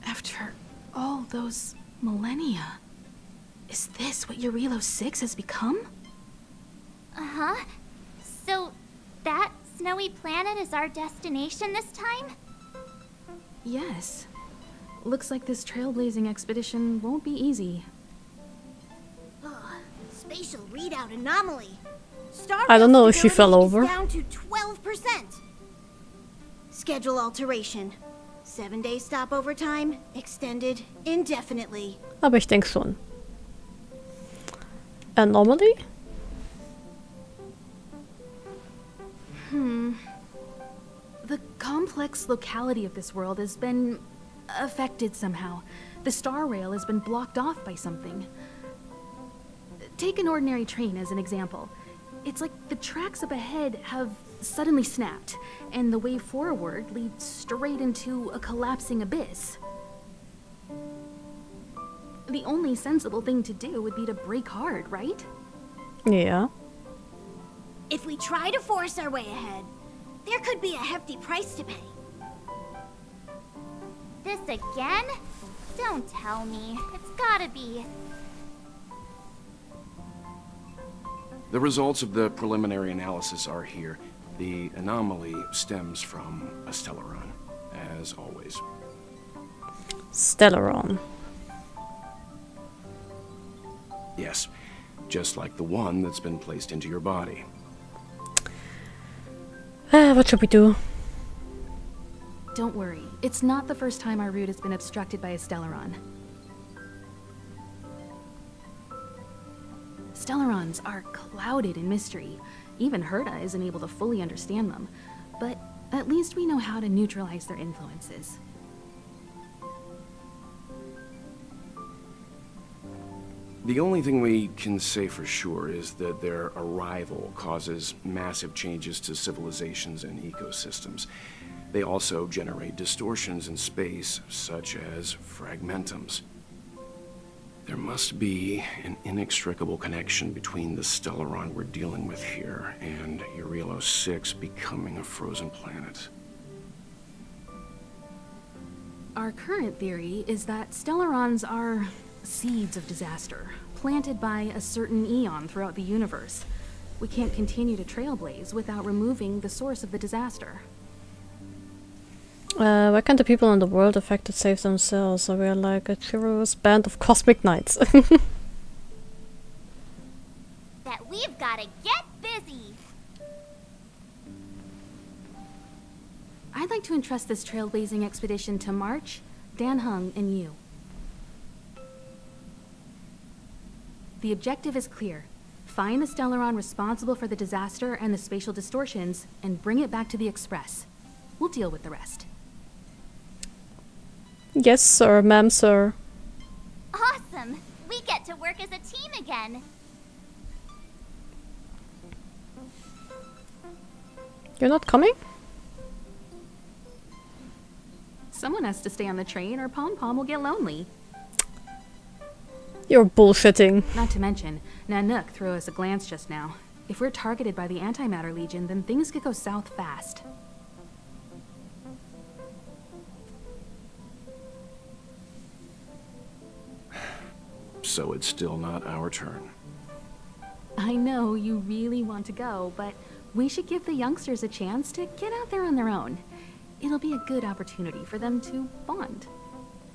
After all those millennia, is this what Eurilo 6 has become? Uh-huh. So, that snowy planet is our destination this time? Yes. Looks like this trailblazing expedition won't be easy. Spatial readout anomaly. Star I don't know if she stability fell is over. down to 12%. Schedule alteration. 7-day stopover time, extended indefinitely. Aber ich denke schon. Anomaly? The complex locality of this world has been affected somehow. The star rail has been blocked off by something. Take an ordinary train as an example. It's like the tracks up ahead have suddenly snapped, and the way forward leads straight into a collapsing abyss. The only sensible thing to do would be to brake hard, right? Ja. If we try to force our way ahead, there could be a hefty price to pay. This again? Don't tell me. It's gotta be. The results of the preliminary analysis are here. The anomaly stems from a Stellaron, as always. Stellaron. Yes, just like the one that's been placed into your body. What should we do? Don't worry, it's not the first time our route has been obstructed by a Stellaron. Stellarons are clouded in mystery. Even Herta isn't able to fully understand them. But at least we know how to neutralize their influences. The only thing we can say for sure is that their arrival causes massive changes to civilizations and ecosystems. They also generate distortions in space, such as fragmentums. There must be an inextricable connection between the Stellaron we're dealing with here and Eurilo 6 becoming a frozen planet. Our current theory is that Stellarons are seeds of disaster, planted by a certain eon throughout the universe. We can't continue to trailblaze without removing the source of the disaster. Why can't the people in the world affected save themselves? So we're like a hero's band of cosmic knights. That we've gotta get busy. I'd like to entrust this trailblazing expedition to March, Dan Hung, and you. The objective is clear. Find the Stellaron responsible for the disaster and the spatial distortions, and bring it back to the Express. We'll deal with the rest. Yes, sir, ma'am, sir. Awesome! We get to work as a team again. You're not coming? Someone has to stay on the train or Pom Pom will get lonely. You're bullshitting. Not to mention, Nanook threw us a glance just now. If we're targeted by the Antimatter Legion, then things could go south fast. So it's still not our turn. I know you really want to go, but we should give the youngsters a chance to get out there on their own. It'll be a good opportunity for them to bond.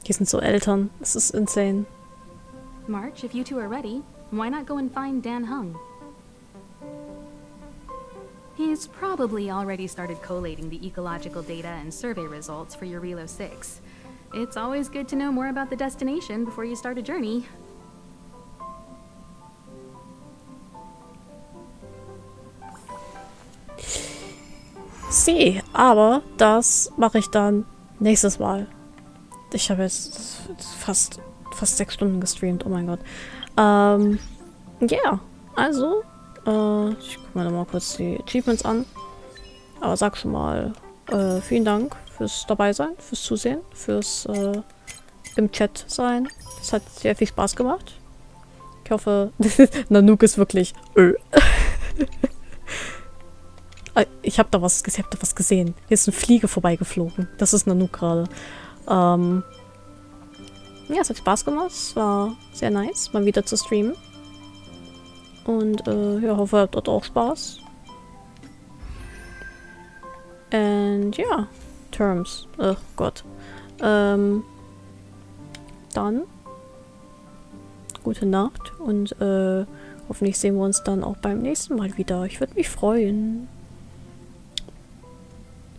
Die sind so Eltern. Das ist insane. March, if you two are ready, why not go and find Dan Hung? He's probably already started collating the ecological data and survey results for Eurilo 6. It's always good to know more about the destination before you start a journey. Sie, aber das mache ich dann nächstes Mal. Ich habe jetzt fast 6 Stunden gestreamt, oh mein Gott. Ja, also, ich gucke mir noch mal kurz die Achievements an. Aber sag schon mal, vielen Dank fürs dabei sein, fürs Zusehen, fürs im Chat sein. Das hat sehr viel Spaß gemacht. Ich hoffe, Nanook ist wirklich Ich hab da was gesehen. Hier ist eine Fliege vorbeigeflogen. Das ist Nanook gerade. Ja, es hat Spaß gemacht. Es war sehr nice, mal wieder zu streamen. Und ja, hoffe, ihr habt dort auch Spaß. Und ja, Terms. Oh Gott. Dann gute Nacht und hoffentlich sehen wir uns dann auch beim nächsten Mal wieder. Ich würde mich freuen.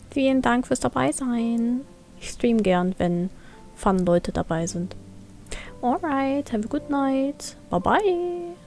Vielen Dank fürs Dabeisein. Ich stream gern, wenn Fun-Leute dabei sind. Alright, have a good night. Bye bye.